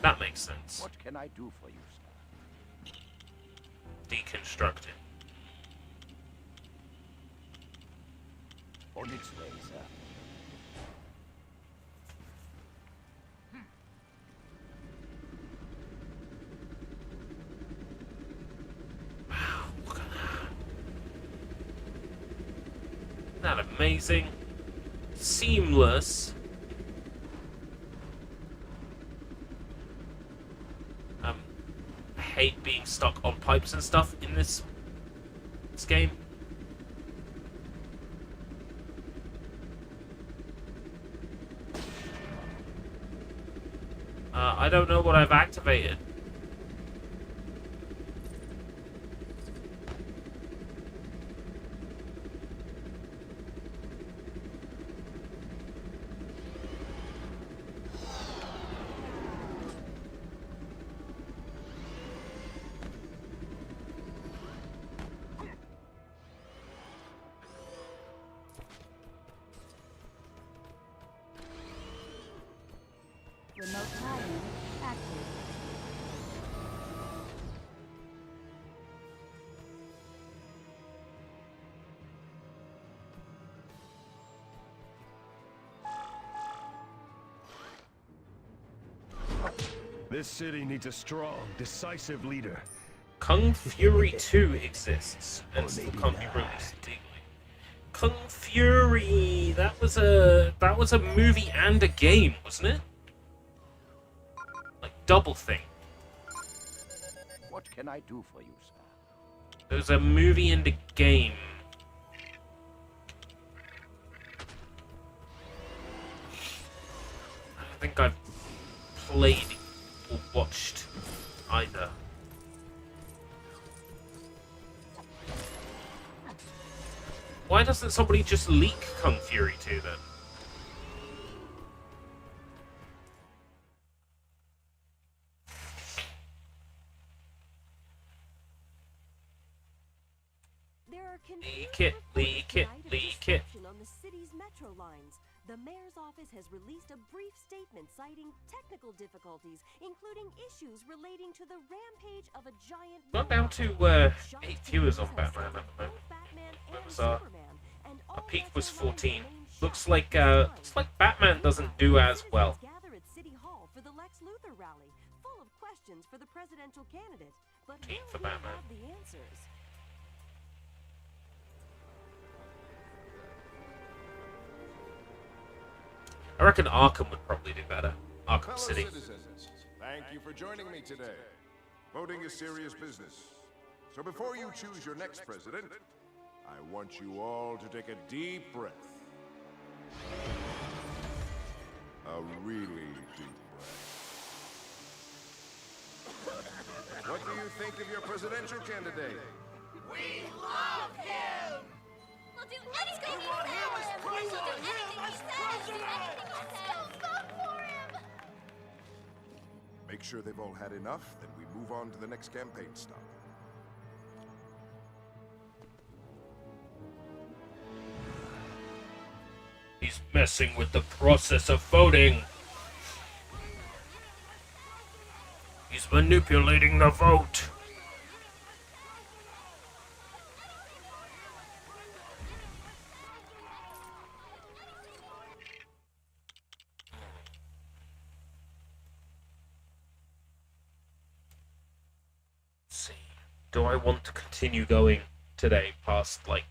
That makes sense. What can I do for you, sir? Deconstruct it. On its way, sir. Wow, look at that. Isn't that amazing? Seamless. I hate being stuck on pipes and stuff in this game. I don't know what I've activated. Remote timing active. This city needs a strong, decisive leader. Kung Fury 2 exists and still can't be released legally. Kung Fury, that was a movie and a game, wasn't it? Like double thing. What can I do for you, sir? There was a movie and a game. I don't think I've played or watched either. Why doesn't somebody just leak Kung Fury 2 then? There are Leak it, leak it, leak it. on the city's metro lines. The mayor's office has released a brief statement citing technical difficulties, including issues relating to the rampage of a giant Got down to 8 viewers on Batman at the moment. Where was our peak was 14. Looks like Batman doesn't do as well. Gather at City Hall for the Lex Luthor rally, full of questions for the presidential candidate. But Team for will he Batman. have the answers? I reckon Arkham would probably do better. Arkham Fellow City. citizens, thank you for joining me today. Voting is serious business. So before you choose your next president, I want you all to take a deep breath. A really deep breath. What do you think of your presidential candidate? We love him! We'll do anything he says! We'll do anything he says! Do anything he says! Vote for him! Make sure they've all had enough, then we move on to the next campaign stop. He's messing with the process of voting. He's manipulating the vote. Let's see. Do I want to continue going today past, like,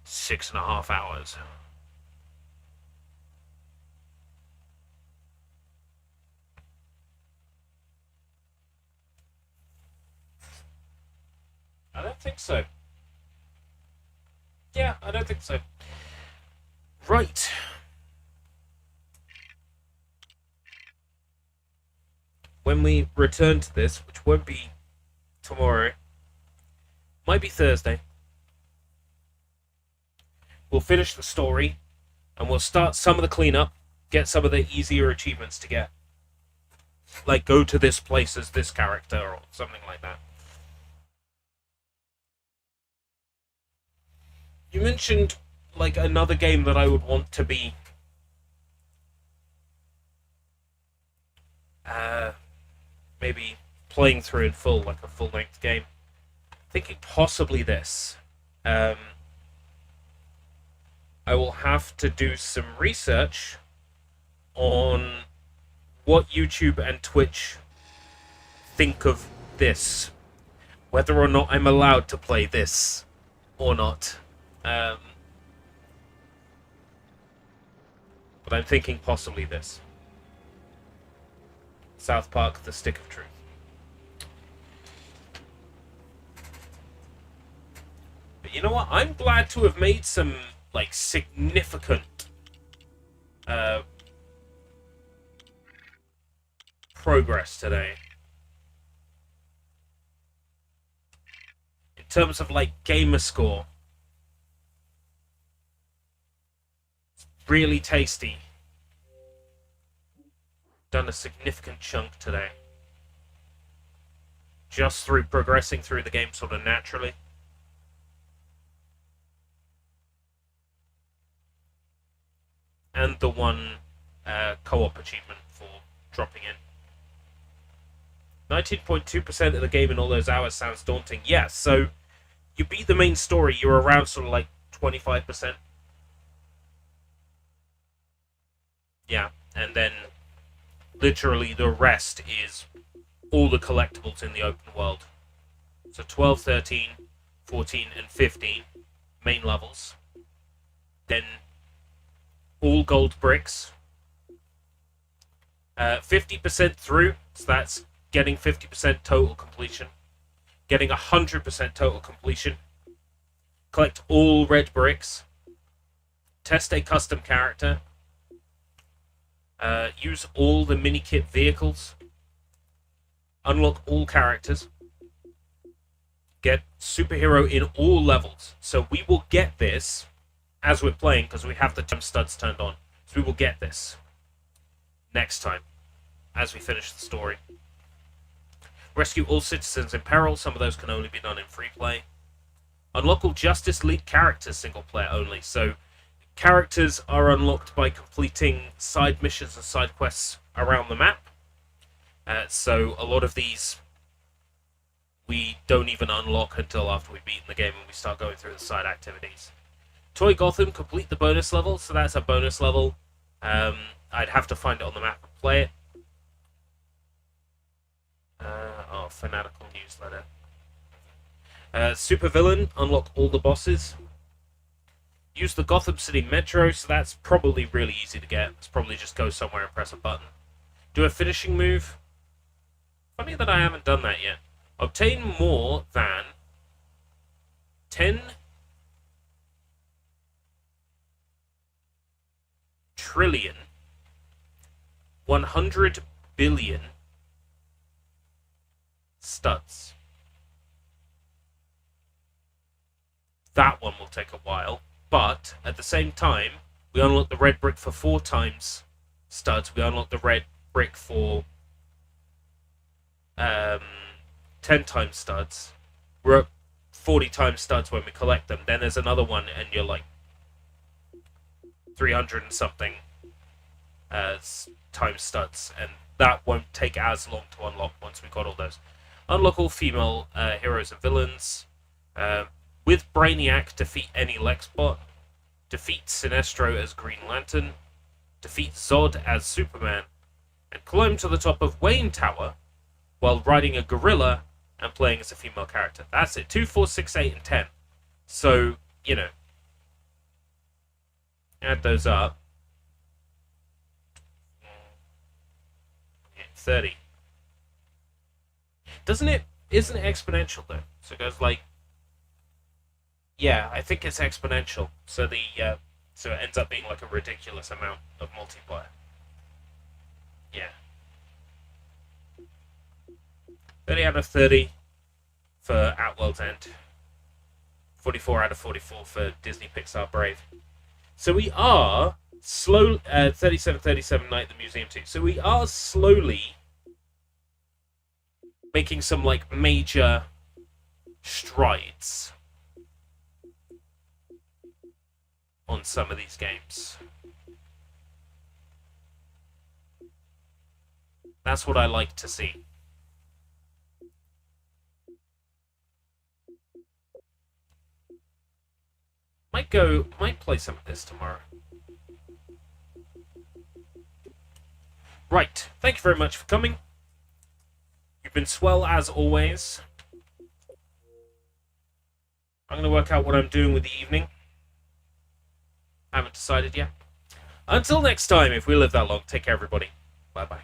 6.5 hours? I don't think so. Yeah, I don't think so. Right. When we return to this, which won't be tomorrow, might be Thursday, we'll finish the story, and we'll start some of the cleanup, get some of the easier achievements to get. Like, go to this place as this character, or something like that. You mentioned, like, another game that I would want to be maybe playing through in full, like a full-length game. Thinking possibly this. I will have to do some research on what YouTube and Twitch think of this. Whether or not I'm allowed to play this or not. But I'm thinking possibly this. South Park, The Stick of Truth. But you know what? I'm glad to have made some, like, significant progress today. In terms of, like, gamer score. It's really tasty. Done a significant chunk today. Just through progressing through the game sort of naturally. And the one co-op achievement for dropping in. 19.2% of the game in all those hours sounds daunting. Yes, so you beat the main story, you're around sort of like 25%. Yeah, and then literally the rest is all the collectibles in the open world. So 12, 13, 14, and 15 main levels. Then all gold bricks. 50% through, so that's getting 50% total completion. Getting 100% total completion. Collect all red bricks. Test a custom character. Use all the mini-kit vehicles. Unlock all characters. Get superhero in all levels. So we will get this as we're playing, because we have the gem studs turned on. So we will get this next time, as we finish the story. Rescue all citizens in peril. Some of those can only be done in free play. Unlock all Justice League characters, single player only. So characters are unlocked by completing side missions and side quests around the map. So a lot of these we don't even unlock until after we've beaten the game and we start going through the side activities. Toy Gotham, complete the bonus level. So that's a bonus level. I'd have to find it on the map and play it. Fanatical newsletter. Supervillain, unlock all the bosses. Use the Gotham City Metro, so that's probably really easy to get. It's probably just go somewhere and press a button. Do a finishing move. Funny that I haven't done that yet. Obtain more than 10 trillion 100 billion studs. That one will take a while, but at the same time, we unlock the red brick for 4 times studs. We unlock the red brick for 10 times studs. We're at 40 times studs when we collect them. Then there's another one, and you're like 300 and something times studs, and that won't take as long to unlock once we got all those. Unlock all female heroes and villains. With Brainiac, defeat any Lex bot. Defeat Sinestro as Green Lantern. Defeat Zod as Superman. And climb to the top of Wayne Tower while riding a gorilla and playing as a female character. That's it. 2, 4, 6, 8, and 10. So, you know, add those up. 30. Isn't it exponential though? So it goes like, yeah, I think it's exponential. So the so it ends up being like a ridiculous amount of multiplier. Yeah. 30 out of 30 for At World's End. 44 out of 44 for Disney Pixar Brave. So we are 37 Night at the Museum 2. So we are slowly making some like major strides on some of these games. That's what I like to see. Might play some of this tomorrow. Right, thank you very much for coming. You've been swell as always. I'm going to work out what I'm doing with the evening. I haven't decided yet. Until next time, if we live that long, take care everybody. Bye-bye.